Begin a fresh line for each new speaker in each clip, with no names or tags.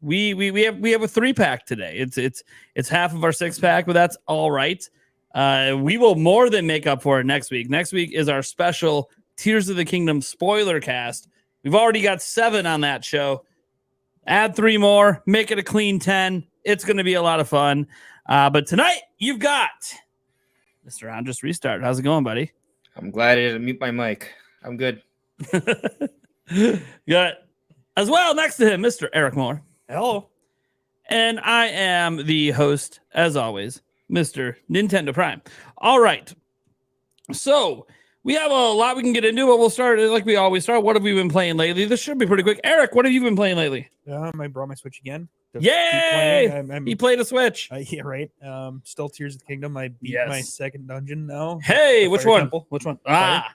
we have a 3-pack today. It's half of our 6-pack, but that's all right. We will more than make up for it next week. Next week is our special Tears of the Kingdom spoiler cast. We've already got 7 on that show. Add 3 more, make it a clean 10. It's going to be a lot of fun. But tonight you've got Mr. Andres Restart. How's it going, buddy?
I'm glad I didn't mute my mic. I'm good.
Got as well next to him, Mr. Eric Moore.
Hello.
And I am the host, as always, Mr. Nintendo Prime. All right. So we have a lot we can get into, but we'll start like we always start. What have we been playing lately? This should be pretty quick. Eric, what have you been playing lately?
I brought my Switch again.
Yay! He played a Switch.
Yeah, right. Still Tears of the Kingdom. I beat my second dungeon now.
Hey, which one? Temple. Which one? That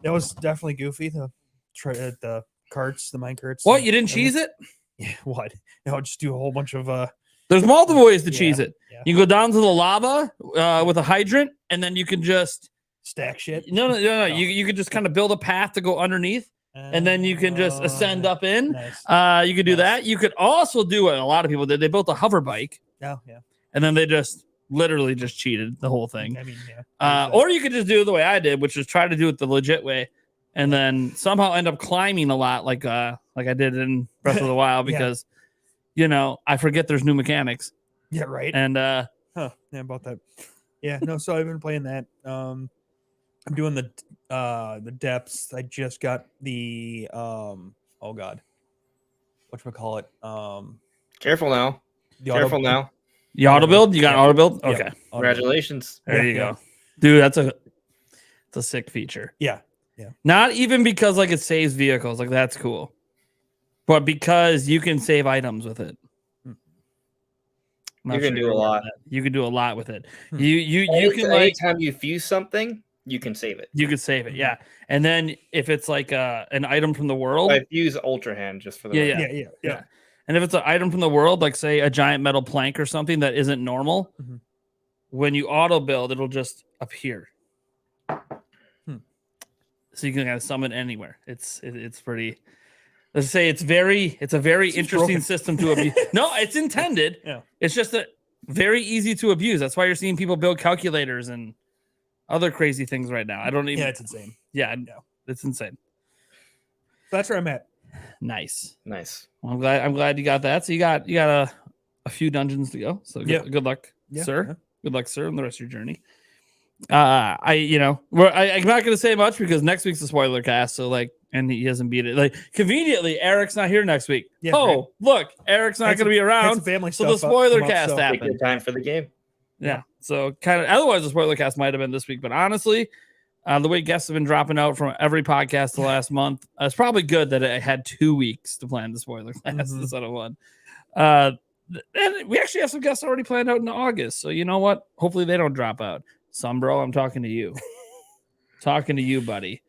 was definitely goofy. The carts, the mine carts.
What? You didn't cheese it?
Yeah. What? No, just do a whole bunch of.
There's multiple ways to cheese it. Yeah. You go down to the lava with a hydrant, and then you can just
stack shit.
No. You could just kind of build a path to go underneath. And then you can just ascend up in. Nice. You could do that. You could also do what a lot of people did. They built a hover bike.
Oh, yeah.
And then they just literally just cheated the whole thing.
I mean, yeah.
Or you could just do it the way I did, which is try to do it the legit way, and then somehow end up climbing a lot, like I did in Breath of the Wild, because I forget there's new mechanics.
Yeah, right.
And
yeah, about that. Yeah, no. So I've been playing that. I'm doing the depths. I just got the whatchamacallit?
Careful now. Careful now.
The auto build? You got auto build? Okay.
Yeah. Congratulations.
There you go. Dude, it's a sick feature.
Yeah. Yeah.
Not even because it saves vehicles, that's cool. But because you can save items with it.
You can do a lot.
You can do a lot with it.
You
can
anytime you fuse something, you can save it.
You can save it, yeah. And then if it's an item from the world,
I use Ultra Hand just for the
yeah. And if it's an item from the world, like say a giant metal plank or something that isn't normal, when you auto build, it'll just appear. So you can kind of summon anywhere. It's pretty. Let's say it's a very interesting system to abuse. No, it's intended.
Yeah.
It's just very easy to abuse. That's why you're seeing people build calculators and other crazy things right now. I don't even.
Yeah, it's insane.
Yeah, no, it's insane.
That's where I'm at.
Nice.
Well, I'm glad you got that. So you got a few dungeons to go. So good luck, sir. Yeah. Good luck, sir, on the rest of your journey. I'm not going to say much because next week's a spoiler cast. So and he hasn't beat it. Conveniently, Eric's not here next week. Yeah, right. Look, Eric's not going to be around.
Family
so the spoiler cast happened.
Good time for the game.
Yeah. So kind of otherwise the spoiler cast might have been this week, but honestly, the way guests have been dropping out from every podcast the last month, it's probably good that I had 2 weeks to plan the spoiler cast instead of one. And we actually have some guests already planned out in August. So you know what? Hopefully they don't drop out. Bro, I'm talking to you. Talking to you, buddy.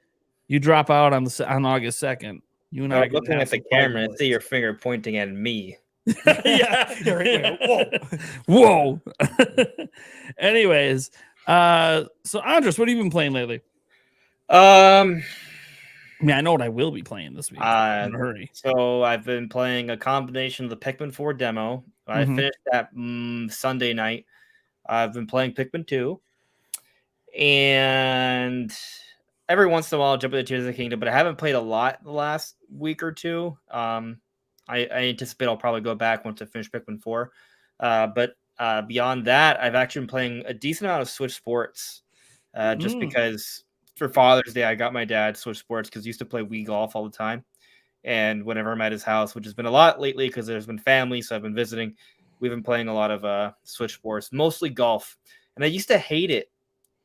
You drop out on August 2nd. You and I are
looking at the camera and see your finger pointing at me.
Yeah. Whoa. Anyways, so Andres, what have you been playing lately? I know what I will be playing this week. In a hurry.
So I've been playing a combination of the Pikmin 4 demo. I finished that Sunday night. I've been playing Pikmin 2. And every once in a while I'll jump into Tears of the Kingdom, but I haven't played a lot the last week or two. I anticipate I'll probably go back once I finish Pikmin 4. But beyond that, I've actually been playing a decent amount of Switch Sports. Just because for Father's Day, I got my dad Switch Sports because he used to play Wii Golf all the time. And whenever I'm at his house, which has been a lot lately because there's been family, so I've been visiting, we've been playing a lot of Switch Sports, mostly golf. And I used to hate it.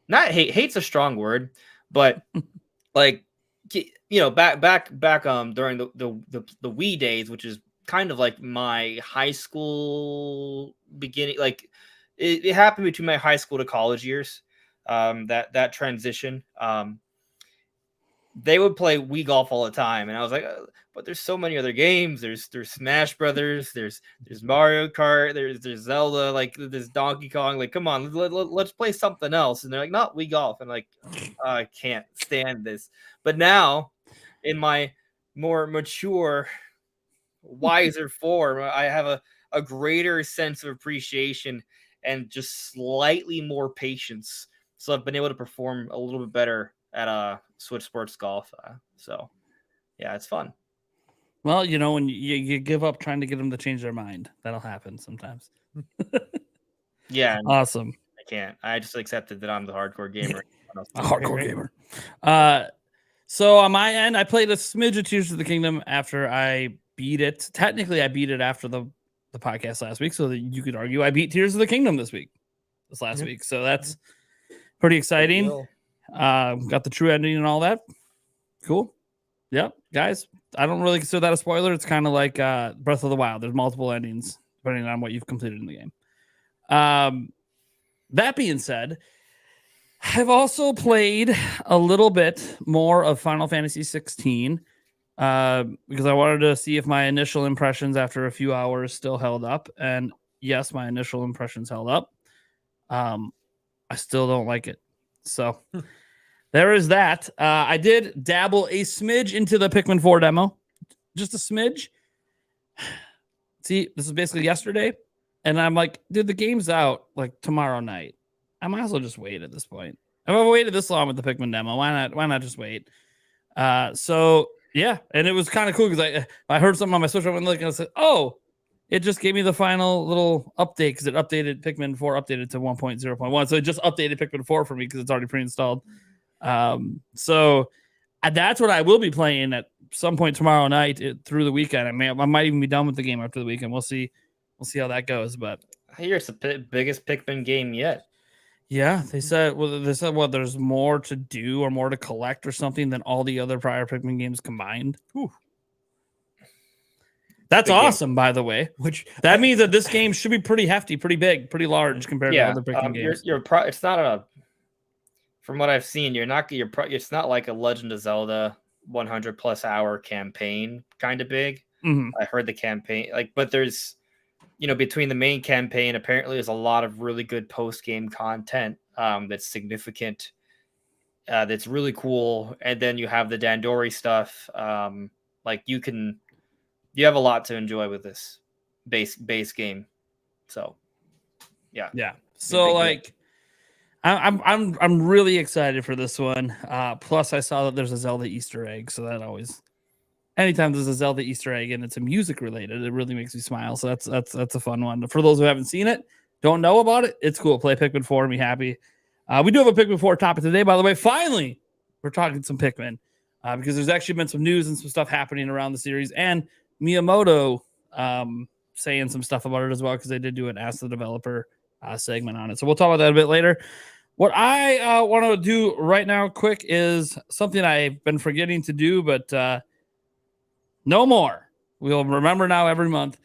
Not hate's a strong word, but back during the Wii days, which is kind of like my high school beginning, it happened between my high school to college years. That transition. They would play Wii Golf all the time, and I was like, but there's so many other games. There's Smash Brothers. There's Mario Kart. There's Zelda. There's Donkey Kong. Come on, let's play something else. And they're like, not Wii Golf. And I can't stand this. But now, in my more mature wiser for. I have a greater sense of appreciation and just slightly more patience. So I've been able to perform a little bit better at Switch Sports Golf. So yeah, it's fun.
Well, when you give up trying to get them to change their mind, that'll happen sometimes.
Yeah.
Awesome.
I can't. I just accepted that I'm the hardcore gamer.
A hardcore gamer. So on my end, I played a smidge of Tears of the Kingdom after I beat it. Technically, I beat it after the podcast last week, so that you could argue I beat Tears of the Kingdom this last week. So that's pretty exciting. Got the true ending and all that. Cool. Yep, guys. I don't really consider that a spoiler. It's kind of like Breath of the Wild. There's multiple endings depending on what you've completed in the game. That being said, I've also played a little bit more of Final Fantasy 16 because I wanted to see if my initial impressions after a few hours still held up. And yes, my initial impressions held up. I still don't like it. So there is that. I did dabble a smidge into the Pikmin 4 demo. Just a smidge. See, this is basically yesterday. And I'm like, dude, the game's out like tomorrow night. I might as well just wait at this point. I've waited this long with the Pikmin demo. Why not just wait? So yeah, and it was kind of cool because I heard something on my Switch. I went looking and I said, oh, it just gave me the final little update because it updated Pikmin 4 updated to 1.0.1. So it just updated Pikmin 4 for me because it's already pre-installed. So that's what I will be playing at some point tomorrow night through the weekend. I might even be done with the game after the weekend. We'll see how that goes. But
I hear it's the biggest Pikmin game yet.
Yeah, they said there's more to do or more to collect or something than all the other prior Pikmin games combined. Whew. That's big awesome, game. By the way. Which that means that this game should be pretty hefty, pretty big, pretty large compared to other Pikmin games.
It's not from what I've seen, it's not like a Legend of Zelda 100 plus hour campaign kind of big.
Mm-hmm.
I heard the campaign but there's between the main campaign, apparently there's a lot of really good post-game content that's significant, that's really cool. And then you have the Dandori stuff. You have a lot to enjoy with this base game. So, yeah.
Yeah. So I'm really excited for this one. Plus I saw that there's a Zelda Easter egg. So that always... Anytime there's a Zelda Easter egg and it's a music related, it really makes me smile. So that's a fun one. For those who haven't seen it, don't know about it, it's cool. Play Pikmin 4 and be happy. We do have a Pikmin 4 topic today, by the way. Finally, we're talking some Pikmin because there's actually been some news and some stuff happening around the series, and Miyamoto saying some stuff about it as well because they did do an Ask the Developer segment on it. So we'll talk about that a bit later. What I want to do right now, quick, is something I've been forgetting to do, but no more. We'll remember now every month.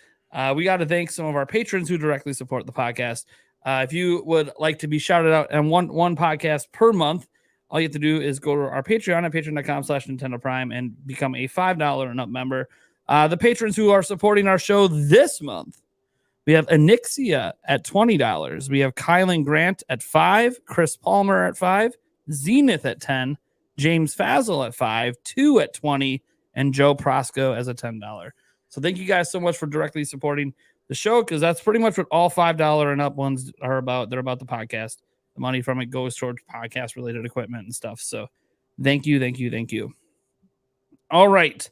We got to thank some of our patrons who directly support the podcast. If you would like to be shouted out on one podcast per month, all you have to do is go to our Patreon at patreon.com/Nintendo Prime and become a $5 and up member. The patrons who are supporting our show this month, we have Anixia at $20. We have Kylan Grant at $5, Chris Palmer at $5, Zenith at $10, James Fazel at $5, 2 at $20, and Joe Prosco as a $10. So thank you guys so much for directly supporting the show, because that's pretty much what all $5 and up ones are about. They're about the podcast. The money from it goes towards podcast-related equipment and stuff. So thank you. All right.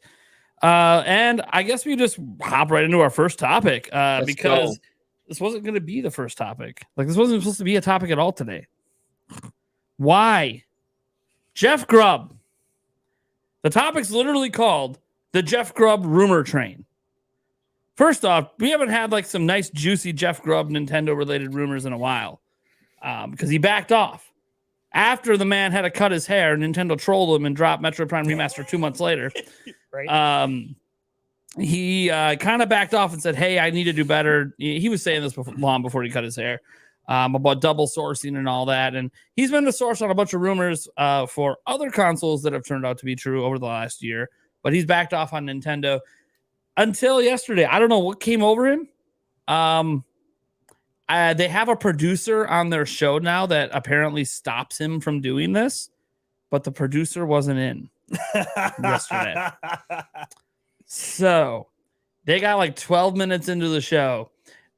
And I guess we just hop right into our first topic because this wasn't going to be the first topic. Like, this wasn't supposed to be a topic at all today. Why? Jeff Grubb. The topic's literally called the Jeff Grubb rumor train. First off, we haven't had like some nice juicy Jeff Grubb Nintendo related rumors in a while because he backed off after the man had to cut his hair. Nintendo trolled him and dropped Metroid Prime Remaster 2 months later. Right. He kind of backed off and said, hey, I need to do better. He was saying this long before he cut his hair. About double sourcing and all that. And he's been the source on a bunch of rumors for other consoles that have turned out to be true over the last year, but he's backed off on Nintendo until yesterday. I don't know what came over him. They have a producer on their show now that apparently stops him from doing this, but the producer wasn't in yesterday. So They got like 12 minutes into the show,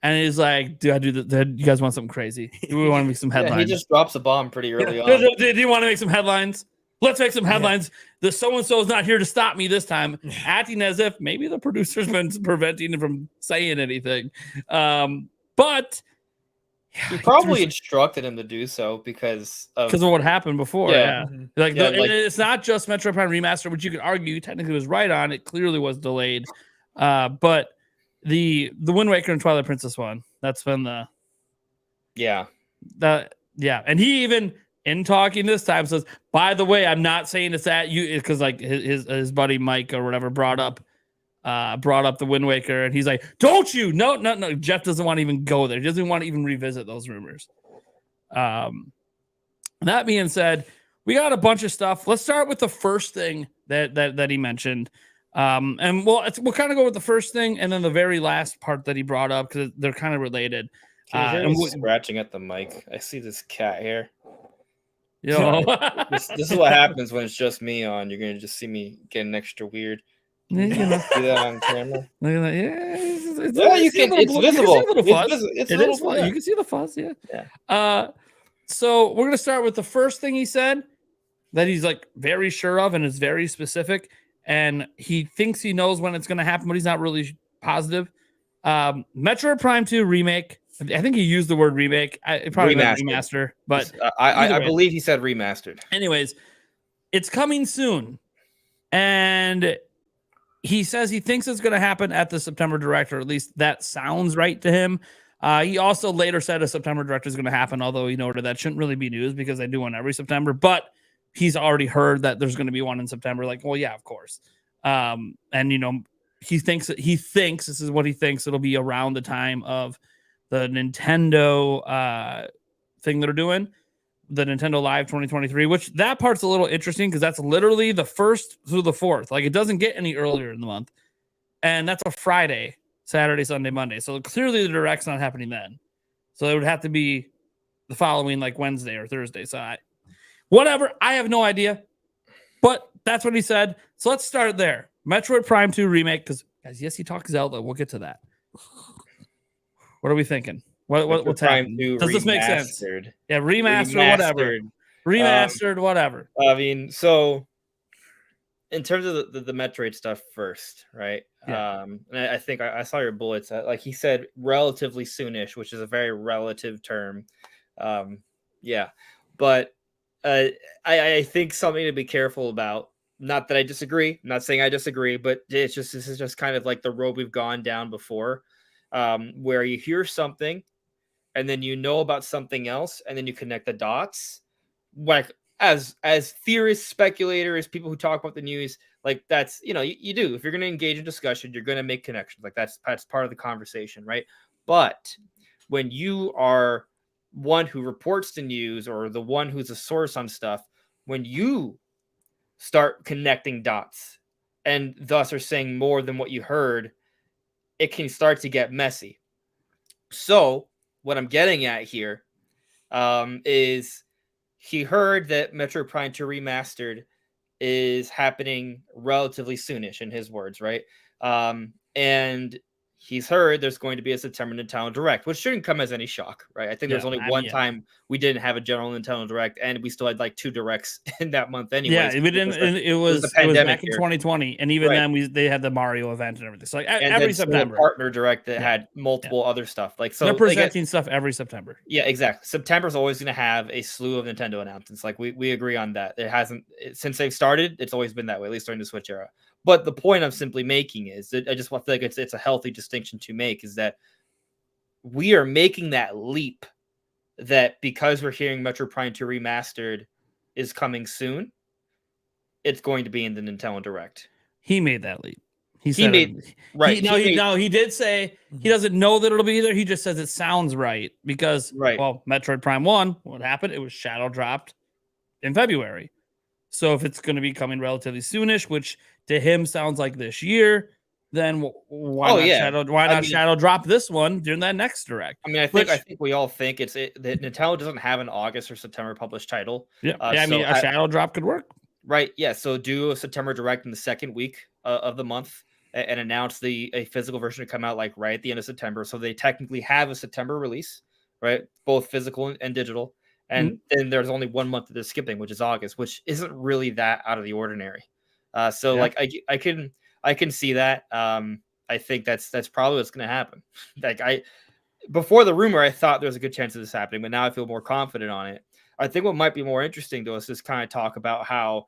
and he's like, "Do I do the? You guys want something crazy? Do we want to make some headlines?"
Yeah, he just drops a bomb pretty early on.
Do you want to make some headlines? Let's make some headlines. The so-and-so is not here to stop me this time, acting as if maybe the producer's been preventing him from saying anything. But
he probably instructed him to do so because of
what happened before. Yeah. Like, it's not just Metroid Prime Remaster, which you could argue technically was right on. It clearly was delayed. But the Wind Waker and Twilight Princess one, that's been and he even in talking this time says, by the way, I'm not saying it's at you, because like his buddy Mike or whatever brought up the Wind Waker, and he's like, don't you? No. Jeff doesn't want to even go there. He doesn't want to even revisit those rumors. That being said, we got a bunch of stuff. Let's start with the first thing that he mentioned. And we'll kind of go with the first thing and then the very last part that he brought up, because they're kind of related.
Can you hear me scratching at the mic? I see this cat here. This is what happens when it's just me on. You're gonna just see me getting extra weird. See that on camera?
Look at that.
It's visible.
It's a little fuzz. You can see the fuzz. Yeah. So we're gonna start with the first thing he said that he's like very sure of and is very specific, and he thinks he knows when it's gonna happen, but he's not really positive. Metroid Prime 2 remake. I think he used the word remake. It probably meant remaster, but
I believe he said remastered.
Anyways, it's coming soon, and he says he thinks it's going to happen at the September Direct, or at least that sounds right to him. He also later said a September Direct is going to happen, although he noted that shouldn't really be news because they do one every September. But he's already heard that there's going to be one in September. Like, well, yeah, of course. And he thinks this is what he thinks it'll be around the time of the Nintendo thing that are doing, the Nintendo Live 2023, which that part's a little interesting because that's literally the 1st through the 4th. Like, it doesn't get any earlier in the month. And that's a Friday, Saturday, Sunday, Monday. So clearly the Direct's not happening then. So it would have to be the following, like Wednesday or Thursday. So whatever. I have no idea. But that's what he said. So let's start there. Metroid Prime 2 remake, because, guys, yes, he talks Zelda. We'll get to that. What are we thinking? What's happening? Does this make sense? Yeah, remastered, whatever. Remastered, whatever.
I mean, so in terms of the Metroid stuff first, right?
Yeah.
And I think I saw your bullets. Like he said, relatively soonish, which is a very relative term. Yeah, but I think something to be careful about. Not that I disagree. I'm not saying I disagree, but this is just kind of like the road we've gone down before. Where you hear something and then you know about something else and then you connect the dots, like as theorists, speculators, people who talk about the news, like that's, you do. If you're going to engage in discussion, you're going to make connections. Like that's part of the conversation, right? But when you are one who reports the news or the one who's a source on stuff, when you start connecting dots and thus are saying more than what you heard, it can start to get messy. So what I'm getting at here is he heard that Metroid Prime 2 Remastered is happening relatively soonish, in his words, right? And he's heard there's going to be a September Nintendo Direct, which shouldn't come as any shock, right? I think there's only one time we didn't have a general Nintendo Direct, and we still had like 2 Directs in that month anyway.
Yeah, we didn't. It was back in 2020, and even then they had the Mario event and everything. So like every September,
a partner Direct that had multiple other stuff. Like so,
they're presenting stuff every September.
Yeah, exactly. September's always going to have a slew of Nintendo announcements. Like we agree on that. It hasn't since they've started. It's always been that way, at least during the Switch era. But the point I'm simply making is that I just feel like it's a healthy distinction to make, is that we are making that leap that because we're hearing Metroid Prime 2 Remastered is coming soon, it's going to be in the Nintendo Direct.
He made that leap. He did say he doesn't know that it'll be there. He just says it sounds right because, well, Metroid Prime 1, what happened? It was shadow dropped in February. So if it's going to be coming relatively soonish, which to him sounds like this year, then why not shadow drop this one during that next Direct?
I mean, I think we all think that Nintendo doesn't have an August or September published title.
Yeah, a shadow drop could work.
Right. Yeah. So do a September Direct in the second week of the month. and announced a physical version to come out like right at the end of September. So they technically have a September release, right? Both physical and digital. And then there's only 1 month that they're skipping, which is August, which isn't really that out of the ordinary. So
Yeah.
like I can see that. I think that's probably what's going to happen. Like before the rumor, I thought there was a good chance of this happening, but now I feel more confident on it. I think what might be more interesting to us is kind of talk about how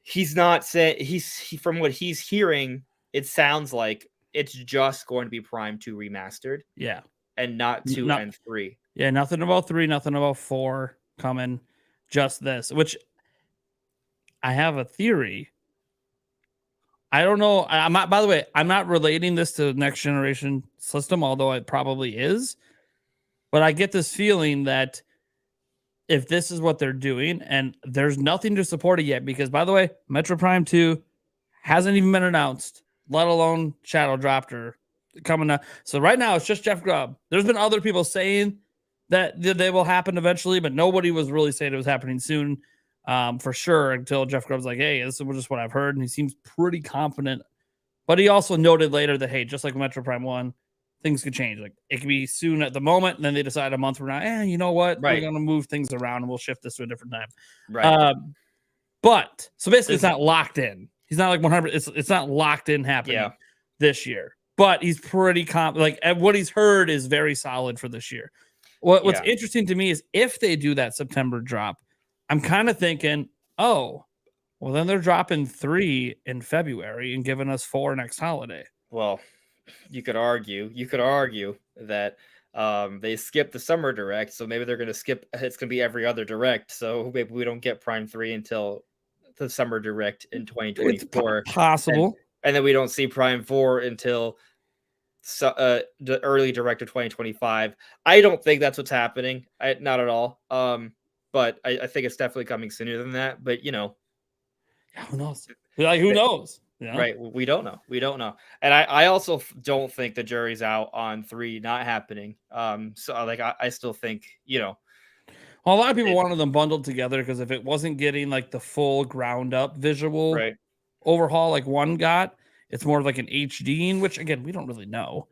he's not saying from what he's hearing, it sounds like it's just going to be Prime 2 remastered.
Yeah.
And not 2 and 3.
Yeah, nothing about 3, nothing about 4 coming, just this, which I have a theory. I don't know. I'm not, by the way, I'm not relating this to next generation system, although it probably is. But I get this feeling that if this is what they're doing, and there's nothing to support it yet, because by the way, Metroid Prime 2 hasn't even been announced, let alone shadow dropped or coming up. So right now it's just Jeff Grubb. There's been other people saying that they will happen eventually, but nobody was really saying it was happening soon, for sure, until Jeff Grubb's like, hey, this is just what I've heard. And he seems pretty confident. But he also noted later that, hey, just like Metro Prime 1, things could change. Like it could be soon at the moment, and then they decide a month from now, you know what?
Right.
We're going to move things around and we'll shift this to a different time.
Right.
But so basically, it's not locked in. He's not like 100. It's not locked in happening this year. But he's pretty confident. Like what he's heard is very solid for this year. What's interesting to me is if they do that September drop, I'm kind of thinking, oh, well, then they're dropping 3 in February and giving us 4 next holiday.
Well, you could argue that they skipped the summer direct, so maybe they're going to skip. It's going to be every other direct, so maybe we don't get Prime 3 until the summer direct in 2024.
It's possible.
And then we don't see Prime 4 until the early direct of 2025. I don't think that's what's happening. Not at all. But I think it's definitely coming sooner than that. But
who knows? Like who knows?
Right? We don't know. And I also don't think the jury's out on 3 not happening. So like I still think Well,
a lot of people wanted them bundled together because if it wasn't getting like the full ground up visual overhaul like 1 got, it's more like an HD, which again we don't really know.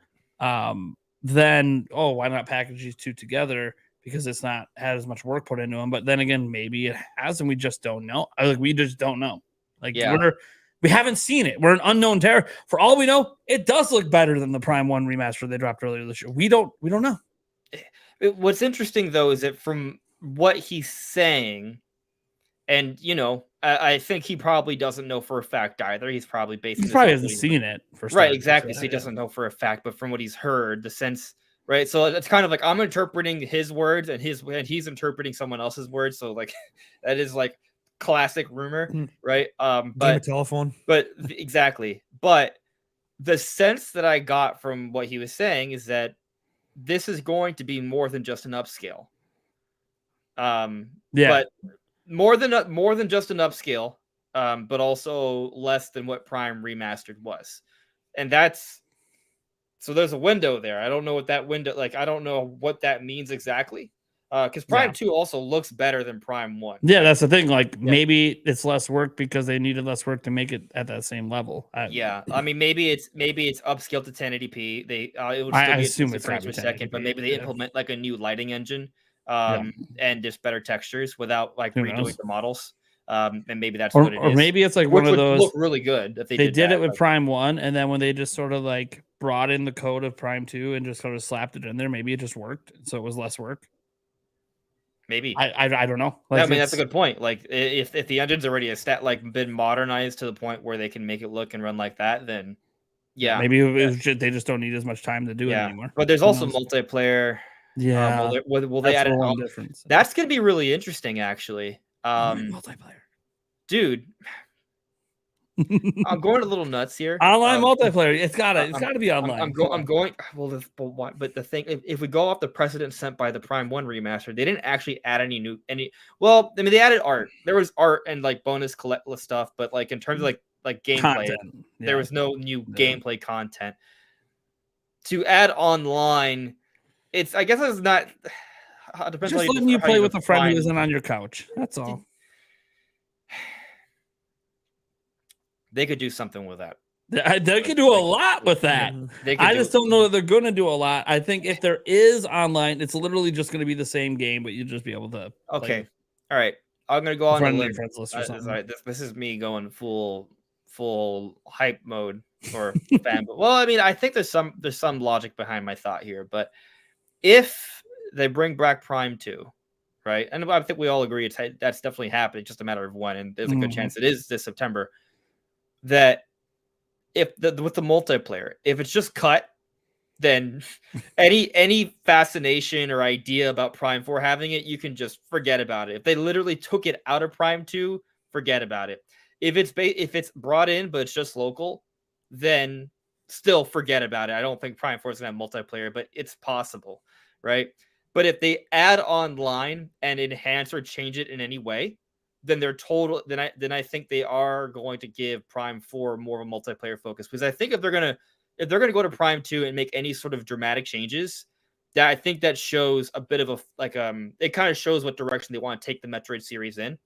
Then why not package these 2 together? Because it's not had as much work put into them. But then again, maybe it has, and we just don't know. We just don't know. We haven't seen it. We're an unknown terror. For all we know, it does look better than the Prime 1 remaster they dropped earlier this year. We don't know.
What's interesting though is that from what he's saying, and I think he probably doesn't know for a fact either. He's probably basing.
He probably hasn't seen it for
right, exactly. So he doesn't know for a fact, but from what he's heard, the sense. Right, so it's kind of like I'm interpreting his words, and he's interpreting someone else's words. So like, that is like classic rumor, right? But
telephone,
but exactly. But the sense that I got from what he was saying is that this is going to be more than just an upscale. But more than just an upscale, but also less than what Prime Remastered was, and that's. So there's a window there. I don't know what that window, I don't know what that means exactly. Because Prime 2 also looks better than Prime 1.
Yeah, that's the thing. Maybe it's less work because they needed less work to make it at that same level.
I mean, maybe it's upscaled to 1080p. It would
I assume it's frames per
second, but maybe they implement like a new lighting engine, and just better textures without redoing the models. And maybe that's what it is.
Or maybe it's like one of those.
Look really good if
they did it with Prime 1, and then when they just sort of brought in the code of Prime 2 and just sort of slapped it in there, maybe it just worked, so it was less work.
Maybe
I don't know.
I mean, that's a good point. Like if the engine's already been modernized to the point where they can make it look and run like that, then
maybe they just don't need as much time to do it anymore.
But there's also multiplayer. Will they add
one difference?
That's gonna be really interesting, actually.
Multiplayer,
dude. I'm going a little nuts here.
Online multiplayer. It's gotta be online.
I'm going. Well, but the thing, if we go off the precedent set by the Prime 1 remaster, they didn't actually add any. Well, I mean, they added art. There was art and bonus collectible stuff, but in terms of gameplay, there was no new gameplay content. To add online, I guess it's not. It depends.
Just letting you play with a friend who isn't on your couch. That's all.
They could do something with that.
They can do a lot with that. I just don't know that they're going to do a lot. I think if there is online, it's literally just going to be the same game, but you'll just be able to.
Okay. All right. I'm going to go on a limb. This is me going full hype mode or fan. Well, I mean, I think there's some logic behind my thought here, but if they bring back Prime 2, right? And I think we all agree that's definitely happening. It's just a matter of when, and there's a good chance it is this September. That if with the multiplayer, if it's just cut, then any fascination or idea about Prime 4 having it, you can just forget about it. If they literally took it out of Prime 2, forget about it. If it's brought in but it's just local, then still forget about it. I don't think Prime 4 is going to have multiplayer, but it's possible, right? But if they add online and enhance or change it in any way, then they're total. Then I think they are going to give Prime 4 more of a multiplayer focus, because I think if they're gonna go to Prime 2 and make any sort of dramatic changes, that I think that shows a bit of it kind of shows what direction they want to take the Metroid series in.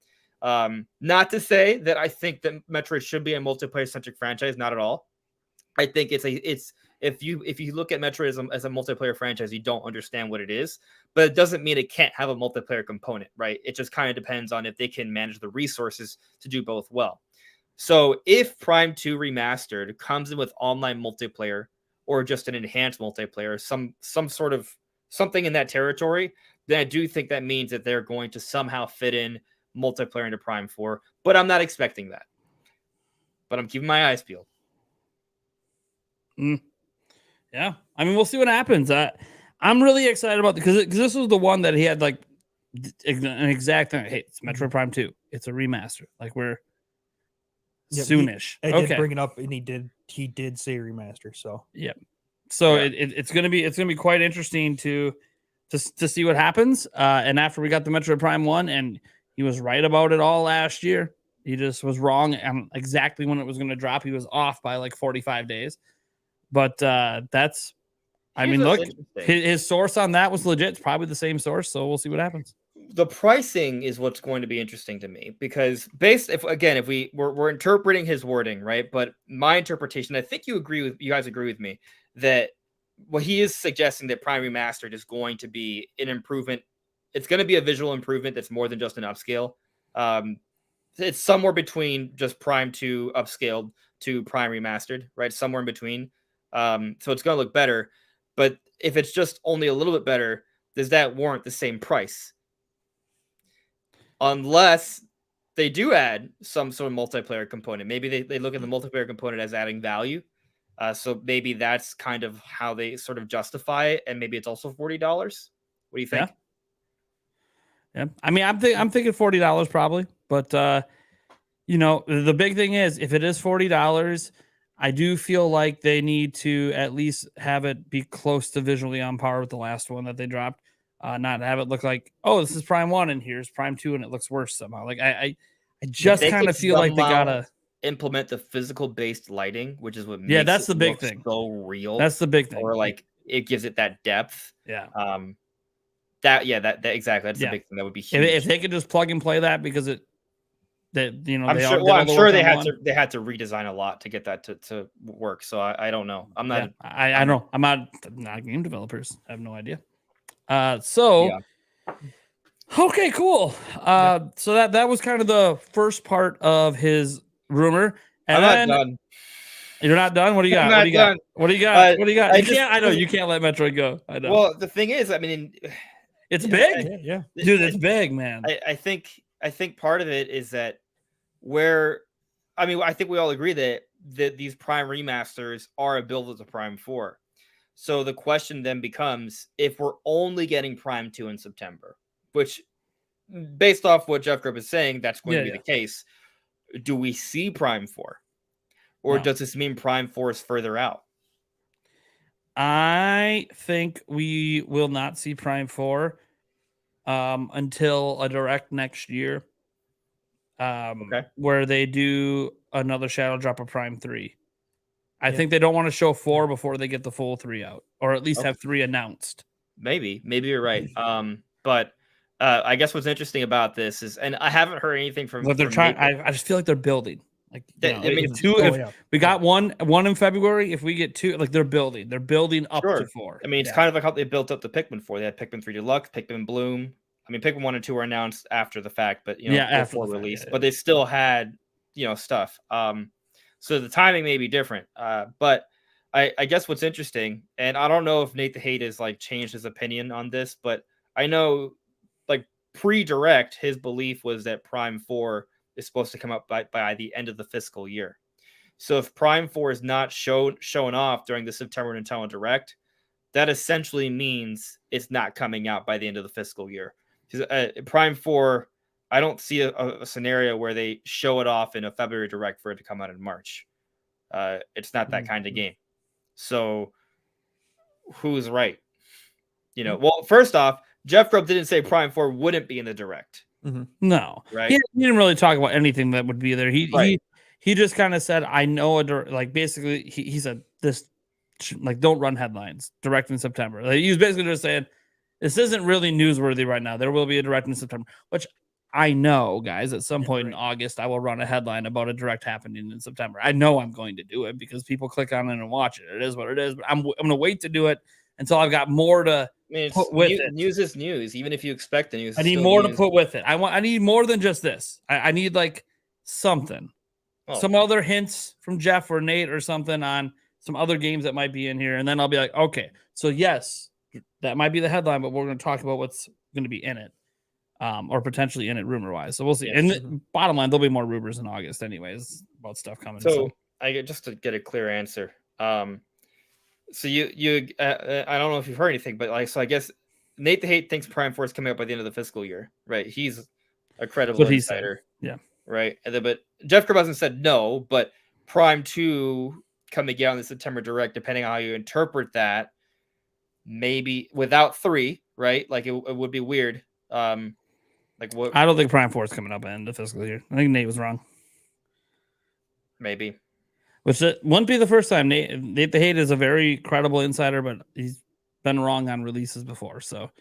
Not to say that I think that Metroid should be a multiplayer centric franchise, not at all. I think it's if you look at Metroid as a multiplayer franchise, you don't understand what it is, but it doesn't mean it can't have a multiplayer component, right? It just kind of depends on if they can manage the resources to do both well. So if Prime 2 Remastered comes in with online multiplayer or just an enhanced multiplayer, some sort of something in that territory, then I do think that means that they're going to somehow fit in multiplayer into Prime 4, but I'm not expecting that. But I'm keeping my eyes peeled.
Yeah, I mean, we'll see what happens. I'm really excited about because this was the one that he had like an exact thing. Hey, it's Metroid Prime 2. It's a remaster. Like we're soonish.
I did bring it up, and he did say remaster. So
yeah, so yeah. It's gonna be quite interesting to see what happens. And after we got the Metroid Prime 1, and he was right about it all last year. He just was wrong on exactly when it was going to drop. He was off by like 45 days. But that's, I mean, look, his source on that was legit. It's probably the same source, so we'll see what happens.
The pricing is what's going to be interesting to me, because we're interpreting his wording, right? But my interpretation, I think you guys agree with me that what he is suggesting, that Prime Remastered is going to be an improvement. It's going to be a visual improvement that's more than just an upscale. It's somewhere between just Prime 2 upscaled to Prime Remastered, right? Somewhere in between. So it's going to look better, but if it's just only a little bit better, does that warrant the same price? Unless they do add some sort of multiplayer component. Maybe they look at the multiplayer component as adding value. So maybe that's kind of how they sort of justify it. And maybe it's also $40. What do you think?
Yeah. I mean, I'm thinking $40 probably, but the big thing is if it is $40, I do feel like they need to at least have it be close to visually on par with the last one that they dropped. Not have it look like, oh, this is Prime 1 and here's Prime 2 and it looks worse somehow. Like I just kind of feel like they gotta
implement the physical based lighting, which is what makes
that's the big thing.
So real.
That's the big thing.
Or like it gives it that depth.
Yeah.
That exactly. That's the big thing. That would be huge.
If they could just plug and play that, because I'm
sure they had to redesign a lot to get that to work. So I don't know. I'm not.
Yeah, I know. I'm not game developers. I have no idea. Okay, cool. So that was kind of the first part of his rumor. And
I'm not done.
You're not done? What do you got? What do you got? What do you got? What do you got? I know you can't let Metroid go. I know.
Well, the thing is, I mean,
it's big. Yeah. Dude, it's big, man.
I think part of it is that I think we all agree that these Prime remasters are a build of the Prime 4. So the question then becomes, if we're only getting Prime 2 in September, which based off what Jeff Grubb is saying, that's going to be the case. Do we see Prime 4? Or does this mean Prime 4 is further out?
I think we will not see Prime 4 until a direct next year. Where they do another shadow drop of Prime 3. I think they don't want to show 4 before they get the full 3 out, or at least have 3 announced.
Maybe you're right. But I guess what's interesting about this is, and I haven't heard anything from
what they're trying. I just feel like they're building. Like,
I mean,
if two, if we got one in February, if we get two, like they're building up to 4.
I mean, it's kind of like how they built up the Pikmin 4. They had Pikmin 3 Deluxe, Pikmin Bloom. I mean, Pikmin 1 and 2 were announced after the fact, but
after
before
the
release,
fact,
but they still had stuff. So the timing may be different. But I guess what's interesting, and I don't know if Nate the Hate has like changed his opinion on this, but I know like pre-direct, his belief was that Prime 4 is supposed to come up by the end of the fiscal year. So if Prime 4 is not showing off during the September Nintendo Direct, that essentially means it's not coming out by the end of the fiscal year. Prime 4, I don't see a scenario where they show it off in a February Direct for it to come out in March. It's not that kind of game. So who's right? Well, first off, Jeff Grubb didn't say Prime 4 wouldn't be in the Direct.
No,
right?
He didn't really talk about anything that would be there. He just kind of said, "I know like basically he said this, like don't run headlines Direct in September." Like, he was basically just saying this isn't really newsworthy right now. There will be a Direct in September, which I know, guys. At some point in August, I will run a headline about a Direct happening in September. I know I'm going to do it because people click on it and watch it. It is what it is. But I'm going to wait to do it until I've got more to. Put with it.
News is news, even if you expect the news.
I need more to put with it. I need more than just this. I need like something, some other hints from Jeff or Nate or something on some other games that might be in here, and then I'll be like, okay, so yes, that might be the headline, but we're going to talk about what's going to be in it, or potentially in it rumor wise. So we'll see. Yes. And bottom line, there'll be more rumors in August, anyways, about stuff coming.
So I get just to get a clear answer. So you I don't know if you've heard anything, but I guess Nate the Hate thinks Prime 4 is coming out by the end of the fiscal year, right? He's a credible insider, right? But Jeff Grubb hasn't said no, but Prime 2 coming out in the September Direct, depending on how you interpret that, maybe without 3, right? Like it would be weird. Like what?
I don't think Prime 4 is coming up at the end of the fiscal year. I think Nate was wrong.
Maybe.
Which it wouldn't be the first time. Nate the Hate is a very credible insider, but he's been wrong on releases before. So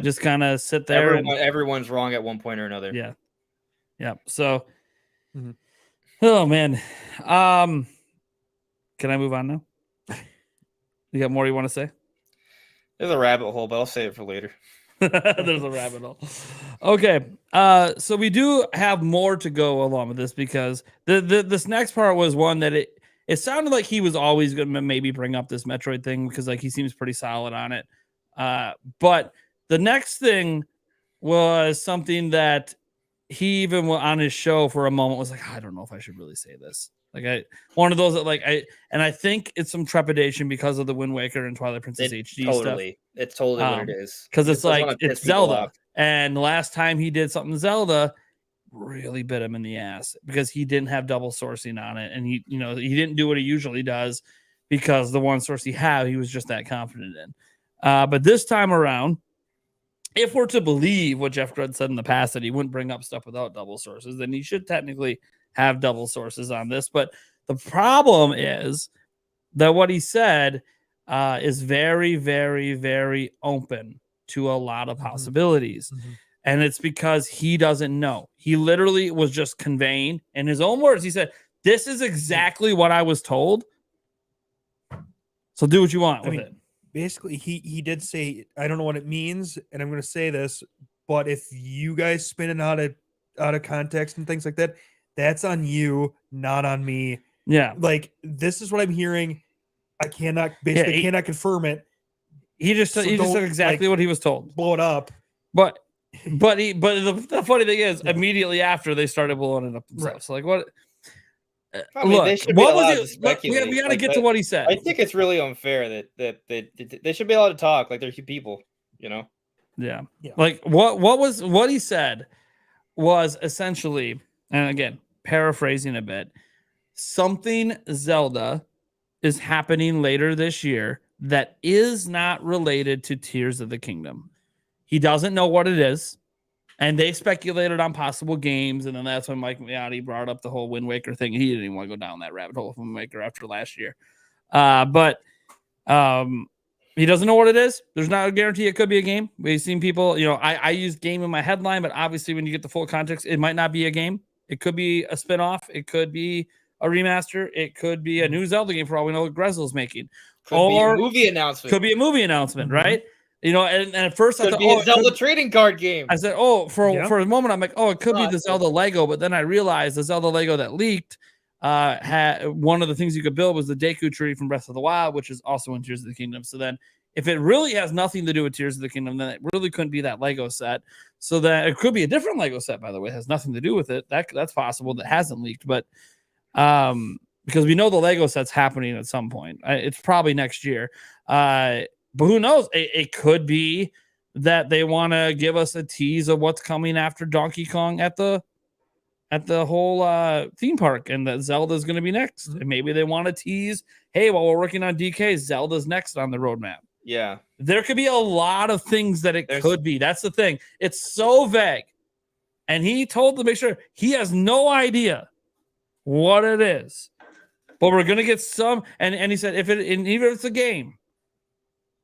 just kind of sit there.
Everyone's wrong at one point or another.
Yeah. Yeah. So, oh, man. Can I move on now? You got more you want to say?
There's a rabbit hole, but I'll save it for later.
There's a rabbit hole. Okay. So we do have more to go along with this because this next part was one that it sounded like he was always going to maybe bring up this Metroid thing because like he seems pretty solid on it. But the next thing was something that he even on his show for a moment was like, I don't know if I should really say this. Like one of those that I think it's some trepidation because of the Wind Waker and Twilight Princess HD stuff.
It's totally what it is.
Because it's like it's Zelda. And the last time he did something Zelda really bit him in the ass because he didn't have double sourcing on it, and he didn't do what he usually does because the one source he was just that confident in. But this time around, if we're to believe what Jeff Grubb said in the past that he wouldn't bring up stuff without double sources, then he should technically have double sources on this. But the problem is that what he said is very, very, very open to a lot of possibilities. And it's because he doesn't know. He literally was just conveying in his own words. He said, this is exactly what I was told. So do what you want with it.
Basically, he did say, I don't know what it means, and I'm going to say this, but if you guys spin it out of context and things like that, that's on you, not on me.
Yeah.
Like, this is what I'm hearing. I cannot confirm it.
He just said exactly what he was told.
Blow it up.
But the funny thing is, immediately after they started blowing it up themselves. Right. So like what? Look, what was it? We got to get to what he said.
I think it's really unfair that they should be allowed to talk like they're people,
Yeah. Like what he said was essentially, and again, paraphrasing a bit, something Zelda is happening later this year that is not related to Tears of the Kingdom. He doesn't know what it is. And they speculated on possible games. And then that's when Mike Miotti brought up the whole Wind Waker thing. He didn't even want to go down that rabbit hole of Wind Waker after last year. But he doesn't know what it is. There's not a guarantee it could be a game. We've seen people, I used game in my headline, but obviously when you get the full context, it might not be a game. It could be a spin-off. It could be a remaster. It could be a new Zelda game for all we know Grezzel's making.
Could be a movie announcement.
Could be a movie announcement, right? You know, and at first I
Could
thought,
be a Zelda trading card game.
I said, for a moment, I'm like, it could be the Zelda Lego, but then I realized the Zelda Lego that leaked had one of the things you could build was the Deku tree from Breath of the Wild, which is also in Tears of the Kingdom. So then, if it really has nothing to do with Tears of the Kingdom, then it really couldn't be that Lego set. So that it could be a different Lego set, by the way, it has nothing to do with it. That's possible. That hasn't leaked, but because we know the Lego set's happening at some point. It's probably next year. But who knows? It could be that they want to give us a tease of what's coming after Donkey Kong at the whole theme park, and that Zelda's going to be next. And maybe they want to tease, hey, while we're working on DK, Zelda's next on the roadmap.
Yeah.
There could be a lot of things that it could be. That's the thing. It's so vague. And he told to make sure he has no idea what it is. But we're going to get some. And he said, even if it's a game,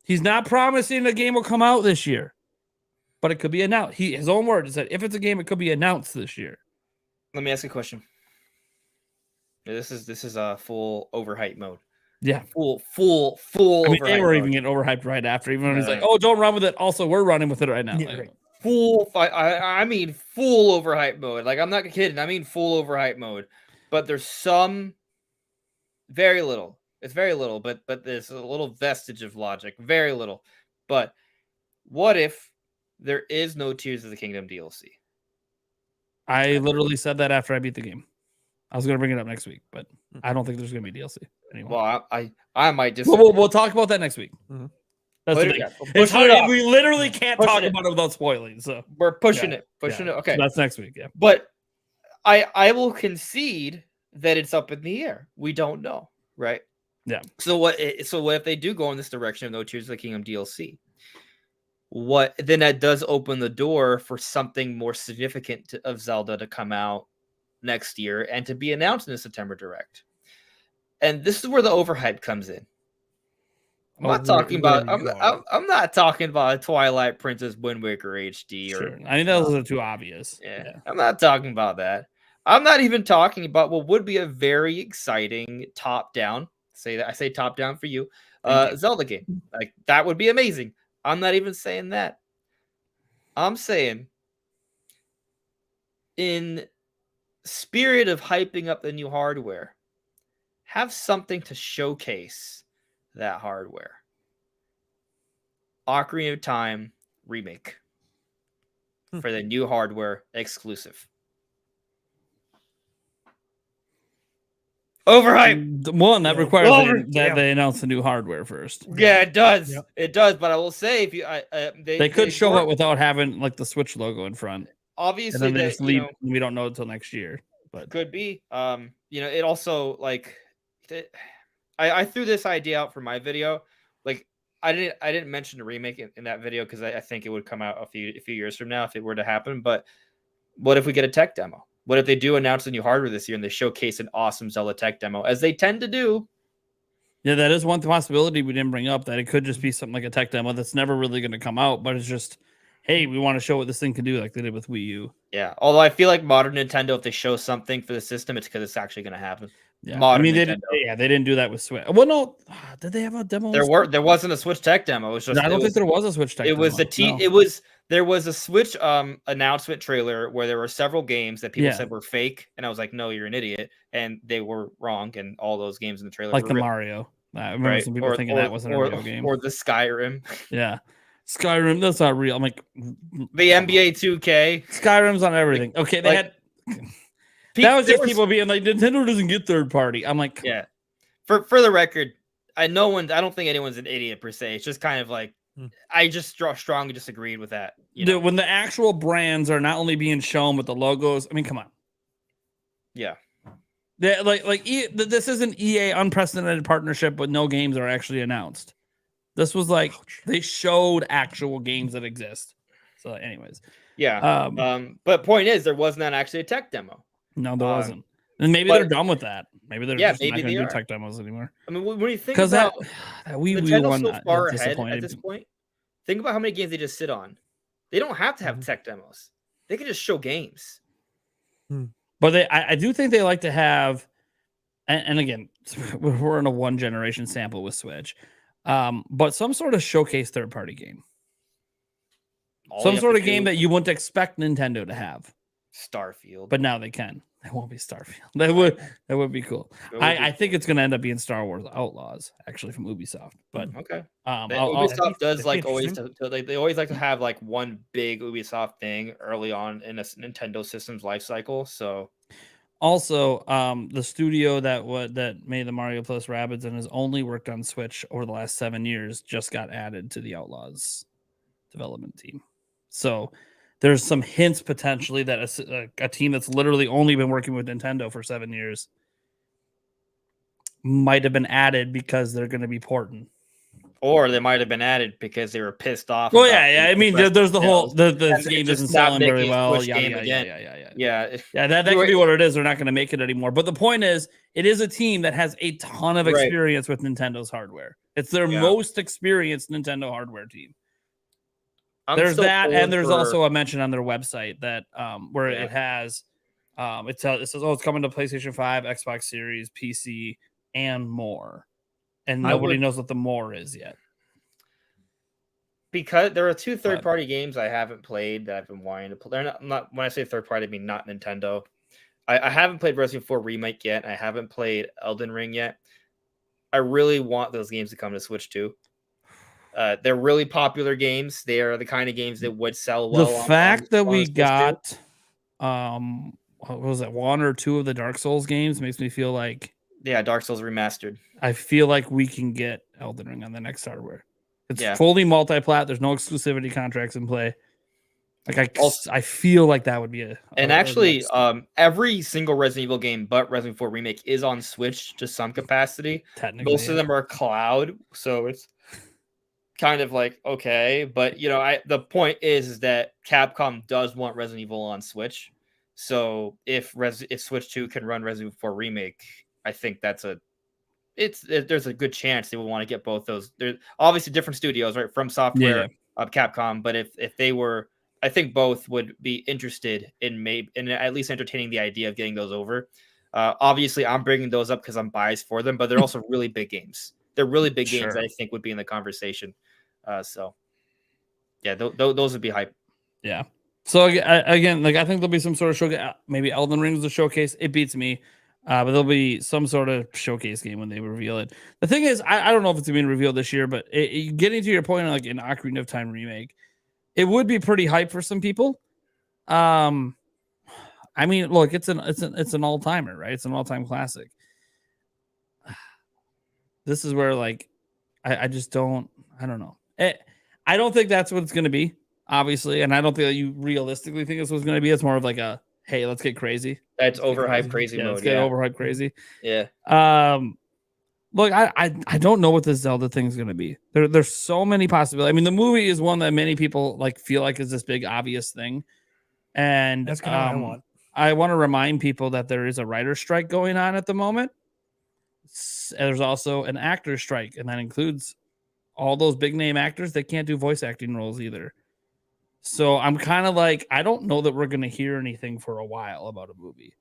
he's not promising the game will come out this year, but it could be announced. His own word is that if it's a game, it could be announced this year.
Let me ask you a question. This is a full overhype mode.
Yeah,
full.
I mean, they were
mode.
even getting overhyped right after. Even when he's like, "Oh, don't run with it." Also, we're running with it right now.
Yeah,
like,
Full. I mean, full overhype mode. Like, I'm not kidding. I mean, full overhype mode. But there's some, very little. It's very little, but there's a little vestige of logic. Very little. But what if there is no Tears of the Kingdom DLC?
I literally said that after I beat the game. I was going to bring it up next week, but I don't think there's going to be DLC anymore.
Well, I might just.
We'll talk about that next week. That's the thing. It's hard. We literally can't talk about it without spoiling. So
we're pushing it. Okay,
so that's next week. Yeah,
but I will concede that it's up in the air. We don't know, right?
Yeah.
So what if they do go in this direction of no Tears of the Kingdom DLC? Then that does open the door for something more significant of Zelda to come out next year and to be announced in the September Direct. And this is where the overhype comes in. I'm not talking about a Twilight Princess Wind Waker HD or
I mean those are too obvious.
Yeah. I'm not talking about that. I'm not even talking about what would be a very exciting top-down. I say top-down for you. Zelda game. Like that would be amazing. I'm not even saying that. I'm saying in spirit of hyping up the new hardware, have something to showcase that hardware. Ocarina of Time remake for the new hardware exclusive. Overhype.
One that requires that they announce the new hardware first.
Yeah, it does. Yep. It does. But I will say, if you,
they could show it without having like the Switch logo in front.
Obviously,
and then they just leave. We don't know until next year. But
could be. It also like. I threw this idea out for my video. Like, I didn't mention the remake in that video because I think it would come out a few years from now if it were to happen. But what if we get a tech demo? What if they do announce the new hardware this year and they showcase an awesome Zelda tech demo, as they tend to do?
Yeah, that is one possibility we didn't bring up, that it could just be something like a tech demo that's never really going to come out, but it's just, hey, we want to show what this thing can do like they did with Wii U.
Yeah, although I feel like modern Nintendo, if they show something for the system, it's because it's actually going to happen.
Yeah, they didn't do that with Switch. Well, no, did they have a demo?
There wasn't a Switch tech demo. It was just.
I don't think there was a Switch tech.
It was
demo.
There was a Switch announcement trailer where there were several games that people said were fake, and I was like, "No, you're an idiot," and they were wrong. And all those games in the trailer,
like the Mario. I remember some people thinking that wasn't a real game,
or the Skyrim.
Yeah, Skyrim. That's not real. I'm like,
the NBA 2K.
Skyrim's on everything. Okay, they had. That was just people being like, Nintendo doesn't get third party. I'm like,
yeah. For the record, I don't think anyone's an idiot per se. It's just kind of like, I just strongly disagreed with that.
When the actual brands are not only being shown with the logos, I mean, come on.
Yeah.
This is an EA unprecedented partnership, but no games are actually announced. This was like they showed actual games that exist. So, anyways,
yeah. But point is, there was not actually a tech demo.
No, there wasn't. And maybe they're done with that. Maybe they're just not going to do tech demos anymore.
I mean, when you think about
Nintendo's
so far ahead at this point, think about how many games they just sit on. They don't have to have tech demos. They can just show games.
But I do think they like to have, and again, we're in a one generation sample with Switch, but some sort of showcase third party game, some sort of game that you wouldn't expect Nintendo to have.
Starfield,
but now they can. It won't be Starfield. That would be cool. I think it's going to end up being Star Wars Outlaws, actually, from Ubisoft. But
okay,
Ubisoft
does like always. They always like to have like one big Ubisoft thing early on in a Nintendo system's life cycle. So
also, the studio that made the Mario Plus Rabbids and has only worked on Switch over the last 7 years just got added to the Outlaws development team. So there's some hints potentially that a team that's literally only been working with Nintendo for 7 years might have been added because they're going to be porting.
Or they might have been added because they were pissed off.
Well, yeah. I mean, there's the whole the game isn't selling very well. Yeah. That could be what it is. They're not going to make it anymore. But the point is, it is a team that has a ton of experience with Nintendo's hardware. It's their most experienced Nintendo hardware team. There's that, and there's also a mention on their website that where it has it says, oh, it's coming to PlayStation 5, Xbox Series, PC, and more. And nobody knows what the more is yet.
Because there are 2 third-party games I haven't played that I've been wanting to play. They're not when I say third-party, I mean not Nintendo. I haven't played Resident Evil 4 Remake yet. I haven't played Elden Ring yet. I really want those games to come to Switch too. They're really popular games. They are the kind of games that would sell well.
The fact that we got what was that, 1 or 2 of the Dark Souls games makes me feel like
Dark Souls Remastered.
I feel like we can get Elden Ring on the next hardware. It's fully multi-plat. There's no exclusivity contracts in play. Like I feel like that would be
every single Resident Evil game but Resident Evil 4 Remake is on Switch to some capacity.
Technically,
most of them are cloud, so it's kind of like okay, but the point is that Capcom does want Resident Evil on Switch. So if Switch 2 can run Resident Evil 4 Remake, I think there's a good chance they will want to get both those. They're obviously different studios, right? From Software of Capcom, but if they were, I think both would be interested in at least entertaining the idea of getting those over. Obviously, I'm bringing those up because I'm biased for them, but they're also really big games. They're really big games that I think would be in the conversation. Those would be hype.
Yeah. So again, like I think there'll be some sort of showcase. Maybe Elden Ring is a showcase. It beats me. But there'll be some sort of showcase game when they reveal it. The thing is, I don't know if it's going to be revealed this year, but getting to your point, like an Ocarina of Time remake, it would be pretty hype for some people. I mean, look, it's an all timer, right? It's an all time classic. This is where like I just don't know. I don't think that's what it's going to be, obviously, and I don't think that you realistically think that's what's going to be. It's more of like a hey, let's get crazy.
That's overhyped crazy mode.
Let's get overhyped crazy.
Yeah.
Look, I don't know what this Zelda thing is going to be. There's so many possibilities. I mean, the movie is one that many people like feel like is this big obvious thing, and
that's kind of what I want.
I want to remind people that there is a writer's strike going on at the moment. There's also an actor's strike, and that includes all those big name actors that can't do voice acting roles either. So I'm kind of like, I don't know that we're going to hear anything for a while about a movie.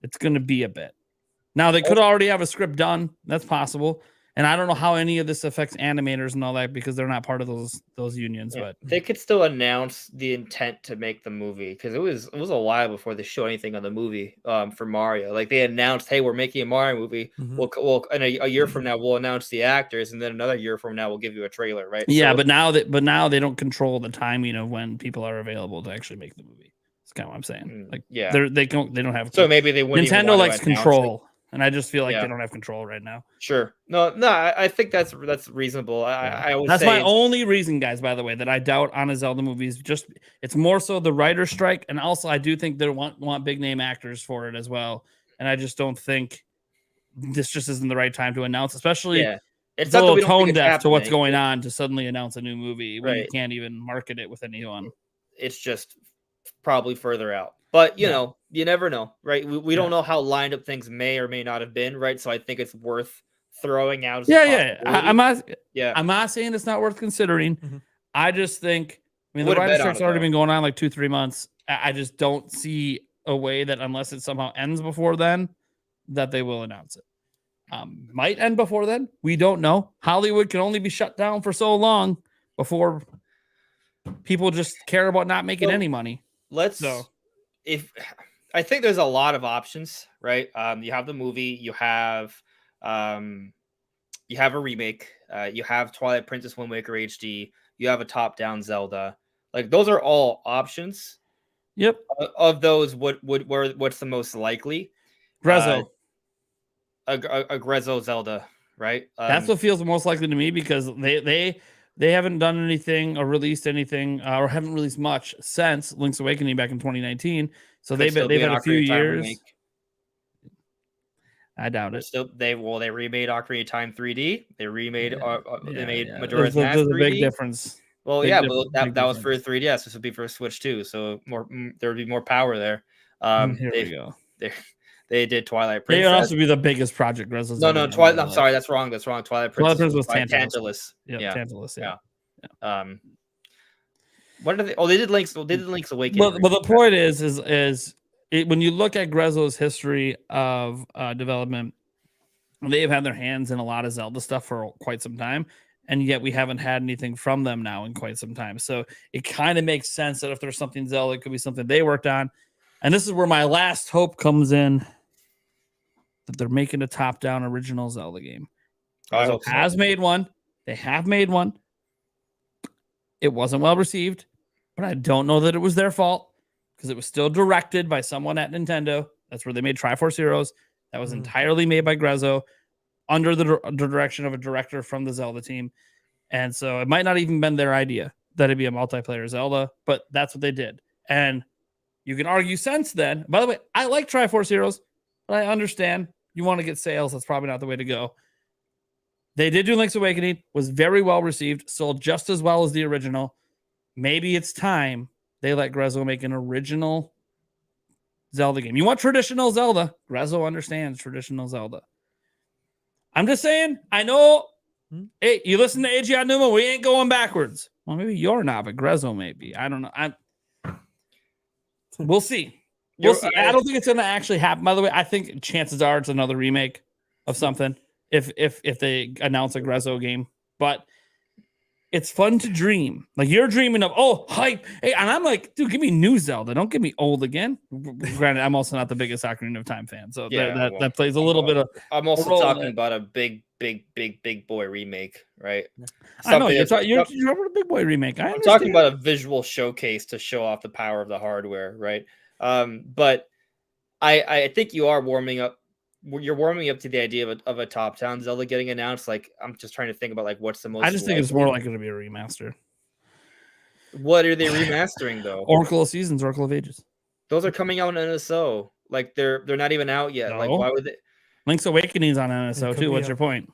It's going to be a bit. Now, they could already have a script done. That's possible. And I don't know how any of this affects animators and all that because they're not part of those unions.
Yeah,
but
they could still announce the intent to make the movie because it was a while before they showed anything on the movie for Mario. Like they announced, "Hey, we're making a Mario movie. Mm-hmm. We'll and a year from now we'll announce the actors, and then another year from now we'll give you a trailer." Right?
Yeah, so, but now they don't control the timing of when people are available to actually make the movie. That's kind of what I'm saying. Like, they don't have.
So maybe they wouldn't.
Nintendo likes control. And I just feel like they don't have control right now.
Sure. No, I think that's reasonable. I always
that's my only reason, guys, by the way, that I doubt on a Zelda movie is just it's more so the writer's strike. And also I do think they want big name actors for it as well. And I just don't think this just isn't the right time to announce, especially it's a little tone deaf to what's going on to suddenly announce a new movie when you can't even market it with anyone.
It's just probably further out. But, you know, you never know, right? We don't know how lined up things may or may not have been, right? So I think it's worth throwing out.
I'm not saying it's not worth considering. Mm-hmm. I just think, the writer's strike's already been going on like 2-3 months. I just don't see away that unless it somehow ends before then, that they will announce it. Might end before then. We don't know. Hollywood can only be shut down for so long before people just care about not making any money.
If I think there's a lot of options, right? You have the movie, you have a remake, you have Twilight Princess Wind Waker HD, you have a top-down Zelda. Like those are all options.
Yep.
Of those, what's the most likely?
Grezzo.
A Grezzo Zelda, right?
That's what feels most likely to me because they haven't done anything or released anything or haven't released much since Link's Awakening back in 2019. So they've had a few years. Remake. I doubt it.
They remade Ocarina of Time 3D. They remade they made Majora's
Mask 3D. There's a big difference.
Well, but that was for 3DS. This would be for Switch too. So there would be more power there.
Here we go.
They did Twilight Princess.
They would also be the biggest project.
No, Twilight. I'm sorry, that's wrong. Twilight Princess
was Tantalus.
Yeah,
Tantalus. Yeah.
What are they? Oh, they did Link's Awakening.
But the point is when you look at Grezzo's history of development, they have had their hands in a lot of Zelda stuff for quite some time, and yet we haven't had anything from them now in quite some time. So it kind of makes sense that if there's something Zelda, it could be something they worked on. And this is where my last hope comes in, that they're making a top-down original Zelda game. Grezzo has made one. They have made one. It wasn't well received, but I don't know that it was their fault because it was still directed by someone at Nintendo. That's where they made Triforce Heroes. That was entirely made by Grezzo under the direction of a director from the Zelda team. And so it might not even been their idea that it'd be a multiplayer Zelda, but that's what they did. And you can argue since then. By the way, I like Triforce Heroes, but I understand you want to get sales. That's probably not the way to go. They did do Link's Awakening, was very well received, sold just as well as the original. Maybe it's time they let Grezzo make an original Zelda game. You want traditional Zelda? Grezzo understands traditional Zelda. I'm just saying, I know, hey, you listen to Eiji Aonuma, we ain't going backwards. Well, maybe you're not, but Grezzo may be. I don't know. We'll see. We'll see. I don't think it's going to actually happen. By the way, I think chances are it's another remake of something if they announce a Grezzo game. But it's fun to dream. Like you're dreaming of, hype. Hey, and I'm like, dude, give me new Zelda. Don't give me old again. Granted, I'm also not the biggest Ocarina of Time fan, so that plays a little bit of.
I'm also talking about a big boy remake, right?
I know you're talking about a big boy remake. I'm
talking about a visual showcase to show off the power of the hardware, right? But I think you are warming up. You're warming up to the idea of a top-down Zelda getting announced. Like I'm just trying to think about like what's the most.
I just think it's more likely to be a remaster.
What are they remastering though?
Oracle of Seasons, Oracle of Ages.
Those are coming out on NSO. Like they're not even out yet.
No.
Like why would they?
Link's Awakening's on NSO too. What's your point?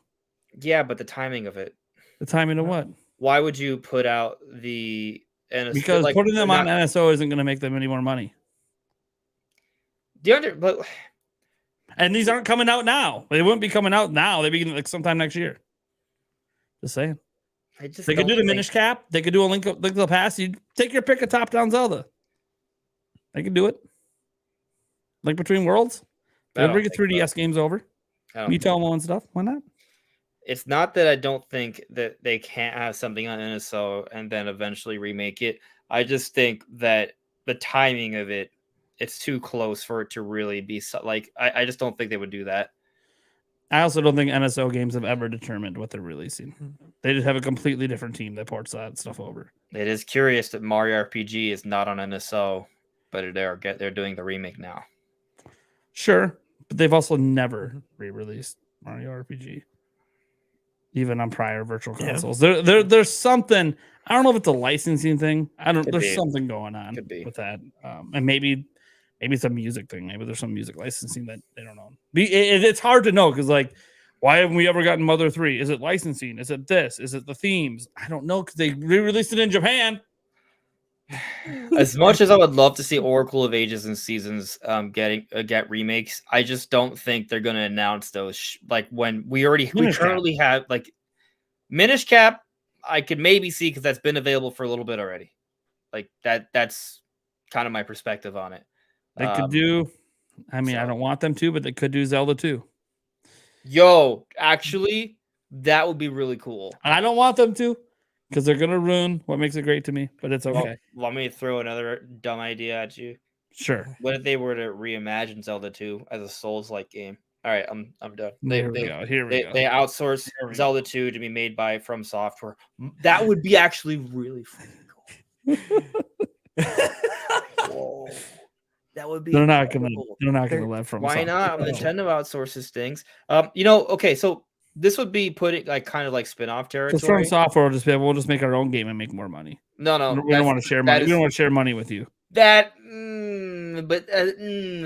Yeah, but the timing of it.
The timing of what?
Why would you put out the NSO?
Because putting them on NSO isn't going to make them any more money. And these aren't coming out now. They wouldn't be coming out now. They begin like sometime next year. Just saying. They could do the Minish Cap. They could do a Link of the Past. You take your pick of top-down Zelda. They could do it. Link Between Worlds. They'll bring 3DS games over. Mitomo and stuff. Why not?
It's not that I don't think that they can't have something on NSO and then eventually remake it. I just think that the timing of it, it's too close for it to really be like. I just don't think they would do that.
I also don't think NSO games have ever determined what they're releasing. They just have a completely different team that ports that stuff over.
It is curious that Mario RPG is not on NSO, but they're doing the remake now.
Sure, but they've also never re-released Mario RPG, even on prior virtual consoles. There's something. I don't know if it's a licensing thing. There's something going on with that, and maybe it's a music thing. Maybe there's some music licensing that they don't know. It's hard to know because, like, why haven't we ever gotten Mother 3? Is it licensing? Is it this? Is it the themes? I don't know because they re-released it in Japan.
As much as I would love to see Oracle of Ages and Seasons get remakes, I just don't think they're going to announce those. Like when we currently have like Minish Cap, I could maybe see because that's been available for a little bit already. Like that's kind of my perspective on it.
They could do. I mean, I don't want them to, but they could do Zelda 2.
Yo, actually, that would be really cool.
I don't want them to because they're gonna ruin what makes it great to me. But it's okay.
Let me throw another dumb idea at you.
Sure.
What if they were to reimagine Zelda 2 as a Souls-like game? All right, I'm done.
Here we go.
They outsource Zelda 2 to be made by From Software. That would be actually really freaking cool. Whoa. That would be.
They're not gonna let From.
Why not? Nintendo outsources things. Okay, so this would be putting like kind of like spin-off territory.
Because From Software will just be, we'll just make our own game and make more money.
No,
we don't want to share money. We don't want to share money with you.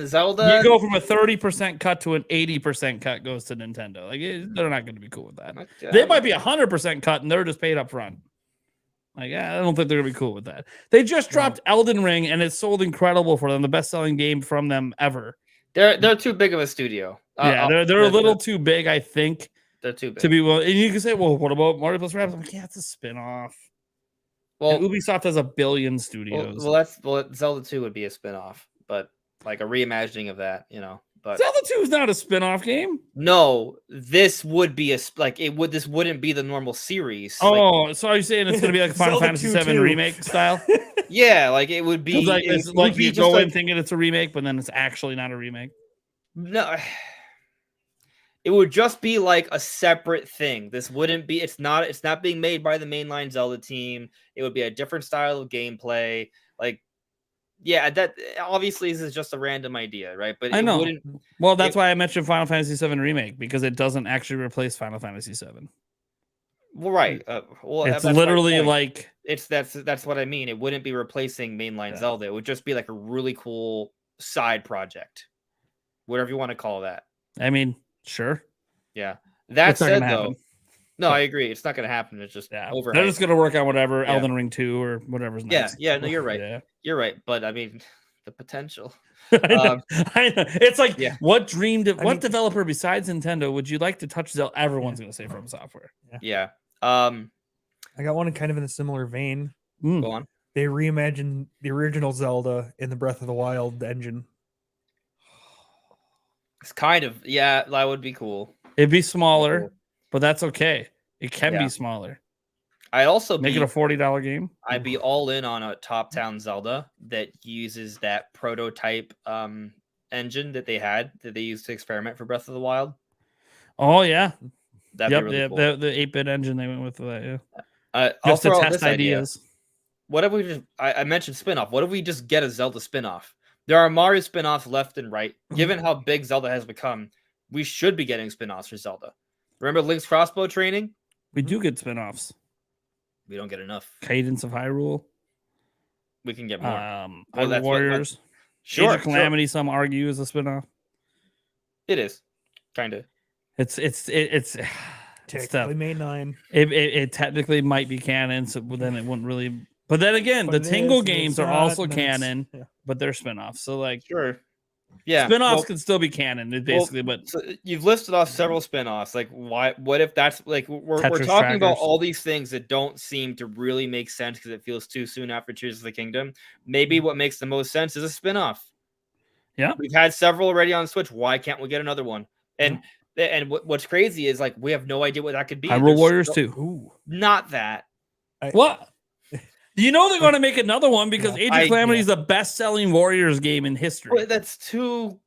Zelda.
You go from a 30% cut to an 80% cut goes to Nintendo. Like they're not going to be cool with that. Okay. They might be 100% cut and they're just paid up front. Like I don't think they're going to be cool with that. They just dropped Elden Ring and it sold incredible for them, the best-selling game from them ever.
They're too big of a studio.
They're a little too big, I think.
They're too big
to be well. And you can say, well, what about Mario plus Rabbids? I'm like, yeah, it's a spin-off. Well, and Ubisoft has 1 billion studios.
Zelda 2 would be a spin-off, but like a reimagining of that, But
Zelda 2 is not a spin-off game.
No, this would be this wouldn't be the normal series.
Oh, so are you saying it's gonna be like Final Fantasy VII remake style?
Yeah, like it would be
like you go in thinking it's a remake, but then it's actually not a remake.
No. It would just be like a separate thing. This wouldn't be. It's not being made by the mainline Zelda team. It would be a different style of gameplay. Like, yeah, that obviously this is just a random idea, right? But
I know. Well, that's why I mentioned Final Fantasy VII remake because it doesn't actually replace Final Fantasy VII.
Well, right.
It's literally like
that's what I mean. It wouldn't be replacing mainline Zelda. It would just be like a really cool side project, whatever you want to call that.
I mean. Sure.
Yeah. That said, though, no, I agree. It's not going to happen. It's just over.
They're just going to work on whatever Elden Ring 2 or whatever's next.
Yeah. No, you're right. Yeah. You're right. But I mean, the potential.
I know. It's like, what developer besides Nintendo would you like to touch Zelda? Everyone's going to say From Software.
Yeah.
I got one kind of in a similar vein.
Go on.
They reimagined the original Zelda in the Breath of the Wild engine.
It's kind of, that would be cool.
It'd be smaller, but that's okay. It can be smaller.
I'd also
make it a $40 game.
I'd be all in on a top-down Zelda that uses that prototype engine that they used to experiment for Breath of the Wild.
Oh yeah,
that'd be really cool.
The 8-bit engine they went with that.
Yeah,
just to test ideas.
What if we just? I mentioned spinoff. What if we just get a Zelda spinoff? There are Mario spinoffs left and right. Given how big Zelda has become, we should be getting spinoffs for Zelda. Remember Link's crossbow training?
We do get spinoffs.
We don't get enough.
Cadence of Hyrule.
We can get more.
Hyrule Warriors. Age of Calamity, some argue, is a spinoff.
It is. Kind of.
It's
technically May 9.
It technically might be canon, so then it wouldn't really. But then again, the Tingle games are also canon, but they're spinoffs. So like,
sure, yeah,
spinoffs can still be canon, basically. But
so you've listed off several spinoffs. Like, why? What if that's like we're talking about all these things that don't seem to really make sense because it feels too soon after Tears of the Kingdom? Maybe what makes the most sense is a spinoff.
Yeah,
we've had several already on Switch. Why can't we get another one? And what's crazy is like we have no idea what that could be.
Hyrule Warriors 2.
Ooh.
Not that.
What? You know they're going to make another one because Age of Calamity is the best-selling Warriors game in history.
But it's too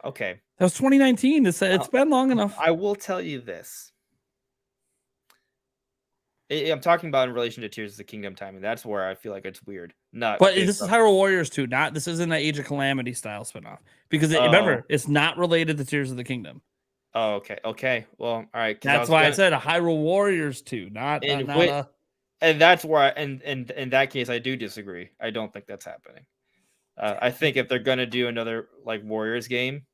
okay.
That was 2019. It's been long enough.
I will tell you this. I'm talking about in relation to Tears of the Kingdom timing. That's where I feel like it's weird. But
this is Hyrule Warriors 2. This isn't an Age of Calamity style spinoff because remember it's not related to Tears of the Kingdom.
Oh, okay. Well, all right.
That's why I said a Hyrule Warriors 2, not a.
And that's where, in that case, I do disagree. I don't think that's happening. I think if they're gonna do another like Warriors game,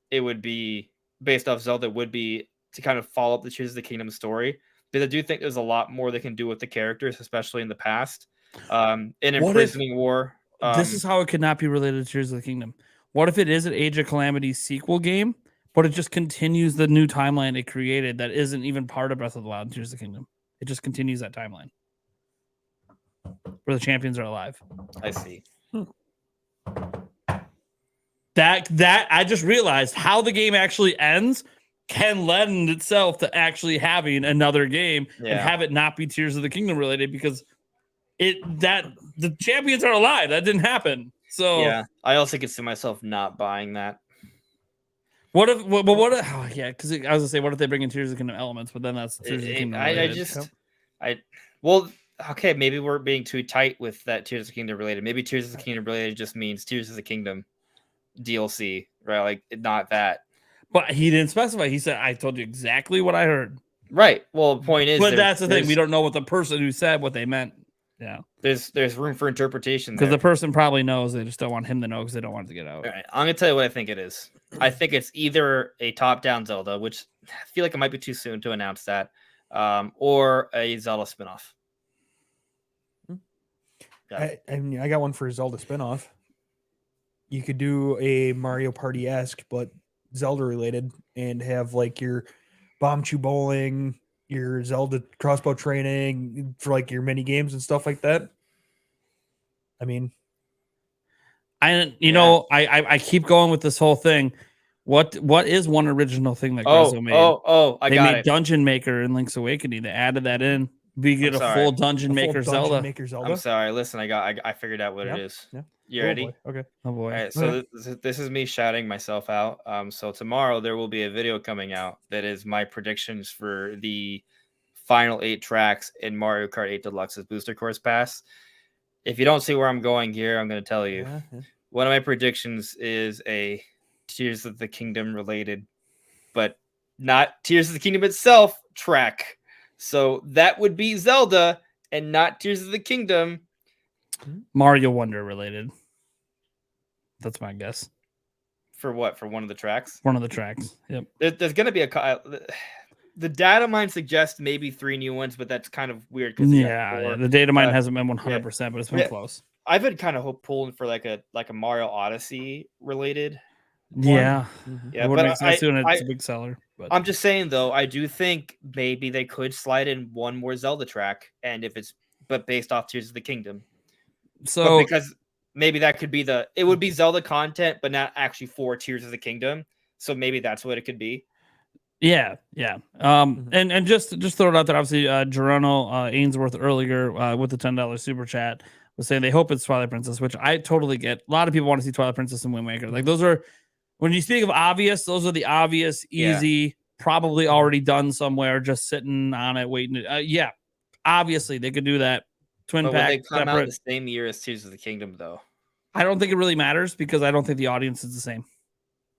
it would be based off Zelda. Would be to kind of follow up the Tears of the Kingdom story, because I do think there's a lot more they can do with the characters, especially in the past. In Imprisoning War,
this is how it could not be related to Tears of the Kingdom. What if it is an Age of Calamity sequel game, but it just continues the new timeline it created that isn't even part of Breath of the Wild and Tears of the Kingdom? It just continues that timeline where the champions are alive.
I see.
that I just realized how the game actually ends can lend itself to actually having another game and have it not be Tears of the Kingdom related, because the champions are alive. That didn't happen. So
yeah, I also could see myself not buying that.
What if? Oh yeah, because I was gonna say, what if they bring in Tears of the Kingdom elements? But then that's Tears of the Kingdom related.
Okay, maybe we're being too tight with that Tears of the Kingdom related. Maybe Tears of the Kingdom related just means Tears of the Kingdom DLC, right? Like, not that.
But he didn't specify. He said, "I told you exactly what I heard."
Right. Well, the point is,
but that's the thing. We don't know what the person who said what they meant. Yeah.
There's room for interpretation
because the person probably knows. They just don't want him to know because they don't want it to get out.
All right, I'm gonna tell you what I think it is. I think it's either a top-down Zelda, which I feel like it might be too soon to announce that, or a Zelda spinoff.
I got one for a Zelda spinoff. You could do a Mario Party-esque, but Zelda related, and have like your bomb chew bowling, your Zelda crossbow training for like your mini games and stuff like that. I mean,
I keep going with this whole thing. What is one original thing that Grezzo made?
They got it.
Dungeon Maker in Link's Awakening. They added that in. We get a full Dungeon Maker Zelda.
I'm sorry. Listen, I figured out what it is.
Yeah.
You ready?
Boy. Okay.
Oh boy.
All right. So this is me shouting myself out. So tomorrow there will be a video coming out that is my predictions for the final 8 tracks in Mario Kart 8 Deluxe's Booster Course Pass. If you don't see where I'm going here, I'm going to tell you. One of my predictions is a Tears of the Kingdom related, but not Tears of the Kingdom itself track. So that would be Zelda and not Tears of the Kingdom.
Mario Wonder related. That's my guess.
For what? For one of the tracks?
One of the tracks. Yep.
There's going to be the data mine suggests maybe 3 new ones, but that's kind of weird.
Yeah, the data mine hasn't been 100%, but it's been close.
I've been kind of pulling for like a Mario Odyssey related.
Yeah,
yeah,
but it's a big seller. But
I'm just saying though, I do think maybe they could slide in one more Zelda track, and but based off Tears of the Kingdom.
So
because maybe that could be it would be Zelda content, but not actually for Tears of the Kingdom. So maybe that's what it could be.
Yeah. And just throw it out there. Obviously, Geronimo Ainsworth earlier with the $10 super chat was saying they hope it's Twilight Princess, which I totally get. A lot of people want to see Twilight Princess and Wind Waker. Like those are, when you speak of obvious, those are the obvious, easy, probably already done somewhere, just sitting on it waiting. Obviously they could do that. Twin pack.
They come out the same year as Tears of the Kingdom, though.
I don't think it really matters because I don't think the audience is the same.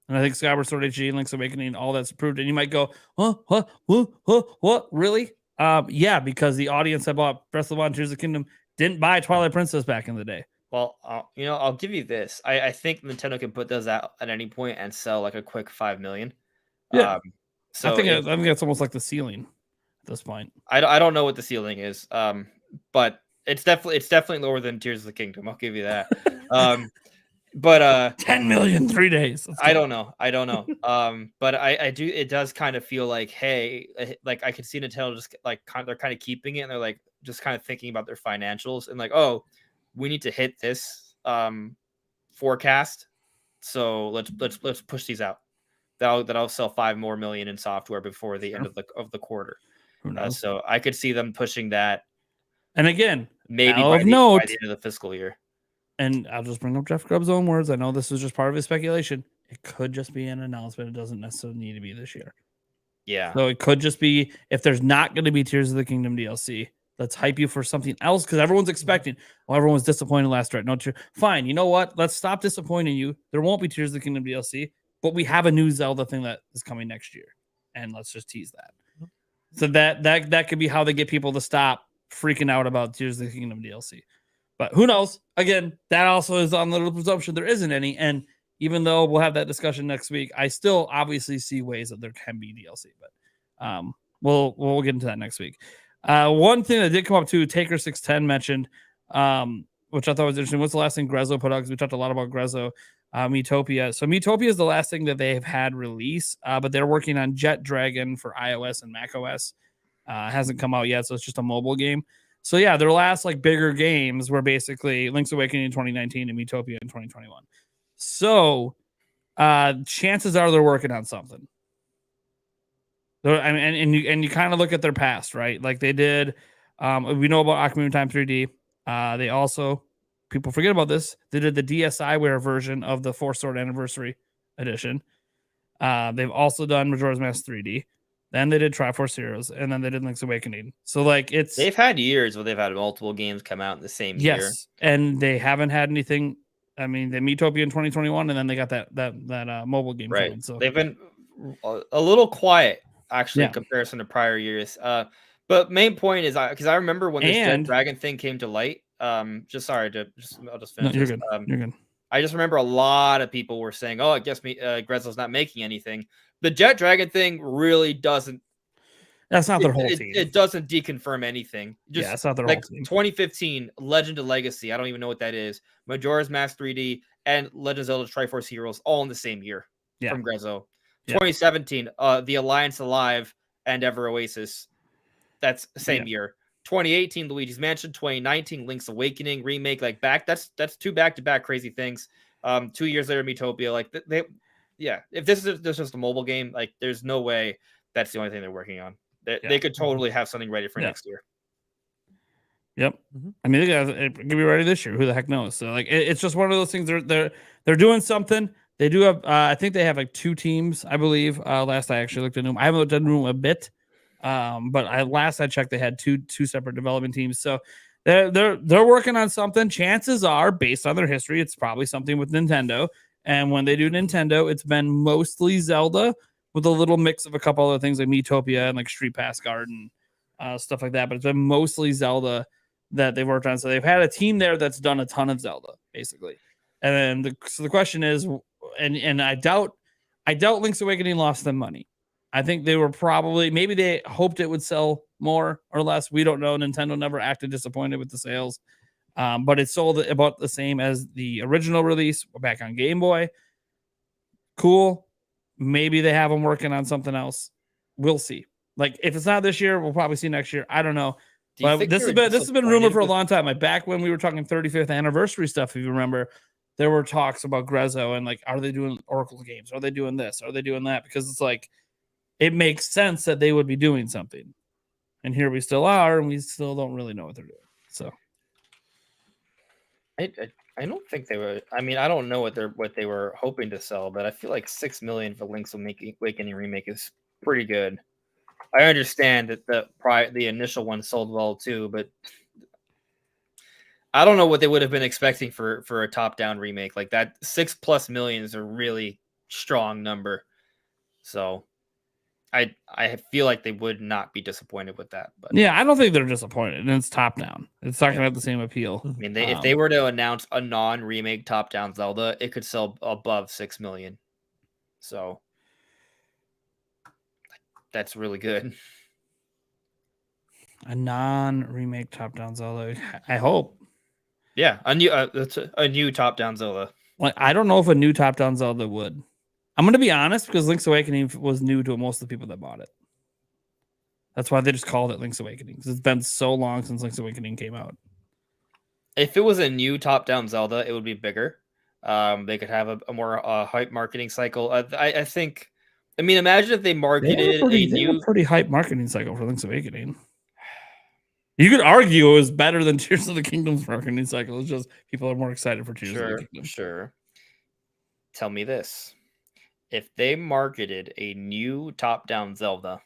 And I think Skyward Sword HD and Link's Awakening, all that's approved. And you might go, what? Really? Yeah, because the audience that bought Breath of the Wild and Tears of the Kingdom didn't buy Twilight Princess back in the day.
Well, I'll give you this. I think Nintendo can put those out at any point and sell like a quick 5 million.
Yeah.
So
I think that's almost like the ceiling at this point.
I don't know what the ceiling is. But it's definitely lower than Tears of the Kingdom. I'll give you that. But
10 million 3 days.
I don't know. But I do. It does kind of feel like, hey, like I could see Nintendo just like they're kind of keeping it, and they're like just kind of thinking about their financials and like, oh, we need to hit this forecast, so let's push these out. That'll sell 5 more million in software before the end of the quarter. So I could see them pushing that.
And again,
maybe by the end of the fiscal year.
And I'll just bring up Jeff Grubb's own words. I know this is just part of his speculation. It could just be an announcement. It doesn't necessarily need to be this year.
Yeah.
So it could just be, if there's not going to be Tears of the Kingdom DLC, let's hype you for something else because everyone's expecting. Well, everyone was disappointed last right. No, fine. You know what? Let's stop disappointing you. There won't be Tears of the Kingdom DLC, but we have a new Zelda thing that is coming next year, and let's just tease that. So that could be how they get people to stop freaking out about Tears of the Kingdom DLC. But who knows? Again, that also is on the presumption there isn't any. And even though we'll have that discussion next week, I still obviously see ways that there can be DLC. But we'll get into that next week. One thing that did come up too, Taker 610 mentioned, which I thought was interesting. What's the last thing Grezzo put out? Because we talked a lot about Grezzo, Metopia. So Metopia is the last thing that they've had release, but they're working on Jet Dragon for iOS and macOS. Hasn't come out yet, so it's just a mobile game. So yeah, their last like bigger games were basically Link's Awakening in 2019 and Metopia in 2021. So chances are they're working on something. I mean, and you kind of look at their past, right? Like they did. We know about Ocarina of Time 3D. They also, people forget about this. They did the DSiWare version of the 4 Sword Anniversary Edition. They've also done Majora's Mask 3D. Then they did Triforce Heroes, and then they did Link's Awakening. So like
they've had years where they've had multiple games come out in the same year.
Yes, and they haven't had anything. I mean, they Miitopia in 2021, and then they got that mobile game
Right.
coming. So
they've been a little quiet actually in comparison to prior years. But main point is because I remember when this Jet Dragon thing came to light. I'll just finish.
No,
this.
you're good. You're good.
I just remember a lot of people were saying, "Oh, I guess Grezzo's not making anything." The Jet Dragon thing really doesn't.
That's not their whole team.
It doesn't deconfirm anything. Just
it's not their
like
whole team.
2015, Legend of Legacy. I don't even know what that is. Majora's Mask 3D and Legend of Zelda Triforce Heroes all in the same year from Grezzo. 2017, The Alliance Alive and Ever Oasis. That's the same year. 2018, Luigi's Mansion. 2019, Link's Awakening remake. Like that's 2 back-to-back crazy things. 2 years later, Miitopia. Like if this is just a mobile game, like there's no way that's the only thing they're working on. They could totally have something ready for next year.
Yep. I mean, it could be ready this year. Who the heck knows? So like, it's just one of those things. They're doing something. They do have. I think they have like 2 teams. I believe. Last I actually looked into them. I haven't looked into them a bit. But last I checked, they had two separate development teams. So they're working on something. Chances are, based on their history, it's probably something with Nintendo. And when they do Nintendo, it's been mostly Zelda with a little mix of a couple other things like Miitopia and like Street Pass Garden, stuff like that. But it's been mostly Zelda that they've worked on. So they've had a team there that's done a ton of Zelda, basically. And then the question is, and I doubt Link's Awakening lost them money. I think they were maybe they hoped it would sell more or less. We don't know. Nintendo never acted disappointed with the sales. But it sold about the same as the original release back on Game Boy. Cool. Maybe they have them working on something else. We'll see. Like if it's not this year, we'll probably see next year. I don't know. But this has been rumored for a long time. Like back when we were talking 35th anniversary stuff, if you remember, there were talks about Grezzo and like, are they doing Oracle games? Are they doing this? Are they doing that? Because it's like, it makes sense that they would be doing something. And here we still are, and we still don't really know what they're doing. So
I don't think they were. I mean, I don't know what they were hoping to sell, but I feel like 6 million for Link's Awakening remake is pretty good. I understand that the initial one sold well too, but I don't know what they would have been expecting for a top-down remake like that. 6+ million is a really strong number, so I feel like they would not be disappointed with that. But
yeah, I don't think they're disappointed. And it's top-down. It's not going to have the same appeal.
I mean, if they were to announce a non-remake top-down Zelda, it could sell above 6 million. So that's really good.
A non-remake top-down Zelda. I hope.
Yeah, a new top-down Zelda.
Like I don't know if a new top-down Zelda would. I'm going to be honest because Link's Awakening was new to most of the people that bought it. That's why they just called it Link's Awakening because it's been so long since Link's Awakening came out.
If it was a new top-down Zelda, it would be bigger. They could have a more hype marketing cycle. I think. I mean, imagine if they marketed a
pretty hype marketing cycle for Link's Awakening. You could argue it was better than Tears of the Kingdom's marketing cycle. It's just people are more excited for Tears of the Kingdom.
Sure. Tell me this. If they marketed a new top-down Zelda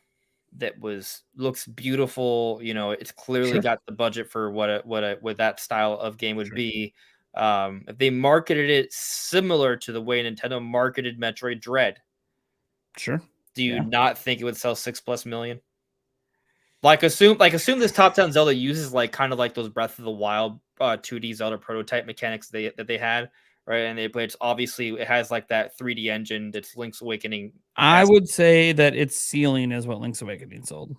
that looks beautiful, it's clearly got the budget for what that style of game would be. If they marketed it similar to the way Nintendo marketed Metroid Dread, do you not think it would sell 6+ million? Like assume this top-down Zelda uses like kind of like those Breath of the Wild 2D Zelda prototype mechanics that they had. Right, but it's obviously it has like that 3D engine that's Link's Awakening.
I would say that its ceiling is what Link's Awakening sold,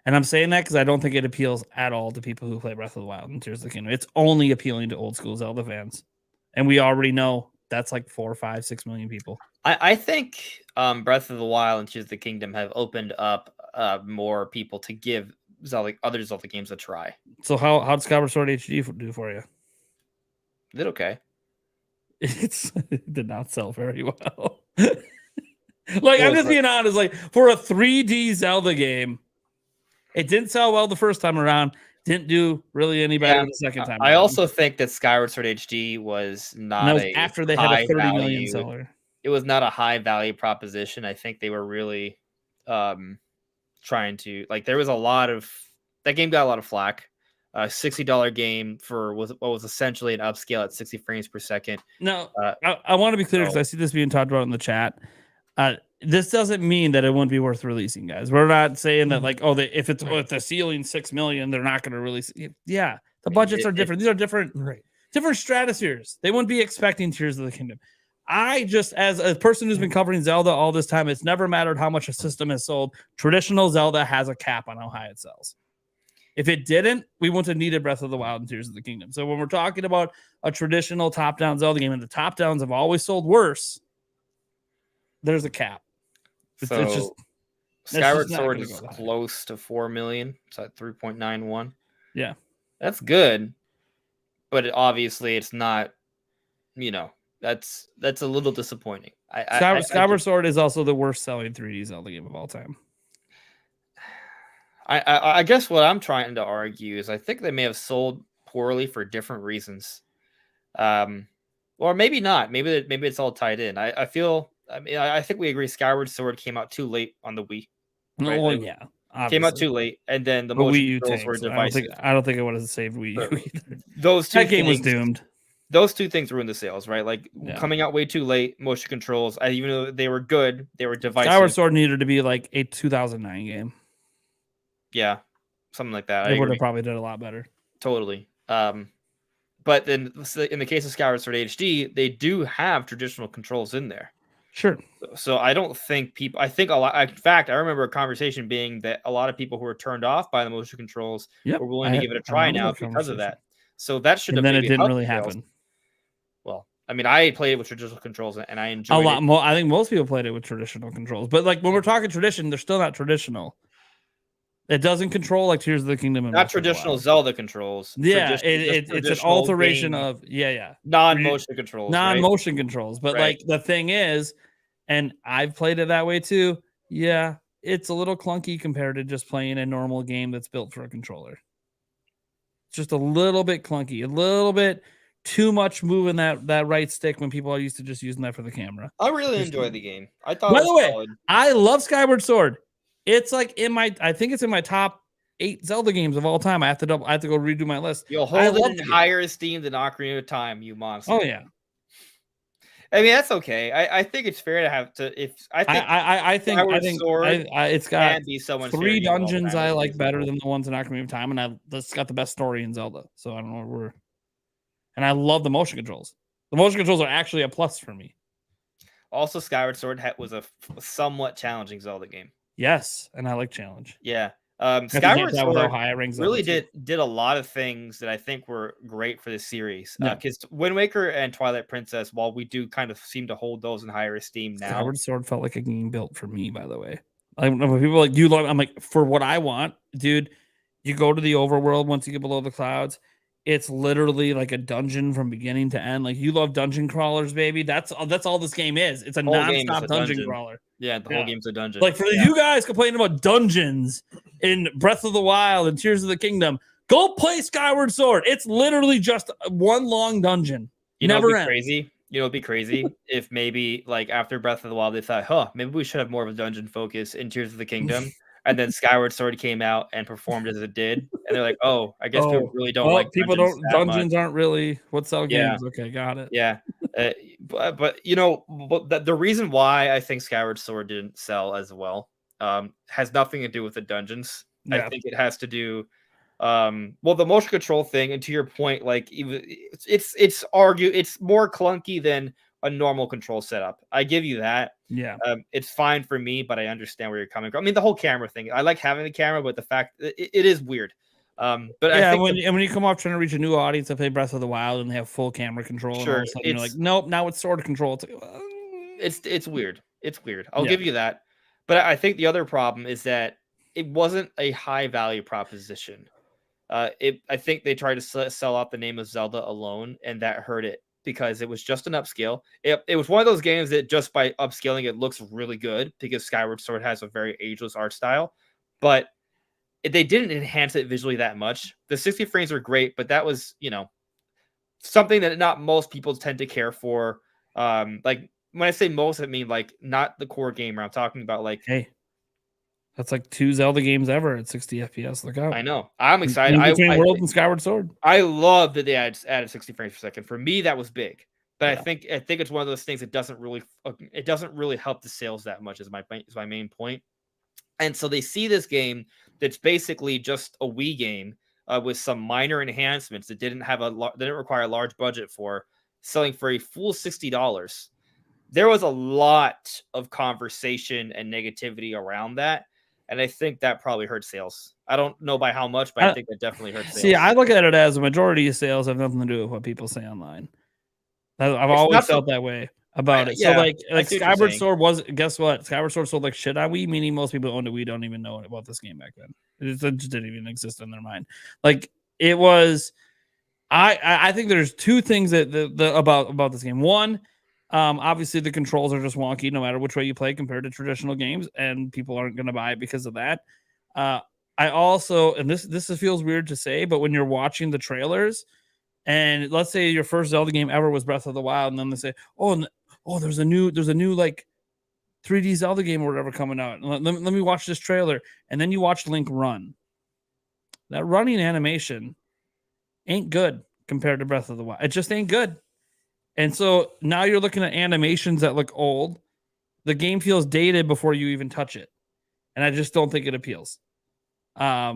and I'm saying that because I don't think it appeals at all to people who play Breath of the Wild and Tears of the Kingdom. It's only appealing to old school Zelda fans, and we already know that's like 4, 5, 6 million people.
I think Breath of the Wild and Tears of the Kingdom have opened up more people to give other Zelda games a try.
So how did Skyward Sword HD do for you?
Is it okay?
It did not sell very well. Like, I'm
Well,
just being honest. Like, for a 3D Zelda game, it didn't sell well the first time around. Didn't do really any better
Yeah,
the second time
I
around.
also think that Skyward Sword HD was
And
not
that was
a
after they had a
high
30 million
value.
seller.
It was not a high value proposition. I think they were really trying to like. There was a lot of that game got a lot of flack. A $60 game for what was essentially an upscale at 60 frames per second.
No,
Uh,
I want to be clear because
so-
I see this being talked about in the chat. This doesn't mean that it wouldn't be worth releasing, guys. We're not saying that like, if the ceiling's 6 million, they're not going to release it. Yeah, the budgets are different. These are different stratospheres. They wouldn't be expecting Tears of the Kingdom. I just, as a person who's been covering Zelda all this time, it's never mattered how much a system has sold. Traditional Zelda has a cap on how high it sells. If it didn't, we wouldn't have needed Breath of the Wild and Tears of the Kingdom. So when we're talking about a traditional top-down Zelda game, and the top-downs have always sold worse, there's a cap.
Skyward Sword is close to 4 million. It's at 3.91.
Yeah.
That's good. But obviously it's not, that's a little disappointing.
Skyward Sword is also the worst selling 3D Zelda game of all time.
I guess what I'm trying to argue is I think they may have sold poorly for different reasons. Or maybe not. Maybe it's all tied in. I think we agree Skyward Sword came out too late on the Wii. Right?
Oh, yeah. Obviously.
Came out too late, and then the motion controls were divisive.
I don't think it would have saved Wii U either.
That
game was doomed.
Those two things ruined the sales, right? Like coming out way too late, motion controls, even though they were good, they were divisive.
Skyward Sword needed to be like a 2009 game.
Yeah, something like that.
They would have probably did a lot better.
Totally. But then in the case of Skyward Sword HD, they do have traditional controls in there.
Sure.
So I don't think people. I think a lot. In fact, I remember a conversation being that a lot of people who were turned off by the motion controls were willing to give it a try now because of that. So that should have.
And then it didn't really happen.
Well, I mean, I played it with traditional controls and I enjoyed
a lot more. I think most people played it with traditional controls, but like when we're talking tradition, they're still not traditional. It doesn't control like Tears of the Kingdom.
Not traditional Zelda controls.
Yeah, it's an alteration of
non-motion controls.
Non-motion controls. But like the thing is, and I've played it that way too. Yeah, it's a little clunky compared to just playing a normal game that's built for a controller. It's just a little bit clunky, a little bit too much moving that right stick when people are used to just using that for the camera.
I really enjoyed the game. I thought.
By the way, I love Skyward Sword. It's like I think it's in my top 8 Zelda games of all time. I have to go redo my list.
You'll hold it in higher esteem than Ocarina of Time, you monster.
Oh yeah.
I mean that's okay. I think it's fair to have to. I think
it's got
be
3 dungeons I like better than the ones in Ocarina of Time, and it's got the best story in Zelda. So I don't know where. And I love the motion controls. The motion controls are actually a plus for me.
Also, Skyward Sword was a somewhat challenging Zelda game.
Yes, and I like challenge.
Yeah. Skyward Sword really did a lot of things that I think were great for the series. Because Wind Waker and Twilight Princess, while we do kind of seem to hold those in higher esteem now,
Skyward Sword felt like a game built for me. By the way, when people are like you love, I'm like for what I want, dude. You go to the overworld once you get below the clouds. It's literally like a dungeon from beginning to end. Like you love dungeon crawlers, baby. That's all this game is. It's a non-stop dungeon crawler.
Yeah, the whole game's a dungeon.
Like for you guys complaining about dungeons in Breath of the Wild and Tears of the Kingdom, go play Skyward Sword. It's literally just one long dungeon. Never ends.
Crazy. It'd be crazy if maybe like after Breath of the Wild they thought, maybe we should have more of a dungeon focus in Tears of the Kingdom. And then Skyward Sword came out and performed as it did, and they're like, I guess people really don't like
people dungeons aren't really what sell games. Yeah. Okay, got it.
Yeah, but the reason why I think Skyward Sword didn't sell as well has nothing to do with the dungeons. Yeah. I think it has to do the motion control thing, and to your point, like it's more clunky than a normal control setup. I give you that.
Yeah.
It's fine for me, but I understand where you're coming from. I mean, the whole camera thing. I like having the camera, but the fact it is weird. But
yeah, I think when you come off trying to reach a new audience to play Breath of the Wild and they have full camera control, and all of a sudden you're like, nope, now it's sword control.
It's weird. It's weird. I'll give you that. But I think the other problem is that it wasn't a high value proposition. I think they tried to sell out the name of Zelda alone, and that hurt it. because it was just an upscale. It was one of those games that just by upscaling it looks really good because Skyward Sword has a very ageless art style, but they didn't enhance it visually that much. The 60 frames were great, but that was, something that not most people tend to care for. Like when I say most, I mean like not the core gamer. I'm talking about like,
Hey, that's like 2 Zelda games ever at 60 FPS. Look out.
I know. I'm excited.
Between World and Skyward Sword.
I love that they added 60 frames per second. For me, that was big. But
Yeah.
I think it's one of those things that doesn't really help the sales that much is my main point. And so they see this game that's basically just a Wii game with some minor enhancements that didn't require a large budget for, selling for a full $60. There was a lot of conversation and negativity around that, and I think that probably hurt sales. I don't know by how much, but I think that definitely hurt sales.
See, I look at it as a majority of sales have nothing to do with what people say online. I've always felt that way about it.
Yeah,
so like
see what you're
Skyward
saying.
Sword was, guess what? Skyward Sword sold like shit on Wii, meaning most people who owned a Wii don't even know about this game back then. It just didn't even exist in their mind. Like it was. I think there's two things that about this game. One, obviously the controls are just wonky no matter which way you play compared to traditional games, and people aren't going to buy it because of that. I also, and this feels weird to say, but when you're watching the trailers, and let's say your first Zelda game ever was Breath of the Wild, and then they say, there's a new like 3D Zelda game or whatever coming out. Let me watch this trailer, and then you watch Link run. That running animation ain't good compared to Breath of the Wild. It just ain't good. And so now you're looking at animations that look old. The game feels dated before you even touch it. And I just don't think it appeals. I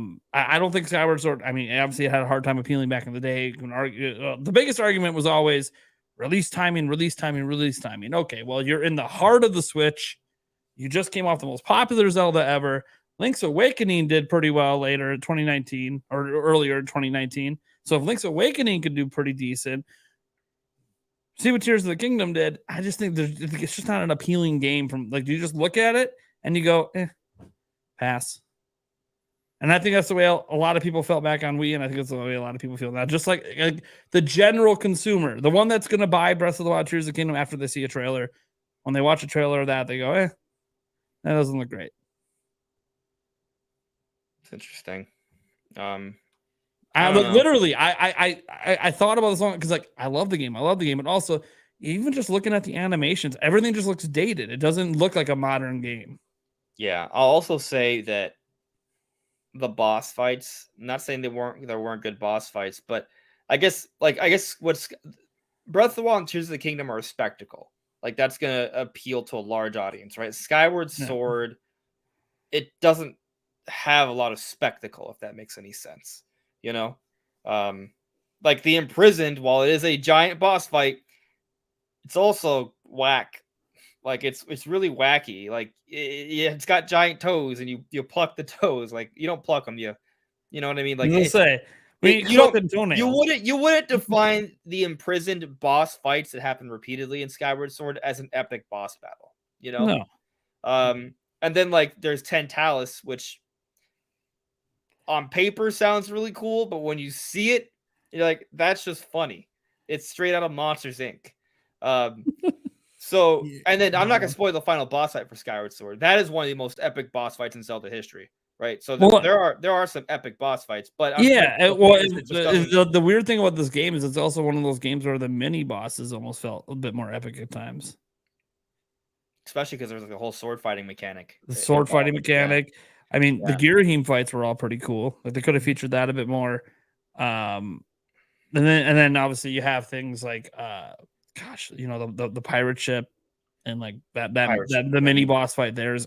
don't think Skyward Sword, I mean, obviously it had a hard time appealing back in the day. You can argue, the biggest argument was always release timing. Okay, well, you're in the heart of the Switch. You just came off the most popular Zelda ever. Link's Awakening did pretty well later in 2019 or earlier in 2019. So if Link's Awakening could do pretty decent, see what Tears of the Kingdom did. I just think it's just not an appealing game. From like you just look at it and you go, pass. And I think that's the way a lot of people felt back on Wii, and I think that's the way a lot of people feel now. Just like the general consumer, the one that's going to buy Breath of the Wild, Tears of the Kingdom after they see a trailer, when they watch a trailer of that, they go, that doesn't look great.
It's interesting.
I thought about this long because like I love the game, but also even just looking at the animations, everything just looks dated. It doesn't look like a modern game.
Yeah, I'll also say that the boss fights, I'm not saying there weren't good boss fights, but I guess what's Breath of the Wild and Tears of the Kingdom are a spectacle. Like that's gonna appeal to a large audience, right? Skyward Sword, it doesn't have a lot of spectacle, if that makes any sense. Like the Imprisoned, while it is a giant boss fight, it's also whack. Like it's really wacky. Like it's got giant toes, and you pluck the toes. Like you don't pluck them, you know what I mean? Like you wouldn't define the Imprisoned boss fights that happen repeatedly in Skyward Sword as an epic boss battle.
No.
And then like there's Tantalus, which on paper sounds really cool, but when you see it, you're like, that's just funny. It's straight out of Monsters Inc. So, and then I'm not gonna spoil the final boss fight for Skyward Sword. That is one of the most epic boss fights in Zelda history, right? So there are some epic boss fights, but
the weird thing about this game is it's also one of those games where the mini bosses almost felt a bit more epic at times,
especially because there's like a whole sword fighting mechanic.
I mean, the Girahim fights were all pretty cool. Like they could have featured that a bit more. And then obviously you have things like the pirate ship and like the mini boss fight there is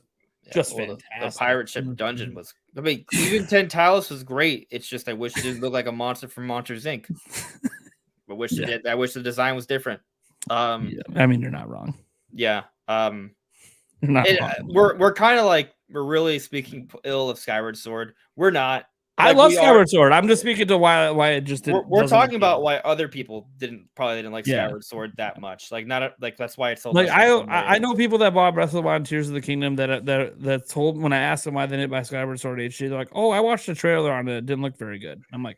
just fantastic.
The pirate ship dungeon was, I mean, even Tantalus was great. It's just I wish it didn't look like a monster from Monsters Inc. I wish it did. I wish the design was different.
I mean, you're not wrong.
Yeah.
You're not wrong.
We're kind of like we're really speaking ill of Skyward Sword. We're not.
I love Skyward Sword. I'm just speaking to why it just didn't.
We're talking about why other people probably didn't like Skyward Sword that much. Like that's why it's so.
Like I know people that bought Breath of the Wild and Tears of the Kingdom that told when I asked them why they didn't buy Skyward Sword HD, they're like, "Oh, I watched the trailer on it. It didn't look very good." I'm like,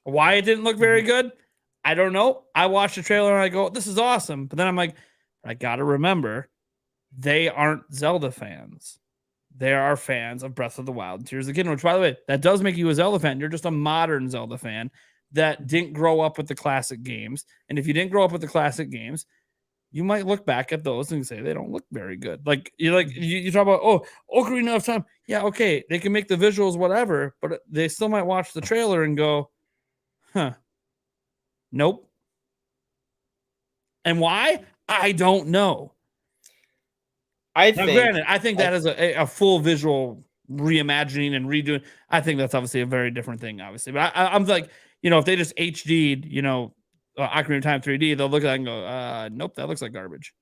Why it didn't look very good, I don't know. I watched the trailer and I go, this is awesome. But then I'm like, I got to remember, they aren't Zelda fans. They are fans of Breath of the Wild and Tears of the Kingdom, which, by the way, that does make you a Zelda fan. You're just a modern Zelda fan that didn't grow up with the classic games. And if you didn't grow up with the classic games, you might look back at those and say they don't look very good. You talk about Ocarina of Time. Yeah, okay, they can make the visuals whatever, but they still might watch the trailer and go, huh, nope. And why? I don't know. Granted, I think that is a full visual reimagining and redoing. I think that's obviously a very different thing, obviously. But I'm like, if they just HD'd, Ocarina of Time 3D, they'll look at that and go, nope, that looks like garbage.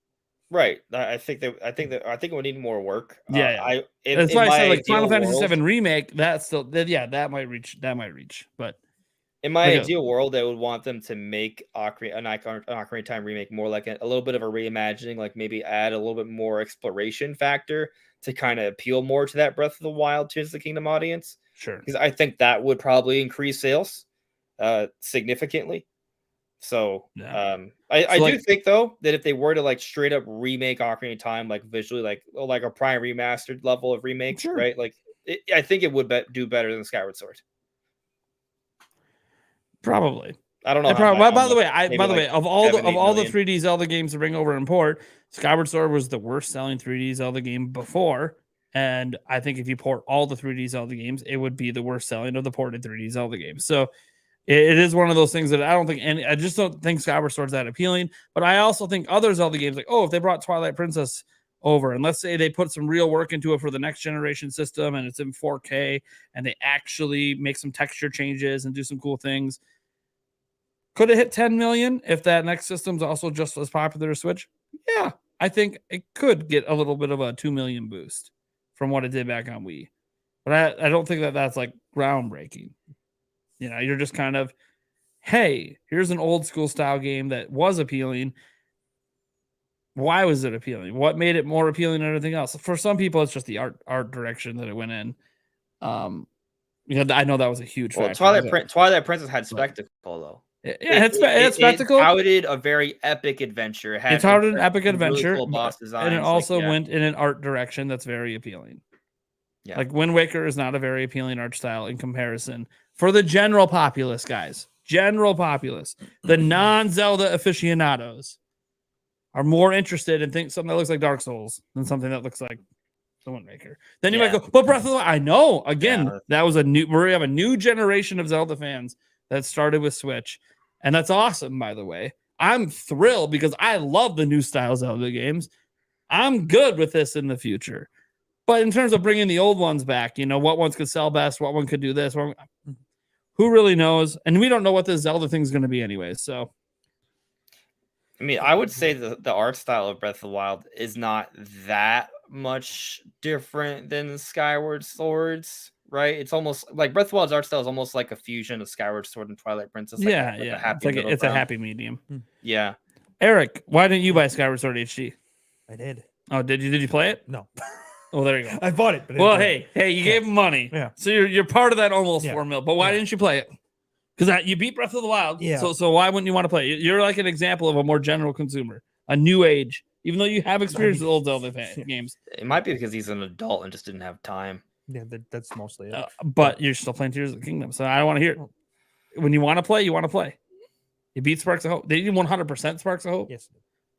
Right. I think it would need more work.
Yeah. That's why I said like Final Fantasy VII Remake, that might reach. But
in my ideal world, I would want them to make Ocarina of Time remake more like a little bit of a reimagining, like maybe add a little bit more exploration factor to kind of appeal more to that Breath of the Wild, Tears of the Kingdom audience.
Sure.
Because I think that would probably increase sales significantly. So I do think though that if they were to like straight up remake Ocarina of Time, like visually, like a Prime remastered level of remake,
sure.
right? Like I think it would do better than Skyward Sword.
Probably.
I don't know.
By the way, of all the 3D Zelda games to bring over and port, Skyward Sword was the worst selling 3D Zelda game before. And I think if you port all the 3D Zelda games, it would be the worst selling of the ported 3D Zelda games. So it is one of those things that I just don't think Skyward Sword's that appealing. But I also think other Zelda games, like, if they brought Twilight Princess over and let's say they put some real work into it for the next generation system and it's in 4K and they actually make some texture changes and do some cool things. Could it hit 10 million if that next system's also just as popular as Switch? Yeah, I think it could get a little bit of a 2 million boost from what it did back on Wii. But I don't think that's like groundbreaking. You're just kind of, hey, here's an old school style game that was appealing. Why was it appealing? What made it more appealing than anything else? For some people, it's just the art direction that it went in. I know that was a huge factor.
Twilight Princess had spectacle though.
Yeah, it's spectacle.
It touted a very epic adventure.
It touted an epic adventure,
really cool boss designs,
and it also went in an art direction that's very appealing. Yeah. Like Wind Waker is not a very appealing art style in comparison for the general populace, guys. General populace, the non-Zelda aficionados are more interested in something that looks like Dark Souls than something that looks like the Wind Waker. Then you might go, but Breath of the Wild. I know. Again, that was we have a new generation of Zelda fans that started with Switch. And that's awesome, by the way. I'm thrilled because I love the new style Zelda games. I'm good with this in the future. But in terms of bringing the old ones back, what ones could sell best, what one could do this, who really knows? And we don't know what this Zelda thing is going to be anyway. So,
I mean, I would say the art style of Breath of the Wild is not that much different than Skyward Sword's. Right, it's almost like Breath of the Wild's art style is almost like a fusion of Skyward Sword and Twilight Princess.
It's a happy medium.
Yeah,
Eric, why didn't you buy Skyward Sword HD?
I did.
Oh, did you? Did you play it?
No.
Oh, there you go.
I bought it. But
you gave him money.
Yeah.
So you're part of that almost 4 mil. But why didn't you play it? Because you beat Breath of the Wild.
Yeah.
So why wouldn't you want to play it? You're like an example of a more general consumer, a new age. Even though you have experience with old Zelda games,
it might be because he's an adult and just didn't have time.
Yeah, that's mostly it.
But you're still playing Tears of the Kingdom, so I don't want to hear it. When you want to play, you want to play. You beat Sparks of Hope. Did you 100% Sparks of Hope?
Yes.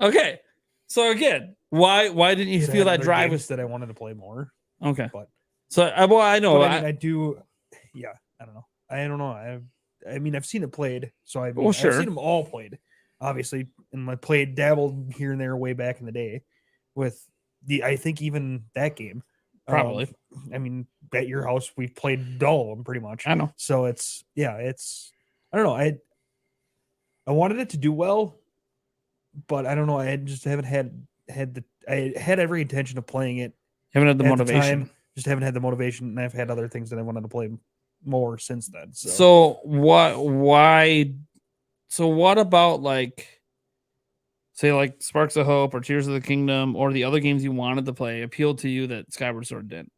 Okay. So again, why didn't you feel that drive?
Was that I wanted to play more.
Okay.
But
I know.
I do. Yeah. I don't know. I mean, I've seen it played, so I've
sure.
seen them all played, obviously, and I dabbled here and there way back in the day with I think even that game.
Probably.
I mean, at your house, we've played all of them pretty much.
I know.
So I don't know. I wanted it to do well, but I don't know. I just haven't I had every intention of playing it.
Haven't had the motivation.
Just haven't had the motivation, and I've had other things that I wanted to play more since then.
So why? So what about say like Sparks of Hope or Tears of the Kingdom or the other games you wanted to play appealed to you that Skyward Sword didn't?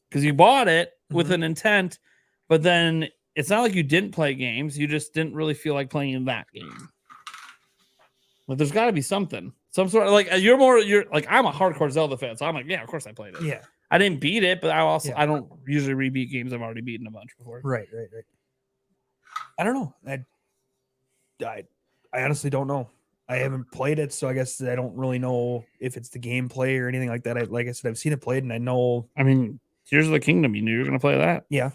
Because you bought it with an intent, but then it's not like you didn't play games. You just didn't really feel like playing that game. But there's got to be something, some sort of like you're like I'm a hardcore Zelda fan, so I'm like, yeah, of course I played it.
Yeah,
I didn't beat it, but I don't usually rebeat games I've already beaten a bunch before.
Right. I don't know. I honestly don't know. I haven't played it, so I guess I don't really know if it's the gameplay or anything like that. Like I said, I've seen it played, and I know.
I mean, Tears of the Kingdom. You knew you were going to play that.
Yeah.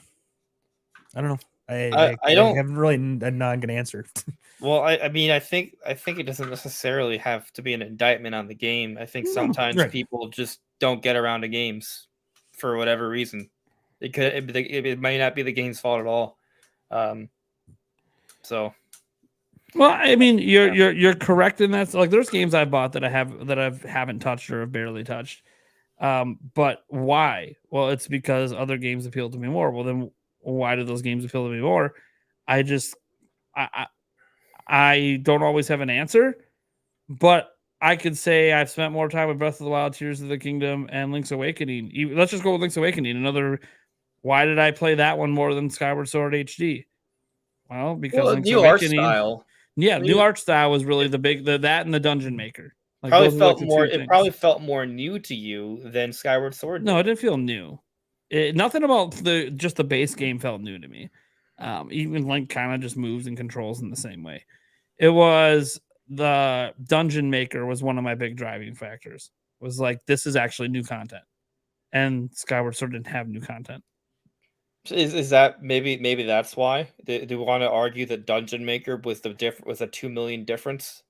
I don't know. I haven't really. I'm not going to answer.
Well, I mean, I think it doesn't necessarily have to be an indictment on the game. I think sometimes people just don't get around to games for whatever reason. It might not be the game's fault at all. So.
Well, I mean, you're correct in that. So, like, there's games I bought that I haven't touched or have barely touched. But why? Well, it's because other games appeal to me more. Well, then why do those games appeal to me more? I don't always have an answer, but I could say I've spent more time with Breath of the Wild, Tears of the Kingdom, and Link's Awakening. Let's just go with Link's Awakening. Why did I play that one more than Skyward Sword HD? Well, because Link's
new
Awakening,
art style.
Yeah, new art style was really that and the Dungeon Maker. Like,
it probably felt more new to you than Skyward Sword.
No, it didn't feel new. Nothing about just the base game felt new to me. Even Link kind of just moves and controls in the same way. It was the Dungeon Maker was one of my big driving factors. It was like, this is actually new content, and Skyward Sword didn't have new content.
Is that maybe that's why? Do we want to argue that Dungeon Maker was a 2 million difference?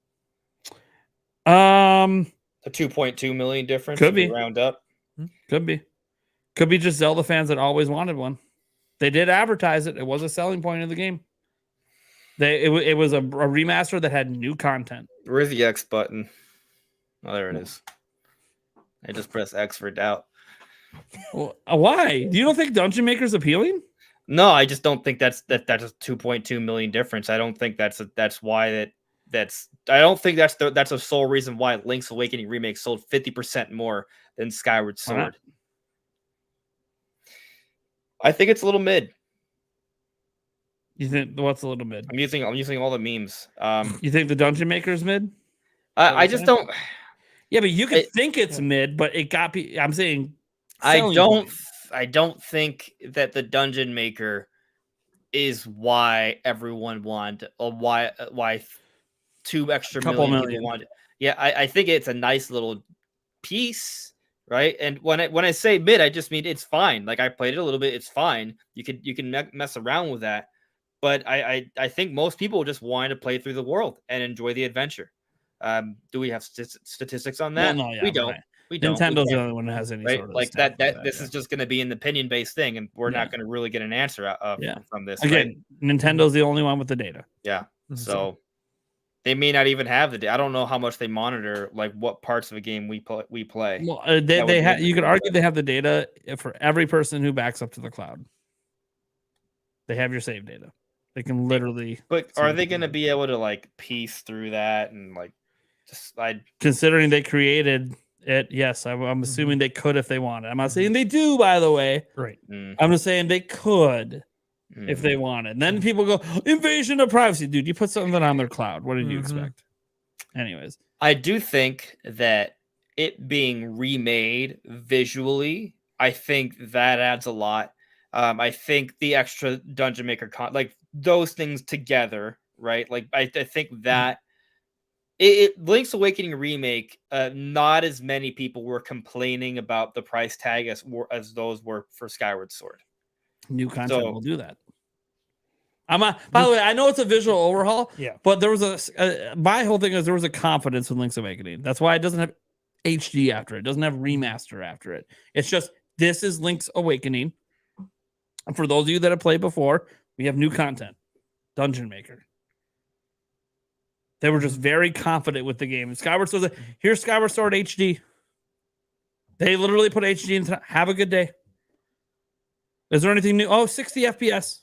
A 2.2 million difference.
Could be
round up.
Could be just Zelda fans that always wanted one. They did advertise it. It was a selling point of the game. It was a remaster that had new content.
Where's the X button? Oh, there it is. I just press X for doubt.
Well, why? You don't think Dungeon Maker is appealing?
No, I just don't think that's a 2.2 million difference. I don't think that's why I don't think that's a sole reason why Link's Awakening Remake sold 50% more than Skyward Sword. I think it's a little mid.
You think what's a little mid?
I'm using all the memes.
You think the Dungeon Maker is mid?
I just don't.
Yeah, but you can think it's mid, but it got. I'm saying.
I don't think that the Dungeon Maker is why everyone wanted, or why 2 extra million people wanted. Yeah, I think it's a nice little piece, right? And when I say mid, I just mean it's fine. Like, I played it a little bit, it's fine. You can mess around with that, but I think most people just want to play through the world and enjoy the adventure. Do we have statistics on that?
Well, no, yeah,
we don't.
Right.
We don't.
Nintendo's the only one that has any
right?
sort of
like that. This is just going to be an opinion-based thing, and we're not going to really get an answer from this.
Again,
right?
Nintendo the only one with the data.
Yeah. So they may not even have the data. I don't know how much they monitor, like what parts of a game we play.
Well, you could argue they have the data for every person who backs up to the cloud. They have your save data. They can literally.
But are they going to be able to like piece through that and like just
considering they created it? Yes, I'm assuming they could if they wanted. I'm not saying they do, by the way.
Right.
I'm just saying they could if they wanted. And then people go, invasion of privacy, dude. You put something on their cloud. What did you expect? Anyways,
I do think that it being remade visually, I think that adds a lot. I think the extra Dungeon Maker like those things together, right? Like I think that Link's Awakening Remake, not as many people were complaining about the price tag as those were for Skyward Sword.
New content will do that. By the way, I know it's a visual overhaul, but there was my whole thing is there was a confidence in Link's Awakening. That's why it doesn't have HD after it. It doesn't have remaster after it. It's just, this is Link's Awakening. And for those of you that have played before, we have new content. Dungeon Maker. They were just very confident with the game. And Skyward Sword, here's Skyward Sword HD. They literally put HD in. Have a good day. Is there anything new? Oh, 60 FPS.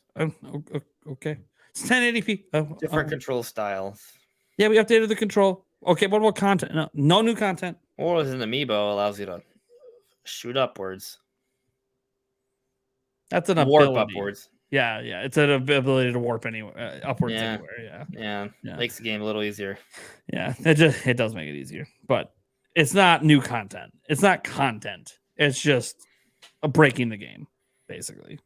Okay. It's 1080p.
Different control styles.
Yeah, we updated the control. Okay, what about content? No new content.
Or as an amiibo allows you to shoot upwards.
That's an
warp
ability.
Upwards.
Yeah. It's an ability to warp anywhere, upwards
Yeah.
anywhere.
Yeah.
Yeah.
Makes the game a little easier.
Yeah. It does make it easier, but it's not new content. It's not content. It's just breaking the game, basically.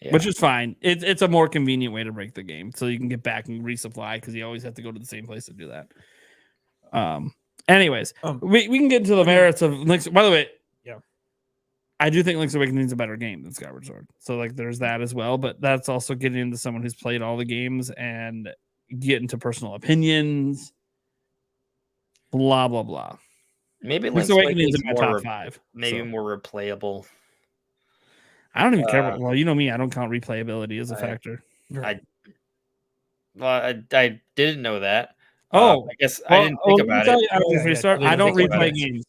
Yeah.
Which is fine. It's a more convenient way to break the game, so you can get back and resupply because you always have to go to the same place to do that. Anyways, we can get into the merits of Link's. By the way,
yeah,
I do think Link's Awakening is a better game than Skyward Sword. So like, there's that as well. But that's also getting into someone who's played all the games and get into personal opinions. Blah blah blah.
Maybe
Link's
Link's
Awakening is in my
more
top 5.
Maybe
so.
more replayable.
I don't even care about. Well, you know me. I don't count replayability as a factor.
I didn't know that.
Oh,
I guess I didn't think about it.
I don't replay games.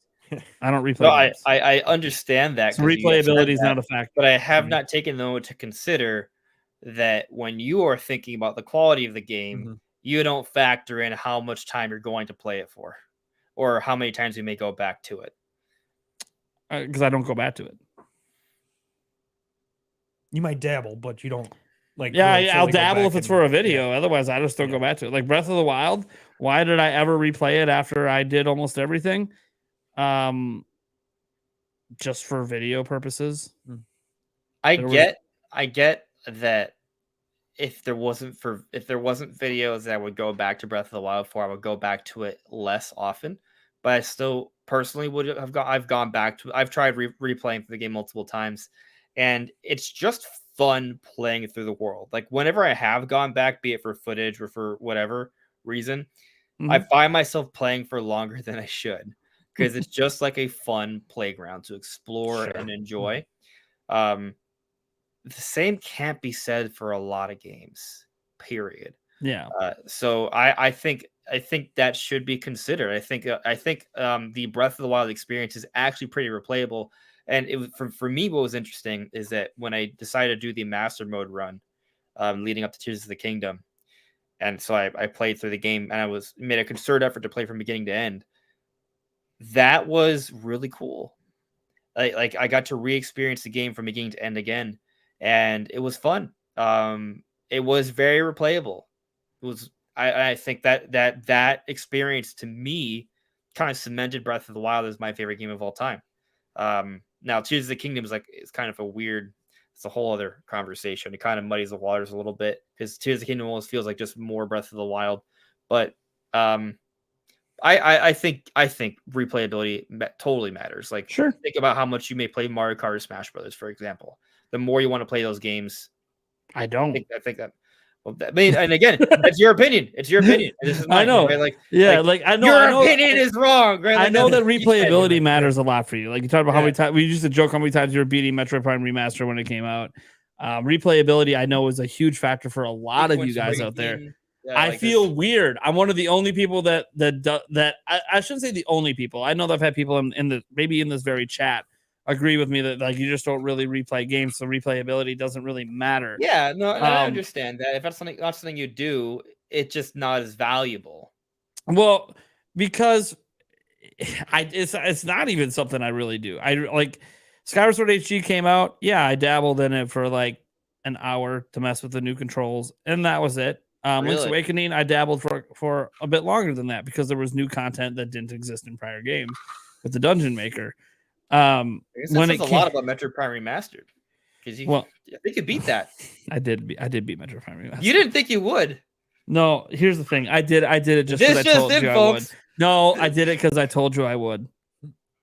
I don't replay games.
I understand that.
So replayability is not a factor.
But I have not taken note to consider that when you are thinking about the quality of the game, you don't factor in how much time you're going to play it for, or how many times you may go back to it.
Because I don't go back to it.
You might dabble, but you don't like.
I'll dabble if it's for a video. Otherwise, I just don't go back to it. Like Breath of the Wild. Why did I ever replay it after I did almost everything? Just for video purposes.
I get that. If there wasn't videos that I would go back to Breath of the Wild for, I would go back to it less often. But I still personally would have I've gone back to. I've tried replaying the game multiple times, and it's just fun playing through the world. Like whenever I have gone back, be it for footage or for whatever reason, I find myself playing for longer than I should because it's just like a fun playground to explore and enjoy. The same can't be said for a lot of games, period.
Yeah.
So I think that should be considered. I think the Breath of the Wild experience is actually pretty replayable. And it was for me, what was interesting is that when I decided to do the master mode run, leading up to Tears of the Kingdom, and so I played through the game and I made a concerted effort to play from beginning to end. That was really cool. Like I got to re-experience the game from beginning to end again. And it was fun. It was very replayable. It was. I think that experience to me kind of cemented Breath of the Wild as my favorite game of all time. Now Tears of the Kingdom is kind of a weird. It's a whole other conversation. It kind of muddies the waters a little bit because Tears of the Kingdom almost feels like just more Breath of the Wild. But I think replayability totally matters. Like,
sure.
Think about how much you may play Mario Kart or Smash Brothers, for example. The more you want to play those games,
I don't.
I think that. Well, and again, it's your opinion. It's your opinion. This is mine,
I know.
Right?
I know.
Your opinion is wrong. Right?
I know that replayability matters a lot for you. Like you talked about how many times we used to joke how many times you were beating Metroid Prime Remaster when it came out. Replayability, I know, was a huge factor for a lot of you guys out there. I feel weird. I'm one of the only people that I shouldn't say the only people. I know that I've had people in this very chat agree with me that like you just don't really replay games, so replayability doesn't really matter.
Yeah, no, I understand that. If that's not something you do, it's just not as valuable.
Well, because it's not even something I really do. I like Skyward Sword HD came out. Yeah, I dabbled in it for like an hour to mess with the new controls, and that was it. Link's Awakening, I dabbled for a bit longer than that because there was new content that didn't exist in prior games with the Dungeon Maker.
When it says a lot about Metroid Prime Remastered because I think you beat that.
I did beat Metroid Prime Remastered.
You didn't think you would.
No, here's the thing. I did it just because I told you I would. No, I did it because I told you I would.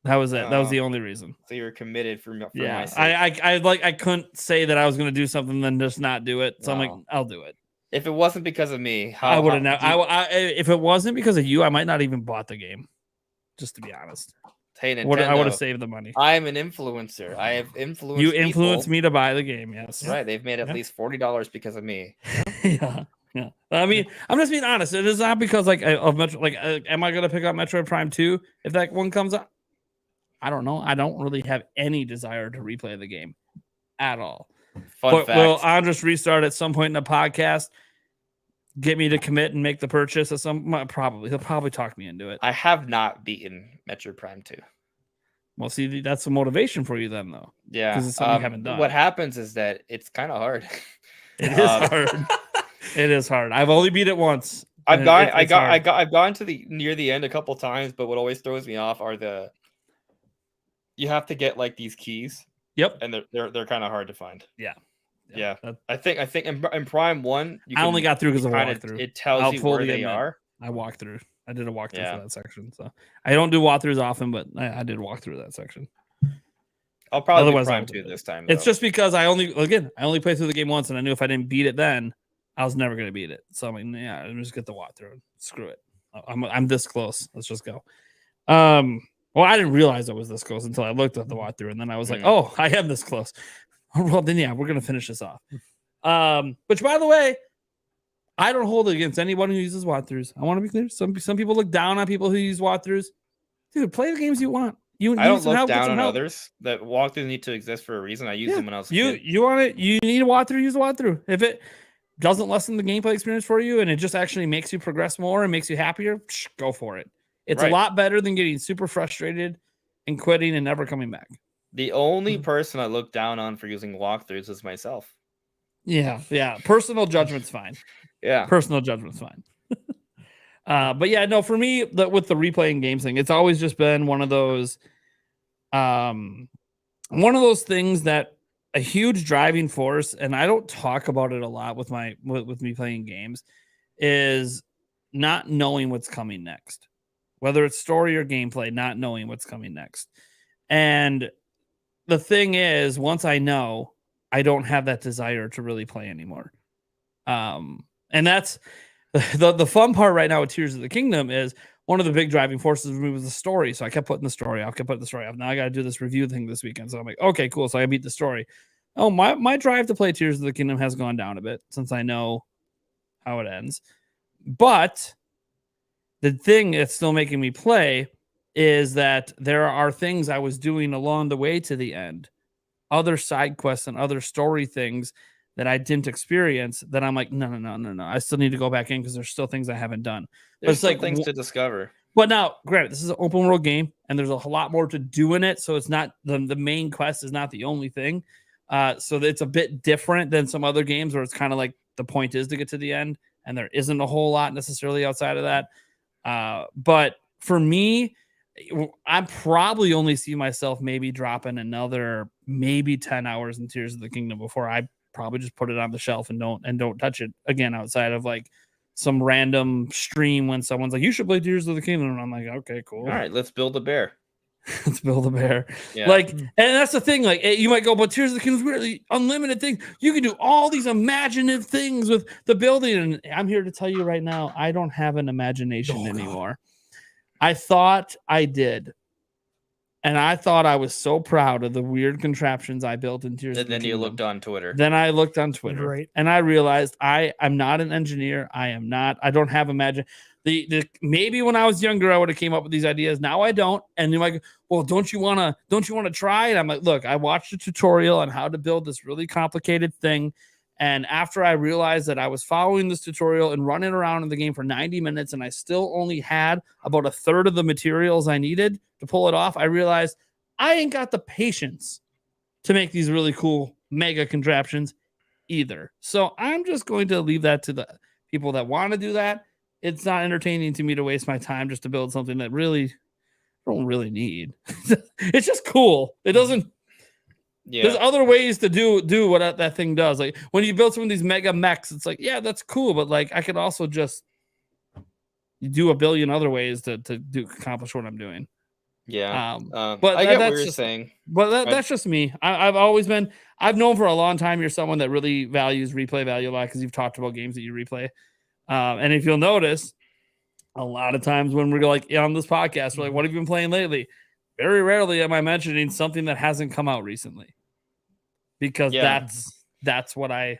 That was it. That was the only reason.
So you were committed for
yeah.
my sake.
I couldn't say that I was going to do something then just not do it. So I'm like, I'll do it.
If it wasn't because of me,
I would have. If it wasn't because of you, I might not even bought the game. Just to be honest.
Hey, Nintendo,
I would have saved the money.
I am an influencer. I have influenced.
You influenced me to buy the game. Yes.
Right. They've made at least $40 because of me.
Yeah. I mean, I'm just being honest. It is not because am I going to pick up Metroid Prime 2 if that one comes up? I don't know. I don't really have any desire to replay the game at all.
Fun fact.
Will Andres restart at some point in the podcast? Get me to commit and make the purchase at some probably. He'll probably talk me into it.
I have not beaten Metroid Prime 2.
Well, see, that's the motivation for you then, though.
Yeah,
'Cause it's something you haven't done.
What happens is that it's kind of hard.
It is hard. It is hard. I've only beat it once.
I've gone to the near the end a couple times, but what always throws me off are you have to get like these keys.
Yep.
And they're kind of hard to find.
Yeah.
I think in Prime 1,
I only got through because of walkthrough.
It tells you where they are.
I walked through. I did a walkthrough for that section. So I don't do walkthroughs often, but I did walk through that section.
I'll probably do Prime 2 this time.
It's just because I only played through the game once, and I knew if I didn't beat it then, I was never going to beat it. So I mean, yeah, I'm just get the walkthrough. Screw it. I'm this close. Let's just go. Well, I didn't realize I was this close until I looked at the walkthrough, and then I was like, oh, I am this close. Well, then yeah, we're gonna finish this off. Which, by the way, I don't hold it against anyone who uses walkthroughs. I want to be clear. Some people look down on people who use walkthroughs. Dude, play the games you want.
I don't look down on others. That walkthroughs need to exist for a reason. I use them when I was a kid.
You want it? You need a walkthrough. Use a walkthrough. If it doesn't lessen the gameplay experience for you, and it just actually makes you progress more and makes you happier, go for it. It's a lot better than getting super frustrated and quitting and never coming back.
The only person I look down on for using walkthroughs is myself.
Yeah. Personal judgment's fine.
Yeah.
Personal judgment's fine. But yeah, no, for me, with the replaying games thing, it's always just been one of those things that a huge driving force, and I don't talk about it a lot with me playing games, is not knowing what's coming next. Whether it's story or gameplay, not knowing what's coming next. And the thing is, once I know, I don't have that desire to really play anymore. And that's the fun part right now with Tears of the Kingdom is one of the big driving forces for me was the story. So I kept putting the story off, Now I got to do this review thing this weekend. So I'm like, okay, cool. So I beat the story. Oh, my drive to play Tears of the Kingdom has gone down a bit since I know how it ends. But the thing that's still making me play is that there are things I was doing along the way to the end, other side quests and other story things that I didn't experience that I'm like, no. I still need to go back in because there's still things I haven't done.
There's still things to discover.
But now, granted, this is an open world game and there's a lot more to do in it. So it's not the main quest is not the only thing. So it's a bit different than some other games where it's kind of like the point is to get to the end and there isn't a whole lot necessarily outside of that. But for me, I probably only see myself maybe dropping another maybe 10 hours in Tears of the Kingdom before I probably just put it on the shelf and don't touch it again outside of like some random stream when someone's like, you should play Tears of the Kingdom. And I'm like, okay, cool.
All right, let's build a bear.
Let's build a bear. Yeah. Like, and that's the thing. Like, you might go, but Tears of the Kingdom is really unlimited thing. You can do all these imaginative things with the building. And I'm here to tell you right now, I don't have an imagination anymore. I thought I did. And I thought I was so proud of the weird contraptions I built in Tears of the Kingdom.
And then you looked on Twitter.
Then I looked on Twitter. Right. And I realized I'm not an engineer. I don't have imagine. Maybe when I was younger, I would have came up with these ideas. Now I don't. And you're like, well, don't you want to try? And I'm like, look, I watched a tutorial on how to build this really complicated thing. And after I realized that I was following this tutorial and running around in the game for 90 minutes, and I still only had about a third of the materials I needed to pull it off, I realized I ain't got the patience to make these really cool mega contraptions either. So I'm just going to leave that to the people that want to do that. It's not entertaining to me to waste my time just to build something that I don't really need. It's just cool. It doesn't. Yeah. There's other ways to do what that thing does. Like when you build some of these mega mechs, it's like, yeah, that's cool. But like I could also just do a billion other ways to accomplish what I'm doing.
Yeah.
But
I get what you're saying.
But that's just me. I've known for a long time you're someone that really values replay value a lot because you've talked about games that you replay. And if you'll notice, a lot of times when we're like on this podcast, we're like, what have you been playing lately? Very rarely am I mentioning something that hasn't come out recently, because that's what I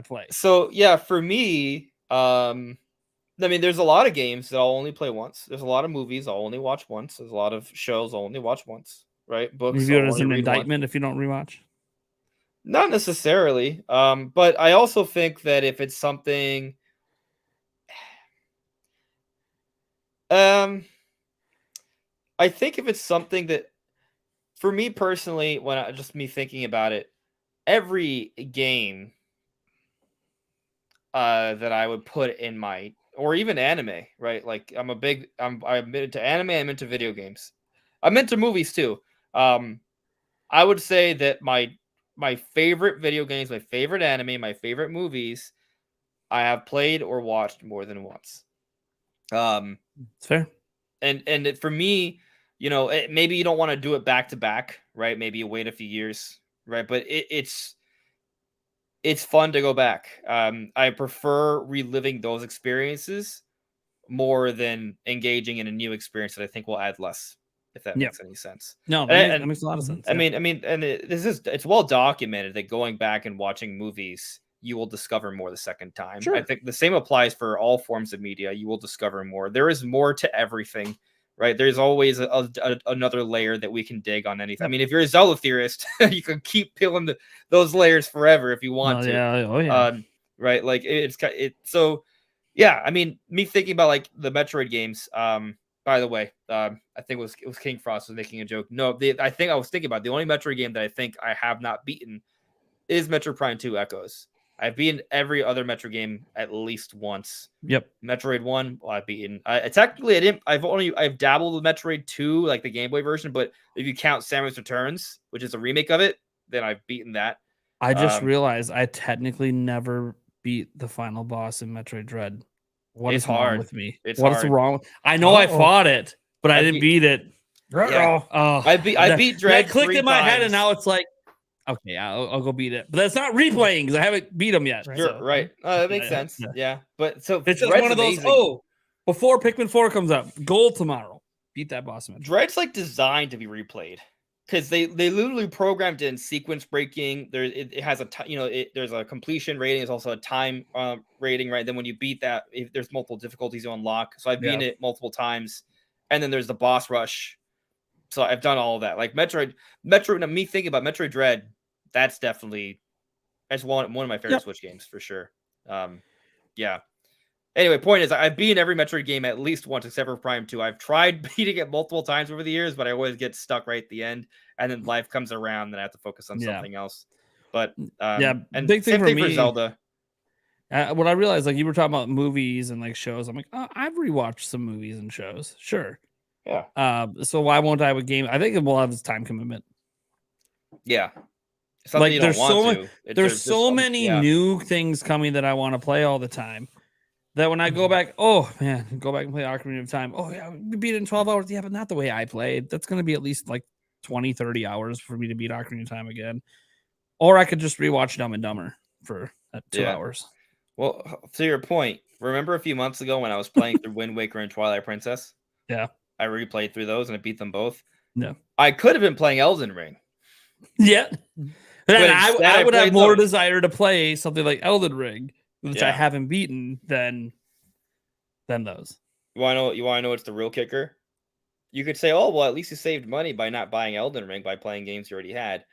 play.
So yeah, for me, I mean, there's a lot of games that I'll only play once. There's a lot of movies I'll only watch once. There's a lot of shows I'll only watch once. Right? Books.
You view it as an indictment if you don't rewatch.
Not necessarily, but I also think that if it's something, I think if it's something that for me personally, just me thinking about it, every game that I would put in my, or even anime, right? Like I'm into anime, I'm into video games. I'm into movies too. I would say that my favorite video games, my favorite anime, my favorite movies, I have played or watched more than once.
It's fair.
For me, maybe you don't want to do it back to back, right? Maybe you wait a few years, right? But it's fun to go back. I prefer reliving those experiences more than engaging in a new experience that I think will add less, if that makes any sense.
No,
And
that makes a lot of sense.
It's well documented that going back and watching movies, you will discover more the second time.
Sure.
I think the same applies for all forms of media. You will discover more. There is more to everything, right? There's always another layer that we can dig on anything. I mean, if you're a Zelda theorist, you can keep peeling those layers forever if you want to.
Yeah. Oh, yeah.
Right? Like so. Yeah, I mean, me thinking about like the Metroid games. By the way, I think it was King Frost was making a joke. No, I think I was thinking about the only Metroid game that I think I have not beaten is Metroid Prime 2 Echoes. I've beaten every other Metroid game at least once.
Yep.
Metroid 1, well, I've beaten. Technically, I didn't. I've dabbled with Metroid 2, like the Game Boy version, but if you count Samus Returns, which is a remake of it, then I've beaten that.
I just realized I technically never beat the final boss in Metroid Dread. What is wrong with me? What's wrong? I know I fought it, but I didn't beat it.
Yeah.
Oh,
I beat Dread.
That clicked in my head,
times.
And now it's like, okay, I'll go beat it. But that's not replaying because I haven't beat them yet.
You're right. That makes sense. Yeah. But so
it's just one of those. Before Pikmin 4 comes up, goal tomorrow. Beat that boss.
Dread's like designed to be replayed. Because they literally programmed in sequence breaking. It has there's a completion rating. There's also a time rating, right? Then when you beat that, there's multiple difficulties you unlock. So I've beaten it multiple times, and then there's the boss rush. So I've done all of that. Like Metroid. Me thinking about Metroid Dread, that's one of my favorite Switch games for sure. Yeah. Anyway, point is, I've beaten every Metroid game at least once, except for Prime 2. I've tried beating it multiple times over the years, but I always get stuck right at the end, and then life comes around, and I have to focus on something else. But and
big thing
same thing
for
for Zelda.
What I realized, like you were talking about movies and like shows, I'm like, I've rewatched some movies and shows, sure.
Yeah.
So why won't I with game? I think it will have this time commitment.
Yeah.
Something like there's so many new things coming that I want to play all the time. That when I go back, go back and play Ocarina of Time. Oh, yeah, we beat it in 12 hours. Yeah, but not the way I played. That's going to be at least like 20, 30 hours for me to beat Ocarina of Time again. Or I could just rewatch Dumb and Dumber for 2 hours.
Well, to your point, remember a few months ago when I was playing through Wind Waker and Twilight Princess?
Yeah.
I replayed through those and I beat them both.
No.
I could have been playing Elden Ring.
Yeah. But I would have more desire to play something like Elden Ring, which I haven't beaten, than those.
You want to know what's the real kicker? You could say, oh, well, at least you saved money by not buying Elden Ring by playing games you already had.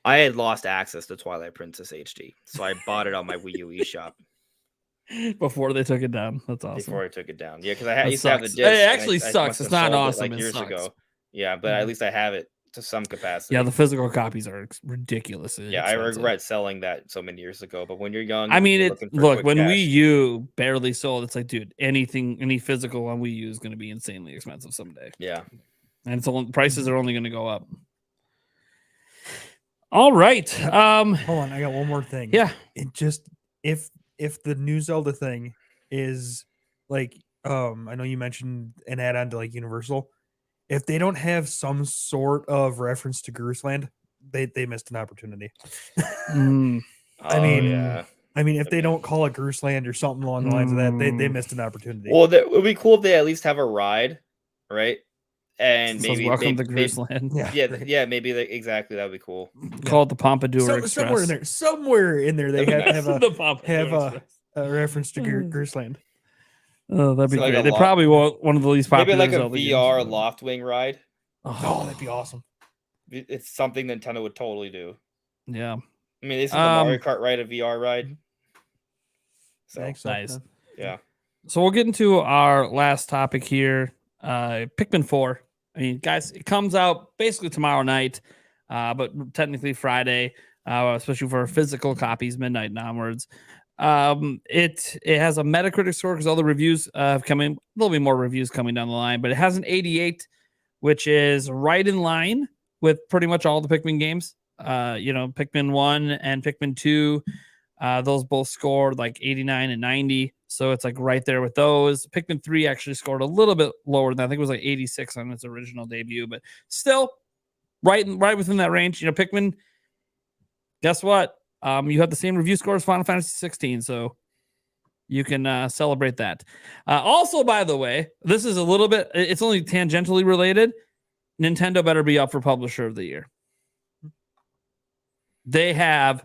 I had lost access to Twilight Princess HD, so I bought it on my Wii U eShop.
Before they took it down. That's awesome.
Before I took it down. Yeah, because I used to have the disc.
It actually sucks. It's not awesome.
Like years ago. Yeah, but at least I have it to some capacity.
Yeah, the physical copies are ridiculous.
Yeah, I regret selling that so many years ago. But when you're young,
I mean, when Wii U barely sold, it's like, dude, any physical on Wii U is going to be insanely expensive someday.
Yeah,
and prices are only going to go up. All right.
Hold on, I got one more thing.
Yeah,
it just if the new Zelda thing is like, I know you mentioned an add-on to like Universal. If they don't have some sort of reference to Gruseland, they missed an opportunity. I mean, if they don't call it Gruseland or something along the lines of that, they missed an opportunity.
Well, it would be cool if they at least have a ride, right? And maybe
welcome to Gruseland.
Maybe exactly, that would be cool.
Call it the Pompadour Express.
Somewhere in there, they have a reference to Gruseland.
Oh, that'd be great. They probably want one of the least popular.
Maybe like a VR Loftwing ride.
Oh, that'd be awesome.
It's something Nintendo would totally do.
Yeah.
I mean, isn't the Mario Kart ride a VR ride?
So,
nice.
Yeah.
So we'll get into our last topic here. Pikmin 4 I mean, guys, it comes out basically tomorrow night, but technically Friday, especially for physical copies, midnight and onwards. It has a Metacritic score because all the reviews have come in. There'll be more reviews coming down the line, but it has an 88, which is right in line with pretty much all the Pikmin games. Pikmin 1 and Pikmin 2, those both scored like 89 and 90. So it's like right there with those. Pikmin 3 actually scored a little bit lower than that. I think it was like 86 on its original debut, but still right within that range. Pikmin, guess what? You have the same review score as Final Fantasy 16, so you can celebrate that. Also, by the way, this is a little bit, it's only tangentially related. Nintendo better be up for Publisher of the Year. They have,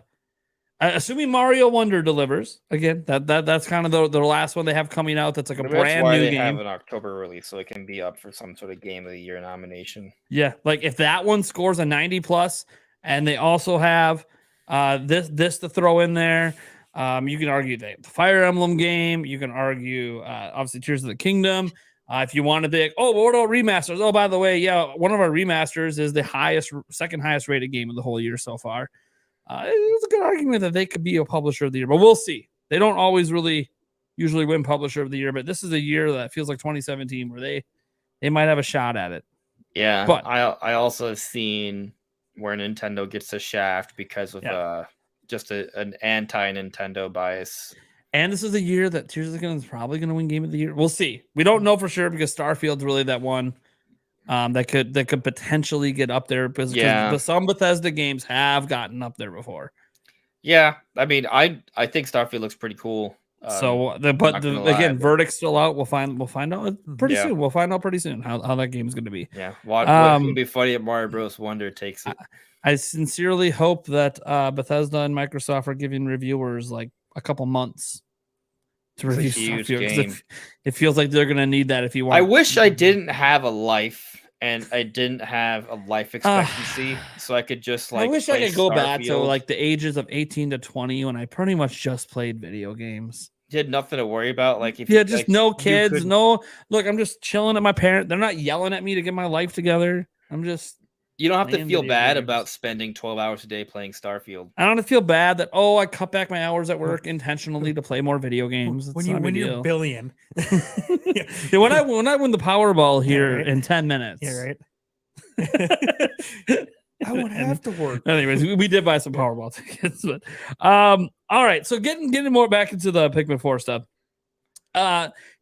assuming Mario Wonder delivers, again, that's kind of the last one they have coming out that's like a brand new game. They have
an October release, so it can be up for some sort of Game of the Year nomination.
Yeah, like if that one scores a 90 plus, and they also have this to throw in there. You can argue the Fire Emblem game. You can argue, obviously, Tears of the Kingdom. If you want to be like, oh, what about remasters? Oh, by the way, yeah, one of our remasters is the second highest rated game of the whole year so far. It's a good argument that they could be a Publisher of the Year, but we'll see. They don't always usually win Publisher of the Year, but this is a year that feels like 2017 where they might have a shot at it.
Yeah,
but
I also have seen where Nintendo gets a shaft because of just an anti-Nintendo bias.
And this is a year that Tears of the Kingdom is probably going to win Game of the Year. We'll see. We don't know for sure because Starfield's really that one that could potentially get up there because some Bethesda games have gotten up there before.
Yeah, I mean, I think Starfield looks pretty cool.
Again, verdict's still out. We'll find out pretty soon. We'll find out pretty soon how that game is going to be.
Yeah, what would be funny if Mario Bros. Wonder takes it.
I sincerely hope that Bethesda and Microsoft are giving reviewers like a couple months to review Starfield. It feels like they're going to need that if you want.
I wish I didn't have a life and I didn't have a life expectancy, so I could just like.
I wish I could go back to like the ages of 18 to 20 when I pretty much just played video games.
You had nothing to worry about,
no kids, no. Look, I'm just chilling at my parents. They're not yelling at me to get my life together. I'm just.
You don't have to feel bad about spending 12 hours a day playing Starfield.
I don't have to feel bad that I cut back my hours at work intentionally to play more video games.
When you're billion.
When I win the Powerball here in 10 minutes.
Yeah, right. I won't have to work.
Anyways, we did buy some Powerball tickets, but all right. So getting more back into the Pikmin 4 stuff.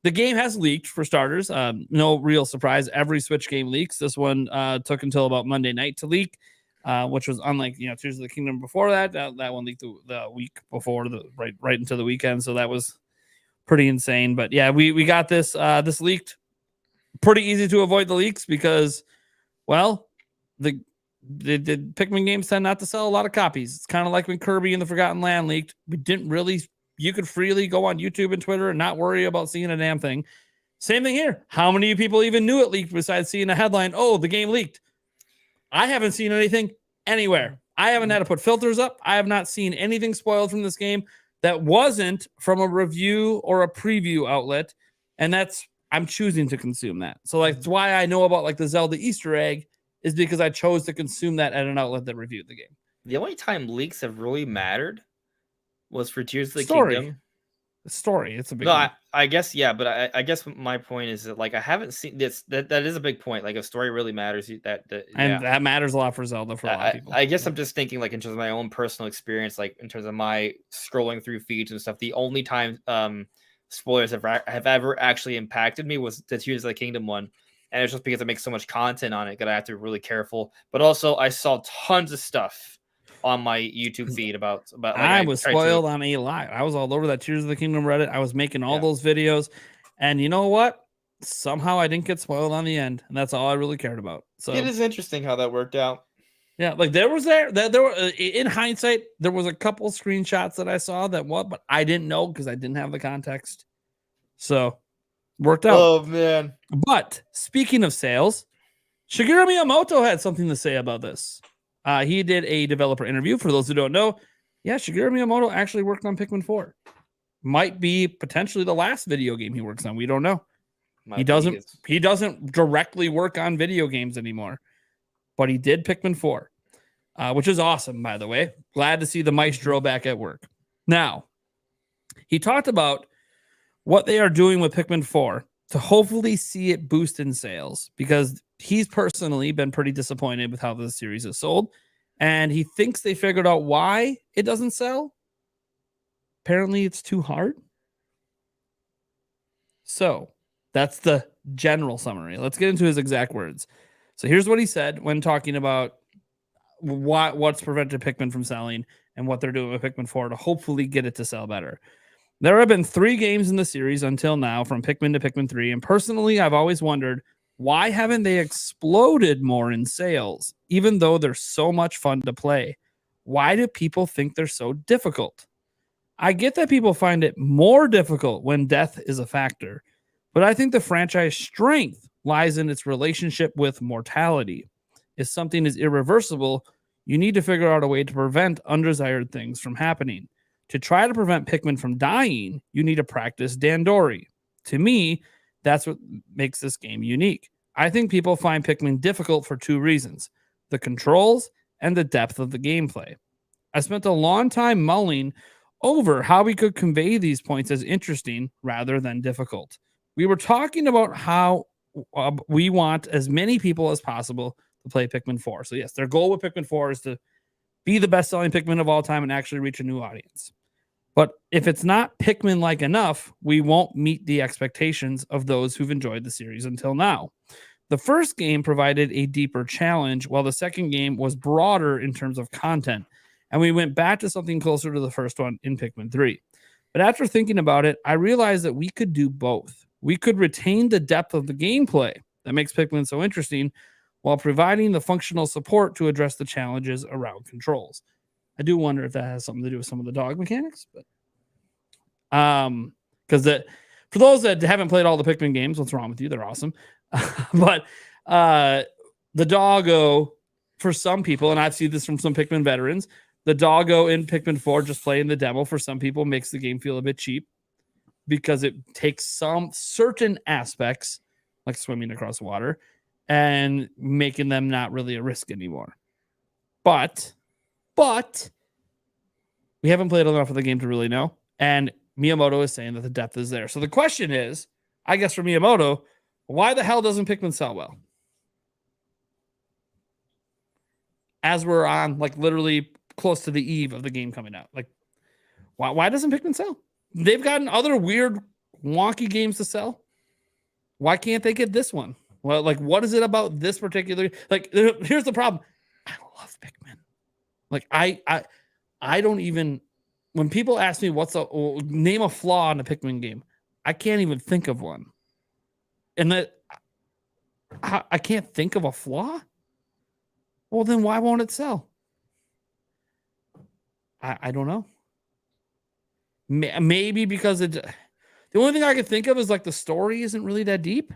The game has leaked for starters. No real surprise. Every Switch game leaks. This one took until about Monday night to leak, which was unlike Tears of the Kingdom before that. That one leaked the week before, right into the weekend. So that was pretty insane. But yeah, we got this leaked. Pretty easy to avoid the leaks because, well, the Pikmin games tend not to sell a lot of copies. It's kind of like when Kirby and the Forgotten Land leaked. We didn't really. You could freely go on YouTube and Twitter and not worry about seeing a damn thing. Same thing here. How many people even knew it leaked besides seeing a headline? Oh, the game leaked. I haven't seen anything anywhere. I haven't had to put filters up. I have not seen anything spoiled from this game that wasn't from a review or a preview outlet. And I'm choosing to consume that. So that's why I know about like the Zelda Easter egg is because I chose to consume that at an outlet that reviewed the game.
The only time leaks have really mattered was for Tears of the Kingdom.
The story, it's a big
I guess, yeah, but I guess my point is that like I haven't seen this. That is a big point. Like if story really matters, that
matters a lot for Zelda for a lot of people.
I guess I'm just thinking like in terms of my own personal experience, like in terms of my scrolling through feeds and stuff. The only time spoilers have ever actually impacted me was the Tears of the Kingdom one, and it's just because it makes so much content on it that I have to be really careful. But also, I saw tons of stuff on my YouTube feed about like,
I was spoiled on a lot. I was all over that Tears of the Kingdom Reddit. I was making all those videos, and you know what? Somehow I didn't get spoiled on the end, and that's all I really cared about. So
it is interesting how that worked out.
Yeah, like there were in hindsight, there was a couple screenshots that I saw but I didn't know because I didn't have the context. So worked out.
Oh man.
But speaking of sales, Shigeru Miyamoto had something to say about this. He did a developer interview. For those who don't know, Shigeru Miyamoto actually worked on Pikmin 4. Might be potentially the last video game he works on. We don't know. He doesn't directly work on video games anymore, but he did Pikmin 4, which is awesome, by the way. Glad to see the maestro back at work. Now, he talked about what they are doing with Pikmin 4 to hopefully see it boost in sales, because he's personally been pretty disappointed with how the series is sold, and he thinks they figured out why it doesn't sell. Apparently, it's too hard. So that's the general summary. Let's get into his exact words. So here's what he said when talking about what's prevented Pikmin from selling and what they're doing with Pikmin 4 to hopefully get it to sell better. There have been 3 games in the series until now, from Pikmin to Pikmin 3, and personally, I've always wondered, why haven't they exploded more in sales, even though they're so much fun to play? Why do people think they're so difficult? I get that people find it more difficult when death is a factor, but I think the franchise strength lies in its relationship with mortality. If something is irreversible, you need to figure out a way to prevent undesired things from happening. To try to prevent Pikmin from dying, you need to practice Dandori. To me, that's what makes this game unique. I think people find Pikmin difficult for 2 reasons: the controls and the depth of the gameplay. I spent a long time mulling over how we could convey these points as interesting rather than difficult. We were talking about how we want as many people as possible to play Pikmin 4. So yes, their goal with Pikmin 4 is to be the best-selling Pikmin of all time and actually reach a new audience. But if it's not Pikmin-like enough, we won't meet the expectations of those who've enjoyed the series until now. The first game provided a deeper challenge, while the second game was broader in terms of content, and we went back to something closer to the first one in Pikmin 3. But after thinking about it, I realized that we could do both. We could retain the depth of the gameplay that makes Pikmin so interesting, while providing the functional support to address the challenges around controls. I do wonder if that has something to do with some of the dog mechanics, but because for those that haven't played all the Pikmin games, what's wrong with you? They're awesome. But the doggo, for some people, and I've seen this from some Pikmin veterans, the doggo in Pikmin 4, just playing the demo, for some people makes the game feel a bit cheap, because it takes some certain aspects, like swimming across water, and making them not really a risk anymore. But we haven't played enough of the game to really know. And Miyamoto is saying that the depth is there. So the question is, I guess for Miyamoto, why the hell doesn't Pikmin sell well? As we're on, like, literally close to the eve of the game coming out. Like, why doesn't Pikmin sell? They've gotten other weird, wonky games to sell. Why can't they get this one? Well, like, what is it about this particular? Like, here's the problem. I love Pikmin. Like, I don't even, when people ask me name a flaw in a Pikmin game, I can't even think of one. And that I can't think of a flaw. Well, then why won't it sell? I don't know. Maybe because the only thing I could think of is, like, the story isn't really that deep.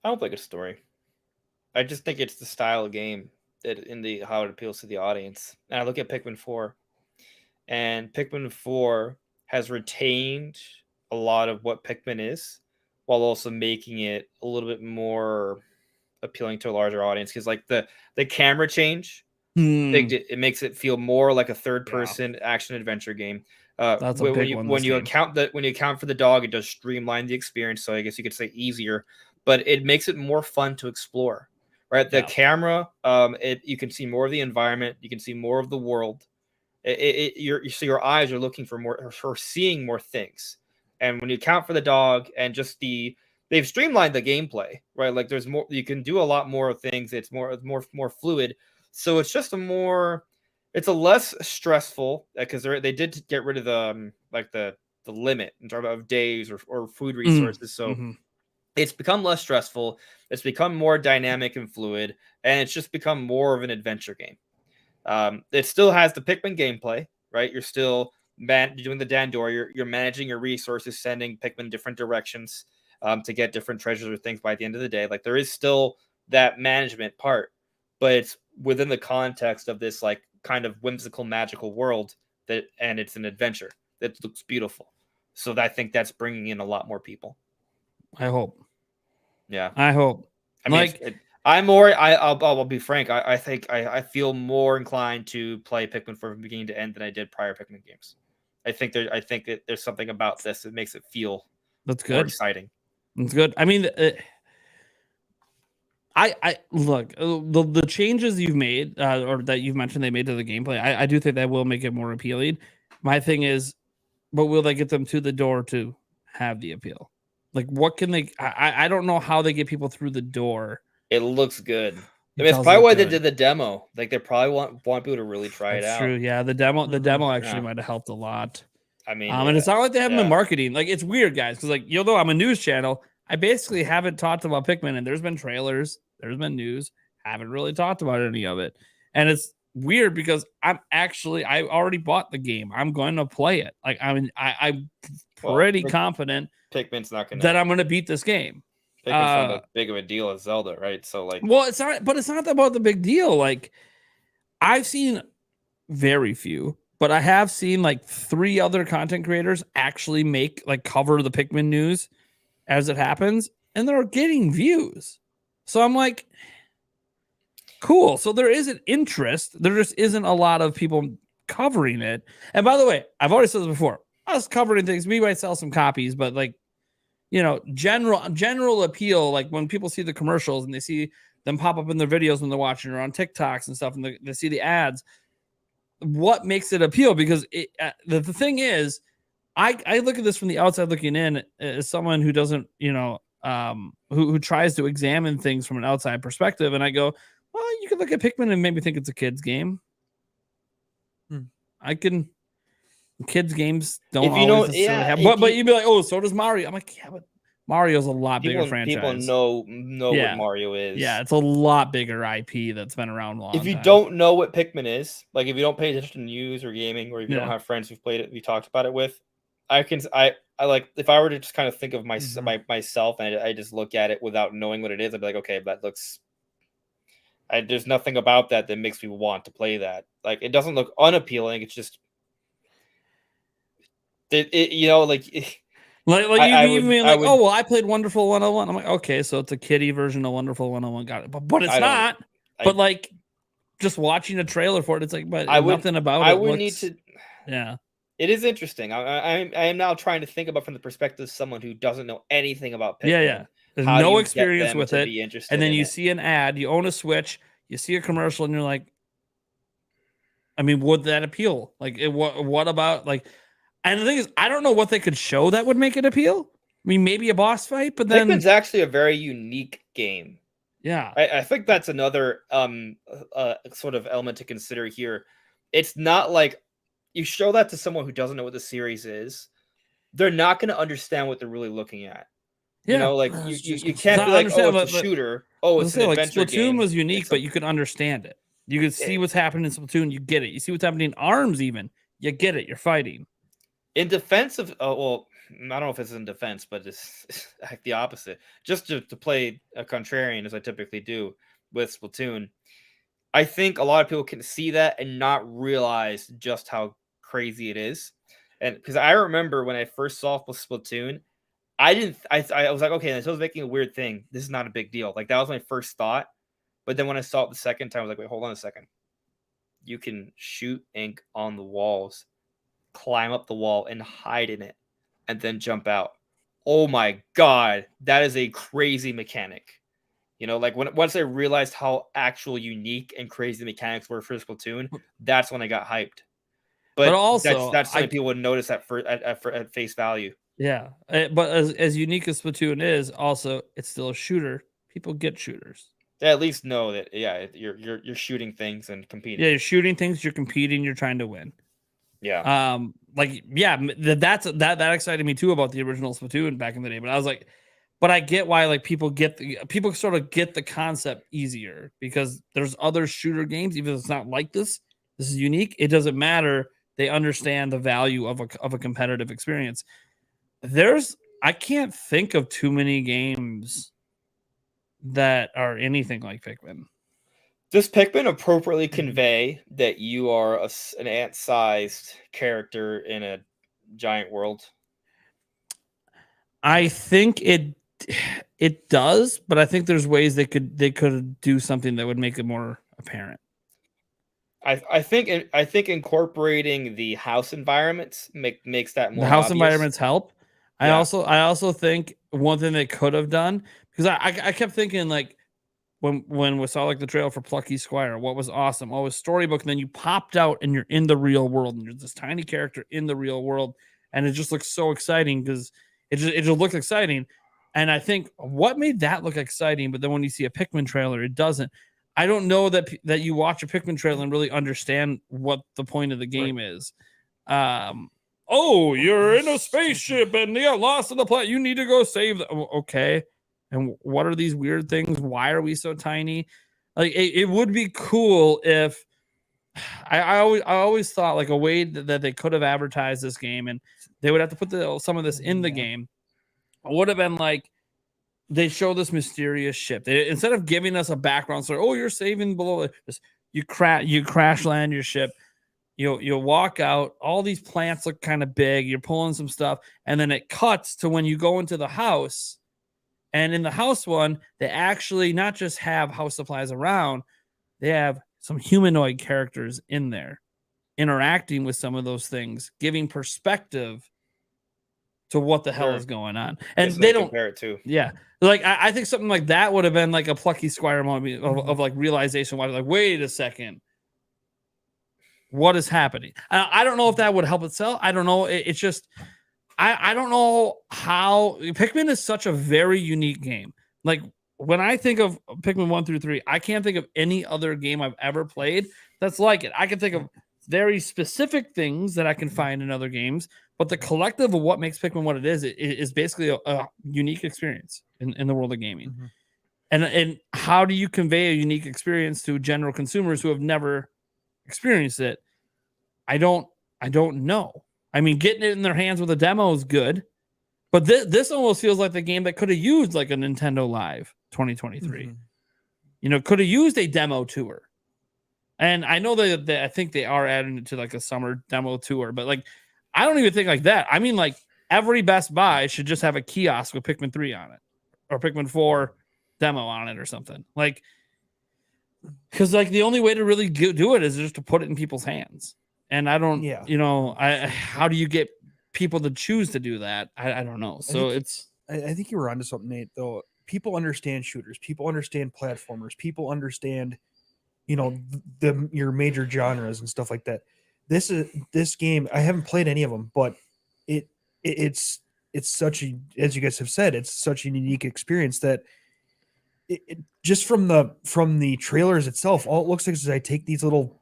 I don't think it's a story. I just think it's the style of game how it appeals to the audience. And I look at Pikmin 4, and Pikmin 4 has retained a lot of what Pikmin is, while also making it a little bit more appealing to a larger audience. Because, like, the camera change, it makes it feel more like a third-person action adventure game.
That's a big one.
When you account for the dog, it does streamline the experience. So I guess you could say easier, but it makes it more fun to explore. Right, the camera, you can see more of the environment, you can see more of the world. Your eyes are looking for more, for seeing more things. And when you account for the dog and just they've streamlined the gameplay, right? Like, there's more, you can do a lot more of things. It's more fluid. So it's just it's a less stressful, because they did get rid of the limit in terms of days or food resources. So it's become less stressful. It's become more dynamic and fluid, and it's just become more of an adventure game. It still has the Pikmin gameplay, right? You're still doing the Dandori. You're managing your resources, sending Pikmin different directions to get different treasures or things by the end of the day. Like, there is still that management part, but it's within the context of this, like, kind of whimsical, magical world and it's an adventure that looks beautiful. So I think that's bringing in a lot more people.
I hope.
Yeah,
I hope.
I mean,
Like,
I'm more. I'll be frank. I think I feel more inclined to play Pikmin from beginning to end than I did prior Pikmin games. I think that there's something about this that makes it feel
that's
more
good.
exciting.
That's good. I mean, I look the changes you've made or that you've mentioned they made to the gameplay. I do think that will make it more appealing. My thing is, but will they get them to the door to have the appeal? Like, what can they? I don't know how they get people through the door.
It looks good. I
It
mean, it's
does
probably
look
why they
good.
did the demo. Like, they probably want people to really try it
That's
out.
true. Yeah, the demo actually
Yeah.
might have helped a lot.
I mean,
And it's not like they haven't been
yeah.
marketing. Like, it's weird, guys, because like you'll know I'm a news channel. I basically haven't talked about Pikmin, and there's been trailers, there's been news. Haven't really talked about any of it, and it's weird because I already bought the game. I'm going to play it. Like, I'm pretty confident
Pikmin's not gonna
that I'm going to beat this game.
Pikmin's not as big of a deal as Zelda, right? So like,
well, it's not, but it's not about the big deal. Like, I've seen very few, but I have seen like 3 other content creators actually cover the Pikmin news as it happens, and they're getting views. So I'm like, cool. So there is an interest. There just isn't a lot of people covering it. And by the way, I've already said this before. Us covering things, we might sell some copies, but like, general appeal, like when people see the commercials and they see them pop up in their videos when they're watching or on TikToks and stuff, and they see the ads, what makes it appeal? Because the thing is, I look at this from the outside looking in as someone who doesn't, who tries to examine things from an outside perspective. And I go, well, you could look at Pikmin and maybe think it's a kid's game. Kids games don't
if you
always
know,
necessarily
yeah,
have, but you'd be like, oh, so does Mario. I'm like, yeah, but Mario's a lot bigger franchise.
people know what Mario is.
Yeah, it's a lot bigger IP that's been around a long
If you
time.
don't know what Pikmin is, like if you don't pay attention to news or gaming, or if you
Yeah.
don't have friends who've played it, we talked about it with, I like, if I were to just kind of think of myself and I just look at it without knowing what it is, I'd be like, okay, that looks. There's nothing about that makes me want to play that. Like, it doesn't look unappealing. It's just,
oh, well, I played Wonderful 101. I'm like, okay, so it's a kiddie version of Wonderful 101. Got it, but it's not. But like, just watching a trailer for it, it's like, but nothing about it.
I would need to.
Yeah,
it is interesting. I am now trying to think about from the perspective of someone who doesn't know anything about Pikmin.
Yeah. There's no experience with it, and then you
it?
see an ad. You own a Switch. You see a commercial, and you're like, I mean, would that appeal? Like, what about like? And the thing is, I don't know what they could show that would make it appeal. I mean, maybe a boss fight, but then
Pikmin's actually a very unique game.
Yeah,
I think that's another sort of element to consider here. It's not like you show that to someone who doesn't know what the series is, they're not going to understand what they're really looking at.
Yeah.
You know, like you can't be like, oh, it's a shooter. Oh, it's an adventure game.
Splatoon was unique, but you could understand it. You could see what's happening in Splatoon. You get it. You see what's happening in ARMS even. You get it. You're fighting.
In defense of, well, I don't know if it's in defense, but it's like the opposite. Just to play a contrarian, as I typically do with Splatoon, I think a lot of people can see that and not realize just how crazy it is. And because I remember when I first saw Splatoon, I was like, okay, so I was making a weird thing. This is not a big deal. Like, that was my first thought. But then when I saw it the second time, I was like, wait, hold on a second. You can shoot ink on the walls, climb up the wall and hide in it, and then jump out. Oh my God, that is a crazy mechanic. You know, like once I realized how actual unique and crazy the mechanics were for Splatoon, that's when I got hyped. But also, that's something people would notice at face value.
Yeah, but as unique as Splatoon is, also it's still a shooter. People get shooters.
They at least know that, yeah, you're shooting things and competing.
Yeah, you're shooting things. You're competing. You're trying to win.
Yeah.
That excited me too about the original Splatoon back in the day. But I was like, but I get why like people sort of get the concept easier because there's other shooter games, even if it's not like this. This is unique. It doesn't matter. They understand the value of a competitive experience. I can't think of too many games that are anything like Pikmin.
Does Pikmin appropriately convey that you are an ant-sized character in a giant world?
I think it It does, but I think there's ways they could do something that would make it more apparent.
I think incorporating the house environments makes that more
The house
obvious.
environments help.
Yeah.
I also think one thing they could have done, because I kept thinking, like, when we saw like the trailer for Plucky Squire, what was awesome? Oh, it was storybook, and then you popped out and you're in the real world, and you're this tiny character in the real world, and it just looks so exciting because it just looks exciting. And I think what made that look exciting, but then when you see a Pikmin trailer, it doesn't. I don't know that you watch a Pikmin trailer and really understand what the point of the game is. Oh, you're in a spaceship and you got lost on the planet. You need to go save them. Okay. And what are these weird things? Why are we so tiny? Like, it would be cool if I always thought like a way that they could have advertised this game, and they would have to put some of this in the game. It would have been like, they show this mysterious ship. Instead of giving us a background story, oh, you're saving below, just you crash land your ship. You'll walk out. All these plants look kind of big. You're pulling some stuff, and then it cuts to when you go into the house. And in the house one, they actually not just have house supplies around, they have some humanoid characters in there interacting with some of those things, giving perspective to what the hell is going on. And they don't
compare it to.
Yeah. Like, I think something like that would have been like a Plucky Squire moment of like realization. Why, like, wait a second, what is happening? I don't know if that would help it sell. I don't know. It's just, I don't know how. Pikmin is such a very unique game. Like, when I think of Pikmin 1 through 3, I can't think of any other game I've ever played that's like it. I can think of very specific things that I can find in other games, but the collective of what makes Pikmin what it is basically a unique experience in the world of gaming.
Mm-hmm.
And how do you convey a unique experience to general consumers who have never experienced it? I don't know. I mean, getting it in their hands with a demo is good, but this almost feels like the game that could have used like a Nintendo Live 2023. Mm-hmm. Could have used a demo tour. And I know that I think they are adding it to like a summer demo tour, but like, I don't even think like that. I mean, like, every Best Buy should just have a kiosk with Pikmin 3 on it, or Pikmin 4 demo on it or something. Like, because like the only way to really do it is just to put it in people's hands. And I don't, how do you get people to choose to do that? I don't know. So
I think you were onto something, Nate, though. People understand shooters. People understand platformers. People understand, your major genres and stuff like that. This game, I haven't played any of them, but it's such a, as you guys have said, it's such a unique experience that it just from the trailers itself, all it looks like is I take these little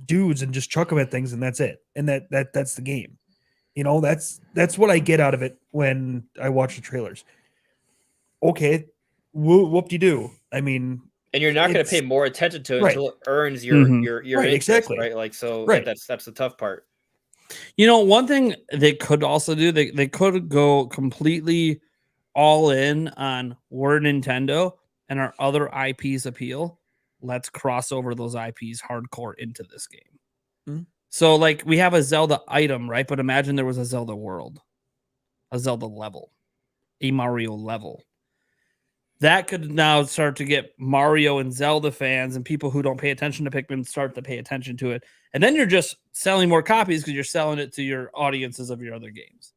dudes and just chuck them at things, and that's it. And that's the game. That's what I get out of it when I watch the trailers. Okay, whoop-de-doo. I mean,
and you're not going to pay more attention to it until it earns your interest,
exactly.
right? Like, so that's the tough part.
One thing they could also do, they could go completely all in on we're Nintendo and our other IPs appeal. Let's cross over those IPs hardcore into this game. Mm-hmm. So like, we have a Zelda item, right? But imagine there was a Zelda world, a Zelda level, a Mario level. That could now start to get Mario and Zelda fans and people who don't pay attention to Pikmin start to pay attention to it. And then you're just selling more copies because you're selling it to your audiences of your other games.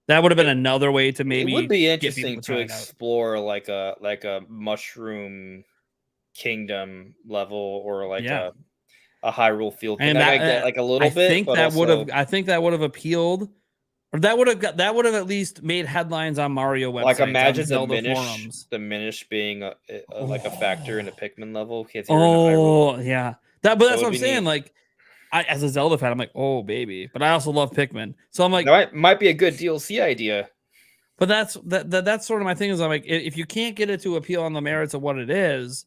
That would have been another way to maybe.
It would be interesting to explore like a Mushroom Kingdom level, or like a Hyrule Field thing.
And
like a little bit.
I think that would have appealed. Or that would have at least made headlines on Mario websites.
Like, imagine
the
Minish being like a factor in a Pikmin level.
Yeah. But that's what I'm saying. Neat. Like, as a Zelda fan, I'm like, oh baby. But I also love Pikmin, so I'm like,
that might be a good DLC idea.
But that's sort of my thing. Is I'm like, if you can't get it to appeal on the merits of what it is,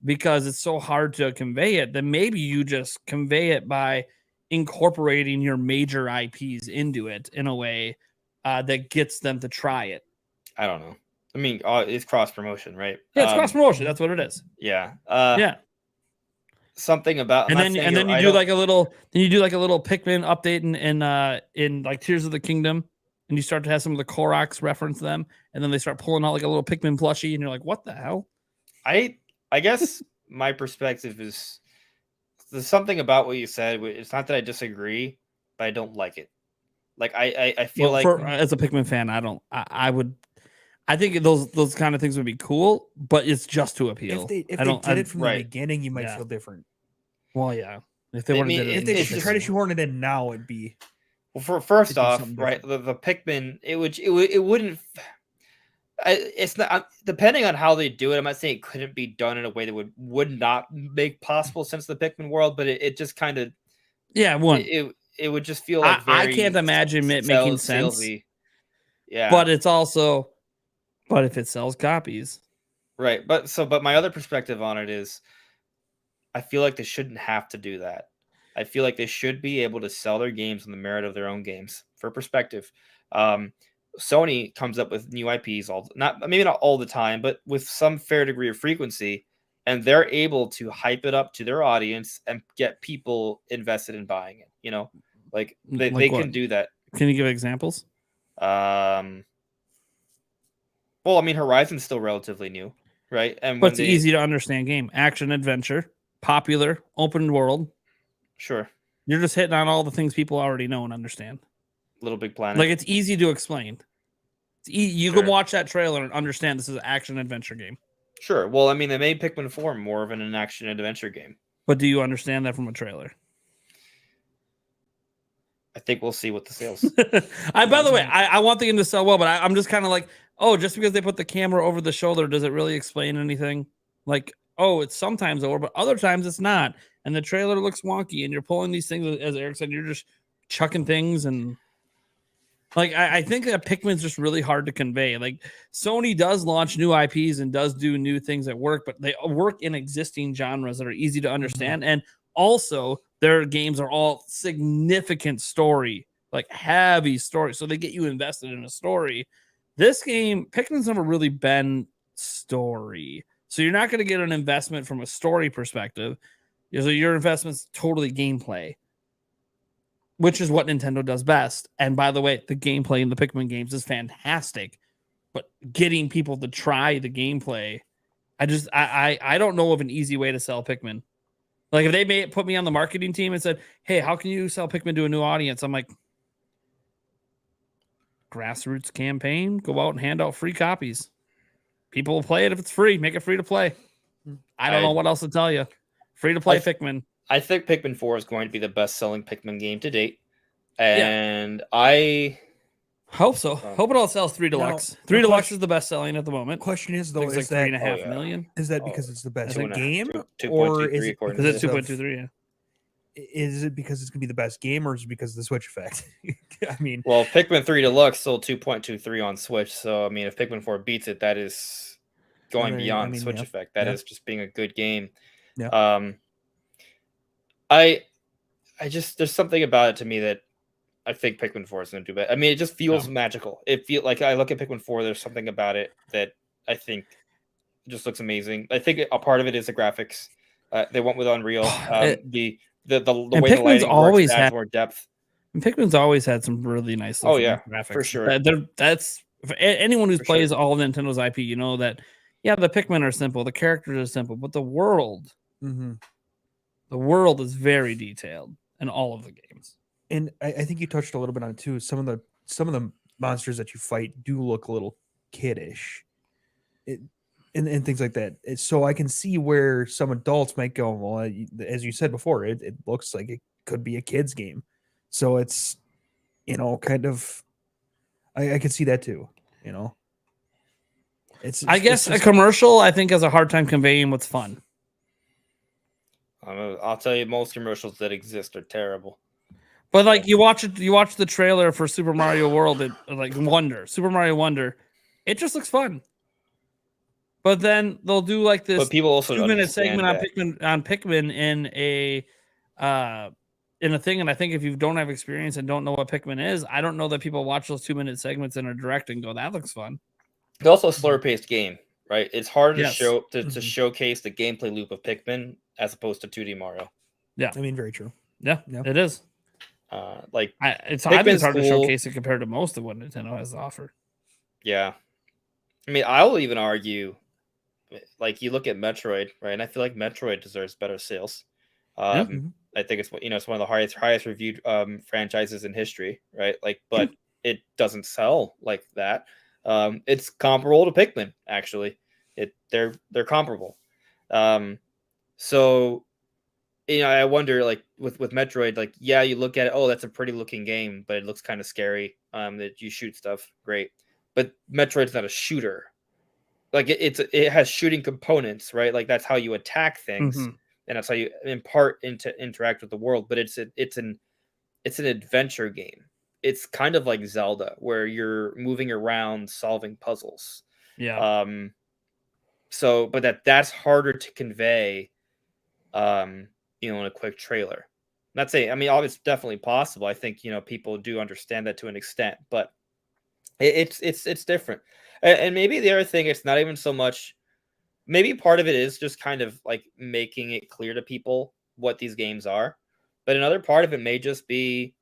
because it's so hard to convey it, then maybe you just convey it by incorporating your major IPs into it in a way that gets them to try it.
I don't know. I mean, it's cross promotion, right?
Yeah, it's cross promotion. That's what it is.
Yeah.
Yeah.
Something about,
and then you do like a little Pikmin update in like Tears of the Kingdom and you start to have some of the Koroks reference them, and then they start pulling out like a little Pikmin plushie, and you're like, what the hell?
I guess my perspective is there's something about what you said. It's not that I disagree, but I don't like it. Like I feel like
as a Pikmin fan, I think those kind of things would be cool, but it's just to appeal.
If they did it from the
right.
beginning, you might feel different.
Well, yeah. If they
if they try to shoehorn it in now, it'd be
first off, right? The Pikmin, it wouldn't. It's not depending on how they do it. I'm not saying it couldn't be done in a way that would not make possible sense of the Pikmin world, but it just kind of it would just feel like
I can't imagine it making sense.
Salesy. Yeah,
but it's also, but if it sells copies,
right? But my other perspective on it is, I feel like they shouldn't have to do that. I feel like they should be able to sell their games on the merit of their own games. For perspective, Sony comes up with new IPs maybe not all the time, but with some fair degree of frequency, and they're able to hype it up to their audience and get people invested in buying it. You know, like they can do that.
Can you give examples?
Well, I mean, Horizon's still relatively new, right? And
but it's an easy to understand game, action adventure, popular, open world.
Sure,
you're just hitting on all the things people already know and understand.
Little Big Planet.
Like, it's easy to explain. You can watch that trailer and understand this is an action adventure game.
Sure. Well, I mean, they made Pikmin 4 more of an action adventure game.
But do you understand that from a trailer?
I think we'll see what the sales.
By the way, I want the game to sell well, but I'm just kind of like, oh, just because they put the camera over the shoulder, does it really explain anything? Like, oh, it's sometimes over, but other times it's not. And the trailer looks wonky, and you're pulling these things, as Eric said, you're just chucking things and... Like, I think that Pikmin's just really hard to convey. Like, Sony does launch new IPs and does do new things that work, but they work in existing genres that are easy to understand. And also, their games are all significant story, like heavy story. So they get you invested in a story. This game, Pikmin's never really been story. So you're not going to get an investment from a story perspective. So your investment's totally gameplay, which is what Nintendo does best. And by the way, the gameplay in the Pikmin games is fantastic, but getting people to try the gameplay, I don't know of an easy way to sell Pikmin. Like, if they put me on the marketing team and said, hey, how can you sell Pikmin to a new audience? I'm like, grassroots campaign, go out and hand out free copies. People will play it if it's free. Make it free to play. I don't know what else to tell you. Free to play Pikmin.
I think Pikmin 4 is going to be the best-selling Pikmin game to date, and I
hope so. Hope it all sells 3 Deluxe. 3 Deluxe is the best-selling at the moment.
Question is, though,
is like 3.5 million?
Is that because it's the best game,
2.23,
or is it
because it's 2.23? Yeah.
Is it because it's gonna be the best game, or is it because of the Switch effect? I mean,
well, Pikmin 3 Deluxe sold 2.23 on Switch, so I mean, if Pikmin 4 beats it, that is going beyond the Switch effect. That is just being a good game.
Yeah.
I just, there's something about it to me that I think Pikmin 4 is going to do better. I mean, it just feels magical. It feels like, I look at Pikmin 4, there's something about it that I think just looks amazing. I think a part of it is the graphics. They went with Unreal. The way
Pikmin's
the lighting
always
works adds more depth.
And Pikmin's always had some really nice graphics.
For sure.
That's for anyone who plays all of Nintendo's IP, you know that, yeah, the Pikmin are simple, the characters are simple, but the world... The world is very detailed in all of the games.
And I think you touched a little bit on it too. Some of the monsters that you fight do look a little kiddish, and things like that. So I can see where some adults might go, well, as you said before, it looks like it could be a kid's game. So it's, kind of, I could see that too. I
guess a commercial, I think, has a hard time conveying what's fun.
I'll tell you, most commercials that exist are terrible.
But like, you watch the trailer for Super Mario World, Super Mario Wonder, it just looks fun. But then they'll do like this 2-minute segment on Pikmin in a thing, and I think if you don't have experience and don't know what Pikmin is, I don't know that people watch those 2-minute segments and are direct and go, that looks fun.
It's also a slower paced game, right? It's hard to showcase the gameplay loop of Pikmin as opposed to 2D Mario.
Yeah.
I mean, very true.
Yeah, it is.
Like
I think
Pikmin's
it's hard to
cool.
showcase it compared to most of what Nintendo has to offer.
Yeah, I mean, I will even argue, like you look at Metroid, right? And I feel like Metroid deserves better sales.
Yeah.
I think it's it's one of the highest reviewed franchises in history, right? Like, but it doesn't sell like that. It's comparable to Pikmin, actually. They're comparable. So I wonder, like with Metroid, like you look at it, oh, that's a pretty looking game, but it looks kind of scary. That you shoot stuff, great, but Metroid's not a shooter. Like it has shooting components, right? Like that's how you attack things, and that's how you interact with the world. But it's an adventure game. It's kind of like Zelda, where you're moving around solving puzzles.
Yeah.
So, but that's harder to convey, in a quick trailer. I'm not saying, I mean, it's definitely possible. I think people do understand that to an extent, but it's different. And maybe the other thing, it's not even so much. Maybe part of it is just kind of like making it clear to people what these games are, but another part of it may just be,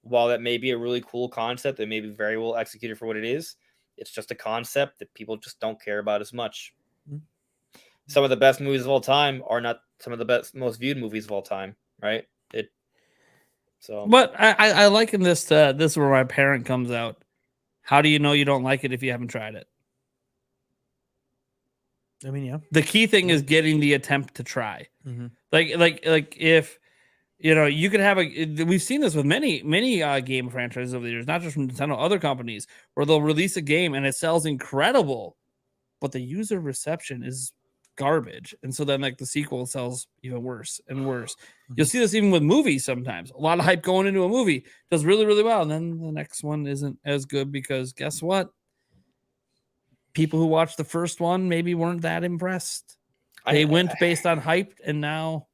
while that may be a really cool concept that may be very well executed for what it is, it's just a concept that people just don't care about as much. Some of the best movies of all time are not some of the most viewed movies of all time, right?
But I liken this to this where my parent comes out. How do you know you don't like it if you haven't tried it?
I mean, yeah.
The key thing is getting the attempt to try. Like if you could have we've seen this with many game franchises over the years, not just from Nintendo, other companies, where they'll release a game and it sells incredible, but the user reception is garbage, and so then like the sequel sells even worse and worse. You'll see this even with movies sometimes. A lot of hype going into a movie does really, really well, and then the next one isn't as good because guess what? People who watched the first one maybe weren't that impressed. They went based on hype, and now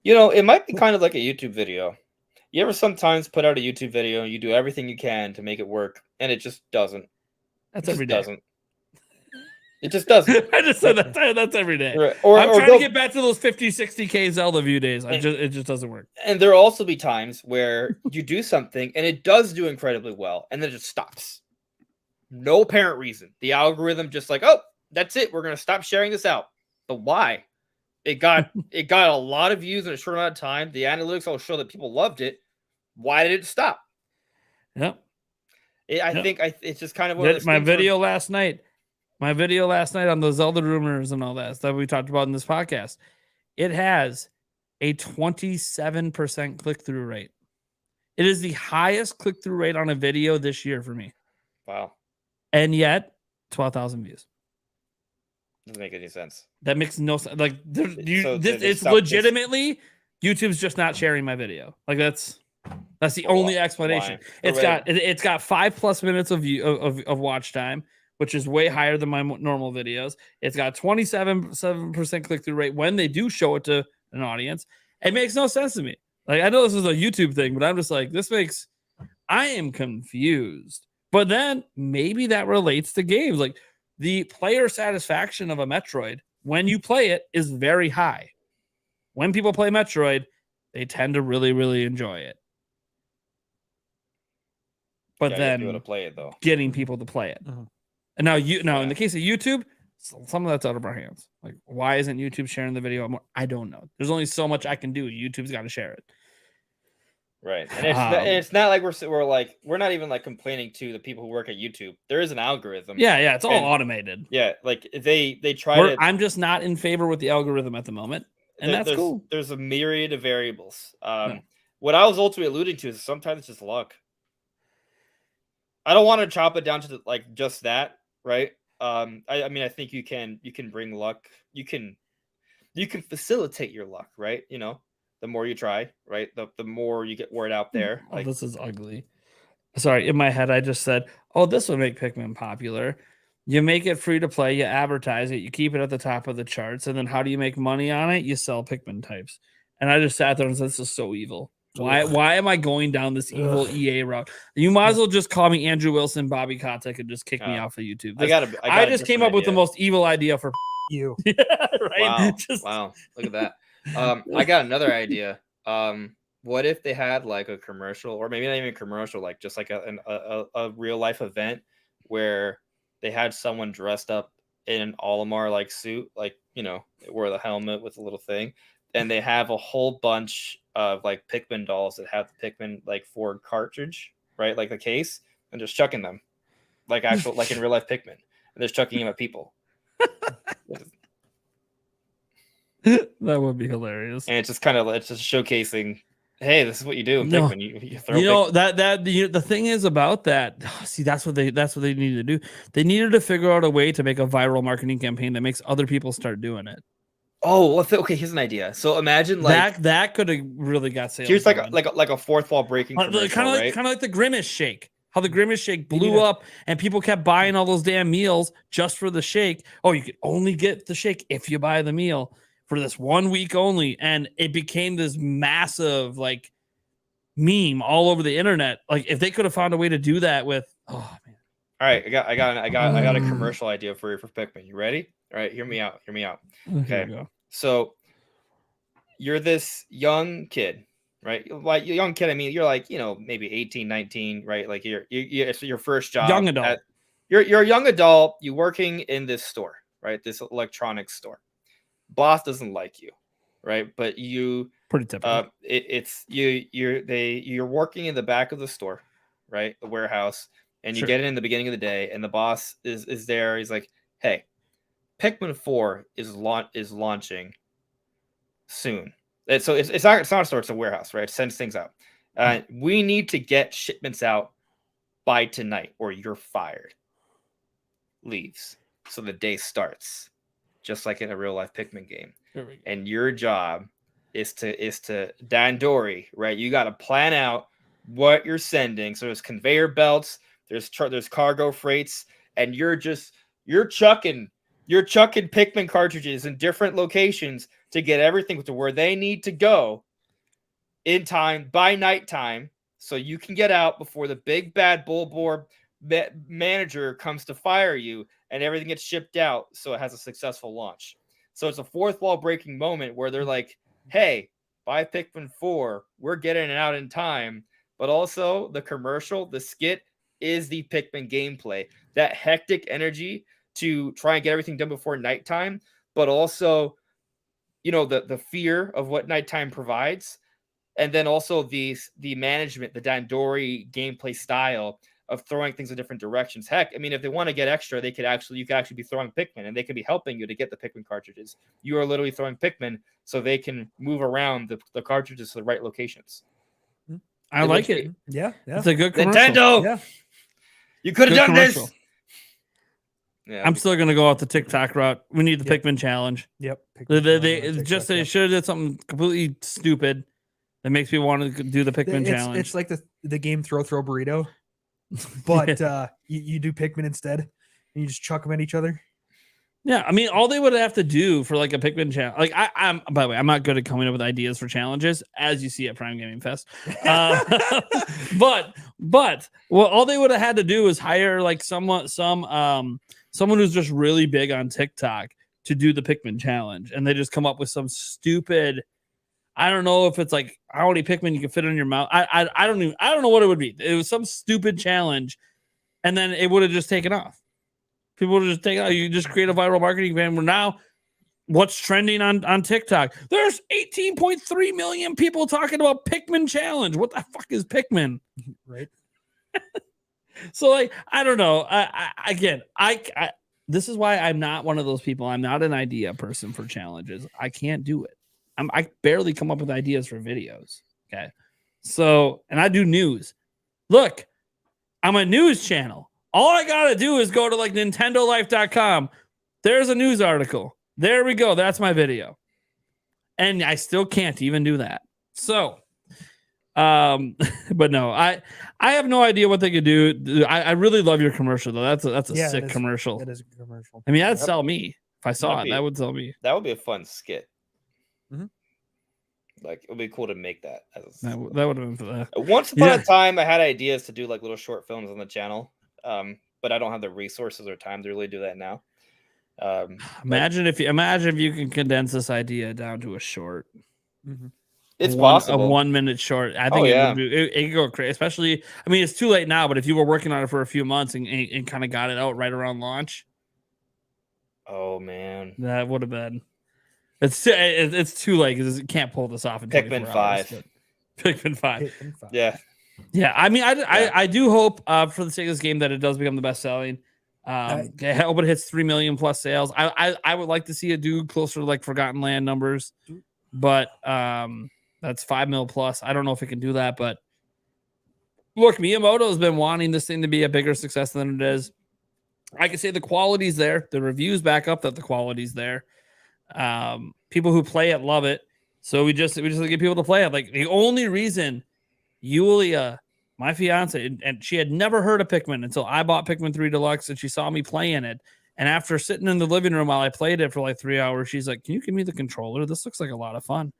it might be kind of like a YouTube video. You ever sometimes put out a YouTube video and you do everything you can to make it work, and it just doesn't.
That's every day.
It just doesn't.
I just said that's every day.
Right.
I'm trying to get back to those 50, 60K Zelda view days. It just doesn't work.
And there'll also be times where you do something and it does do incredibly well, and then it just stops. No apparent reason. The algorithm just like, oh, that's it. We're gonna stop sharing this out. But why? It got a lot of views in a short amount of time. The analytics all show that people loved it. Why did it stop?
Yep.
I think it's just kind of one of those
my video last night. My video last night on the Zelda rumors and all that stuff we talked about in this podcast. It has a 27% click-through rate. It is the highest click-through rate on a video this year for me.
Wow.
And yet, 12,000 views.
Doesn't make any sense.
That makes no sense. Like, it's legitimately YouTube's just not sharing my video. Like that's the only explanation. It's got 5+ minutes of watch time, which is way higher than my normal videos. It's got 27% click through rate when they do show it to an audience. It makes no sense to me. Like, I know this is a YouTube thing, but I'm just like, I am confused. But then maybe that relates to games. Like, the player satisfaction of a Metroid when you play it is very high. When people play Metroid, they tend to really, really enjoy it. But then
you have to play it, though.
Getting people to play it. And now in the case of YouTube, some of that's out of our hands. Like, why isn't YouTube sharing the video more? I don't know. There's only so much I can do. YouTube's got to share it.
Right. And it's not like we're not even like complaining to the people who work at YouTube. There is an algorithm.
Yeah, it's all automated.
Yeah, like they try
I'm just not in favor with the algorithm at the moment. And that's cool.
There's a myriad of variables. What I was ultimately alluding to is sometimes it's just luck. I don't want to chop it down to just that, right? I mean, I think you can bring luck. You can facilitate your luck, right? The more you try, right? The more you get word out there.
Oh, this is ugly. Sorry, in my head, I just said, oh, this would make Pikmin popular. You make it free to play, you advertise it, you keep it at the top of the charts, and then how do you make money on it? You sell Pikmin types. And I just sat there and said, this is so evil. Why am I going down this evil EA route? You might as well just call me Andrew Wilson, Bobby Kotick, and just kick me off of YouTube. I just came up with the most evil idea for
you.
Yeah, right?
Wow. Wow. Look at that. I got another idea. what if they had like a commercial, or maybe not even a commercial, like just like a real life event where they had someone dressed up in an Olimar like suit, like, you know, they wore the helmet with a little thing, and they have a whole bunch of like Pikmin dolls that have the Pikmin like 4 cartridge, right? Like the case, and just chucking them like actual, like in real life Pikmin, and they're chucking them at people.
That would be hilarious.
And it's just kind of, it's just showcasing, hey, this is what you do in
No.
Pikmin. You throw
You know
Pikmin.
the thing is about that. See, that's what they needed to do. They needed to figure out a way to make a viral marketing campaign that makes other people start doing it.
Oh, okay. Here's an idea. So imagine like
that could have really got sales.
here's like
going.
like a fourth wall breaking commercial,
kind of like the Grimace shake. How the Grimace shake
They need
blew
a-
up and people kept buying all those damn meals just for the shake. Oh, you could only get the shake if you buy the meal for this 1 week only, and it became this massive like meme all over the internet. Like if they could have found a way to do that with, oh man.
All right, I got a commercial idea for you for Pikmin. You ready? All right, hear me out.
Here we go.
So you're this young kid, right? Like young kid, I mean, you're like, you know, maybe 18, 19, right? Like it's your first job.
Young adult.
You're a young adult. You're working in this store, right? This electronics store. Boss doesn't like you, right? But you
Pretty typical.
you're working in the back of the store, right? The warehouse, and you
Sure.
get in the beginning of the day, and the boss is there. He's like, hey, Pikmin 4 is launching soon. So it's not a store, it's a warehouse, right? It sends things out. We need to get shipments out by tonight, or you're fired. Leaves. So the day starts, just like in a real life Pikmin game.
There we go.
And your job is to Dandori, right? You got to plan out what you're sending. So there's conveyor belts, there's cargo freights, and you're chucking Pikmin cartridges in different locations to get everything to where they need to go in time by nighttime, so you can get out before the big bad bullboar manager comes to fire you, and everything gets shipped out so it has a successful launch. So it's a fourth wall breaking moment where they're like, hey, buy Pikmin 4, we're getting it out in time. But also the commercial, the skit is the Pikmin gameplay, that hectic energy to try and get everything done before nighttime, but also, you know, the fear of what nighttime provides. And then also the management, the Dandori gameplay style of throwing things in different directions. Heck, I mean, if they want to get extra, you could actually be throwing Pikmin, and they could be helping you to get the Pikmin cartridges. You are literally throwing Pikmin so they can move around the cartridges to the right locations.
I like it.
Yeah.
It's a good commercial.
Nintendo,
Yeah.
you could have
Good
done
commercial.
this. Yeah,
I'm still gonna go out the TikTok route. We need the
Yep.
Pikmin challenge.
Yep.
They should have did something completely stupid that makes me want to do the Pikmin challenge.
It's like the game throw burrito, but you do Pikmin instead, and you just chuck them at each other.
Yeah, I mean, all they would have to do for like a Pikmin challenge, like I'm. By the way, I'm not good at coming up with ideas for challenges, as you see at Prime Gaming Fest. But well, all they would have had to do is hire like someone who's just really big on TikTok to do the Pikmin challenge, and they just come up with some stupid. I don't know if it's like how many Pikmin you can fit in your mouth. I don't know what it would be. It was some stupid challenge, and then it would have just taken off. People would just take out. You just create a viral marketing plan. Where now, what's trending on TikTok? There's 18.3 million people talking about Pikmin challenge. What the fuck is Pikmin?
Right.
So like, I don't know. I this is why I'm not one of those people. I'm not an idea person for challenges. I can't do it. I barely come up with ideas for videos. Okay. So, and I do news. Look, I'm a news channel. All I got to do is go to like nintendolife.com. There's a news article. There we go. That's my video. And I still can't even do that. So, but no, I have no idea what they could do. I really love your commercial though. That's a sick commercial.
That is a commercial.
I mean, that'd sell me. If I saw it, that would sell me.
That would be a fun skit.
Mhm.
Like, it would be cool to make that.
That would have been for that.
Once upon a time, I had ideas to do like little short films on the channel, but I don't have the resources or time to really do that now.
Imagine if you can condense this idea down to a short.
Mm-hmm.
It's
a
possible.
1 minute short. I think it could go crazy. Especially, I mean, it's too late now, but if you were working on it for a few months and kind of got it out right around launch,
oh man,
that would have been. It's too late because it can't pull this off in
Pikmin
24
5.
hours. Pikmin 5.
Yeah.
Yeah, I mean, I do hope for the sake of this game that it does become the best selling. I hope it hits 3 million plus sales. I would like to see it do closer to like Forgotten Land numbers, but that's 5 mil plus. I don't know if it can do that, but look, Miyamoto has been wanting this thing to be a bigger success than it is. I can say the quality's there. The reviews back up that the quality's there. People who play it love it. So we just get people to play it. Like the only reason Yulia, my fiance, and she had never heard of Pikmin until I bought Pikmin 3 Deluxe and she saw me playing it. And after sitting in the living room while I played it for like 3 hours, she's like, "Can you give me the controller? This looks like a lot of fun."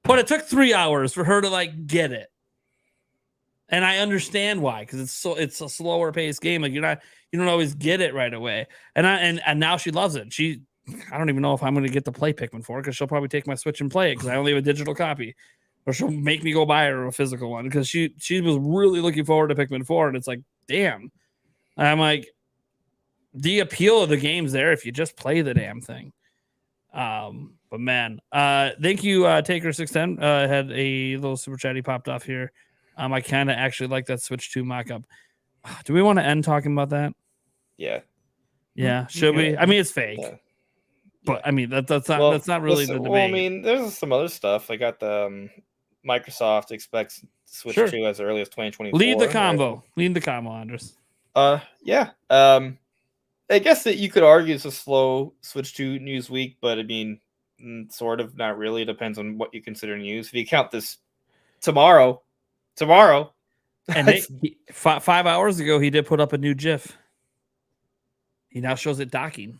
But it took 3 hours for her to like get it. And I understand why, because it's a slower paced game. Like you don't always get it right away. And now she loves it. I don't even know if I'm going to get to play Pikmin 4 because she'll probably take my Switch and play it because I only have a digital copy, or she'll make me go buy her a physical one because she was really looking forward to Pikmin 4, and it's like, damn. I'm like, the appeal of the game's there if you just play the damn thing. But man, thank you, Taker610. Had a little super chat he popped off here. I kind of actually like that Switch 2 mock-up. Do we want to end talking about that?
Yeah.
Yeah. Should we? I mean, it's fake.
Yeah.
But I mean that's not really the debate.
Well, I mean, there's some other stuff. I got the Microsoft expects Switch 2 as early as 2024.
Lead the combo. Lead the combo, Andres.
Yeah. I guess that you could argue it's a slow Switch 2 news week, but I mean, sort of, not really. It depends on what you consider news. If you count this tomorrow,
and 5 hours ago he did put up a new GIF. He now shows it docking.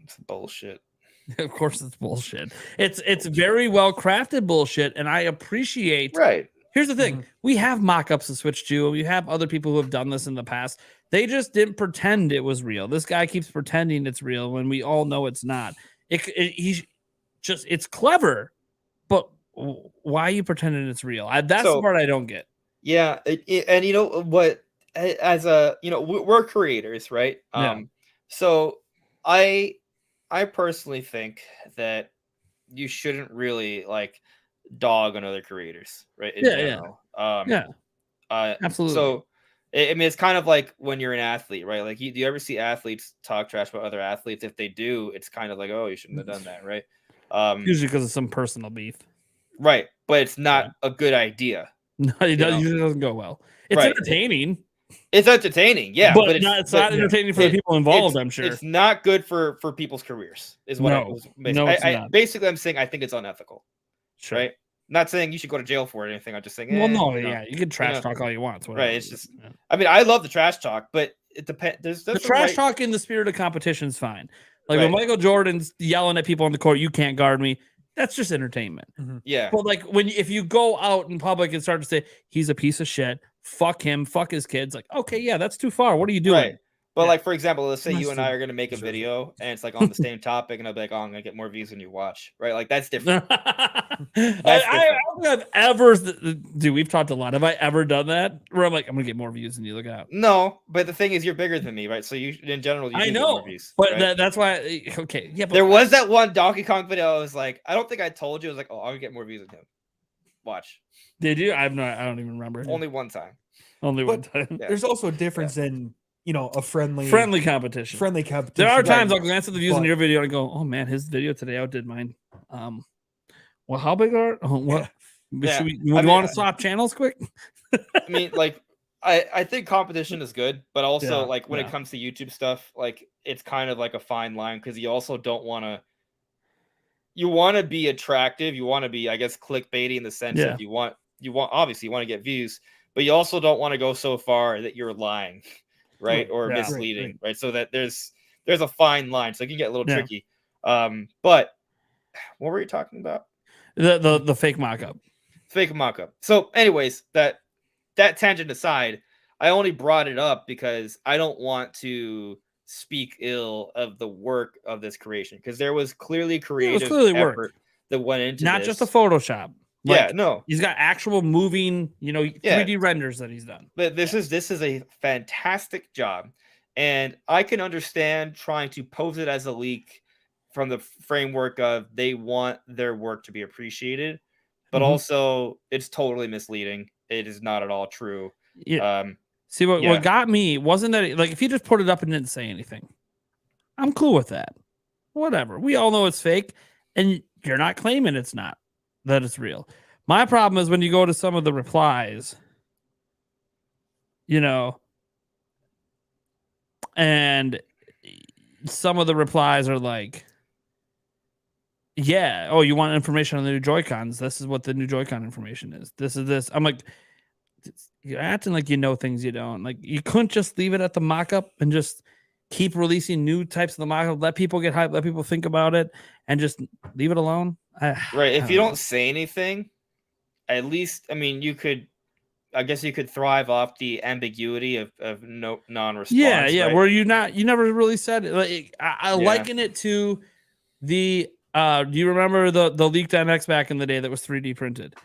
It's bullshit.
Of course it's bullshit. It's very well crafted bullshit, and I appreciate.
Right.
Here's the thing. We have mock-ups of Switch 2. We have other people who have done this in the past. They just didn't pretend it was real. This guy keeps pretending it's real when we all know it's not. It's clever, but why are you pretending it's real? That's the part I don't get.
Yeah, and you know what? As we're creators, right? So I personally think that you shouldn't really like dog on other creators, right? In general.
Absolutely.
So I mean, it's kind of like when you're an athlete, right? Like, do you ever see athletes talk trash about other athletes? If they do, it's kind of like, oh, you shouldn't have done that, right?
Usually because of some personal beef,
right? But it's not a good idea.
No, it usually doesn't go well. It's entertaining.
It's entertaining, yeah,
but it's not entertaining for the people involved. I'm sure
it's not good for people's careers. Is what basically I'm saying. I think it's unethical, right? I'm not saying you should go to jail for it or anything. I'm just saying.
You can trash talk all you want,
right? It's just. I mean, I love the trash talk, but it depends. There's
the trash talk in the spirit of competition is fine. Like when Michael Jordan's yelling at people on the court, "You can't guard me." That's just entertainment.
Mm-hmm. Yeah.
But like if you go out in public and start to say he's a piece of shit, fuck him, fuck his kids, like, okay, yeah, that's too far. What are you doing?
Right. But like, for example, let's say you and I are gonna make a video and it's like on the same topic, and I'll be like, oh, I'm gonna get more views than you watch, right? Like that's different.
I don't think I've ever, dude, we've talked a lot. Have I ever done that where I'm like, I'm gonna get more views than you? Look out.
No, but the thing is, you're bigger than me, right? So you, in general,
I know, get more views, but right? That's why. Okay, yeah. But
there was that one Donkey Kong video. I was like, I don't think I told you. I was like, oh, I'm gonna get more views than him. Watch.
Did you? I don't even remember.
Only one time.
Only one time.
Yeah. There's also a difference in a friendly
competition.
Friendly competition.
There are times I'll glance at the views in your video and I go, "Oh man, his video today outdid mine." Well, how big are? What? Should we want to swap channels quick?
I mean, like, I think competition is good, but also like when it comes to YouTube stuff, like it's kind of like a fine line because you also don't want to. You want to be attractive. You want to be, I guess, clickbaity in the sense that you want obviously you want to get views, but you also don't want to go so far that you're lying, right, or misleading, right? So that there's a fine line, so it can get a little tricky. But what were you talking about?
The fake mock-up.
Fake mock-up. So, anyways, that tangent aside, I only brought it up because I don't want to speak ill of the work of this creation because there was clearly creative effort that went into
not
this.
just a Photoshop. Like,
no,
he's got actual moving, 3D renders that he's done.
but this is a fantastic job, and I can understand trying to pose it as a leak from the framework of they want their work to be appreciated, but also it's totally misleading. It is not at all true.
Yeah. See, what got me wasn't that, like, if he just put it up and didn't say anything, I'm cool with that. Whatever. We all know it's fake, and you're not claiming it's not, that it's real. My problem is when you go to some of the replies, and some of the replies are like, yeah, oh, you want information on the new Joy-Cons? This is what the new Joy-Con information is. This is this. I'm like, you're acting like you know things you don't. Like, you couldn't just leave it at the mock-up and just keep releasing new types of the mock-up, let people get hyped, let people think about it, and just leave it alone.
Right. If you don't say anything, at least, I mean, I guess you could thrive off the ambiguity of no non-response.
Yeah,
right?
where you never really said it. Like, I liken it to the do you remember the leaked MX back in the day that was 3D printed?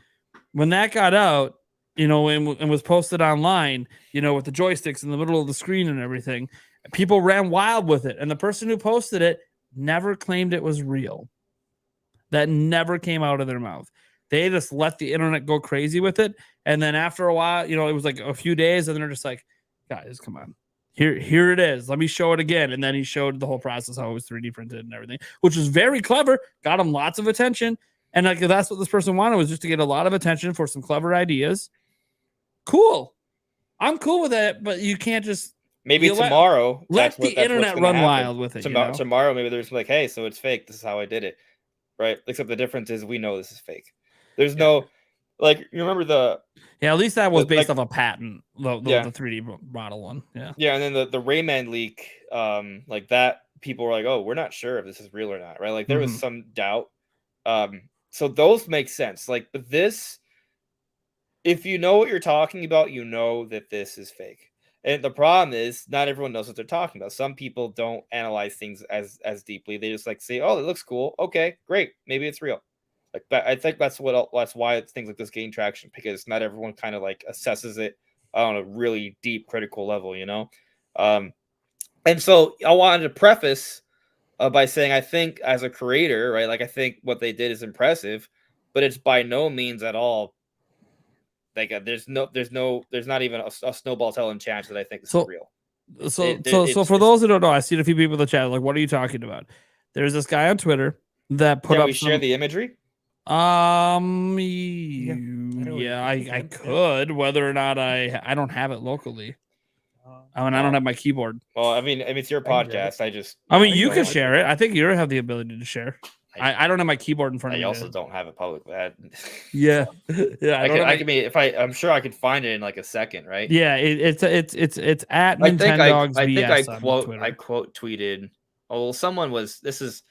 When that got out, and was posted online, with the joysticks in the middle of the screen and everything, people ran wild with it. And the person who posted it never claimed it was real. That never came out of their mouth. They just let the internet go crazy with it. And then after a while, it was like a few days, and then they're just like, guys, come on. Here it is. Let me show it again. And then he showed the whole process, how it was 3D printed and everything, which was very clever, got him lots of attention. And like, that's what this person wanted, was just to get a lot of attention for some clever ideas. Cool. I'm cool with that, but you can't just
maybe tomorrow
let the internet run wild with it.
Tomorrow, maybe there's like, hey, so it's fake. This is how I did it. Right. Except the difference is we know this is fake. There's no, like, you remember
at least that was based off a patent, the 3D model one. Yeah.
Yeah. And then the Rayman leak, like that, people were like, oh, we're not sure if this is real or not. Right. Like, there was some doubt. So those make sense. Like, but this, if you know what you're talking about, you know that this is fake. And the problem is, not everyone knows what they're talking about. Some people don't analyze things as deeply. They just like say, "Oh, it looks cool. Okay, great. Maybe it's real." Like, I think that's why things like this gain traction, because not everyone kind of like assesses it on a really deep, critical level, And so I wanted to preface by saying, I think as a creator, right, like, I think what they did is impressive, but it's by no means at all. Like, there's not even a snowball telling chance that I think this is real.
So for those who don't know, I see a few people in the chat like, what are you talking about? There's this guy on Twitter that put up.
Can we share the imagery?
I could, whether or not I don't have it locally. I don't have my keyboard.
Well, I mean, it's your podcast.
You can share it. I think you have the ability to share. I don't have my keyboard in front of me.
I also don't have it public.
Yeah.
I'm sure I could find it in like a second, right?
Yeah, it's at Nintendogs.
I quote tweeted. Oh, well, someone was. This is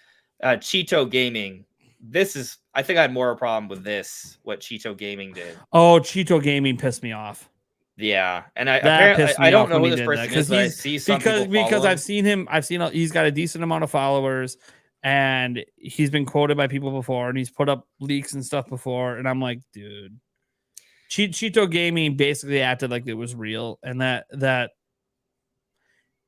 Cheeto Gaming. I think I had more of a problem with this. What Cheeto Gaming did.
Oh, Cheeto Gaming pissed me off.
Yeah, and I don't know who this person is.
I see because I've seen him. He's got a decent amount of followers. And he's been quoted by people before, and he's put up leaks and stuff before. And I'm like, dude, Cheeto Gaming basically acted like it was real, and and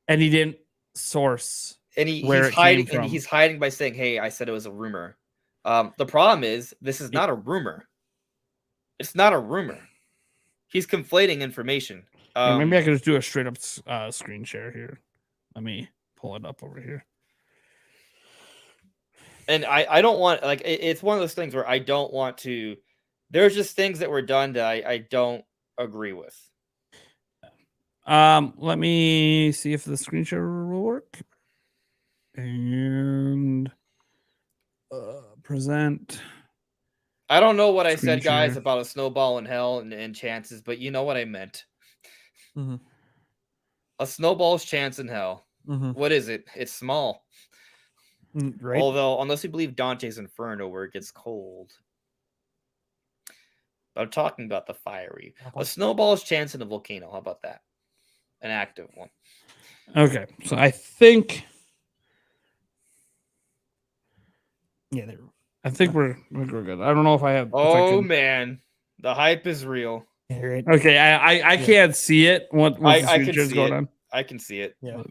he didn't source
he's hiding, and he's hiding by saying, "Hey, I said it was a rumor." The problem is, this is not a rumor. It's not a rumor. He's conflating information.
Maybe I could just do a straight up screen share here. Let me pull it up over here.
And I don't want, like, it's one of those things where I don't want to. There's just things that were done that I don't agree with.
Let me see if the screen share will work. And present.
I don't know what I said, guys, about a snowball in hell and chances, but you know what I meant.
Mm-hmm.
A snowball's chance in hell.
Mm-hmm.
What is it? It's small.
Right.
Although, unless you believe Dante's Inferno, where it gets cold. But I'm talking about the fiery. A snowball's chance in a volcano. How about that? An active one.
Okay, so I think.
Yeah,
I think we're good. I don't know if I have. If I
Oh
can...
man, the hype is real.
Right.
Okay, I can't see it. What
I
the
can
screen share's
see
going
it.
on?
I can see it.
Yeah.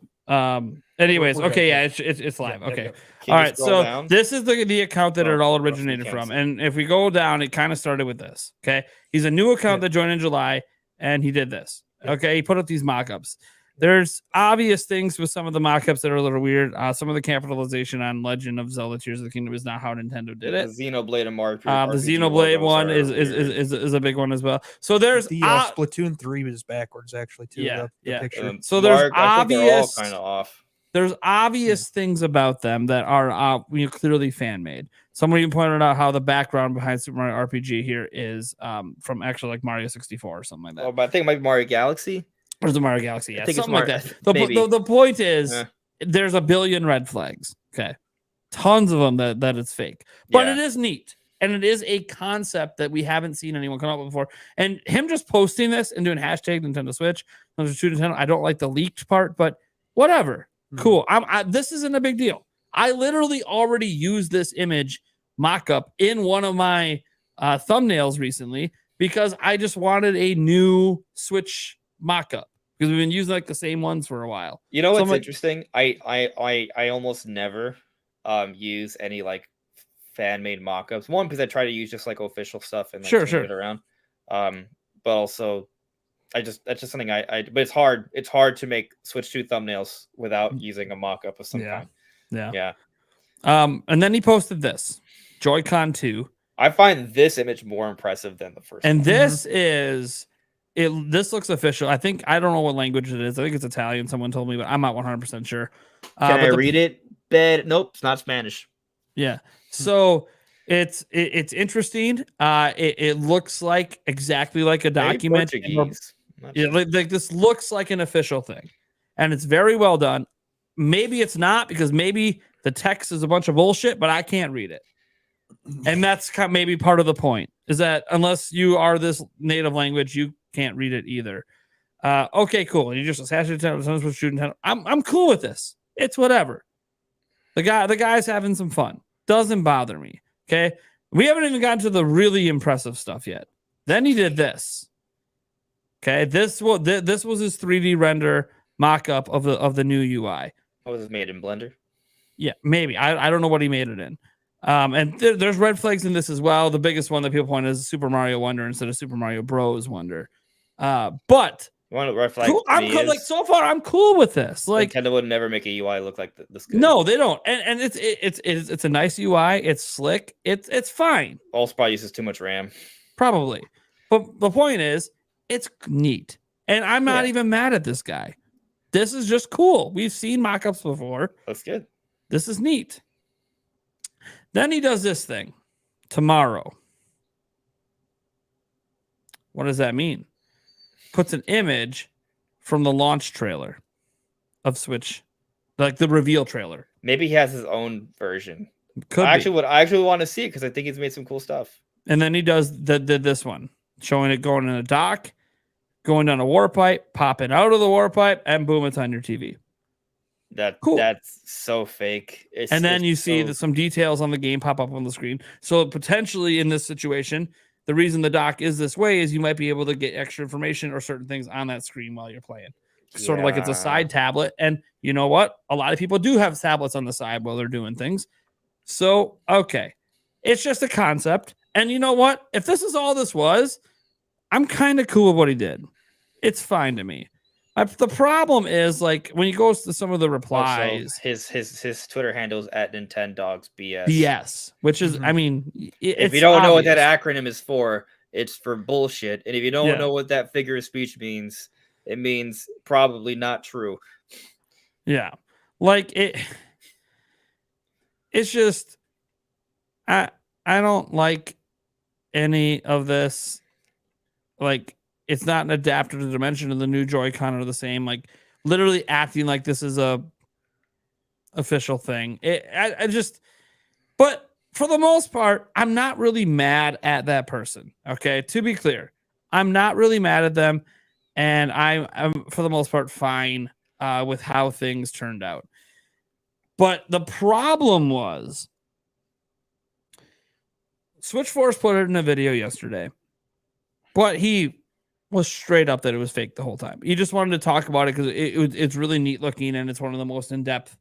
Anyways,
We're
okay,
good,
yeah,
yeah.
it's live.
Yep,
Okay.
yep.
Can
All
you
right,
scroll
so
down?
this is the account that
Oh,
it all
roughly
originated
can't
from.
see.
And if we go down, it kind of started with this. Okay. He's a new account that joined in July, and he did this.
Yep.
Okay. He put up these mock-ups. There's obvious things with some of the mock-ups that are a little weird. Some of the capitalization on Legend of Zelda Tears of the Kingdom is not how Nintendo did it.
The Xenoblade and Mario.
The Xenoblade one is a big one as well. So there's
the Splatoon 3 was backwards actually too.
Yeah,
the picture.
So there's
Mark, I think they're all kind
obvious
of off.
there's obvious things about them that are clearly fan made. Somebody pointed out how the background behind Super Mario RPG here is from actually like Mario 64 or something like that.
Oh, but I think it might be Mario Galaxy.
Or the Mario Galaxy, yeah,
I think
something
it's
like that. The point is, there's a billion red flags. Okay, tons of them that it's fake, but it is neat, and it is a concept that we haven't seen anyone come up with before. And him just posting this and doing hashtag Nintendo Switch, Nintendo. I don't like the leaked part, but whatever. Cool. This isn't a big deal. I literally already used this image mock-up in one of my thumbnails recently because I just wanted a new Switch mock-up because we've been using like the same ones for a while.
You know what's interesting? I almost never use any like fan-made mock-ups. One, because I try to use just like official stuff and like, it around. But also that's just something but it's hard. It's hard to make Switch 2 thumbnails without using a mock-up of some kind. Yeah.
And then he posted this Joy-Con 2.
I find this image more impressive than the first
and
one.
This is this looks official. I don't know what language it is. I think it's Italian. Someone told me, but I'm not 100% sure.
Can I read it? Nope, it's not Spanish.
Yeah. So it's interesting. It looks like exactly like a document. Like this looks like an official thing, and it's very well done. Maybe it's not because maybe the text is a bunch of bullshit, but I can't read it. And that's maybe part of the point is that unless you are this native language, you can't read it either. Okay, cool. You just hashtag I'm cool with this. It's whatever. The guy's having some fun. Doesn't bother me. Okay. We haven't even gotten to the really impressive stuff yet. Then he did this. Okay. This was his 3D render mock-up of the new UI.
Oh, was it made in Blender?
Yeah, maybe. I don't know what he made it in. And there's red flags in this as well. The biggest one that people point is Super Mario Wonder instead of Super Mario Bros. Wonder. But
one red flag
cool, so far I'm cool with this. Like
Nintendo would never make a UI look like this good.
No, they don't. And it's a nice UI. It's slick. It's fine.
Also probably uses too much RAM.
Probably. But the point is, it's neat. And I'm not even mad at this guy. This is just cool. We've seen mock-ups before.
That's good.
This is neat. Then he does this thing tomorrow. What does that mean? Puts an image from the launch trailer of Switch, like the reveal trailer.
Maybe he has his own version.
I
actually want to see it because I think he's made some cool stuff.
And then he does this one, showing it going in a dock, going down a warp pipe, popping out of the warp pipe, and boom, it's on your TV.
That's so fake.
And then you see some details on the game pop up on the screen. So potentially in this situation, the reason the dock is this way is you might be able to get extra information or certain things on that screen while you're playing. Sort of like it's a side tablet. And you know what? A lot of people do have tablets on the side while they're doing things. So, okay. It's just a concept. And you know what? If this is all this was, I'm kind of cool with what he did. It's fine to me. The problem is, like, when he goes to some of the replies,
his Twitter handle is at Nintendogs BS.
BS, which is, I mean,
if you don't know what that acronym is for, it's for bullshit. And if you don't know what that figure of speech means, it means probably not true.
Yeah, like it's just I don't like any of this. Like, it's not an adaptive dimension of the new Joy-Con are the same. Like, literally acting like this is a official thing. But for the most part, I'm not really mad at that person. Okay, to be clear, I'm not really mad at them, and I'm for the most part fine with how things turned out. But the problem was Switch Force put it in a video yesterday, but he was straight up that it was fake the whole time. He just wanted to talk about it because it's really neat looking and it's one of the most in-depth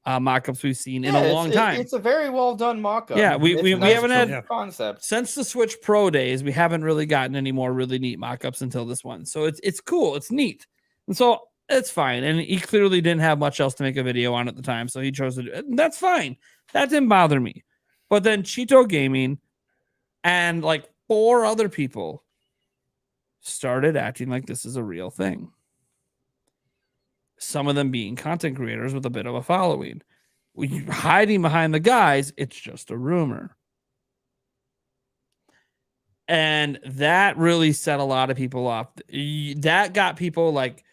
mock-ups we've seen in a long time.
It's a very well done mock-up.
Yeah, we haven't had
concept
since the Switch Pro days. We haven't really gotten any more really neat mock-ups until this one. So it's cool. It's neat. And so it's fine. And he clearly didn't have much else to make a video on at the time. So he chose to do it. And that's fine. That didn't bother me. But then Cheeto Gaming and like 4 other people started acting like this is a real thing. Some of them being content creators with a bit of a following. Hiding behind the guys, it's just a rumor. And that really set a lot of people off. That got people like,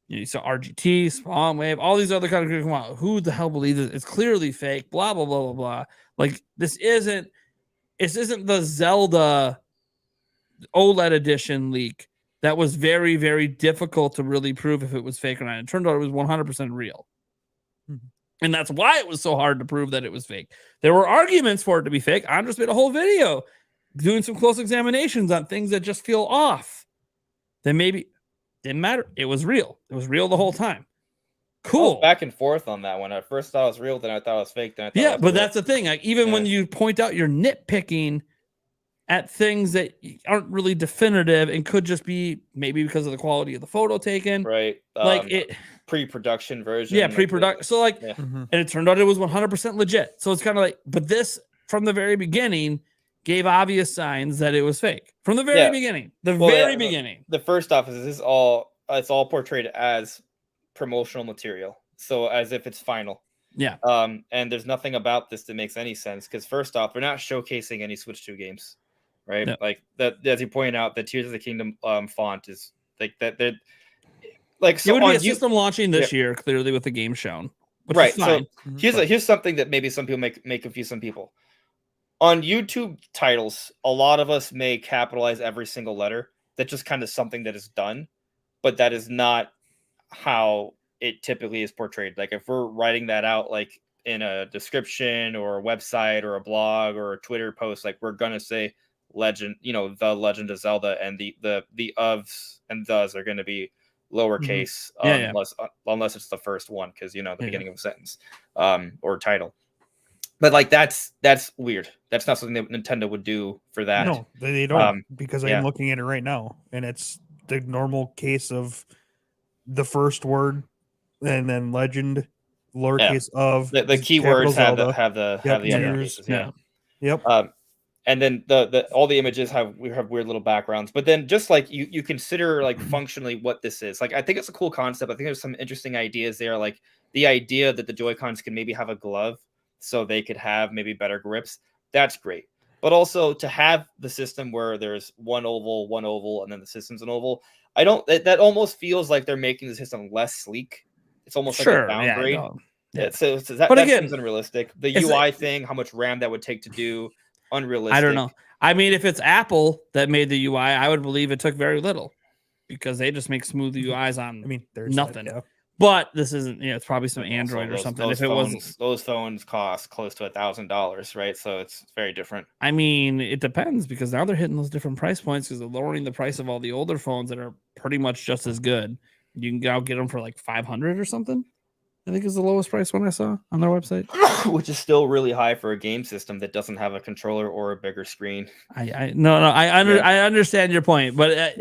you saw RGT, Spawn Wave, all these other kind of come out. Who the hell believes it? It's clearly fake, blah, blah, blah, blah, blah. Like, this isn't the Zelda OLED edition leak that was very, very difficult to really prove if it was fake or not. It turned out it was 100% real. Mm-hmm. And that's why it was so hard to prove that it was fake. There were arguments for it to be fake. Andres made a whole video doing some close examinations on things that just feel off. Then maybe didn't matter. It was real. It was real the whole time. Cool.
I was back and forth on that one. I first thought it was real, then I thought it was fake. Then I thought
yeah,
it was
but
real.
that's the thing. Like, even when you point out you're nitpicking at things that aren't really definitive and could just be maybe because of the quality of the photo taken,
right?
Like it
pre-production version.
Yeah, pre-production. So like, and it turned out it was 100% legit. So it's kind of like, but this from the very beginning gave obvious signs that it was fake from the very beginning. Beginning.
The first off is it's all portrayed as promotional material, so as if it's final.
Yeah.
And there's nothing about this that makes any sense because first off, they're not showcasing any Switch 2 games. Right, like that. As you pointed out, the Tears of the Kingdom font is like that. They're like so.
It would be a system launching this year, clearly with the game shown.
Right. So here's something that maybe some people may confuse some people. On YouTube titles, a lot of us may capitalize every single letter. That's just kind of something that is done, but that is not how it typically is portrayed. Like if we're writing that out, like in a description or a website or a blog or a Twitter post, like we're gonna say Legend, the Legend of Zelda, and the ofs and thes are going to be lowercase unless it's the first one because the beginning of a sentence or title. But like that's weird. That's not something that Nintendo would do for that.
No, they don't because I'm looking at it right now and it's the normal case of the first word and then Legend, lowercase of
the keywords have the uppercases.
Yep.
And then the all the images have weird little backgrounds. But then just like you consider like functionally what this is. Like I think it's a cool concept. I think there's some interesting ideas there. Like the idea that the Joy-Cons can maybe have a glove so they could have maybe better grips. That's great. But also to have the system where there's one oval, and then the system's an oval. That almost feels like they're making the system less sleek. It's almost like a downgrade. So that seems unrealistic. The UI thing, how much RAM that would take to do. Unrealistic.
I don't know. I mean, if it's Apple that made the UI, I would believe it took very little because they just make smooth UIs on.
I mean, there's
nothing. But this isn't. It's probably some Android or something. If it wasn't,
those phones cost close to $1,000, right? So it's very different.
I mean, it depends because now they're hitting those different price points because they're lowering the price of all the older phones that are pretty much just as good. You can now get them for like $500 or something. I think is the lowest price one I saw on their website,
which is still really high for a game system that doesn't have a controller or a bigger screen.
I understand your point, but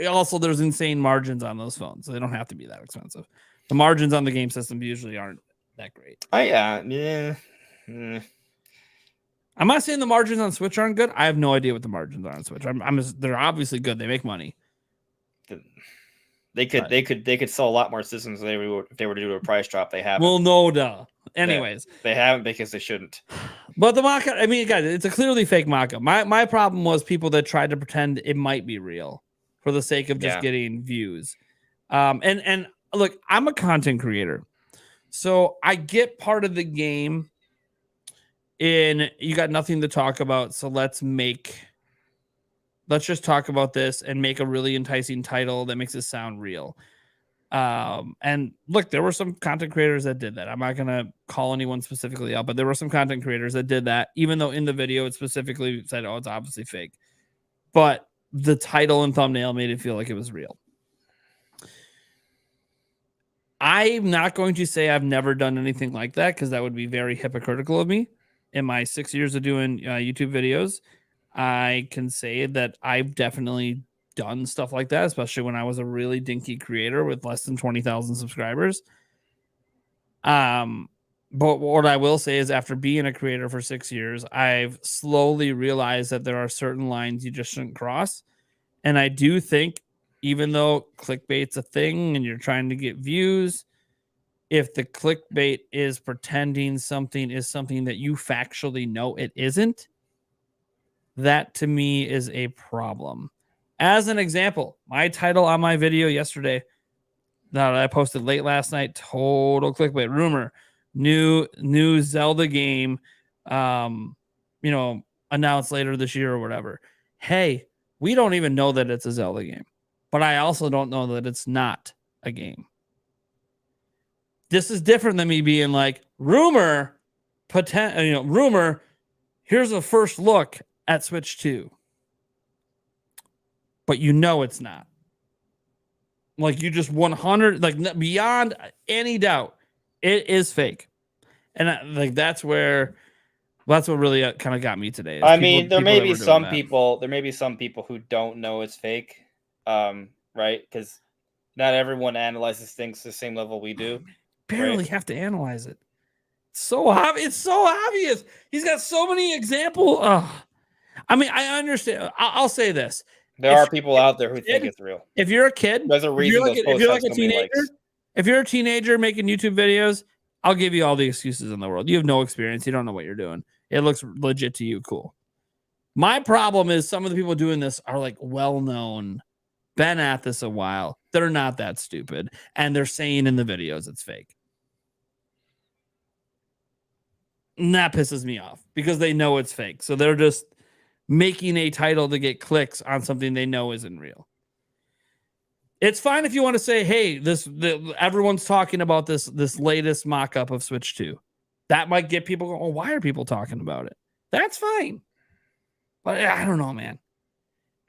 also there's insane margins on those phones, so they don't have to be that expensive. The margins on the game system usually aren't that great.
I'm
not saying the margins on Switch aren't good. I have no idea what the margins are on Switch. They're obviously good. They make money.
They could sell a lot more systems if they were to do a price drop. They haven't.
Well, no, duh. Anyways,
they haven't because they shouldn't.
But the mock-up, I mean, guys, it's a clearly fake mock-up. My problem was people that tried to pretend it might be real for the sake of just getting views. And look, I'm a content creator, so I get part of the game. In you got nothing to talk about, so let's just talk about this and make a really enticing title that makes it sound real. And look, there were some content creators that did that. I'm not gonna call anyone specifically out, but there were some content creators that did that, even though in the video it specifically said, "Oh, it's obviously fake," but the title and thumbnail made it feel like it was real. I'm not going to say I've never done anything like that because that would be very hypocritical of me. In my 6 years of doing YouTube videos, I can say that I've definitely done stuff like that, especially when I was a really dinky creator with less than 20,000 subscribers. But what I will say is after being a creator for 6 years, I've slowly realized that there are certain lines you just shouldn't cross. And I do think, even though clickbait's a thing and you're trying to get views, if the clickbait is pretending something is something that you factually know it isn't, that to me is a problem. As an example, my title on my video yesterday that I posted late last night, total clickbait rumor, new Zelda game, announced later this year or whatever. Hey, we don't even know that it's a Zelda game, but I also don't know that it's not a game. This is different than me being like, rumor, here's a first look at Switch 2. But it's not. Like, you just 100, like, beyond any doubt, it is fake. And that's what really kind of got me today.
I mean, there may be some people who don't know it's fake, right? Because not everyone analyzes things the same level we do.
Barely have to analyze it. It's so obvious. He's got so many examples. I mean, I understand. I'll say this.
There are people out there who think it's real.
If you're a kid,
there's a reason.
If you're like a teenager, if you're a teenager making YouTube videos, I'll give you all the excuses in the world. You have no experience. You don't know what you're doing. It looks legit to you. Cool. My problem is some of the people doing this are like well-known, been at this a while. They're not that stupid. And they're saying in the videos it's fake. And that pisses me off because they know it's fake. So they're just making a title to get clicks on something they know isn't real. It's fine if you want to say, hey, everyone's talking about this latest mock-up of Switch 2. That might get people going, oh, why are people talking about it? That's fine. But I don't know, man.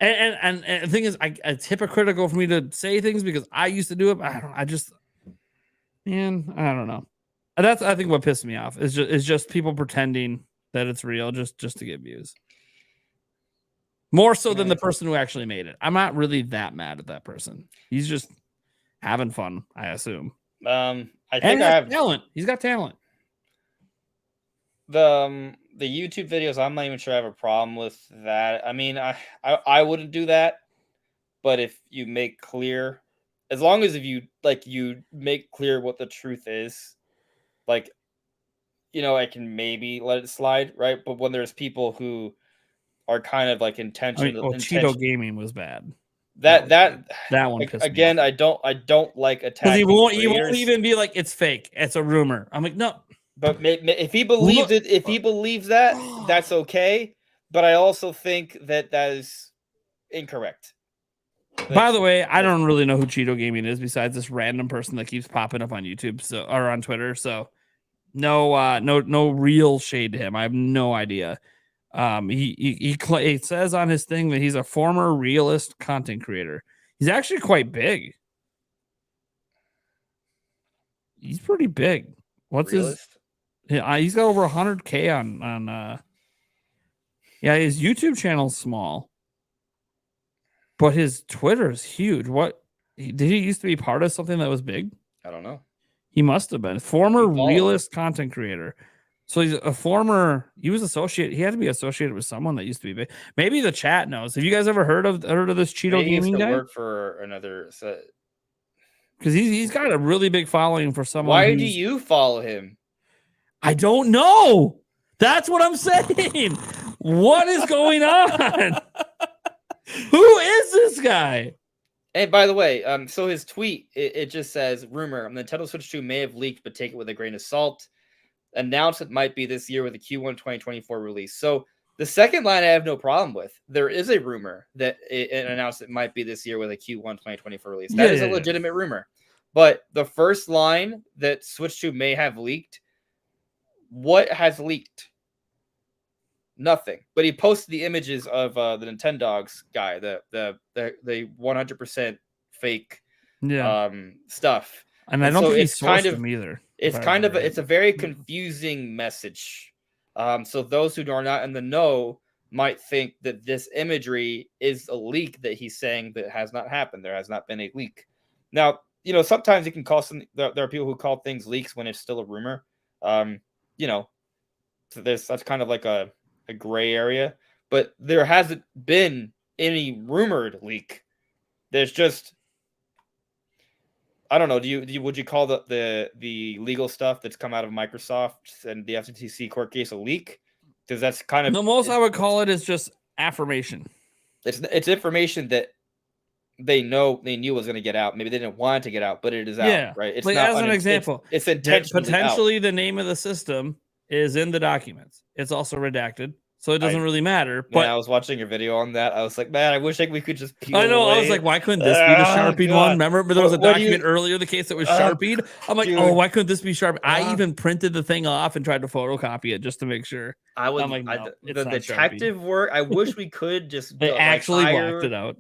And the thing is, it's hypocritical for me to say things because I used to do it. But I don't know. That's, I think, what pissed me off is just people pretending that it's real just to get views. More so than the person who actually made it. I'm not really that mad at that person. He's just having fun, I assume.
I think I have
talent. He's got talent.
The YouTube videos, I'm not even sure I have a problem with that. I mean, I wouldn't do that, but if you make clear, as long as you make clear what the truth is, I can maybe let it slide, right? But when there's people who are kind of like intentional.
Cheeto Gaming was bad.
That
one pissed
again.
me off.
I don't like attacking.
He won't even be like it's fake. It's a rumor. I'm like, no.
But if he believes it, if he believes that, that's okay. But I also think that is incorrect.
By the way, I don't really know who Cheeto Gaming is besides this random person that keeps popping up on YouTube or on Twitter. So no real shade to him. I have no idea. He says on his thing that he's a former realist content creator. He's actually quite big. He's pretty big. What's realist? He's got over 100K on his YouTube channel's small, but his Twitter is huge. What did he used to be part of something that was big?
I don't know.
He must have been former realist content creator. So he's he had to be associated with someone that used to be big. Maybe the chat knows. Have you guys ever heard of this Cheeto Gaming guy?
Work for another set.
Because he's got a really big following for someone.
Why do you follow him?
I don't know. That's what I'm saying. What is going on? Who is this guy?
And by the way, so his tweet, it just says, rumor, the Nintendo Switch 2 may have leaked, but take it with a grain of salt. Announcement might be this year with a Q1 2024 release. So the second line I have no problem with. There is a rumor that an announcement might be this year with a Q1 2024 release. That is a legitimate rumor. But the first line that Switch 2 may have leaked, what has leaked? Nothing. But he posted the images of the Nintendogs guy, the 100% fake stuff.
And I don't think he
it's
sourced
kind of
them either.
it's kind of it's a very confusing message. So those who are not in the know might think that this imagery is a leak that he's saying that has not happened. There has not been a leak. Now, sometimes you can call there are people who call things leaks when it's still a rumor. So that's kind of like a gray area, but there hasn't been any rumored leak. There's just, I don't know. Would you call the legal stuff that's come out of Microsoft and the FTC court case a leak? Because that's kind of
the most I would call it is just affirmation.
It's information that they knew was going to get out. Maybe they didn't want it to get out, but it is out, right? It's
like,
not
as an example,
it's intentionally
potentially out. The name of the system is in the documents. It's also redacted, so it doesn't really matter. But
I was watching your video on that. I was like, man, I wish we could just peel
I know.
away.
I was like, why couldn't this be the Sharpied one? Remember, but there was a document earlier, the case that was Sharpied. I'm like, oh, why couldn't this be Sharpied? I even printed the thing off and tried to photocopy it just to make sure. I'm like, no,
the detective Sharpied work. I wish we could just
they actually blacked it out.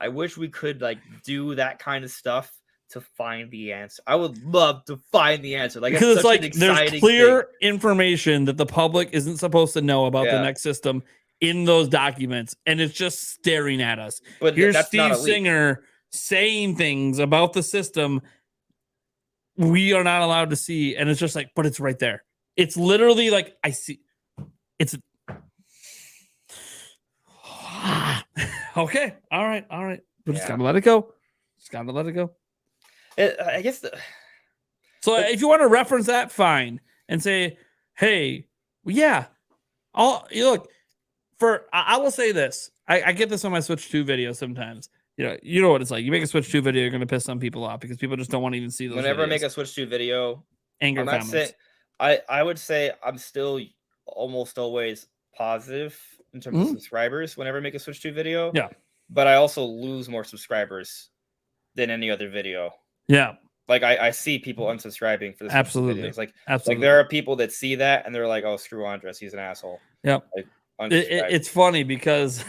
I wish we could do that kind of stuff to find the answer. I would love to find the answer.
Because it's like there's clear information that the public isn't supposed to know about the next system in those documents, and it's just staring at us. But here's Steve Singer saying things about the system we are not allowed to see, and it's just like, but it's right there. It's literally like, I see. It's okay. All right. But just gotta let it go.
I guess.
So if you want to reference that, fine, and say, "Hey, yeah, look." I will say this. I get this on my Switch 2 videos sometimes. You know what it's like. You make a Switch 2 video, you're gonna piss some people off because people just don't want to even see those.
Whenever
videos.
I make a Switch 2 video,
anger comments.
I would say I'm still almost always positive in terms of subscribers whenever I make a Switch 2 video.
Yeah.
But I also lose more subscribers than any other video.
Yeah.
Like I see people unsubscribing for this.
Absolutely.
Videos. Like there are people that see that and they're like, oh, screw Andres, he's an asshole.
Yeah. It's funny because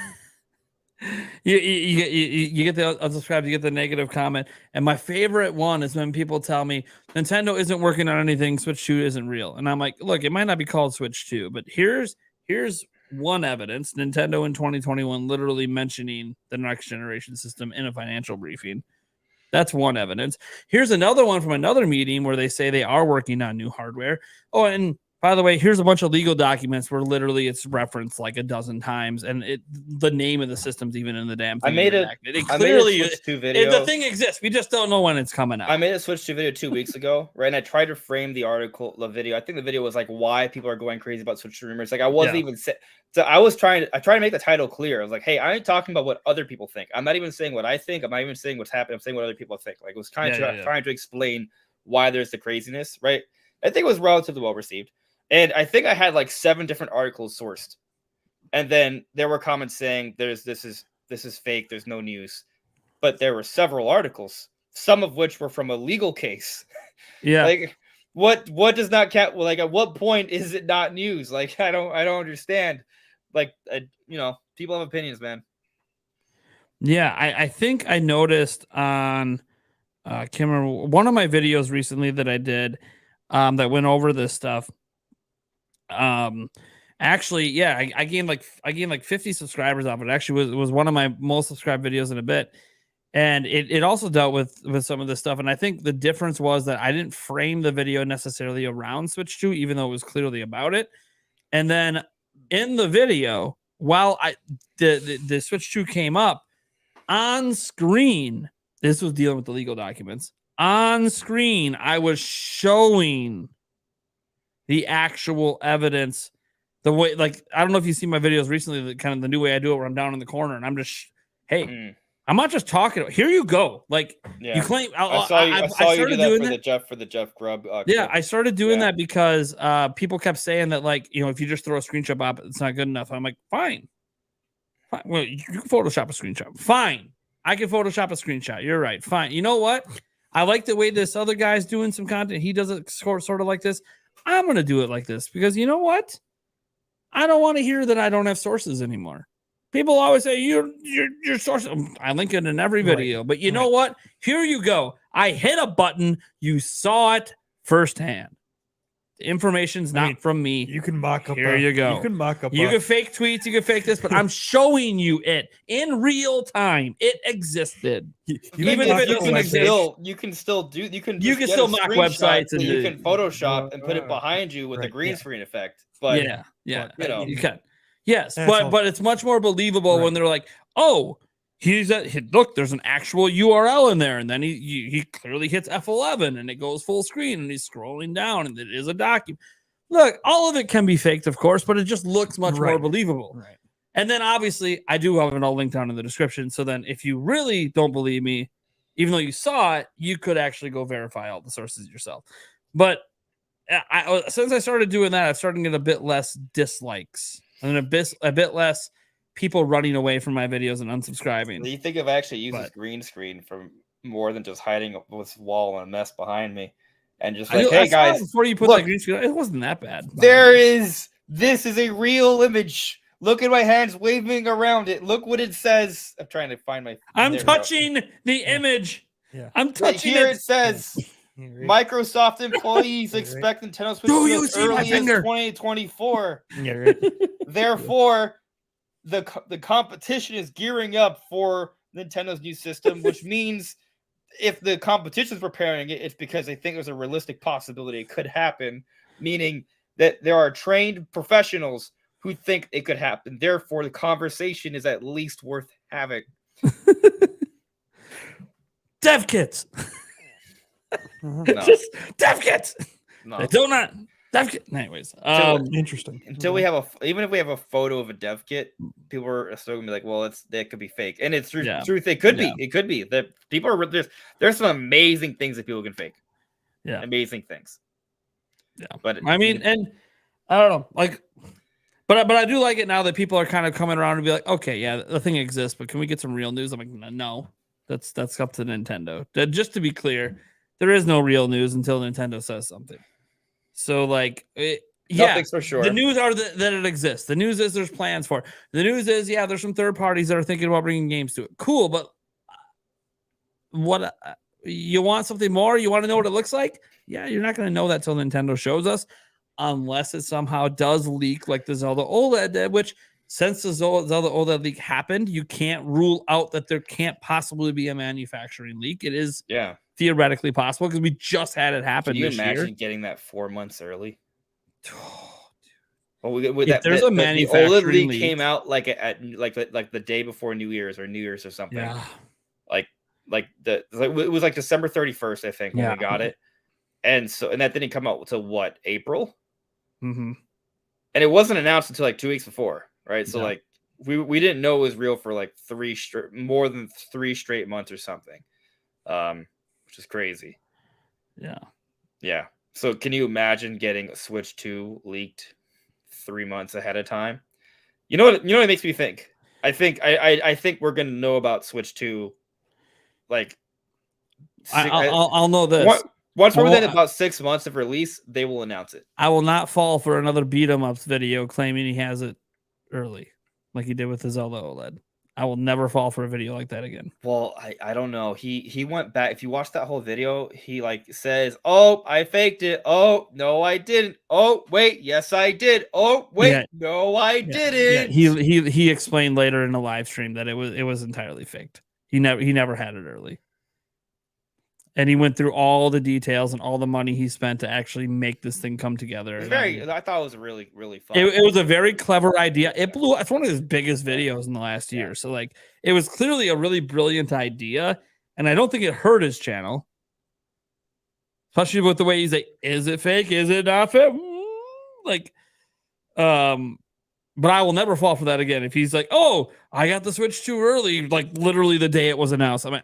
you get the unsubscribe, you get the negative comment. And my favorite one is when people tell me Nintendo isn't working on anything, Switch 2 isn't real. And I'm like, look, it might not be called Switch 2, but here's one evidence. Nintendo in 2021 literally mentioning the next generation system in a financial briefing. That's one evidence. Here's another one from another meeting where they say they are working on new hardware. Oh, and by the way, here's a bunch of legal documents where literally it's referenced like a dozen times, and the name of the system's even in the damn thing.
I made a Switch 2 video.
The thing exists. We just don't know when it's coming out.
I made a Switch 2 video 2 weeks ago, right? And I tried to frame the video. I think the video was like why people are going crazy about Switch 2 rumors. Like I wasn't even so I tried to make the title clear. I was like, hey, I ain't talking about what other people think. I'm not even saying what I think. I'm not even saying what's happening. I'm saying what other people think. Like it was trying to explain why there's the craziness, right? I think it was relatively well received. And I think I had like 7 different articles sourced. And then there were comments saying this is fake, there's no news. But there were several articles, some of which were from a legal case.
Yeah.
Like what does not count? Like at what point is it not news? Like I don't understand. Like people have opinions, man.
Yeah, I think I noticed on I can't remember one of my videos recently that I did that went over this stuff. Actually, yeah, I gained like 50 subscribers off it. Actually was one of my most subscribed videos in a bit. And it also dealt with some of this stuff. And I think the difference was that I didn't frame the video necessarily around Switch 2, even though it was clearly about it. And then in the video, while the Switch 2 came up on screen, this was dealing with the legal documents. On screen, I was showing the actual evidence, the way, like, I don't know if you've seen my videos recently, the new way I do it, where I'm down in the corner and I'm just, I'm not just talking. Here you go. Like you claim. I saw you do that for the Jeff Grubb. I started doing that because people kept saying that, like, if you just throw a screenshot up, it's not good enough. I'm like, fine. Well, you can Photoshop a screenshot. Fine. I can Photoshop a screenshot. You're right. Fine. You know what? I like the way this other guy's doing some content. He does it sort of like this. I'm going to do it like this because you know what? I don't want to hear that I don't have sources anymore. People always say your source. I link it in every video, but you know what? Here you go. I hit a button. You saw it firsthand. The information's not from me.
You can mock up.
Here you go.
You can mock up.
You can fake tweets. You can fake this, but I'm showing you it in real time. It existed. Even if it doesn't exist,
you can still
mock websites and
you can Photoshop and put it behind you with a green screen effect. But
yeah,
you know,
you can. Yes, but it's much more believable when they're like, oh. Look, there's an actual URL in there, and then he clearly hits F11 and it goes full screen and he's scrolling down and it is a document. Look, all of it can be faked, of course, but it just looks much more believable.
Right.
And then obviously I do have it all linked down in the description. So then if you really don't believe me, even though you saw it, you could actually go verify all the sources yourself. But since I started doing that, I've started to get a bit less dislikes and a bit less people running away from my videos and unsubscribing.
Do you think I've actually used this green screen for more than just hiding this wall and a mess behind me? And just like, hey guys,
before you put that green screen, it wasn't that bad.
This is a real image. Look at my hands waving around it. Look what it says. I'm trying to find my.
I'm touching the image.
Yeah.
I'm touching
here.
it.
It says Microsoft employees expect Nintendo Switch as early as 2024.
Yeah, right.
Therefore, the competition is gearing up for Nintendo's new system, which means if the competition is preparing it, it's because they think there's a realistic possibility it could happen, meaning that there are trained professionals who think it could happen. Therefore, the conversation is at least worth having.
Dev kits.
No.
Dev kits.
No.
They do not. Dev kit. Anyways,
Interesting.
Until we have even if we have a photo of a dev kit, people are still gonna be like, well, that could be fake, and it's truth. It could be. It could be that people are there's some amazing things that people can fake.
Yeah,
amazing things.
Yeah,
but
I mean, and I don't know, like, but I do like it now that people are kind of coming around and be like, okay, yeah, the thing exists, but can we get some real news? I'm like, no, that's up to Nintendo. Just to be clear, there is no real news until Nintendo says something. So, like,
nothing's for sure.
The news are that it exists. The news is there's plans for it. The news is, there's some third parties that are thinking about bringing games to it. Cool, but what you want something more? You want to know what it looks like? Yeah, you're not going to know that till Nintendo shows us, unless it somehow does leak like the Zelda OLED did, which since the Zelda OLED leak happened, you can't rule out that there can't possibly be a manufacturing leak. It is theoretically possible because we just had it happen.
Can you
this
imagine
year.
Getting that 4 months early?
Well,
there's a manufacturing the OLED leak came out like at the day before New Year's or something.
Yeah.
It was like December 31st, I think, when we got it. And that didn't come out until what, April?
Mm-hmm.
And it wasn't announced until like 2 weeks before, right? So like we didn't know it was real for like more than 3 straight months or something. Which is crazy.
Yeah.
Yeah. So can you imagine getting a Switch 2 leaked 3 months ahead of time? You know what it makes me think? I think we're gonna know about Switch 2 like
I'll know this.
Once we're within about 6 months of release, they will announce it.
I will not fall for another beat 'em ups video claiming he has it early, like he did with the Zelda OLED. I will never fall for a video like that again.
Well, I don't know. He went back. If you watch that whole video, he like says, "Oh, I faked it. Oh, no, I didn't. Oh, wait, yes, I did. Oh, wait, no, I didn't."
He explained later in the live stream that it was entirely faked. He never had it early. And he went through all the details and all the money he spent to actually make this thing come together.
I thought it was really, really fun.
It was a very clever idea. It blew. It's one of his biggest videos in the last year. So like, it was clearly a really brilliant idea, and I don't think it hurt his channel, especially with the way he's like, "Is it fake? Is it not fake?" Like, but I will never fall for that again. If he's like, "Oh, I got the Switch too early," like literally the day it was announced. I mean.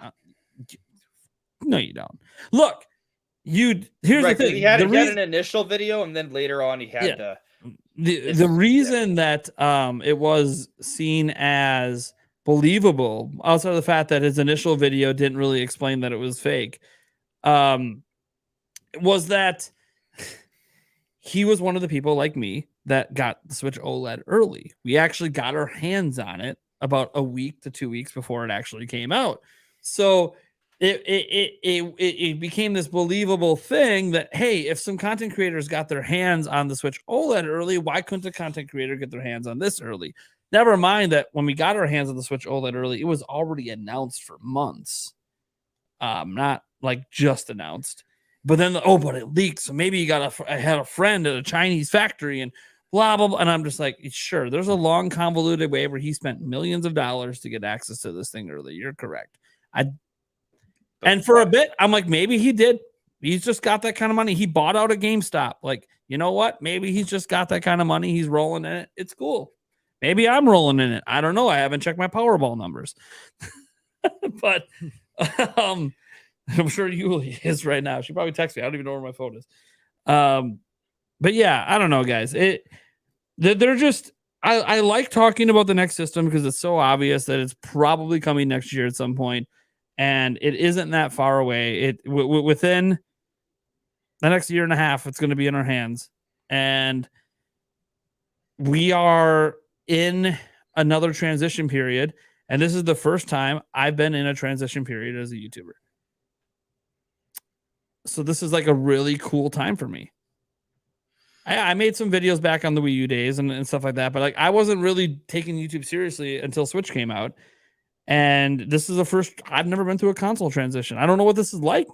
No, you don't. Look, here's the thing.
He had an initial video, and then later on he had
the reason that it was seen as believable, outside of the fact that his initial video didn't really explain that it was fake, was that he was one of the people like me that got the Switch OLED early. We actually got our hands on it about a week to 2 weeks before it actually came out. So it became this believable thing that, hey, if some content creators got their hands on the Switch OLED early, why couldn't a content creator get their hands on this early? Never mind that when we got our hands on the Switch OLED early, it was already announced for months. Not like just announced. But then, but it leaked. So maybe I had a friend at a Chinese factory and blah, blah, blah. And I'm just like, sure, there's a long, convoluted way where he spent millions of dollars to get access to this thing early. You're correct. And for a bit, I'm like, maybe he did. He's just got that kind of money. He bought out a GameStop. Like, you know what? Maybe he's just got that kind of money. He's rolling in it. It's cool. Maybe I'm rolling in it. I don't know. I haven't checked my Powerball numbers. But I'm sure Yuli is right now. She probably texted me. I don't even know where my phone is. But yeah, I don't know, guys. They're just. I like talking about the next system because it's so obvious that it's probably coming next year at some point, and it isn't that far away. Within the next year and a half, it's going to be in our hands, and we are in another transition period. And this is the first time I've been in a transition period as a YouTuber. So this is like a really cool time for me. I made some videos back on the Wii U days and stuff like that, but like I wasn't really taking YouTube seriously until Switch came out. And this is the first. I've never been through a console transition. I don't know what this is like.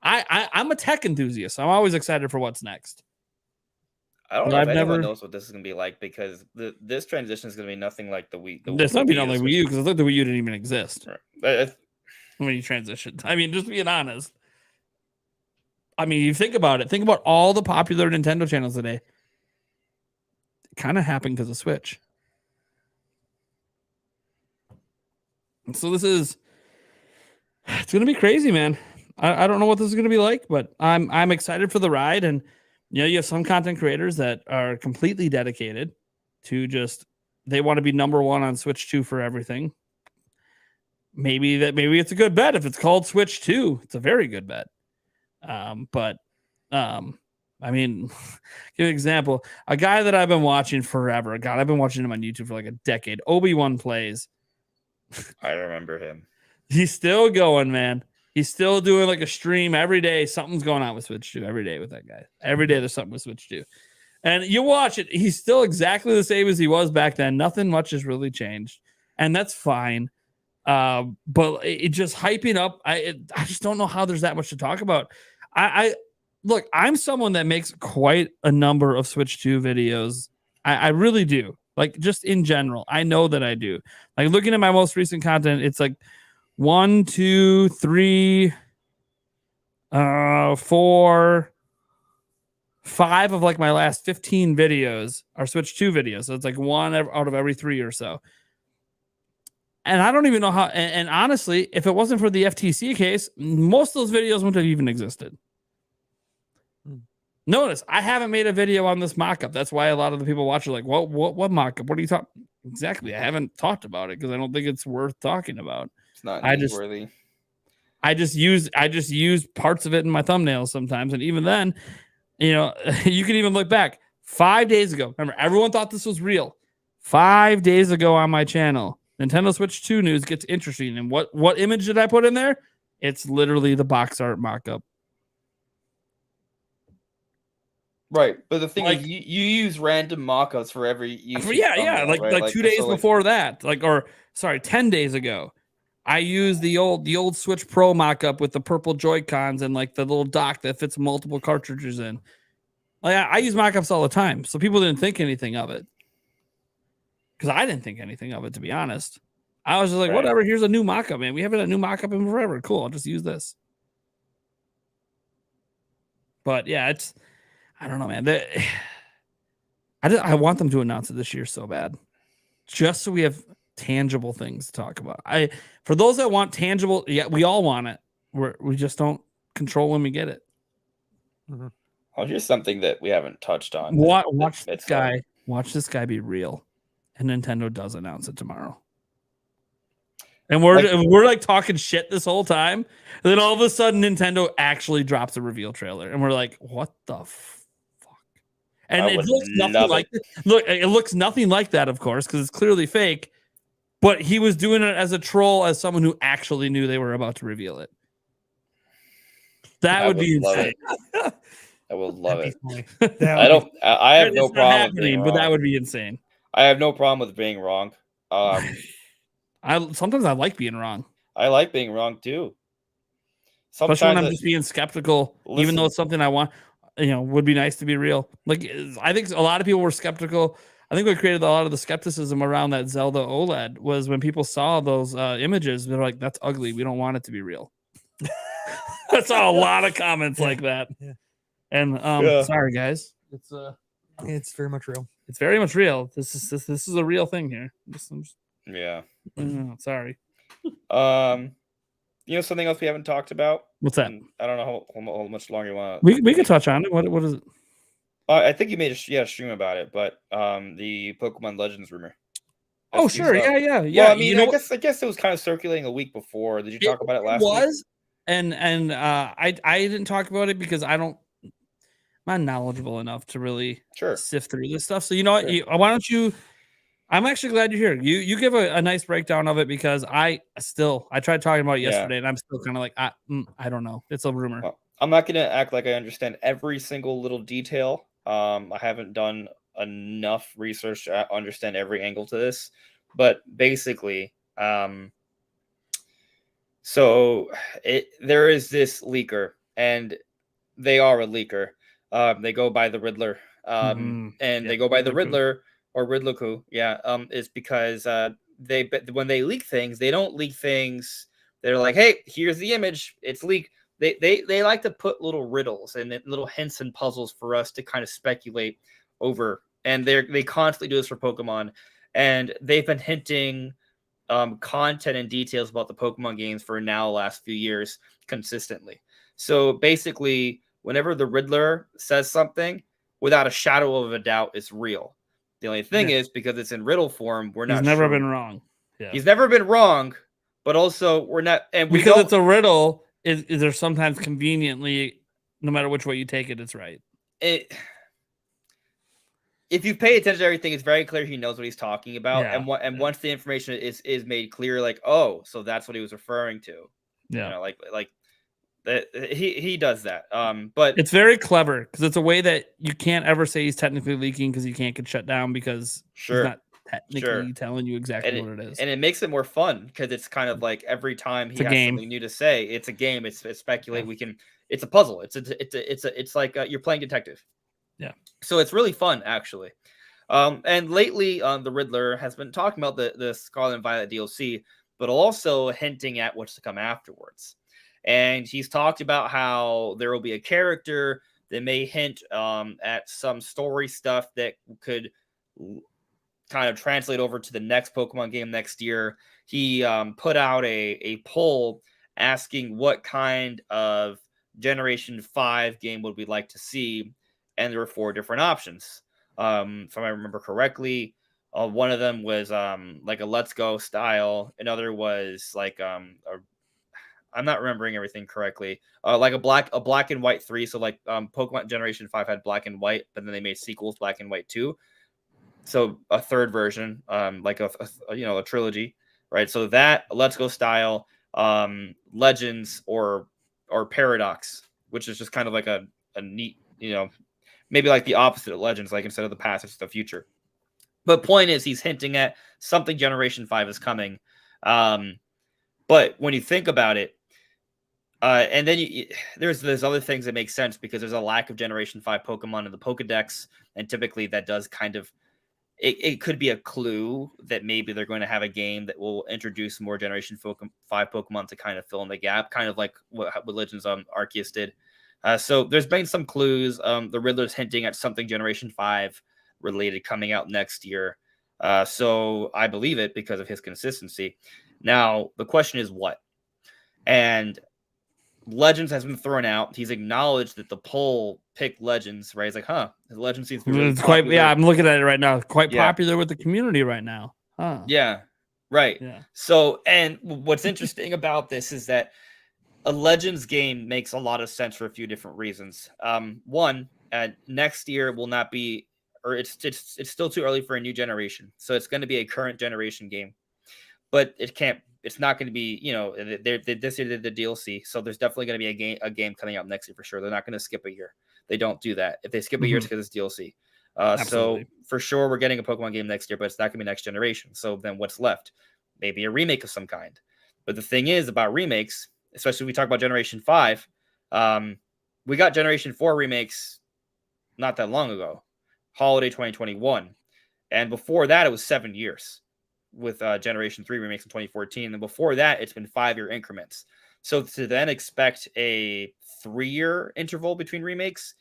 I'm a tech enthusiast. I'm always excited for what's next.
I don't know if anyone knows what this is going to be like because this transition is going to be nothing like the Wii.
It's not be nothing like Wii U because I thought the Wii U didn't even exist
right.
when you transitioned. I mean, just being honest. I mean, you think about it. Think about all the popular Nintendo channels today. It kind of happened because of Switch. And so it's going to be crazy, man. I don't know what this is going to be like, but I'm excited for the ride. And you have some content creators that are completely dedicated to they want to be number one on Switch 2 for everything. Maybe it's a good bet if it's called Switch 2. It's a very good bet. I mean, give an example. A guy that I've been watching forever. God, I've been watching him on YouTube for like a decade. Obi-Wan Plays.
I remember him.
He's still going, man. He's still doing like a stream every day. Something's going on with Switch 2 every day with that guy. Every day there's something with Switch 2. And you watch it. He's still exactly the same as he was back then. Nothing much has really changed. And that's fine. But it just hyping up. I just don't know how there's that much to talk about. Look, I'm someone that makes quite a number of Switch 2 videos. I really do. Like just in general, I know that I do. Like looking at my most recent content, it's like 1, 2, 3, 4, 5 of like my last 15 videos are Switch 2 videos. So it's like one out of every 3 or so. And I don't even know how. And honestly, if it wasn't for the FTC case, most of those videos wouldn't have even existed. Notice I haven't made a video on this mock-up. That's why a lot of the people watch are like, what mock-up? What are you talking? Exactly. I haven't talked about it because I don't think it's worth talking about.
It's not newsworthy.
I just use parts of it in my thumbnails sometimes. And even then, you can even look back 5 days ago. Remember, everyone thought this was real. 5 days ago on my channel, Nintendo Switch 2 news gets interesting. And what image did I put in there? It's literally the box art mock-up.
Right, but the thing is, you use random mock-ups for every YouTube.
Yeah, like 2 days before that, 10 days ago, I used the old Switch Pro mock-up with the purple Joy-Cons and like the little dock that fits multiple cartridges in. Like I use mock-ups all the time, so people didn't think anything of it because I didn't think anything of it, to be honest. I was just like, whatever. Here's a new mock-up, man. We haven't had a new mock-up in forever. Cool, I'll just use this. But yeah, I don't know, man. I want them to announce it this year so bad, just so we have tangible things to talk about. For those that want tangible, yeah, we all want it. We just don't control when we get it.
Mm-hmm. Well, here's something that we haven't touched on.
Watch this guy be real, and Nintendo does announce it tomorrow. And we're like talking shit this whole time. And then all of a sudden, Nintendo actually drops a reveal trailer, and we're like, "What the fuck?" And it looks nothing like it. Look, it looks nothing like that, of course, because it's clearly fake. But he was doing it as a troll, as someone who actually knew they were about to reveal it. That would be insane.
I would love it.
I
have no problem with being wrong.
But that would be insane.
I have no problem with being wrong.
Sometimes I like being wrong.
I like being wrong too. Sometimes
Especially when I'm just being skeptical, even though it's something I want, would be nice to be real. Like, I think a lot of people were skeptical. I think what created a lot of the skepticism around that Zelda OLED was when people saw those images, they're like, "That's ugly. We don't want it to be real." I saw a lot of comments like that.
Yeah.
And sorry guys,
it's very much real.
It's very much real. This is a real thing here.
Yeah.
Sorry.
Something else we haven't talked about.
What's that?
I don't know how much longer you want.
We could touch on it. What is it?
I think you made a stream about it, but the Pokemon Legends rumor.
Oh sure, yeah.
Well, I mean, I guess it was kind of circulating a week before. Did you talk about it last week?
And I didn't talk about it because I'm not knowledgeable enough to really sift through this stuff. So you know what? Why don't you? I'm actually glad you're here. You give a nice breakdown of it because I tried talking about it yesterday and I'm still kind of like I don't know. It's a rumor.
Well, I'm not gonna act like I understand every single little detail. I haven't done enough research to understand every angle to this, but basically, so there is this leaker, and they are a leaker. They go by the Riddler, and they go by the Riddler or Riddler. Is because when they leak things, they don't leak things. They're like, hey, here's the image. It's leaked. They like to put little riddles and little hints and puzzles for us to kind of speculate over. And they constantly do this for Pokemon. And they've been hinting content and details about the Pokemon games for now the last few years consistently. So basically, whenever the Riddler says something, without a shadow of a doubt, it's real. The only thing is, because it's in riddle form, we're not.
He's never been wrong.
Yeah. He's never been wrong, but also we're not. And
because it's a riddle, is there sometimes conveniently, no matter which way you take it, it's right.
If you pay attention to everything, it's very clear he knows what he's talking about. Yeah. And once the information is made clear, like, oh, so that's what he was referring to.
Yeah.
Like he does that. But
it's very clever because it's a way that you can't ever say he's technically leaking because he can't get shut down because he's not technically telling you exactly what it is.
And it makes it more fun because it's kind of like every time he has something new to say, it's a game. It's speculate. Yeah. It's a puzzle. It's like you're playing detective.
Yeah.
So it's really fun, actually. And lately, the Riddler has been talking about the Scarlet and Violet DLC, but also hinting at what's to come afterwards. And he's talked about how there will be a character that may hint at some story stuff that could kind of translate over to the next Pokemon game next year. He put out a poll asking what kind of Generation 5 game would we like to see, and there were 4 different options. If I remember correctly, one of them was like a Let's Go style. Another was like I'm not remembering everything correctly. Like a black and white 3. So like Pokemon Generation 5 had black and white, but then they made sequels, Black and White 2. So a third version, like a trilogy, right? So that Let's Go style, Legends or Paradox, which is just kind of like a neat, maybe like the opposite of Legends, like instead of the past, it's the future. But point is, he's hinting at something Generation 5 is coming. But when you think about it, and then there's other things that make sense because there's a lack of Generation 5 Pokemon in the Pokedex, and typically that does kind of it could be a clue that maybe they're going to have a game that will introduce more Generation 5 Pokemon to kind of fill in the gap, kind of like what Legends Arceus did. So there's been some clues. The Riddler's hinting at something Generation 5 related coming out next year. So I believe it because of his consistency. Now, the question is what? And Legends has been thrown out. He's acknowledged that the poll picked Legends, right? He's like, Legends seems to be really
popular. I'm looking at it right now. Quite popular with the community right now.
Yeah, Right.
Yeah.
So, and what's interesting about this is that a Legends game makes a lot of sense for a few different reasons. One, next year will not be, or it's still too early for a new generation, so it's going to be a current generation game, but it's not going to be, this year did the DLC, so there's definitely going to be a game coming out next year for sure. They're not going to skip a year. They don't do that. If they skip a year, it's because it's DLC. So
Absolutely.
for sure, we're getting a Pokemon game next year, but it's not going to be next generation. So then what's left? Maybe a remake of some kind. But the thing is about remakes, especially when we talk about Generation 5, we got Generation 4 remakes not that long ago, holiday 2021. And before that, it was 7 years with Generation 3 remakes in 2014. And before that, it's been 5-year increments. So to then expect a 3-year interval between remakes,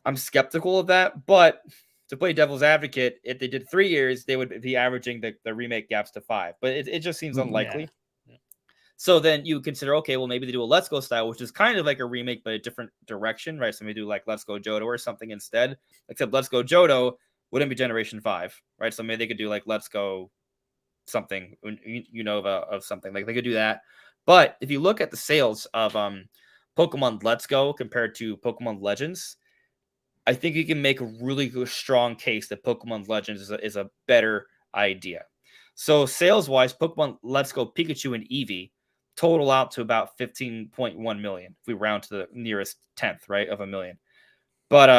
I'm skeptical of that. But to play devil's advocate, if they did 3 years, they would be averaging the remake gaps to 5. But it just seems unlikely.
Yeah.
So then you consider, okay, well, maybe they do a Let's Go style, which is kind of like a remake, but a different direction, right? So maybe do like Let's Go Johto or something instead, except Let's Go Johto wouldn't be Generation 5, right? So maybe they could do like Let's Go something, of something. Like they could do that. But if you look at the sales of Pokemon Let's Go compared to Pokemon Legends, I think you can make a really good, strong case that Pokemon Legends is a better idea. So sales-wise, Pokemon Let's Go Pikachu and Eevee total out to about 15.1 million if we round to the nearest 10th, right, of a million. But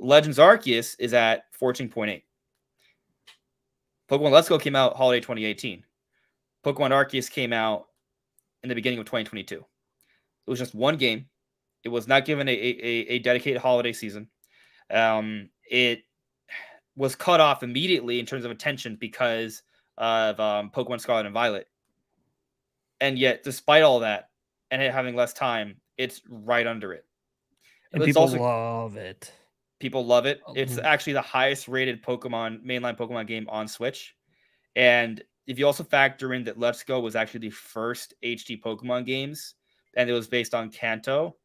Legends Arceus is at 14.8. Pokemon Let's Go came out holiday 2018. Pokemon Arceus came out in the beginning of 2022. It was just one game. It was not given a dedicated holiday season. It was cut off immediately in terms of attention because of Pokemon Scarlet and Violet. And yet, despite all that, and it having less time, it's right under it.
And
It's
people
also,
love it.
people love it. It's actually the highest rated mainline Pokemon game on Switch. And if you also factor in that Let's Go was actually the first HD Pokemon games, and it was based on Kanto,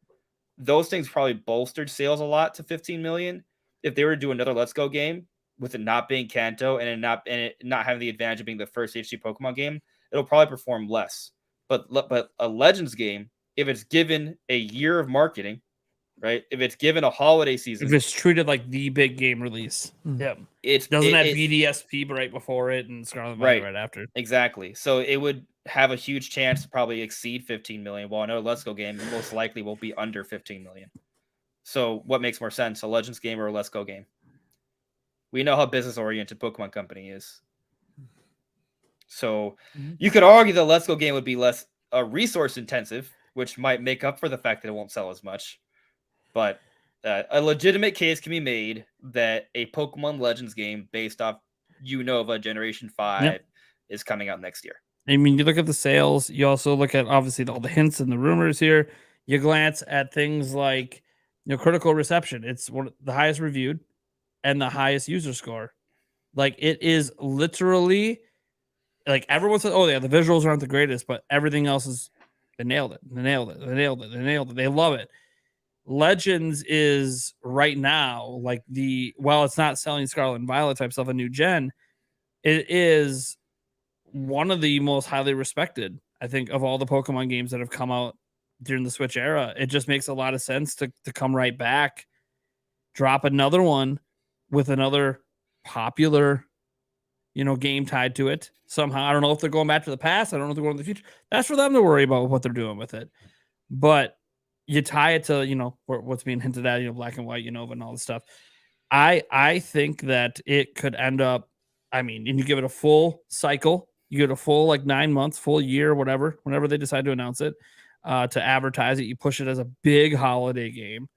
those things probably bolstered sales a lot to 15 million. If they were to do another Let's Go game with it not being Kanto and it not having the advantage of being the first HD Pokemon game, it'll probably perform less. But a Legends game, if it's given a year of marketing, right? If it's given a holiday season,
If it's treated like the big game release, yeah,
it
doesn't have BDSP right before it and Scarlet Violet right after.
Exactly. So it would have a huge chance to probably exceed 15 million. While another Let's Go game most likely will be under 15 million. So what makes more sense, a Legends game or a Let's Go game? We know how business oriented Pokemon Company is. So you could argue the Let's Go game would be less resource intensive, which might make up for the fact that it won't sell as much. But a legitimate case can be made that a Pokemon Legends game based off Unova Generation 5 is coming out next year.
I mean, you look at the sales, you also look at obviously all the hints and the rumors here. You glance at things like critical reception. It's one of the highest reviewed and the highest user score. Like it is literally like everyone says, oh yeah, the visuals aren't the greatest, but everything else is they nailed it. They nailed it. They nailed it. They nailed it. They love it. Legends is right now like it's not selling Scarlet and Violet type stuff, a new gen. It is one of the most highly respected, I think, of all the Pokemon games that have come out during the Switch era. It just makes a lot of sense to come right back, drop another one with another popular, game tied to it somehow. I don't know if they're going back to the past. I don't know if they're going to the future. That's for them to worry about what they're doing with it. But you tie it to, what's being hinted at, Black and White, Unova and all this stuff. I think that it could end up, and you give it a full cycle, you get a full 9 months, full year, whenever they decide to announce it, to advertise it, you push it as a big holiday game.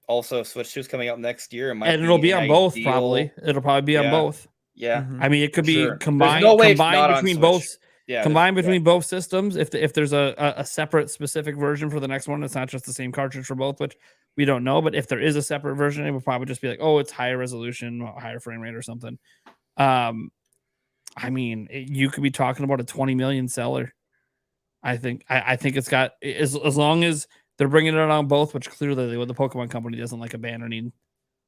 Also, Switch 2 is coming out next year.
It'll be on both, probably. It'll probably be on both.
Yeah.
It could be combined between both.
Yeah,
combined between both systems. If there's a separate specific version for the next one, it's not just the same cartridge for both, which we don't know. But if there is a separate version, it would probably just be like, oh, it's higher resolution, higher frame rate or something. You could be talking about a 20 million seller. I think it's got as long as they're bringing it on both, which clearly the Pokemon Company doesn't like a banner need.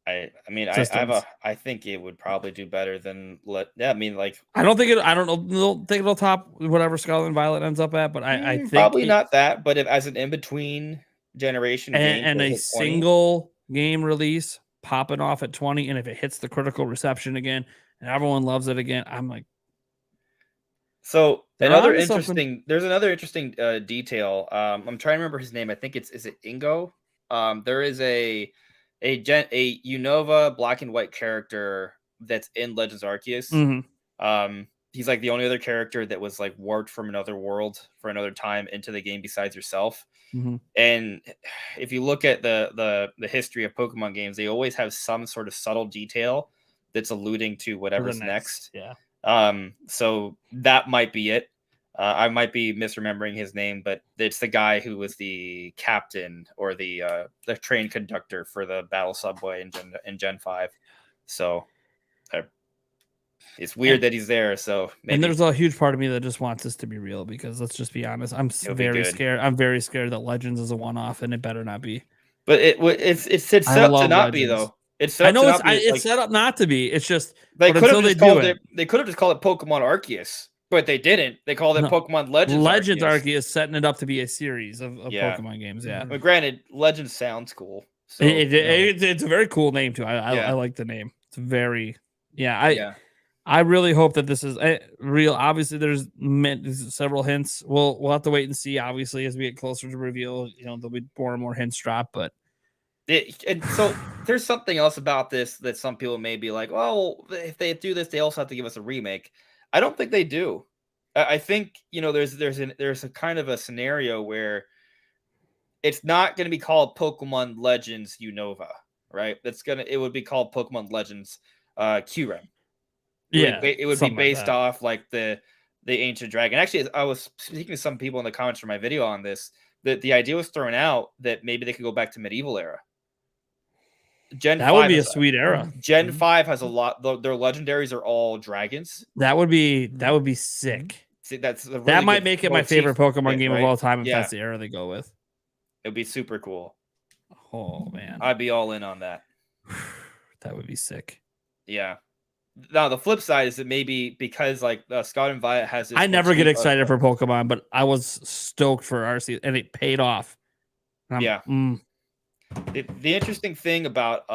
I mean,
systems.
I think it would probably do better than I mean, like,
I don't think it. I don't think it'll top whatever Scarlet and Violet ends up at, but I think
probably not that. But if as an in between generation game
and
to
a
hit 20,
single game release popping off at 20, and if it hits the critical reception again and everyone loves it again, I'm like,
so
they're
another
onto something.
interesting. There's another interesting detail. I'm trying to remember his name. I think is it Ingo? There is a Unova black and white character that's in Legends Arceus.
Mhm.
He's like the only other character that was like warped from another world for another time into the game besides yourself.
Mhm.
And if you look at the history of Pokemon games, they always have some sort of subtle detail that's alluding to whatever's next.
Yeah.
So that might be it. I might be misremembering his name, but it's the guy who was the captain or the train conductor for the Battle Subway in Gen 5. So it's weird that he's there. So maybe.
And there's a huge part of me that just wants this to be real because let's just be honest, I'm very scared. I'm very scared that Legends is a one-off, and it better not be.
But it's set up to not be though. It's set
I
up
know
to
it's
not be,
it's set up not to be. It's just
they could have
until
just
they do
called
it.
They could have just called it Pokemon Arceus, but they didn't. They called it
No.
Pokemon Legends.
Legends
Arceus.
Arceus setting it up to be a series of
Yeah.
Pokemon games. Yeah.
But granted, Legends sounds cool. So
It's a very cool name too. I
Yeah.
like the name. It's very I really hope that this is real. Obviously, there's several hints. We'll have to wait and see. Obviously, as we get closer to reveal, there'll be more and more hints drop. But
and so there's something else about this that some people may be like, well, if they do this, they also have to give us a remake. I don't think they do. I think there's a kind of a scenario where it's not going to be called Pokemon Legends Unova, right? It would be called Pokemon Legends QREM. It would be based off like the Ancient Dragon. Actually, I was speaking to some people in the comments for my video on this. That the idea was thrown out that maybe they could go back to medieval era.
That would be a sweet era.
Gen 5 has a lot. Their legendaries are all dragons.
That would be sick.
See, that
might make it my favorite Pokemon game of all time if
Yeah.
that's the era they go with.
It'd be super cool.
Oh man,
I'd be all in on that.
That would be sick.
Yeah. Now the flip side is that maybe because like Scarlet and Violet has this
I never get excited for Pokemon, but I was stoked for RC, and it paid off.
The interesting thing about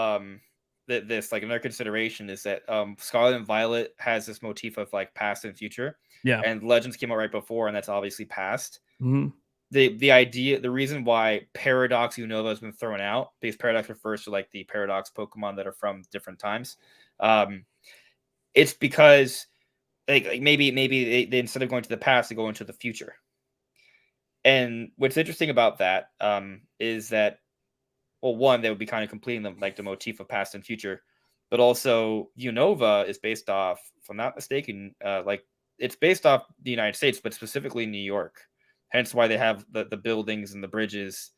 this, like another consideration, is that Scarlet and Violet has this motif of like past and future.
Yeah.
And Legends came out right before, and that's obviously past.
Mm-hmm.
The reason why Paradox Unova has been thrown out, because Paradox refers to like the Paradox Pokemon that are from different times. It's because like maybe they instead of going to the past, they go into the future. And what's interesting about that is that, well, one, they would be kind of completing the motif of past and future, but also Unova is based off, if I'm not mistaken, it's based off the United States, but specifically New York. Hence why they have the buildings and the bridges.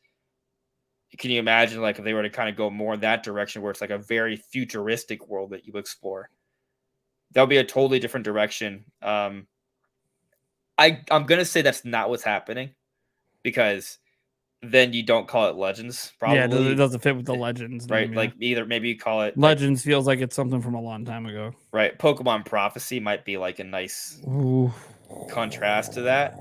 Can you imagine like if they were to kind of go more in that direction where it's like a very futuristic world that you explore? That would be a totally different direction. I'm gonna say that's not what's happening, because then you don't call it Legends. Probably,
yeah, it doesn't fit with the Legends,
right?
name,
Like maybe you call it
Legends. Feels like it's something from a long time ago,
right? Pokemon Prophecy might be like a nice contrast to that.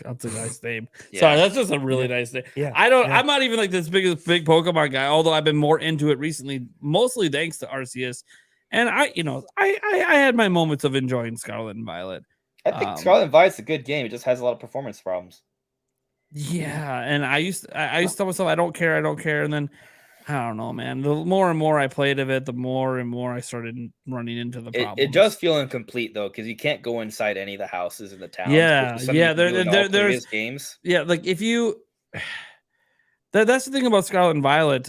That's a nice name.
Yeah.
Sorry, that's just a really nice name.
Yeah.
I'm not even like this big Pokemon guy, although I've been more into it recently, mostly thanks to Arceus. And I had my moments of enjoying Scarlet and Violet.
I think Scarlet and Violet's a good game. It just has a lot of performance problems.
Yeah, and I used to tell myself I don't care, and then I don't know, man. The more and more I played of it, the more and more I started running into the problems.
It does feel incomplete though, because you can't go inside any of the houses in the town.
Yeah. There's
games.
Yeah, like if you that's the thing about Scarlet and Violet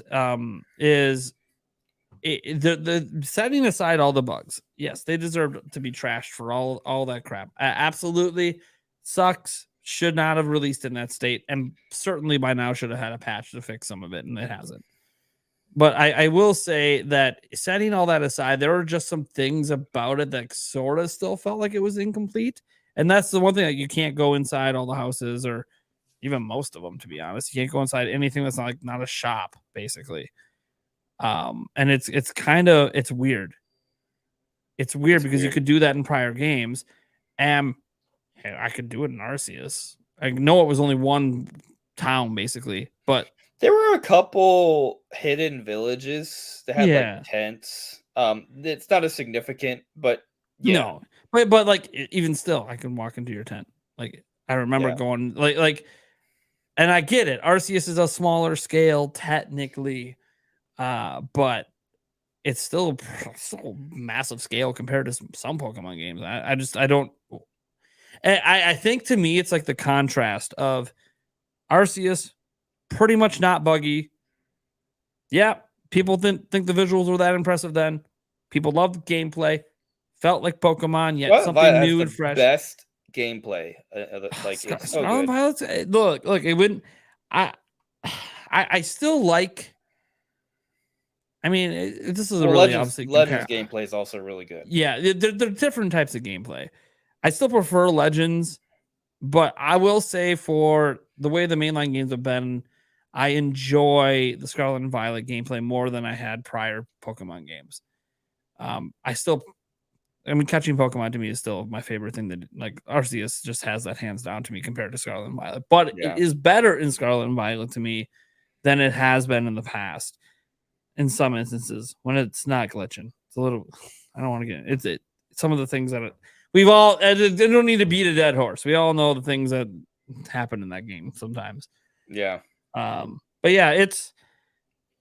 is the setting aside all the bugs. Yes, they deserve to be trashed for all that crap. Absolutely sucks. Should not have released in that state, and certainly by now should have had a patch to fix some of it, and it hasn't. But I will say that setting all that aside, there were just some things about it that sort of still felt like it was incomplete. And that's the one thing that you can't go inside all the houses, or even most of them, to be honest. You can't go inside anything that's not a shop, basically. And it's weird. It's weird because you could do that in prior games, and I could do it in Arceus. I know it was only one town basically, but
there were a couple hidden villages that had
Yeah.
like tents. It's not as significant, but yeah.
no, but like even still, I can walk into your tent. Like I remember
Yeah.
going like, and I get it. Arceus is a smaller scale technically, but it's still massive scale compared to some Pokemon games. I don't. I think to me it's like the contrast of Arceus, pretty much not buggy. Yeah, people think the visuals were that impressive then. People loved gameplay. Felt like Pokemon, yet
Scarlet
something
Violet has
new
the
and fresh.
best gameplay. Like it's so
Scarlet
good.
Violet's look, it wouldn't. I still like. I mean, this is a really
Legends
obviously
gameplay is also really good.
Yeah, they're different types of gameplay. I still prefer Legends, but I will say for the way the mainline games have been, I enjoy the Scarlet and Violet gameplay more than I had prior Pokemon games. Catching Pokemon to me is still my favorite thing. That like Arceus just has that hands down to me compared to Scarlet and Violet. But
Yeah.
it is better in Scarlet and Violet to me than it has been in the past. In some instances, when it's not glitching, it's a little. I don't want to get it. Some of the things that we've all. They don't need to beat a dead horse. We all know the things that happen in that game sometimes.
Yeah.
But yeah, it's.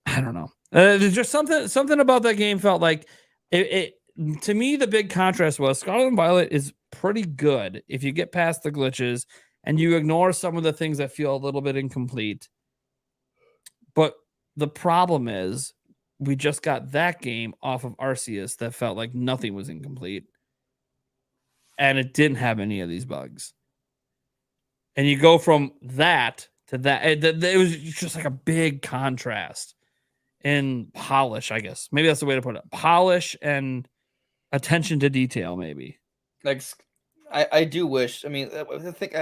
I don't know. There's just something about that game felt like it. To me, the big contrast was Scarlet and Violet is pretty good if you get past the glitches and you ignore some of the things that feel a little bit incomplete. But the problem is, we just got that game off of Arceus that felt like nothing was incomplete. And it didn't have any of these bugs. And you go from that to that. It was just like a big contrast in polish, I guess. Maybe that's the way to put it. Polish and attention to detail, maybe.
Like I do wish. I mean, I think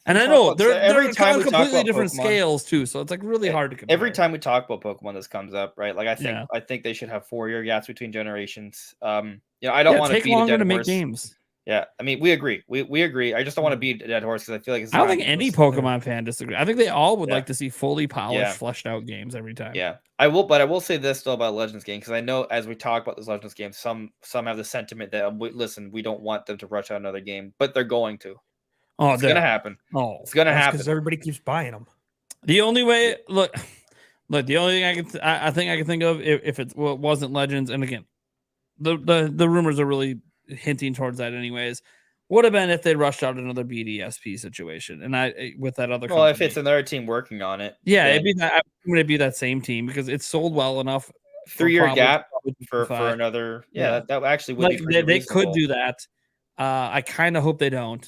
And I know they're
every time
on
we talk
completely
about
different
Pokemon,
scales too, so it's like really hard to compare.
every time we talk about Pokemon, this comes up, right? Like
Yeah.
I think they should have 4-year gaps between generations. I don't want to
take
beat a
longer
dead
to make
horse.
games.
Yeah, I mean, we agree. We agree. I just don't want to beat a dead horse because I feel like it's
I don't think
time.
any Pokemon fan disagree. I think they all would
Yeah.
like to see fully polished,
Yeah.
fleshed out games every time.
Yeah, I will say this still about Legends game because I know as we talk about this Legends game, some have the sentiment that listen, we don't want them to rush out another game, but they're going to.
Oh,
It's gonna happen.
Oh,
It's gonna happen.
Because everybody keeps buying them.
the only way, look, the only thing I think I can think of if it wasn't Legends, and again, the rumors are really hinting towards that, anyways. Would have been if they rushed out another BDSP situation, and with that other.
Well, if
company.
it's another team working on it,
yeah,
then
it'd be that. I'm going to be that same team because it's sold well enough.
3-year gap
probably
for
5.
another.
Yeah.
Yeah, that actually would
Like
be pretty
they could
reasonable.
do that. I kind of hope they don't.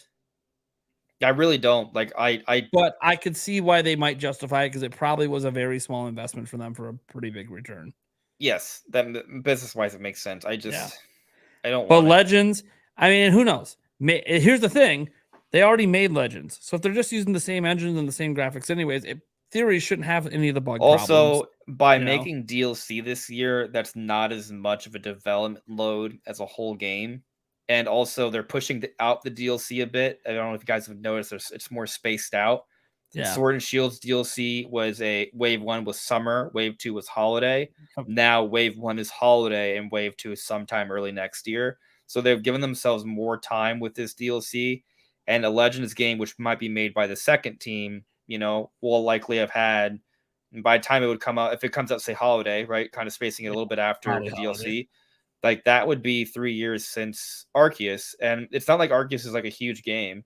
I really don't. Like
But I could see why they might justify it because it probably was a very small investment for them for a pretty big return.
yes, that business wise it makes sense. I don't
But
want it.
Legends, I mean, who knows? Here's the thing: they already made Legends, so if they're just using the same engines and the same graphics, anyways, theory shouldn't have any of the bug problems.
Also, by
you know?
making DLC this year, that's not as much of a development load as a whole game. And also, they're pushing out the DLC a bit. I don't know if you guys have noticed, it's more spaced out.
Yeah.
Sword and Shield's DLC was Wave 1 was summer, Wave 2 was holiday. Now Wave 1 is holiday, and Wave 2 is sometime early next year. So they've given themselves more time with this DLC. And a Legends game, which might be made by the second team, will likely have had, by the time it would come out, if it comes out, say, holiday, right? Kind of spacing it a little bit after the DLC. Like, that would be 3 years since Arceus. And it's not like Arceus is like a huge game.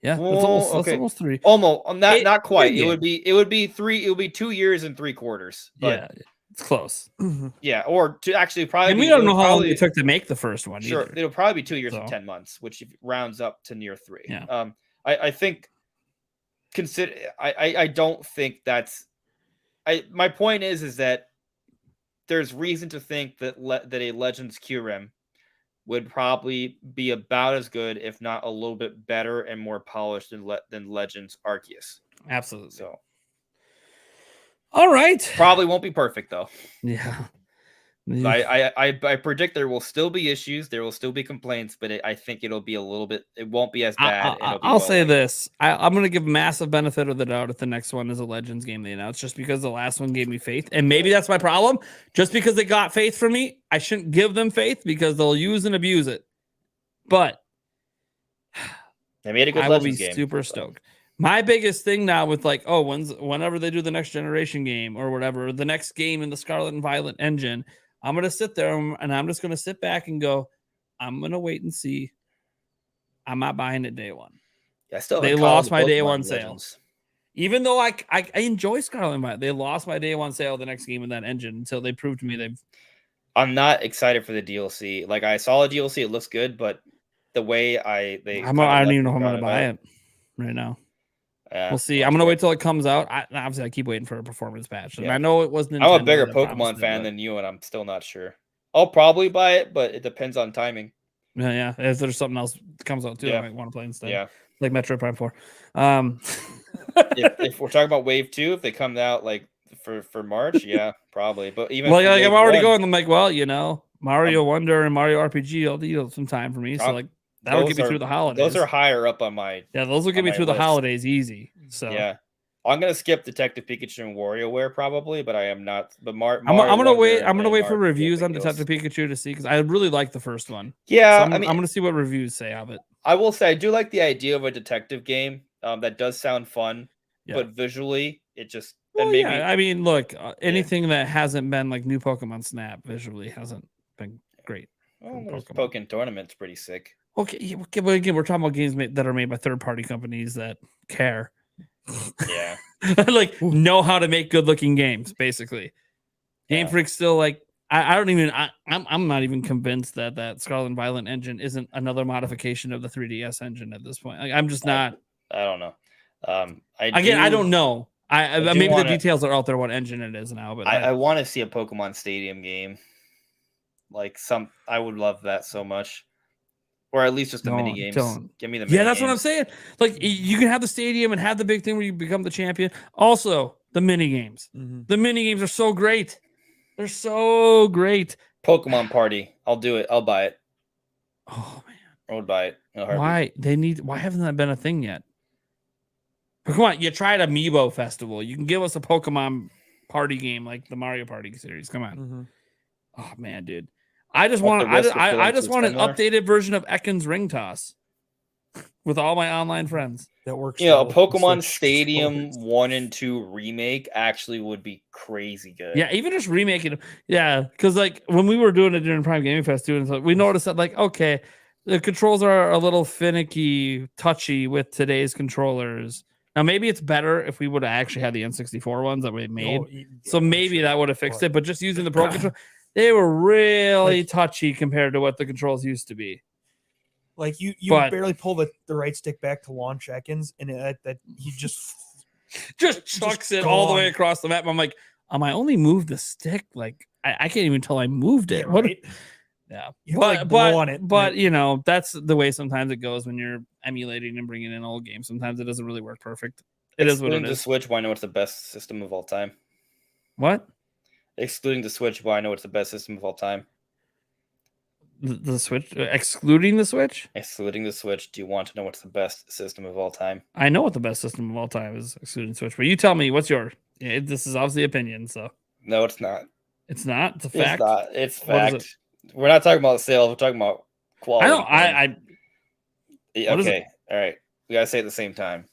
Yeah, that's almost 3.
Almost, not quite.
It
would be 2 years and 3/4. But
yeah, it's close.
yeah, or to actually probably.
And we don't know how long it took to make the first one.
Sure,
either.
it'll probably be 2 years and 10 months, which rounds up to near 3.
Yeah.
I think. I don't think that's. My point is that there's reason to think that that a Legends Kyurem would probably be about as good, if not a little bit better and more polished than Legends Arceus.
Absolutely.
So,
All right.
Probably won't be perfect though.
Yeah.
I predict there will still be issues. There will still be complaints, but I think it'll be a little bit. It won't be as bad.
I'll say this. I'm going to give massive benefit of the doubt if the next one is a Legends game they announced, just because the last one gave me faith. And maybe that's my problem. Just because they got faith from me, I shouldn't give them faith because they'll use and abuse it. But
they made a good
I will be
Legends game,
super stoked. My biggest thing now with like, whenever they do the next generation game or whatever, the next game in the Scarlet and Violet engine, I'm going to sit there and I'm just going to sit back and go, I'm going to wait and see. I'm not buying it day one.
Yeah, still
they lost my day one sale. Even though I enjoy Scarlet and Violet, they lost my day one sale of the next game in that engine until they proved to me they've.
I'm not excited for the DLC. Like I saw the DLC, it looks good, but the way I
don't even know if I'm going to buy it right now. We'll see. I'm gonna wait till it comes out. Obviously, I keep waiting for a performance patch. And I know it wasn't.
I'm a bigger Pokemon fan than you, and I'm still not sure. I'll probably buy it, but it depends on timing.
Yeah. If there's something else that comes out too, I might want to play instead.
Yeah,
like Metroid Prime 4.
if we're talking about Wave 2, if they come out like for March, yeah, probably. But even
like I'm already going. I'm like, well, Mario Wonder and Mario RPG will need some time for me. So like. That'll get me through the holidays.
Those are higher up on my.
Yeah, those will get me through the holidays easy. So
yeah, I'm gonna skip Detective Pikachu and WarioWare probably, but I am not. But
I'm gonna wait. I'm gonna wait for reviews on Detective Pikachu to see because I really like the first one.
Yeah,
so I'm gonna see what reviews say of it.
I will say I do like the idea of a detective game. That does sound fun, but visually it just.
I mean, look, anything that hasn't been like new Pokemon Snap visually hasn't been great.
Well, Pokemon Tournament's pretty sick.
Okay, but again, we're talking about games that are made by third-party companies that care.
Yeah,
like know how to make good-looking games. Basically, Game Freak's still like I'm not even convinced that Scarlet and Violet engine isn't another modification of the 3DS engine at this point. Like, I'm just not.
I don't know.
I don't know. Maybe the details are out there what engine it is now, but
I want to see a Pokemon Stadium game. Like I would love that so much. Or at least just the mini games. Give me the mini games.
That's what I'm saying. Like you can have the stadium and have the big thing where you become the champion. Also, the mini games. Mm-hmm. The mini games are so great. They're so great.
Pokemon Party. I'll do it. I'll buy it.
Oh man.
I would buy it.
Why haven't that been a thing yet? But come on, you tried Amiibo Festival. You can give us a Pokemon Party game like the Mario Party series. Come on.
Mm-hmm.
Oh man, dude. I just want an updated version of Ekans Ring Toss with all my online friends.
That works.
A Pokemon Stadium 1 and 2 remake actually would be crazy good.
Yeah, even just remaking them. Yeah, because like when we were doing it during Prime Gaming Fest, we noticed that like, okay, the controls are a little finicky, touchy with today's controllers. Now maybe it's better if we would have actually had the N64 ones that we made. So maybe that would have fixed it. But just using the Pro controller. They were really touchy compared to what the controls used to be.
Like you barely pull the right stick back to launch Ekans, and that he just
chucks it all the way across the map. I'm like, I only moved the stick. Like I can't even tell I moved it.
Yeah, right?
But that's the way sometimes it goes when you're emulating and bringing in old games. Sometimes it doesn't really work perfect. It is what it is.
The Switch, why know it's the best system of all time?
What?
Excluding the Switch, why know it's the best system of all time?
The Switch? Excluding the Switch?
Excluding the Switch, do you want to know what's the best system of all time?
I know what the best system of all time is, excluding Switch. But you tell me, what's your... this is obviously opinion, so...
No, it's not.
It's not? It's a fact?
It's not. It's fact. We're not talking about sales. We're talking about quality. Okay. All right. We got to say it at the same time.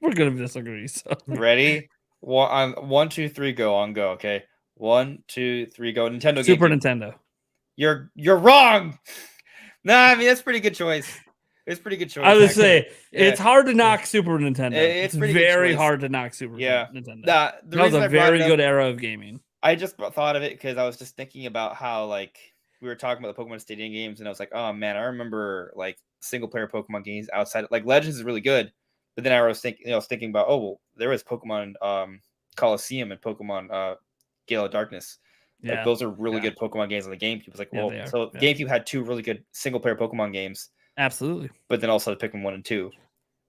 We're going to disagree, so...
Ready? 1, 2, 3, go. On go, okay? 1, 2, 3, go. Nintendo.
Super Nintendo.
You're wrong. Nah, I mean that's a pretty good choice. It's a pretty good choice.
I would say it's hard to knock Super Nintendo.
It's
very hard to knock Super Nintendo.
That
was a very good era of gaming.
I just thought of it because I was just thinking about how like we were talking about the Pokemon Stadium games, and I was like, oh man, I remember like single player Pokemon games outside. Like Legends is really good, but then I was thinking about there was Pokemon Coliseum and Pokemon Gale of Darkness. Like those are really good Pokemon games on the GameCube. It's like, GameCube had 2 really good single player Pokemon games.
Absolutely.
But then also Pikmin 1 and 2.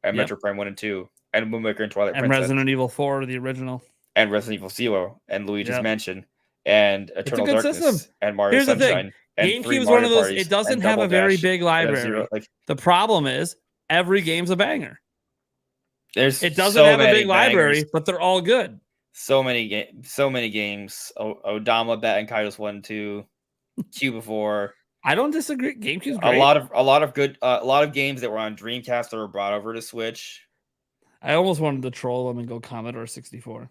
and
Yep.
Metroid Prime 1 and 2, and Wind Waker and Twilight
And
Princess,
Resident Evil 4, the original.
and Resident Evil Zero, and Luigi's
Yep.
Mansion, and Eternal
good
Darkness,
system.
and Mario
Here's the thing.
Sunshine, and 3
GameCube's
Mario
one of those,
Parties,
it doesn't
and
have a
Double
very
Dash,
big
and
library.
F-Zero. Like,
The problem is every game's a banger.
there's
It doesn't
so
have a
many
big library,
bangers.
but they're all good.
So many games. Odama, Bat and Kaidos 1 and 2, Q4.
I don't disagree. GameCube's
A
great.
lot of games that were on Dreamcast that were brought over to Switch.
I almost wanted to troll them and go Commodore 64.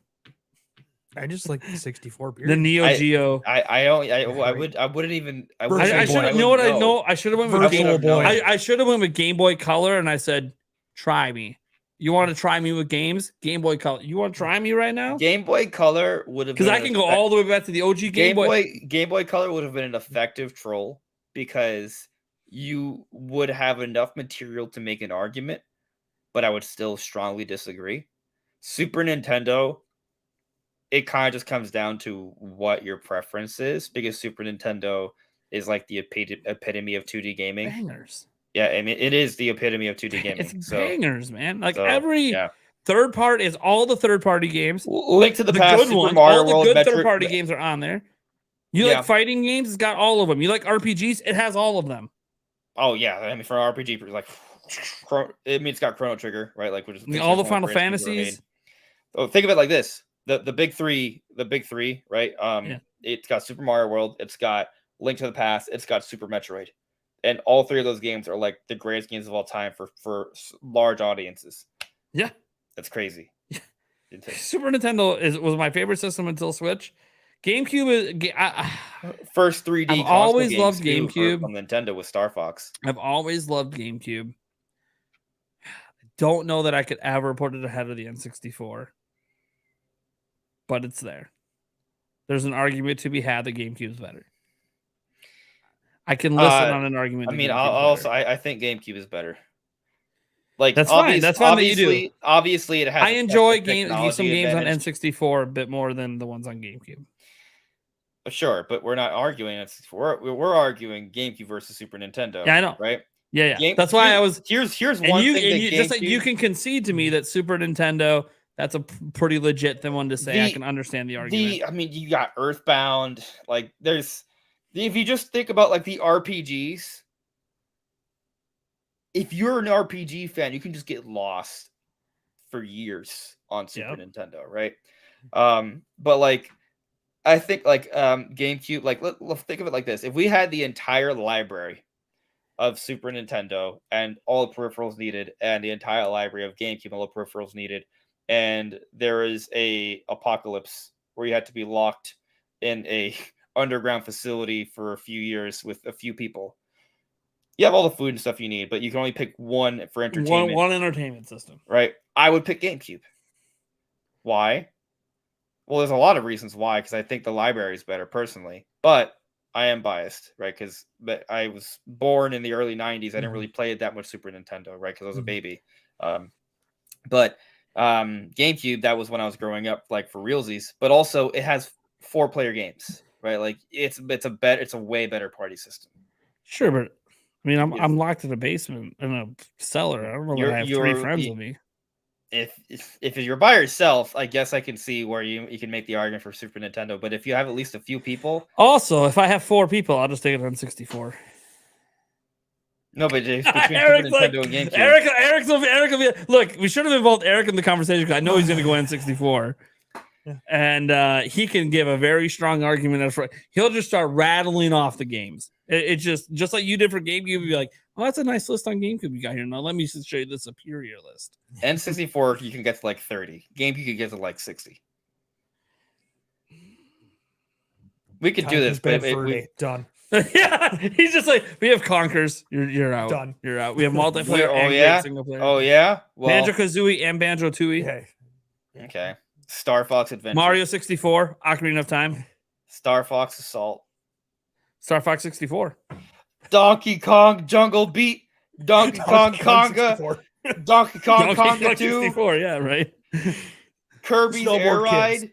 I just like the 64
The
period.
Neo Geo.
I wouldn't even. I
Virtual
wouldn't
I
Boy.
should have. You know what? I know. I should have went with
Virtual
Game
Boy.
I should have went with Game Boy Color, and I said, "Try me. You want to try me with games? Game Boy Color. You want to try me right now?
Game Boy Color would have
Because I can go all the way back to the OG Game Boy.
Game Boy Color would have been an effective troll because you would have enough material to make an argument, but I would still strongly disagree. Super Nintendo, it kind of just comes down to what your preference is, because Super Nintendo is like the epitome of 2D gaming.
Bangers.
Yeah, I mean, it is the epitome of 2D gaming.
It's
so,
bangers, man. Like
so,
every
yeah.
third part is all the third party games.
Link to the
The
Past,
good
Super
ones,
Mario
all the
World,
good
Metroid-
third party games are on there. You
Yeah.
like fighting games? It's got all of them. You like RPGs? It has all of them.
Oh yeah, I mean for an RPG, like it's got Chrono Trigger, right? Like which is
All the
one of
Final
the greatest games ever
Fantasies.
made. Oh, think of it like this: the big three, right?
Yeah.
It's got Super Mario World, it's got Link to the Past, it's got Super Metroid, and all three of those games are like the greatest games of all time for large audiences.
Yeah.
That's crazy.
Super Nintendo was my favorite system until Switch. GameCube is
First 3D.
I've
console
always
games,
loved
too,
GameCube.
from Nintendo with Star Fox.
I've always loved GameCube. I don't know that I could ever put it ahead of the N64, but it's there. There's an argument to be had that GameCube's better. I can listen on an argument.
I mean, I think GameCube is better. Like
That's fine. That's fine that you do.
Obviously, it has.
I enjoy some
technology
games on
advantage.
N64 a bit more than the ones on GameCube.
Sure, but we're not arguing N64. We're arguing GameCube versus Super Nintendo.
Yeah, I know.
Right?
Yeah. That's why I was.
Here's
And
one
you,
thing.
and
that
you just like you
GameCube-
can concede to me that Super Nintendo. That's a pretty legit thing one to say. I can understand the argument.
I mean, you got Earthbound. Like, if you just think about like the RPGs, if you're an RPG fan, you can just get lost for years on Super Nintendo, right? But like, I think like GameCube, like let's think of it like this: if we had the entire library of Super Nintendo and all the peripherals needed, and the entire library of GameCube and all the peripherals needed, and there is a apocalypse where you had to be locked in a underground facility for a few years with a few people. You have all the food and stuff you need, but you can only pick one for entertainment.
One entertainment system.
Right? I would pick GameCube. Why? Well, there's a lot of reasons why, because I think the library is better personally, but I am biased, right? Because I was born in the early 90s. I didn't really play it that much Super Nintendo, right? Because I was a baby. But GameCube, that was when I was growing up, like for realsies. But also, it has 4-player games, right? Like it's a way better party system.
Sure, but I mean, I'm locked in a basement in a cellar. I don't know that I have 3 friends with me.
If you're by yourself, I guess I can see where you can make the argument for Super Nintendo. But if you have at least a few people,
also, if I have 4 people, I'll just take it on 64.
No, but it's between Super Nintendo and GameCube.
Eric will be. Look, we should have involved Eric in the conversation because I know he's going to go N64.
Yeah.
And he can give a very strong argument. He'll just start rattling off the games. It's just like you did for GameCube. You'd be like, "Oh, that's a nice list on GameCube you got here." Now let me show you the superior list.
N64, you can get to like 30. GameCube, you can get to like 60. We could do this, but
done.
Yeah, he's just like, we have Conkers. You're out.
Done.
You're out. We have multiplayer and
yeah?
single player.
Oh yeah, well,
Banjo-Kazooie and Banjo-Tooie.
Okay.
Okay. Star Fox Adventure.
Mario 64, Ocarina of Time.
Star Fox Assault.
Star Fox 64.
Donkey Kong Jungle Beat. Donkey Kong Conga.
64.
Donkey Kong
Donkey
Conga
Kong
2.
64, yeah, right.
Kirby's Air
Snowboard
Ride.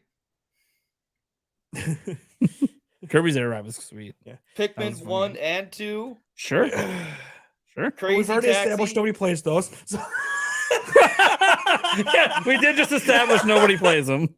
Kirby's Air Ride was sweet.
Yeah.
Pikmin
fun.
1 and 2.
Sure. Sure.
Crazy
We've already
Taxi.
established nobody plays those. So
Yeah, we did just establish nobody plays them.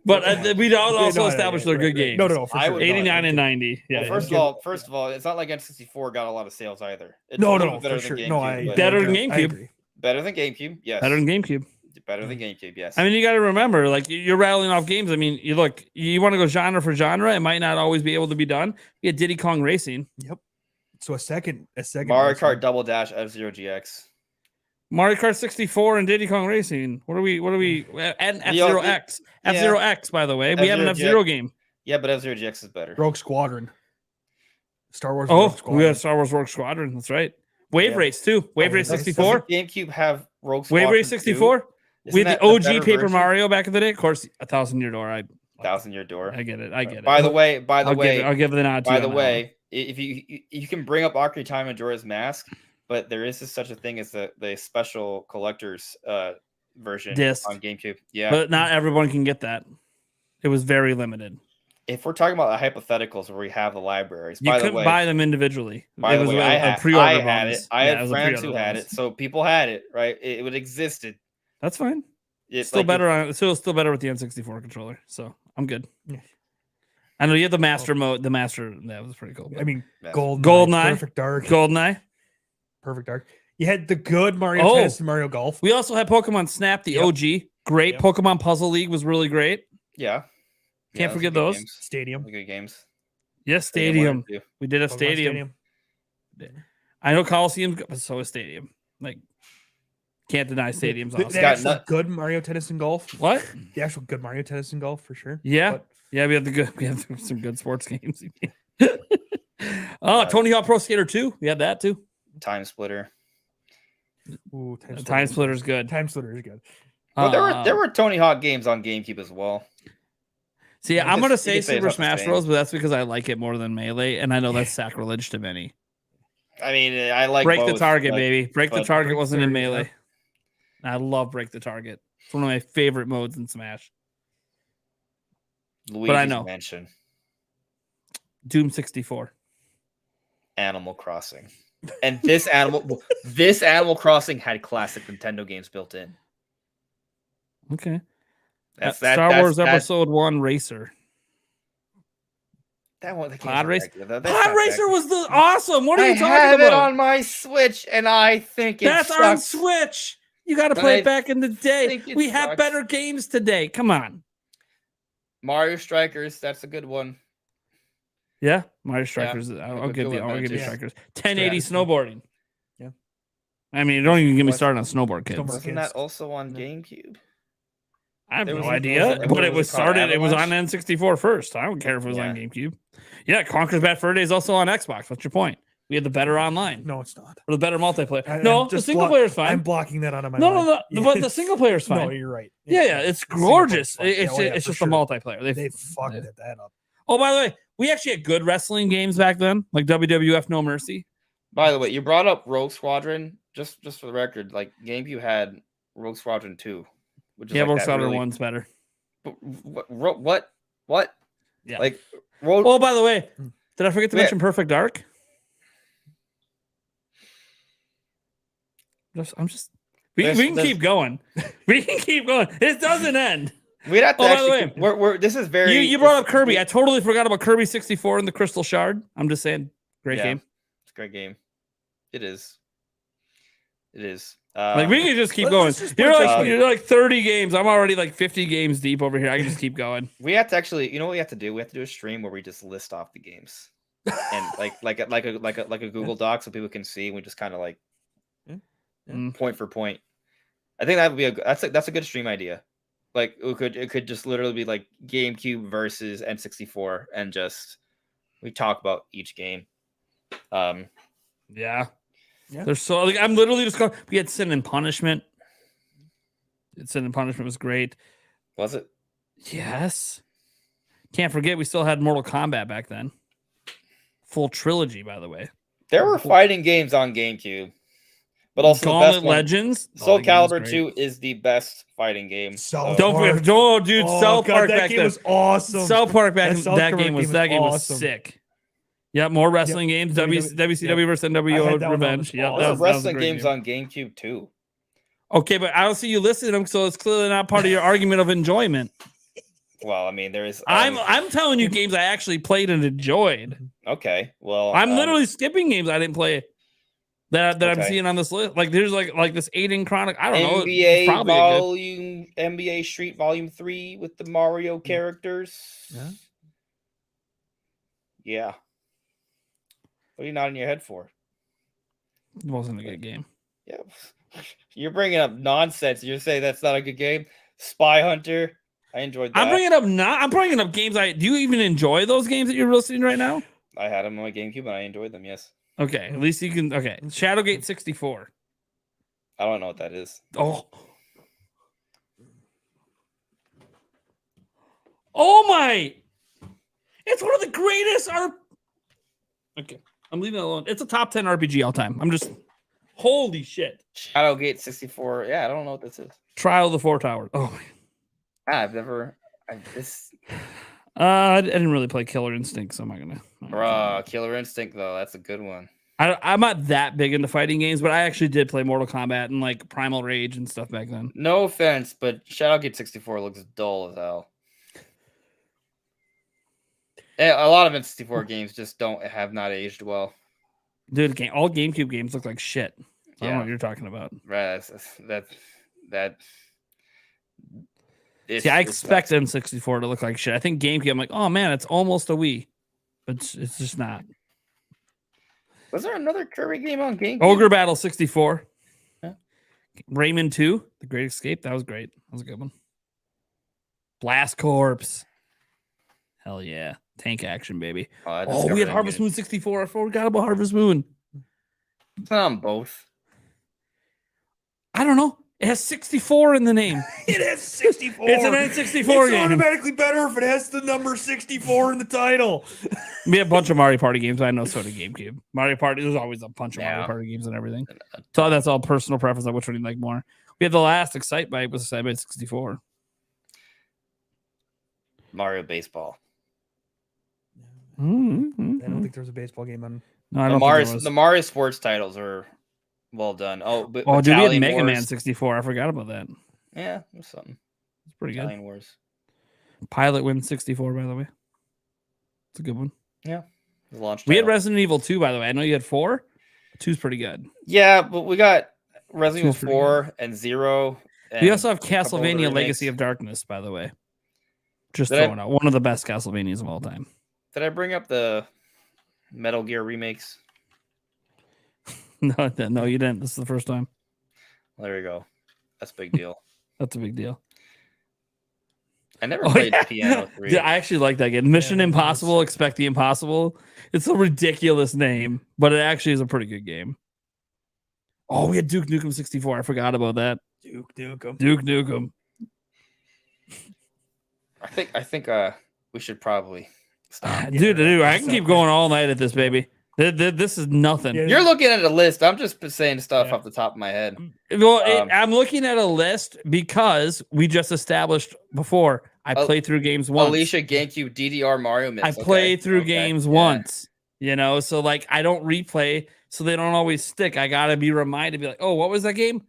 But we also established they're good games.
No, for
I
sure.
would-
89 and 90. Yeah,
Well,
yeah.
first of all, it's not like N64 got a lot of sales either. It's
No,
a little
for
better
sure.
than
No,
GameCube, but-
Better than
I
GameCube.
agree.
better than GameCube. Yes,
Better than GameCube.
Better than GameCube. Yes.
I mean, you got to remember, like you're rattling off games. I mean, you want to go genre for genre. It might not always be able to be done. You had Diddy Kong Racing,
Yep. So a second.
Mario
race
Kart
one.
Double Dash F-Zero GX.
Mario Kart 64, and Diddy Kong Racing. What are we? And F-Zero X.
yeah.
F-Zero X, by the way. We had an
F-Zero
F-Zero game.
Yeah, but F-Zero GX is better.
Rogue Squadron. Star Wars.
Oh,
Rogue Squadron.
we had Star Wars Rogue Squadron. That's right. Wave
Yeah.
Race too. Wave Race
Doesn't
64.
GameCube have Rogue Squadron
Wave Race
2?
64.
Isn't
We had
that
the OG
better
Paper
version?
Mario back in the day. Of course, 1,000 Year Door. I
1,000-Year Door.
get it. I get it.
By the way,
I'll give it the nod.
by
to
the
you on that
way, if you can bring up Ocarina of Time and Majora's Mask, but there is such a thing as the special collector's version
Disc.
on GameCube.
one.
Yeah.
But not everyone can get that. It was very limited.
If we're talking about the hypotheticals where we have the libraries,
You
by the
couldn't
way,
buy them individually.
by
It
the
was
way,
a
I had it.
bonus.
I
Yeah, it
had
was a
friends
pre-order
who had
bonus.
it, so people had it, right? It would existed.
That's fine.
It's
Still
like
better on. Still better with the N64 controller. So I'm good.
Yeah.
I know you had the master mode. The master that was pretty cool.
I mean,
Yeah.
GoldenEye.
Perfect Dark.
GoldenEye.
Perfect Dark. You had the good Mario
Oh.
Tennis and Mario Golf.
We also had Pokemon Snap, the
Yep.
OG. Great.
Yep.
Pokemon Puzzle League was really great.
Yeah.
Can't
those are
forget
good
those.
games.
Stadium.
Those are good games.
Yes,
Stadium one and
Stadium.
two.
We did have
Pokemon
Stadium. I know Coliseum, but so is Stadium. Like, can't deny Stadium's
The
awesome.
got
actual
nut-
good Mario Tennis and Golf.
What?
The actual good Mario Tennis and Golf for sure.
Yeah.
But
Yeah, we have some good sports games. Oh, Tony Hawk Pro Skater 2. We had that too.
Time Splitter.
ooh,
Time Splitter's good.
Time Splitter is good.
Well, there were Tony Hawk games on GameCube as well.
See,
you
I'm
could-
gonna
you
say
could say it's
Super
not the
Smash
same.
Bros, but that's because I like it more than Melee, and I know that's sacrilege to many.
I mean, I like
Break the
both,
target,
but
baby. Break the
but
target
Break
wasn't in
30,
Melee. I love Break the Target. It's one of my favorite modes in Smash.
Luigi's
know.
Mansion,
Doom 64.
Animal Crossing, and this Animal Crossing had classic Nintendo games built in.
Okay.
That's
Wars Episode 1 Racer.
That one.
Pod Racer. Pod Racer was the awesome. What are you
I
talking
have it
about?
on my Switch, and I think it
That's
sucks.
on Switch. You got to
But
play
I
it back in the day.
think it
We have
sucks.
better games today. Come on.
Mario Strikers. That's a good one.
Yeah, Mario Strikers. I'll
good
give
one,
you. I'll
man,
give you
too.
Strikers. 1080
Strategy.
snowboarding.
Yeah.
I mean, don't even get me
What?
started on snowboard kids.
Snowboard.
Wasn't
kids.
that also on
No.
GameCube?
I have
There
no
was a-
idea,
was it-
but
was
it was
it called
started. It was on
Avalanche?
N64 first. I don't care if it was on
Yeah.
GameCube. Yeah, Conker's Bad Fur Day is also on Xbox. What's your point? We had the better online
No, it's not.
or the better multiplayer.
I-
No,
I'm
the
just
single player is fine.
I'm blocking that out of my
No,
mind.
but the single player is fine.
No, you're right.
Yeah, it's
The single player's
gorgeous.
fine.
It's
Yeah,
it's
for
just
sure.
the multiplayer.
They fucked that up.
Oh, by the way, we actually had good wrestling games back then, like WWF No Mercy.
By the way, you brought up Rogue Squadron. Just for the record, like GameCube had Rogue Squadron 2, which is
Yeah,
like
Rogue
that
Squadron
really-
1's better.
What?
Yeah.
Like Rogue.
Oh, by the way, did I forget to
Yeah.
mention Perfect Dark? We can
This-
keep going. We can keep going. It doesn't end.
We'd have to
Oh, by the
actually. We're this is very.
You brought up Kirby. I totally forgot about Kirby 64 and the Crystal Shard. I'm just saying, great
Yeah.
game.
It's a great game. It is. It is.
Like we can just keep
let's
going.
just
You're
put
like
it-
you're like 30 games. I'm already like 50 games deep over here. I can just keep going.
We have to actually. You know what we have to do? We have to do a stream where we just list off the games and like a Google Doc so people can see. We just kind of like
Mm.
point for point. I think that would be that's a good stream idea. Like it could just literally be like GameCube versus N64 and just we talk about each game.
Yeah.
Yeah.
There's so like I'm literally just going. We had Sin and Punishment. Sin and Punishment was great.
Was it?
Yes. Can't forget we still had Mortal Kombat back then. Full trilogy, by the way.
There were fighting games on GameCube, but also the
Gauntlet
best one.
Legends.
Soul
that game was
Calibur
great.
2 is the best fighting game.
South
Don't
Park.
forget, oh, dude, South
God,
Park
that
back
game
then.
was awesome.
South Park back
That
then.
South
That
Park
game was
awesome.
sick. Yeah, more wrestling games. WCW versus
I
NWO
had that one.
Revenge.
That
Yeah,
was
There
that
were
was a
wrestling
great
games
game.
on GameCube too.
Okay, but I don't see you listing them, so it's clearly not part of your argument of enjoyment.
Well, I mean, there is.
I'm telling you games I actually played and enjoyed.
Okay. Well,
I'm literally skipping games I didn't play that I'm
Okay.
seeing on this list. Like there's like this Aiden Chronic. I don't know. It's
NBA
probably
Volume NBA Street Volume 3 with the Mario characters.
Yeah.
Yeah. What are you nodding your head for?
It wasn't a good game.
Yeah. You're bringing up nonsense. You're saying that's not a good game. Spy Hunter. I enjoyed that.
I'm bringing up games. Do you even enjoy those games that you're listening right now?
I had them on my GameCube and I enjoyed them. Yes.
Okay, at least you can. Okay, Shadowgate 64.
I don't know what that is.
Oh my! It's one of the greatest. Okay, I'm leaving it alone. It's a top 10 RPG all time. I'm just. Holy shit!
Shadowgate 64. Yeah, I don't know what this is.
Trial of the Four Towers. Oh.
I've never. This.
I didn't really play Killer Instinct, so I'm not gonna.
Killer Instinct though. That's a good one.
I'm not that big into fighting games, but I actually did play Mortal Kombat and like Primal Rage and stuff back then.
No offense, but Shadowgate 64 looks dull as hell. A lot of N64 games just have not aged well.
Dude, all GameCube games look like shit. I don't know what you're talking about.
Right. That.
See, I expect N64 to look like shit. I think GameCube, I'm like, oh man, it's almost a Wii, but it's just not.
Was there another Kirby game on GameCube?
Ogre Battle 64.
Yeah.
Rayman 2, The Great Escape. That was great. That was a good one. Blast Corps. Hell yeah. Tank action, baby. We had Harvest Moon 64. I forgot about Harvest Moon.
It's not on both.
I don't know. It has 64 in the name.
It has 64.
It's an N64
It's
game.
automatically better if it has the number 64 in the title.
We have a bunch of Mario Party games. I know, so did GameCube. Mario Party, there's always a bunch of Mario Party games and everything. So that's all personal preference on which one you like more. We had the last Excitebike was Excitebike 64.
Mario Baseball.
Mm-hmm.
I don't think there's a baseball game on.
No, I don't think there was.
The Mario sports titles are well done. Dude, we
had Mega Man 64. I forgot about that.
Yeah, there's something.
It's pretty good.
Italian Wars.
Pilot Win 64, by the way. It's a good one.
Yeah.
We had Resident Evil 2, by the way. I know you had 4. 2's pretty good.
Yeah, but we got Resident Evil 4 and 0. And
we also have Castlevania Legacy of Darkness, by the way. Just throwing out. One of the best Castlevanias of all time.
Did I bring up the Metal Gear remakes?
No, you didn't. This is the first time.
Well, there you go. That's a big deal.
That's a big deal.
I never played Piano 3.
Dude, I actually like that game. Mission Impossible, Expect the Impossible. It's a ridiculous name, but it actually is a pretty good game. Oh, we had Duke Nukem 64. I forgot about that.
Duke Nukem.
Duke Nukem.
I think we should probably stop.
Dude, I can keep going all night at this, baby. This is nothing.
Yeah.
You're looking at a list. I'm just saying stuff off the top of my head.
Well, I'm looking at a list because we just established before I play through games once.
Alicia GameCube DDR Mario Mix.
I play through games once, so like I don't replay, so they don't always stick. I gotta be reminded, be like, oh, what was that game?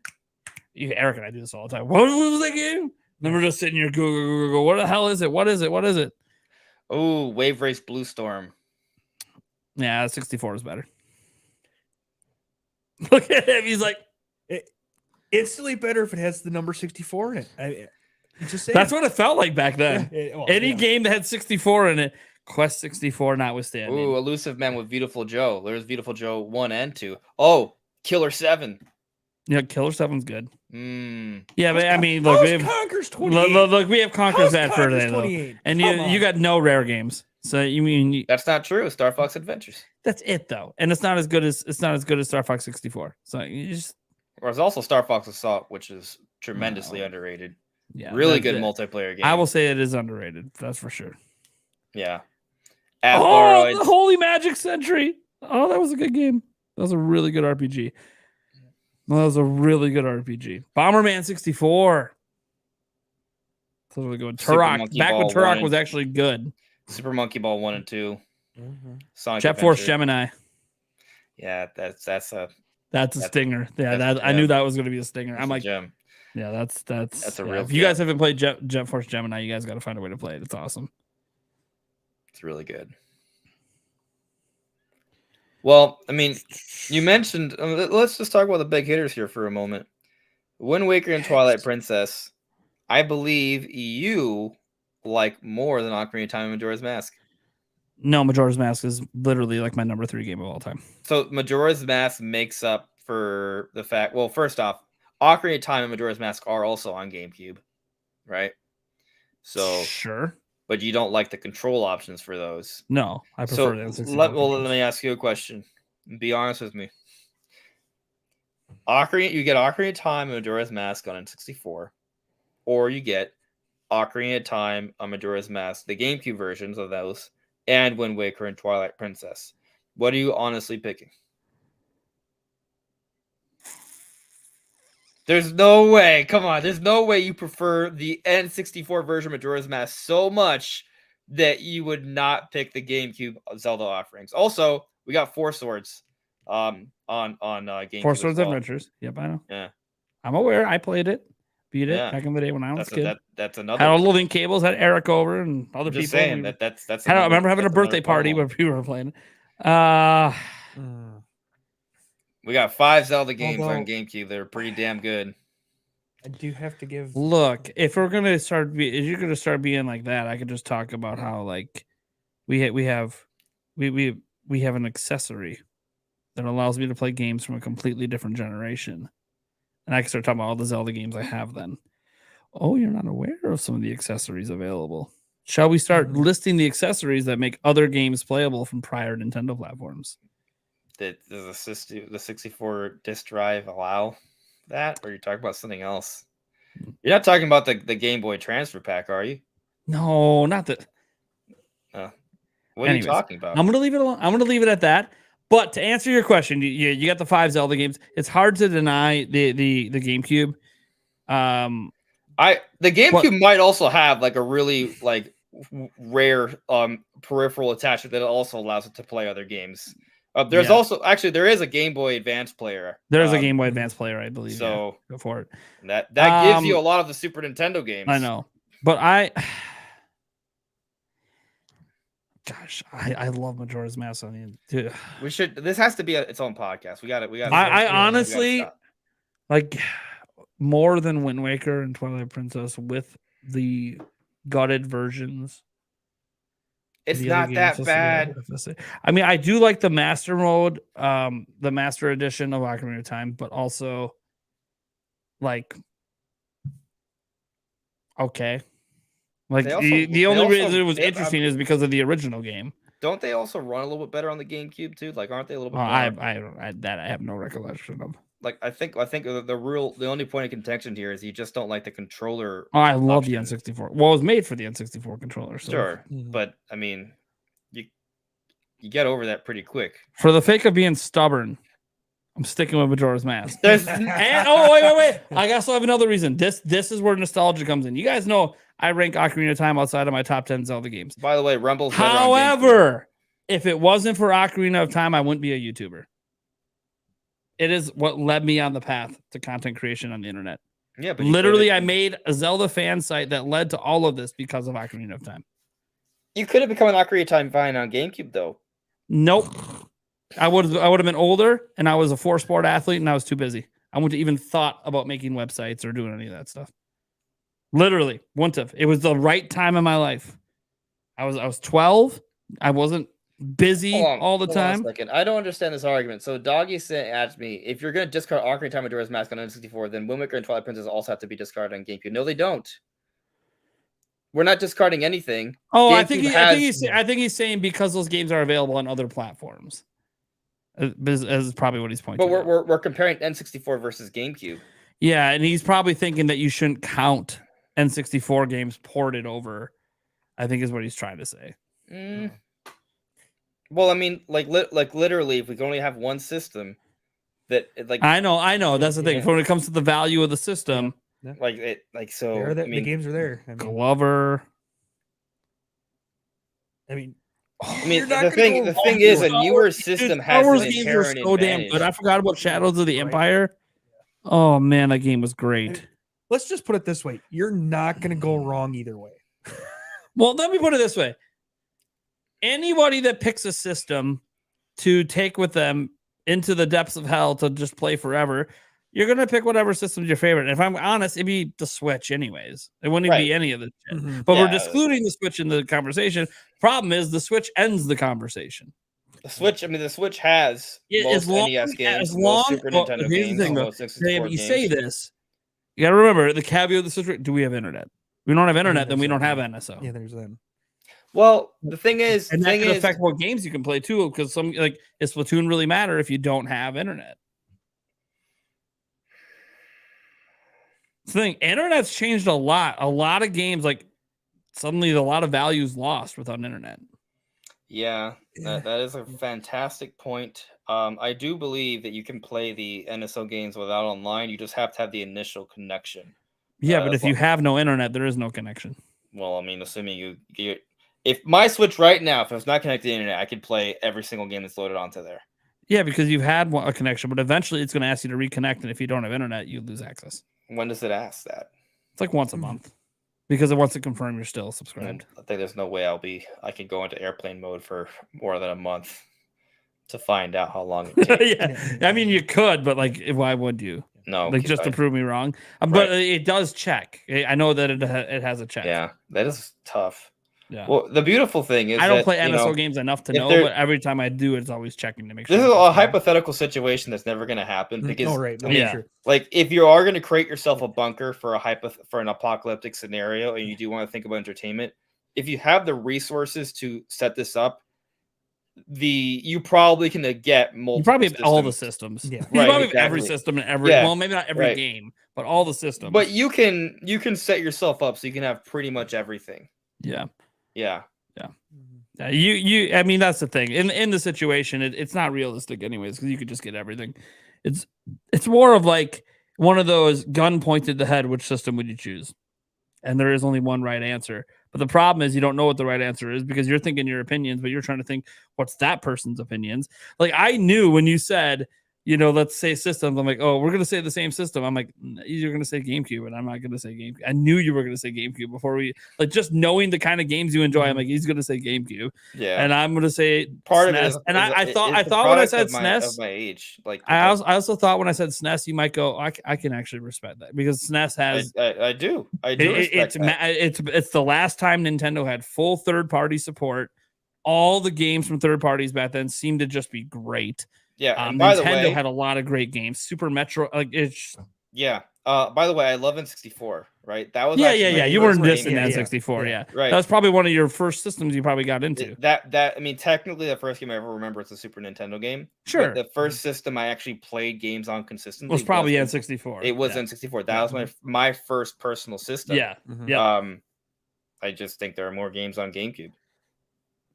Eric and I do this all the time. What was that game? Then we're just sitting here, go. What the hell is it? What is it?
Oh, Wave Race Blue Storm.
Yeah, 64 is better. Look at him. He's like,
instantly better if it has the number 64 in it. Just saying.
That's what it felt like back then. Any game that had 64 in it, Quest 64 notwithstanding.
Ooh, Elusive Man with Beautiful Joe. There's Beautiful Joe 1 and 2. Oh, Killer 7.
Yeah, Killer 7's good.
Mm.
Yeah, but I mean, look, we have
Conker's 28.
Look, we have Conker's that for today, though. And you got no rare games. So you mean
that's not true? Star Fox Adventures.
That's it though, and it's not as good as Star Fox 64. So you just
there's also Star Fox Assault, which is tremendously underrated.
Yeah,
really good multiplayer game.
I will say it is underrated. That's for sure.
Yeah.
The Holy Magic Century. Oh, that was a good game. That was a really good RPG. Bomberman 64. That's really good. Turok. Back when Turok was actually good.
Super Monkey Ball 1 and 2.
Mm-hmm.
Sonic
Jet
Adventure.
Force Gemini.
Yeah, that's a
That's a
That's-
stinger. Yeah,
that's a
I knew
gem.
that was going to be a stinger.
That's
I'm
a
like,
gem.
yeah, that's
a
yeah,
real
if you guys
gem.
haven't played Jet Force Gemini, you guys got to find a way to play it. It's awesome.
It's really good. Well, I mean, you mentioned. Let's just talk about the big hitters here for a moment. Wind Waker and Twilight Princess. I believe you like more than Ocarina of Time and Majora's Mask.
No, Majora's Mask is literally like my number 3 game of all time.
So Majora's Mask makes up for the fact. Well, first off, Ocarina of Time and Majora's Mask are also on GameCube, right? So,
Sure.
but you don't like the control options for those.
No, I prefer
So
the N64.
let
controls.
me ask you a question. Be honest with me. You get Ocarina of Time and Majora's Mask on N64, or you get Ocarina of Time on Majora's Mask, the GameCube versions of those, and Wind Waker and Twilight Princess. What are you honestly picking? There's no way. Come on. There's no way you prefer the N64 version of Majora's Mask so much that you would not pick the GameCube Zelda offerings. Also, we got Four Swords on GameCube.
Four
as
Swords
well.
Adventures. Yep, I know.
Yeah.
I'm aware. I played it, beat it
Yeah.
back in the day when I was a kid.
That's another.
Had all the link cables, had Eric over and other
I'm
people.
just saying
We
that's.
I remember having a
that's another
birthday party
problem.
where people were playing.
We got 5 Zelda games on
Although-
GameCube that are pretty damn good.
I do have to give.
Look, if you're gonna start being like that, I could just talk about how like we have an accessory that allows me to play games from a completely different generation, and I can start talking about all the Zelda games I have. Then, oh, you're not aware of some of the accessories available. Shall we start listing the accessories that make other games playable from prior Nintendo platforms?
Does the 64 disc drive allow that, or are you talking about something else? You're not talking about the Game Boy Transfer Pack, are you?
No, not that.
What are you talking about?
I'm gonna leave it alone. I'm gonna leave it at that. But to answer your question, you got the 5 Zelda games. It's hard to deny the GameCube.
The GameCube might also have like a really like rare peripheral attachment that also allows it to play other games. There's also there is a Game Boy Advance player.
There's a Game Boy Advance player, I believe.
So
go for it.
That gives you a lot of the Super Nintendo games.
I know, but I love Majora's Mask. I mean, dude.
This has to be its own podcast. We got it.
I honestly like more than Wind Waker and Twilight Princess with the gutted versions.
It's not that bad.
I mean, I do like the Master Mode, the Master Edition of Ocarina of Time, but also like okay. Like the only reason it was interesting is because of the original game.
Don't they also run a little bit better on the GameCube too? Like, aren't they a little bit?
I have no recollection of.
Like, I think the only point of contention here is you just don't like the controller.
Oh, I love the N64. Well, it was made for the N64 controller. So.
Sure, but I mean, you get over that pretty quick.
For the sake of being stubborn, I'm sticking with Majora's Mask. Wait! I also have another reason. This is where nostalgia comes in. You guys know I rank Ocarina of Time outside of my top 10 Zelda games.
By the way, Rumble's.
However, if it wasn't for Ocarina of Time, I wouldn't be a YouTuber. It is what led me on the path to content creation on the internet.
Yeah, but
literally, I made a Zelda fan site that led to all of this because of Ocarina of Time.
You could have become an Ocarina of Time fan on GameCube, though.
Nope. I would have been older, and I was a 4-sport athlete, and I was too busy. I wouldn't have even thought about making websites or doing any of that stuff. Literally, wouldn't have. It was the right time in my life. I was 12. I wasn't busy all the time.
I don't understand this argument. So Doggy asked me, if you're going to discard Ocarina of Time Majora's Mask on N64, then Wind Waker and Twilight Princess also have to be discarded on GameCube. No, they don't. We're not discarding anything.
Oh, I think he's saying because those games are available on other platforms. Is probably what he's pointing.
But we're comparing N64 versus GameCube.
Yeah, and he's probably thinking that you shouldn't count N64 games ported over. I think is what he's trying to say.
Well, I mean, like literally, if we can only have one system, that like
I know. That's the thing. Yeah. When it comes to the value of the system,
yeah.
The
games are there.
Glover.
I mean,
I mean,
You're not
the
gonna
thing
go
the thing
wrong
is, a
with
newer
Dude,
system
Star
has
Wars
an
games are
inherent
so damn
advantage.
good. I forgot about Shadows of the
Right.
Empire. Oh man, that game was great.
Let's just put it this way: you're not gonna go wrong either way.
Well, let me put it this way. Anybody that picks a system to take with them into the depths of hell to just play forever, you're going to pick whatever system's your favorite. And if I'm honest, it'd be the Switch anyways. It wouldn't even be any of the shit.
Mhm.
But we're
Yeah.
excluding the Switch in the conversation. Problem is the Switch ends the conversation.
The Switch has
Yeah,
most NES games, most Super Nintendo
here's
games,
the thing, though.
most
Dave,
64
you
games.
say this, you got to remember the caveat of the Switch. Do we have internet? We don't have internet, then we
there's
don't have
that.
NSO.
Yeah, there's them.
Well, the thing is,
And that could affect what games you can play too, because some like is Splatoon really matter if you don't have internet? The thing, internet's changed a lot. A lot of games, like suddenly a lot of values lost without internet.
Yeah, that is a fantastic point. I do believe that you can play the NSO games without online. You just have to have the initial connection.
Yeah, but
as
if you have no internet, there is no connection.
Well, I mean, assuming you if my Switch right now, if it was not connected to the internet, I could play every single game that's loaded onto there.
Yeah, because you've had a connection, but eventually it's going to ask you to reconnect, and if you don't have internet, you lose access.
When does it ask that?
It's like once a month because it wants to confirm you're still subscribed.
And I think there's no way I could go into airplane mode for more than a month to find out how long it takes.
Yeah, I mean you could, but like, why would you?
No,
Like just to prove me wrong. But
Right.
it does check. I know that it has a check.
Yeah, that is tough.
Yeah.
Well, the beautiful thing is
I don't
that,
play
you
NSO
know,
games enough to
if
know,
there-
but every time I do, it's always checking to make sure.
this is
it's
a
fine.
hypothetical situation that's never going to happen because
Oh, right. No,
Yeah.
sure.
like if you are going to create yourself a bunker for for an apocalyptic scenario and you do want to think about entertainment, if you have the resources to set this up, you probably can get multiple
You probably have all the
systems.
systems.
Yeah.
You
Right,
probably have every
exactly.
system and every
Yeah,
well, maybe not every
right.
game, but all the systems.
But you can set yourself up so you can have pretty much everything.
yeah.
Yeah.
Yeah, you I mean that's the thing. In the situation, it's not realistic anyways, because you could just get everything. It's more of like one of those gun pointed to the head, which system would you choose? And there is only one right answer. But the problem is you don't know what the right answer is because you're thinking your opinions, but you're trying to think what's that person's opinions. Like I knew when you said, let's say systems, I'm like, oh, we're gonna say the same system. I'm like, you're gonna say GameCube, and I'm not gonna say GameCube. I knew you were gonna say GameCube before we just knowing the kind of games you enjoy. I'm like, he's gonna say GameCube,
Yeah.
and I'm gonna say
Part of
SNES.
it is,
And
is-
I
is
thought
the
when I
product
said
of my age. Like
I also thought when I said SNES, you might go, I can actually respect that because SNES has
I do respect that.
it's the last time Nintendo had full third party support. All the games from third parties back then seemed to just be great.
Yeah. And by
Nintendo
the way,
had a lot of great games. Super Metro, like it's
yeah. By the way, I love N64. Right. That was
yeah.
my
You
first
weren't dissing
game.
N64. Yeah.
Right.
That was probably one of your first systems you probably got into.
That I mean, technically, the first game I ever remember is a Super Nintendo game.
Sure.
But the first system I actually played games on consistently
was probably N64.
It was N64. That was my first personal system.
Yeah.
Mhm.
Yeah.
I just think there are more games on GameCube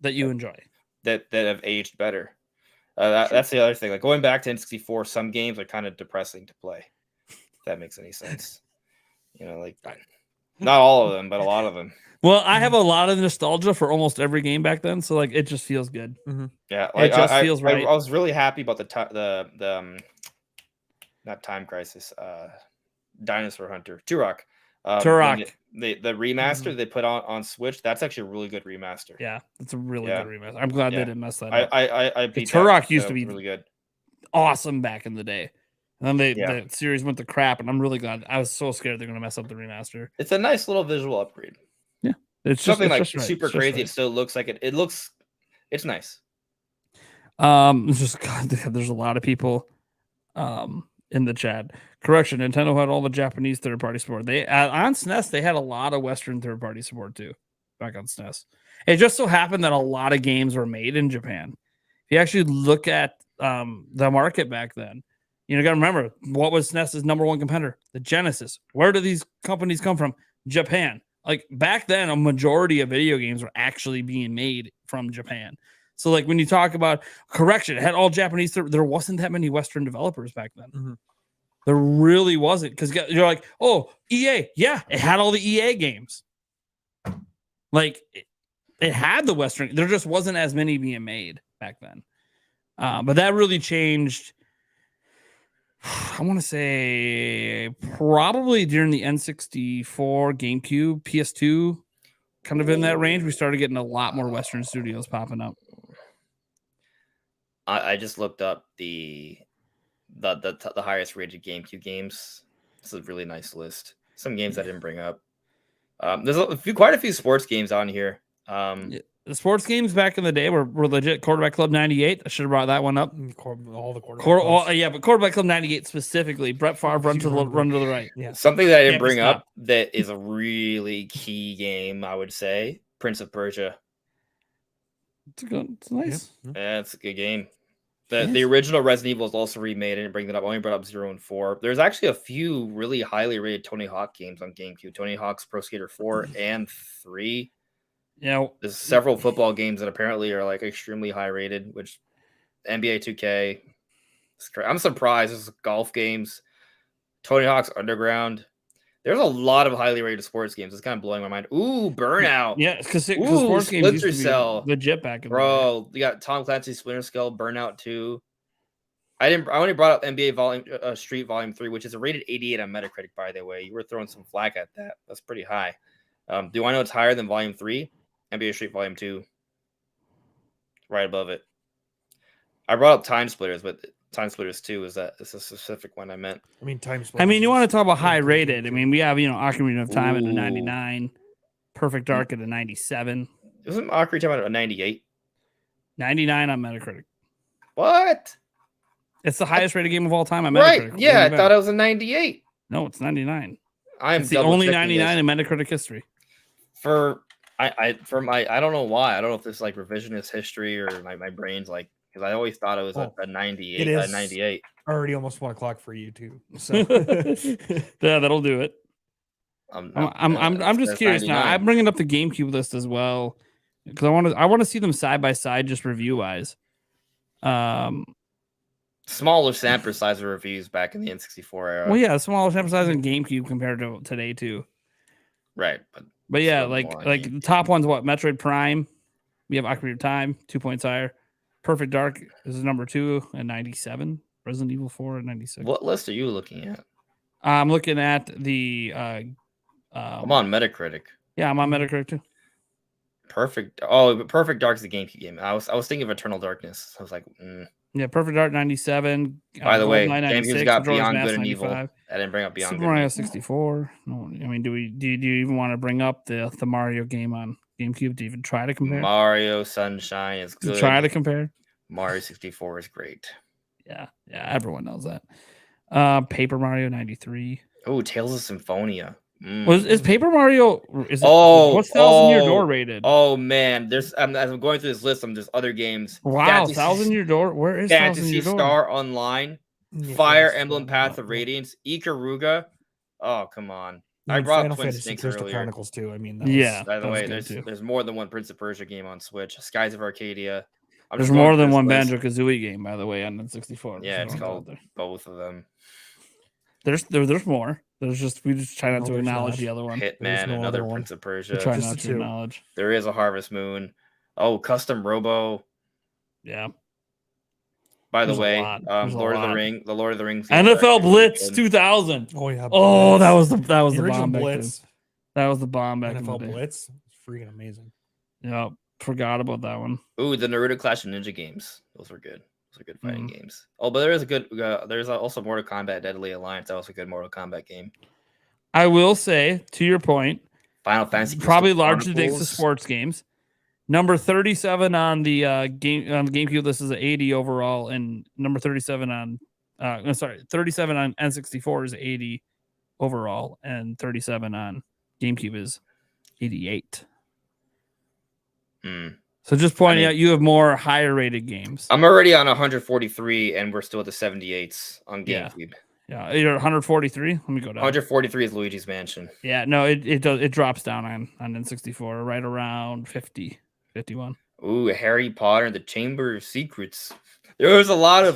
That you enjoy.
that have aged better. That's the other thing. Like going back to N64, some games are kind of depressing to play. If that makes any sense. Like not all of them, but a lot of them.
Well, I have a lot of nostalgia for almost every game back then, so like it just feels good.
Yeah,
It just feels right.
I was really happy about the not Time Crisis, Dinosaur Hunter, Turok.
Turok.
The remaster they put on Switch. That's actually a really good remaster.
Yeah, it's a really good remaster. I'm glad they didn't mess that up.
I beat
Turok
that,
used
so
to be
really good.
Awesome back in the day. And then
Yeah.
the series went to crap, and I'm really glad. I was so scared they're going to mess up the remaster.
It's a nice little visual upgrade.
Yeah, it's
Something
just,
like
it's just right.
super
It's just
crazy.
right.
It still looks like it. It looks. It's nice.
It's just God, there's a lot of people in the chat. Correction, Nintendo had all the Japanese third-party support. They on SNES they had a lot of Western third-party support too. Back on SNES, it just so happened that a lot of games were made in Japan. If you actually look at the market back then, you got to remember what was SNES's number one competitor, the Genesis. Where do these companies come from? Japan. Like back then, a majority of video games were actually being made from Japan. So like when you talk about correction, it had all Japanese. There wasn't that many Western developers back then.
Mm-hmm.
There really wasn't, because you're like, oh, EA, yeah, it had all the EA games. Like it had the Western. There just wasn't as many being made back then. But that really changed. I want to say probably during the N64, GameCube, PS2, kind of in that range. We started getting a lot more Western studios popping up.
I just looked up the highest rated GameCube games. It's a really nice list. Some games I didn't bring up. There's quite a few sports games on here.
The sports games back in the day were legit. Quarterback Club 98. I should have brought that one up.
All the quarterbacks.
Yeah, but Quarterback Club 98 specifically. Brett Favre run to the right.
Yeah.
Something that I didn't
Can't
bring
stop.
up that is a really key game, I would say, Prince of Persia.
It's nice.
Yeah, it's a good game. The original Resident Evil is also remade. I didn't bring that up. I only brought up 0 and 4. There's actually a few really highly rated Tony Hawk games on GameCube. Tony Hawk's Pro Skater 4 and 3.
Yeah.
There's several football games that apparently are like extremely high rated, which NBA 2K. I'm surprised. There's golf games, Tony Hawk's Underground. There's a lot of highly rated sports games. It's kind of blowing my mind. Ooh, Burnout.
Yeah, because
Ooh,
sports games used to
Splinter
be
Cell.
legit back in the day.
Bro, you got Tom Clancy's Splinter Cell, Burnout 2. I only brought up NBA Street Volume 3, which is a rated 88 on Metacritic, by the way. You were throwing some flack at that. That's pretty high. Do I know it's higher than Volume 3? NBA Street Volume 2. Right above it. I brought up Time Splitters, but Time Splitters 2 is a specific one I meant.
I mean,
you want to talk about high rated. I mean, we have, Ocarina of Time at a 99, Perfect Dark at a 97.
Isn't Ocarina of Time at a 98?
99 on Metacritic.
What?
It's the highest rated game of all time on
Right.
Metacritic.
Yeah, I thought it was a 98.
No, it's 99.
I'm
It's the only 99 in Metacritic history.
I don't know why. I don't know if this is like revisionist history or my brain's like, because I always thought it was a 98.
It is.
A 98.
Already almost 1 o'clock for you too. So
Yeah, that'll do it. I'm just curious
99.
now. I'm bringing up the GameCube list as well because I want to see them side by side, just review wise.
Smaller sample size of reviews back in the N64 era.
Well, yeah, smaller sample size in GameCube compared to today too.
Right,
But yeah,
still more,
like the top one's what? Metroid Prime. We have Ocarina of Time, 2 points higher. Perfect Dark is number 2 at 97. Resident Evil 4 at 96.
What list are you looking at?
I'm looking at the.
I'm on Metacritic.
Yeah, I'm on Metacritic too.
Perfect. Oh, but Perfect Dark is the GameCube game. I was thinking of Eternal Darkness. I was like,
Yeah, Perfect Dark 97.
By the way,
GoldenEye
GameCube's
96,
got
Majora's
Beyond
Mask
Good and Evil.
95.
I didn't bring up Beyond
Super
Good
Mario
and Evil.
64. No, I mean, do you even want to bring up the Mario game on GameCube to even try to compare?
Mario Sunshine is
To
good.
try to compare.
Mario 64 is great.
Yeah, everyone knows that. Paper Mario 93.
Oh, Tales of Symphonia.
Is Paper Mario? What's 1,000 Year Door rated?
Oh man, there's as I'm going through this list, there's other games.
Wow, 1,000 Year Door. Where is 1,000
Fantasy
Year Door?
Star Online,
Yeah,
Fire
Fantasy
Emblem
Star,
Path of
yeah.
Radiance, Ikaruga. Oh come on,
I
I
mean,
brought
Final
Twin
Fantasy
Snakes
Crystal
earlier.
Chronicles too. I mean,
Yeah.
By the
that was
way,
good, too.
there's more than one Prince of Persia game on Switch. Skies of Arcadia. I'm
There's
just going
more
through
than
this
one
list.
Banjo Kazooie game, by the way, on N64.
Yeah, it's
Just
called
there.
both of them.
There's more. We just try not
No,
to
there's
acknowledge
not.
the other one.
There's
Hitman,
no
another
other one.
Prince of
We
Persia.
try
Just
not
the
to
two.
acknowledge.
There is a Harvest Moon. Oh, Custom Robo.
Yeah.
By the
There's a
way,
lot. There's a
Lord of the
lot.
Ring, the Lord of the Rings. games are
NFL
actually really
Blitz
good.
2000.
Oh yeah.
Oh,
Blitz.
that was
the
the
original
bomb back
Blitz.
then. That was the bomb back in
NFL
the day.
Blitz. It's freaking amazing.
Yeah, forgot about that one.
Ooh, the Naruto Clash of Ninja games. Those were good. Those are good fighting
Mhm.
games. Oh, but there is a good. There's also Mortal Kombat Deadly Alliance. That was a good Mortal Kombat game.
I will say, to your point,
Final Fantasy. Crystal
probably largely thanks to
Chronicles.
sports games. Number 37 on the GameCube list is 80 overall, and number 37 on 37 on N64 is 80 overall, and 37 on GameCube is 88.
Hmm.
So just pointing
mean-
out, you have more higher rated games.
I'm already on 143, and we're still at the 78s on
Yeah.
GameCube.
Yeah, you're 143. Let me go down.
143 is Luigi's Mansion.
Yeah, no, it drops down on N64 right around 50, 51.
Ooh, Harry Potter and the Chamber of Secrets. There was a lot of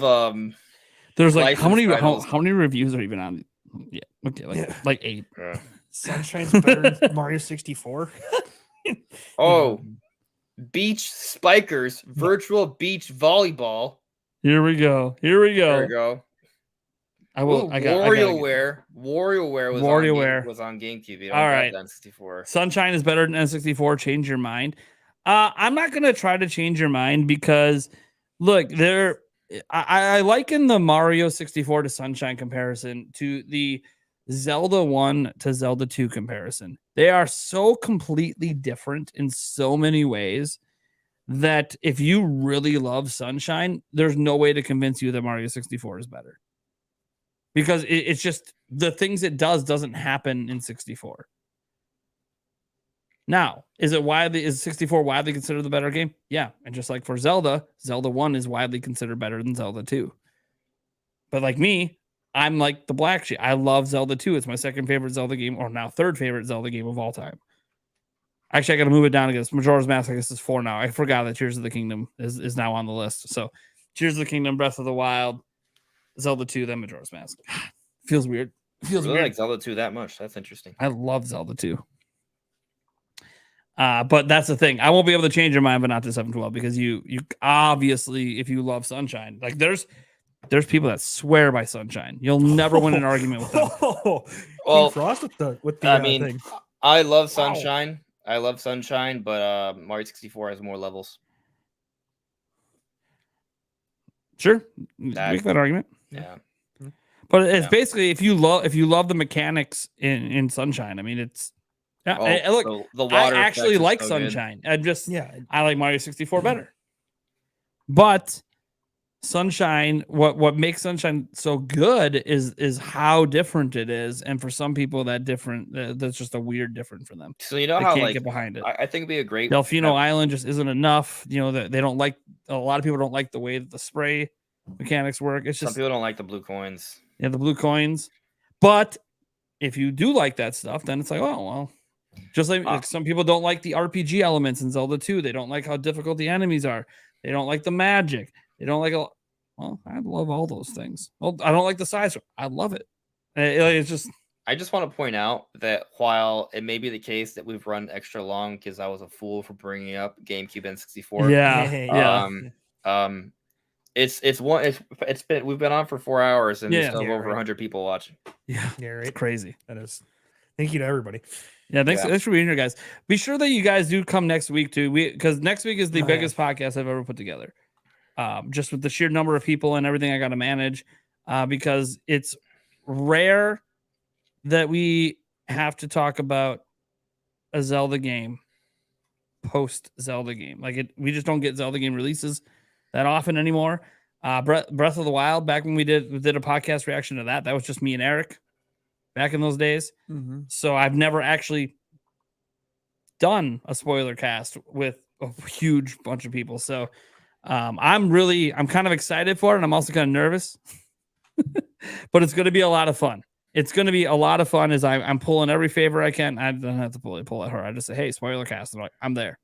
There's like how many
licensed titles.
how many reviews are even on? Yeah, okay, like 8.
uh,
Sunshine's better than Mario 64.
oh, beach spikers, virtual beach volleyball.
Here we go.
There we go.
I will.
Ooh,
I got
WarioWare. WarioWare was on GameCube. You don't
All
got
right.
that on 64.
Sunshine is better than N64. Change your mind. I'm not gonna try to change your mind because look, I liken the Mario 64 to Sunshine comparison to the Zelda 1 to Zelda 2 comparison. They are so completely different in so many ways that if you really love Sunshine, there's no way to convince you that Mario 64 is better. Because it's just the things it doesn't happen in 64. Now, is 64 widely considered the better game? Yeah. And just like for Zelda 1 is widely considered better than Zelda 2. But like me, I'm like the black sheep. I love Zelda 2. It's my second favorite Zelda game, or now third favorite Zelda game of all time. Actually, I got to move it down against Majora's Mask. I guess it's 4 now. I forgot that Tears of the Kingdom is now on the list. So Tears of the Kingdom, Breath of the Wild, Zelda 2, then Majora's Mask. Feels weird. Feels
really
weird.
like Zelda 2 that much. That's interesting.
I love Zelda 2. But that's the thing. I won't be able to change your mind, but not to 712, because you obviously, if you love Sunshine, like there's people that swear by Sunshine. You'll never win an argument with them.
Well, Frost with the thing.
I love Sunshine. Wow. I love Sunshine, but Mario 64 has more levels.
Sure, make that argument.
Yeah,
but it's basically if you love the mechanics in Sunshine. I mean, it's look.
The water
I actually like
so
Sunshine.
Good.
I like Mario 64 better. But Sunshine, what makes Sunshine so good is how different it is, and for some people that's just a weird different for them.
So you know
they
how
can't get behind it.
I think it'd be a great
Delfino Island just isn't enough. You know that they don't like. A lot of people don't like the way that the spray mechanics work. It's just
some people don't like the blue coins.
Yeah, the blue coins. But if you do like that stuff, then it's like, oh well. Just like some people don't like the RPG elements in Zelda 2. They don't like how difficult the enemies are. They don't like the magic. They don't like well, I love all those things. Well, I don't like the size. I love it. It's just.
I just want to point out that while it may be the case that we've run extra long because I was a fool for bringing up GameCube N64. It's been we've been on for 4 hours and there's still over 100 people watching.
Yeah, right.
It's crazy.
That is. Thank you to everybody.
Yeah, thanks for being here, guys. Be sure that you guys do come next week too. Because next week is the biggest podcast I've ever put together. Just with the sheer number of people and everything I got to manage, because it's rare that we have to talk about a Zelda game post Zelda game. We just don't get Zelda game releases that often anymore. Breath of the Wild, back when we did a podcast reaction to that was just me and Eric back in those days. Mm-hmm. So I've never actually done a spoiler cast with a huge bunch of people. So I'm kind of excited for it, and I'm also kind of nervous. But it's going to be a lot of fun. It's going to be a lot of fun as I'm pulling every favor I can. I don't have to pull at her. I just say, hey, spoiler cast. I'm like, I'm there.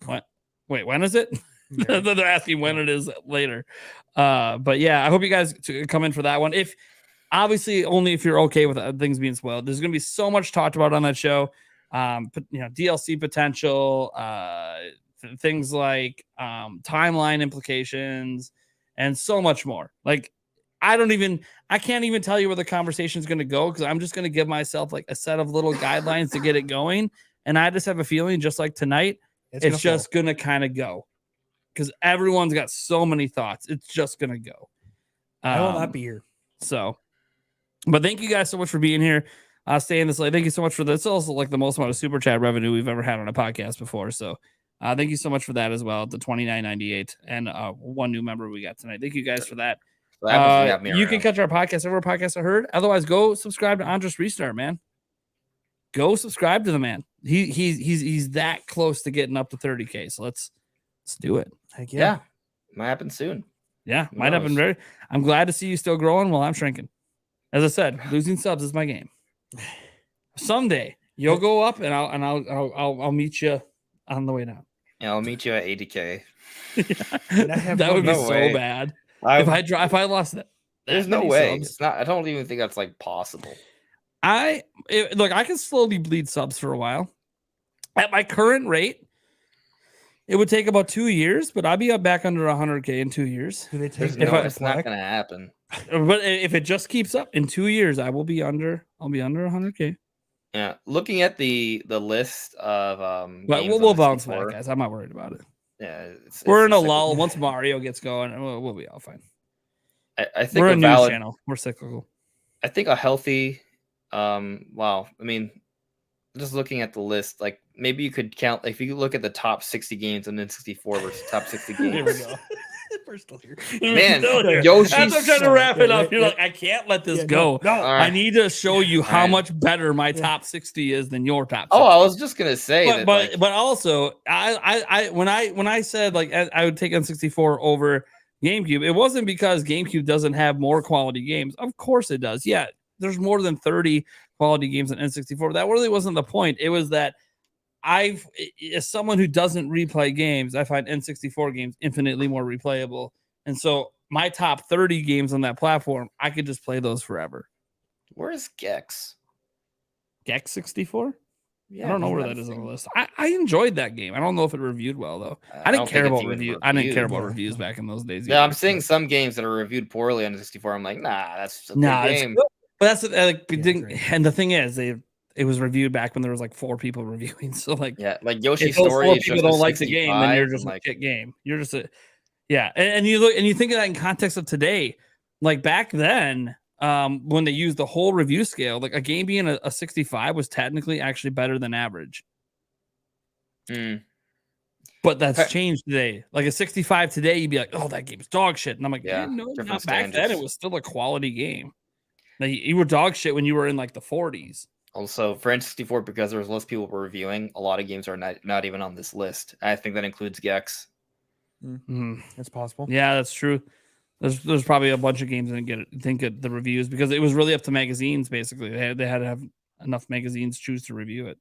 What? Wait, when is it? Yeah. They're asking when it is later. But yeah, I hope you guys come in for that one. If obviously only if you're okay with things being spoiled. There's going to be so much talked about on that show. DLC potential, things like timeline implications, and so much more. Like, I can't even tell you where the conversation is going to go, because I'm just going to give myself like a set of little guidelines to get it going. And I just have a feeling, just like tonight, it's just going to kind of go, because everyone's got so many thoughts. It's just going to go.
I will not be here.
So, but thank you guys so much for being here. Staying this late. Thank you so much for this. It's also like the most amount of super chat revenue we've ever had on a podcast before. So thank you so much for that as well. The $29.98 and one new member we got tonight. Thank you guys for that. You can catch our podcast everywhere podcasts are heard. Otherwise, go subscribe to Andres Restart, man. Go subscribe to the man. He's that close to getting up to 30K. So let's do it.
Heck yeah.
Might happen soon.
Yeah, might happen I'm glad to see you still growing while I'm shrinking. As I said, losing subs is my game. Someday you'll go up, and I'll meet you on the way down.
Yeah, I'll meet you at 80K.
That would be so bad. If I lost that.
There's no way. Subs. It's not. I don't even think that's like possible.
I can slowly bleed subs for a while. At my current rate, It would take about 2 years, but I'd be up back under 100K in 2 years.
Do they take
It's not going to happen.
But if it just keeps up in 2 years, I'll be under 100K.
Yeah, looking at the list of
But
games
we'll
on
bounce
64,
back, guys. I'm not worried about it.
Yeah,
We're in a
cyclical.
lull. Once Mario gets going, we'll be all fine.
I think
We're a
a
news
valid.
channel. We're cyclical.
I think a healthy. Wow. I mean, just looking at the list, like maybe you could count. Like, if you look at the top 60 games on N64 versus top 60 games.
Here we go.
We're still here.
Man,
Yoshi.
Yoshi's
I'm trying to wrap it up.
yeah,
You're like, I can't let this
Yeah,
go.
No.
All
I
right.
need to show you how
Alright.
much better my top 60 is than your top 60.
Oh, I was just gonna say
but
that.
but,
like,
but also when I said like I would take N64 over GameCube, it wasn't because GameCube doesn't have more quality games. Of course it does. Yeah, there's more than 30 quality games on N64. That really wasn't the point. It was that as someone who doesn't replay games, I find N64 games infinitely more replayable. And so my top 30 games on that platform, I could just play those forever.
where's Gex?
Gex 64?
Yeah,
I don't know
he's
where
not
that
a
is on the
thing.
list. I enjoyed that game. I don't know if it reviewed well though. I
don't
didn't care
think it's
about
even
reviews. I didn't care about
reviewed.
reviews back in those days.
Yeah, I'm
either.
seeing some games that are reviewed poorly on 64. I'm like, nah, that's a
Nah,
good
it's
game.
good. But that's like
Yeah,
didn't,
great.
and the thing is, it was reviewed back when there was like 4 people reviewing. So like,
Yeah, like
if
Yoshi's
those
Story.
4
it shows
people
the
don't like the game, then you're
65,
just
I'm
a
like,
shit game. You're just a and you look and you think of that in context of today. Like back then, when they used the whole review scale, like a game being a 65 was technically actually better than average.
mm,
But that's
Okay.
changed today. Like a 65 today, you'd be like, "Oh, that game's dog shit," and I'm like,
Yeah,
"Yeah, no,
different
not back then. It
standards.
was still a quality game. Like, you were dog shit when you were in like the 40s."
Also, for N64, because there was less people were reviewing, a lot of games are not even on this list. I think that includes Gex.
Mhm.
It's possible.
Yeah, that's true. There's probably a bunch of games that didn't get the reviews because it was really up to magazines. Basically, they had to have enough magazines choose to review it.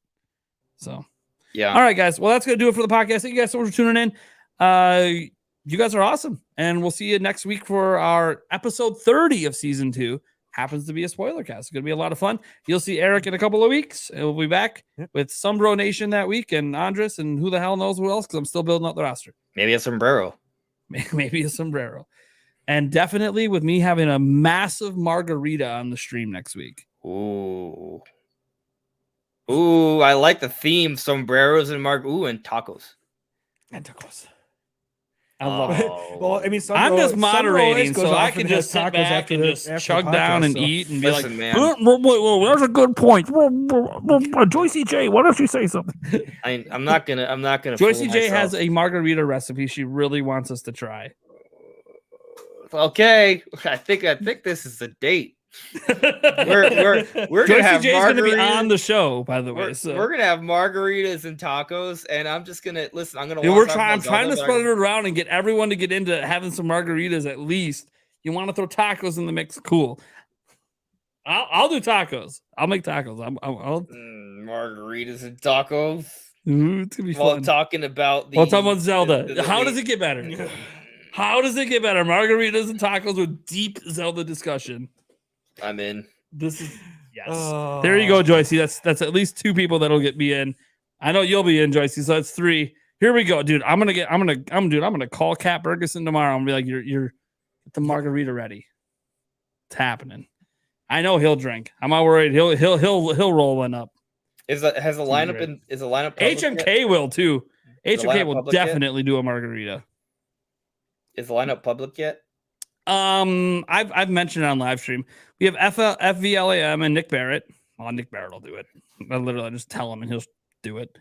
So,
Yeah.
all right, guys. Well, that's gonna do it for the podcast. Thank you guys so much for tuning in. You guys are awesome, and we'll see you next week for our episode 30 of season 2. Happens to be a spoiler cast. It's gonna be a lot of fun. You'll see Eric in a couple of weeks, and we'll be back with Sumbro Nation that week, and Andres, and who the hell knows who else? Because I'm still building up the roster.
Maybe a sombrero.
Maybe a sombrero. And definitely with me having a massive margarita on the stream next week.
Ooh. Ooh, I like the theme. Sombreros and and tacos.
And tacos.
I love it.
Oh.
Well, I mean,
I'm just moderating,
goes
so
off
I
and
can
has
just sit
tacos
back
after
and
the-
just
after the
chug down
podcast,
and
so-
eat and be
Listen,
like,
man.
wait, that's a good point. Joycey J, why don't you say something?
I'm not gonna.
Joycey
fool
J has
myself.
a margarita recipe she really wants us to try.
Okay, I think this is the date. We're
Joycey
gonna have
J is going to be
margaritas.
on the show, by the way.
We're,
So
we're gonna have margaritas and tacos, and I'm just gonna listen. I'm gonna.
yeah,
want to talk
I'm
about
trying to
Zelda, but
spread it around and get everyone to get into having some margaritas at least. You want to throw tacos in the mix? Cool. I'll do tacos. I'll make tacos.
margaritas and tacos.
It's gonna be
While
fun.
talking about
Well, talking about Zelda.
the
How does it get better? How does it get better? Margaritas and tacos with deep Zelda discussion.
I'm in.
This is yes.
Oh.
There you go, Joycey. That's at least 2 people that'll get me in. I know you'll be in, Joycey. So that's 3. Here we go, dude. I'm gonna call Kat Bergeson tomorrow and be like, you're get the margarita ready. It's happening. I know he'll drink. I'm not worried. He'll roll one up.
Has the lineup
great.
is the lineup public yet?
HMK will too.
Is the
HMK
lineup
will
public yet?
definitely do a margarita.
Is the lineup public yet?
I've mentioned it on live stream. We have FVLAM and Nick Barrett. Well, Nick Barrett will do it. I literally just tell him and he'll do it.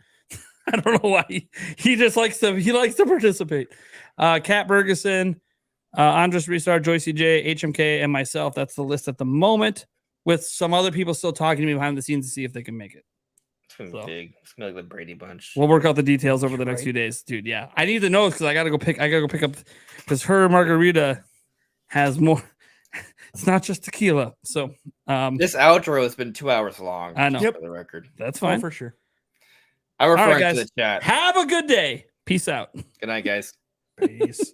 I don't know why he just likes to participate. Kat Bergeson, Andres Restart, Joycey J, HMK, and myself. That's the list at the moment, with some other people still talking to me behind the scenes to see if they can make it.
It's gonna be
So.
big. It's gonna be like the Brady Bunch.
We'll work out the details over the next
Right.
few days, dude. Yeah, I need to know because I gotta go pick up because her margarita has more. It's not just tequila. So
This outro has been 2 hours long.
I know.
For the record.
That's
Oh,
fine.
for sure.
I'm
right,
referring
guys.
to the chat.
Have a good day. Peace out.
Good night, guys.
Peace.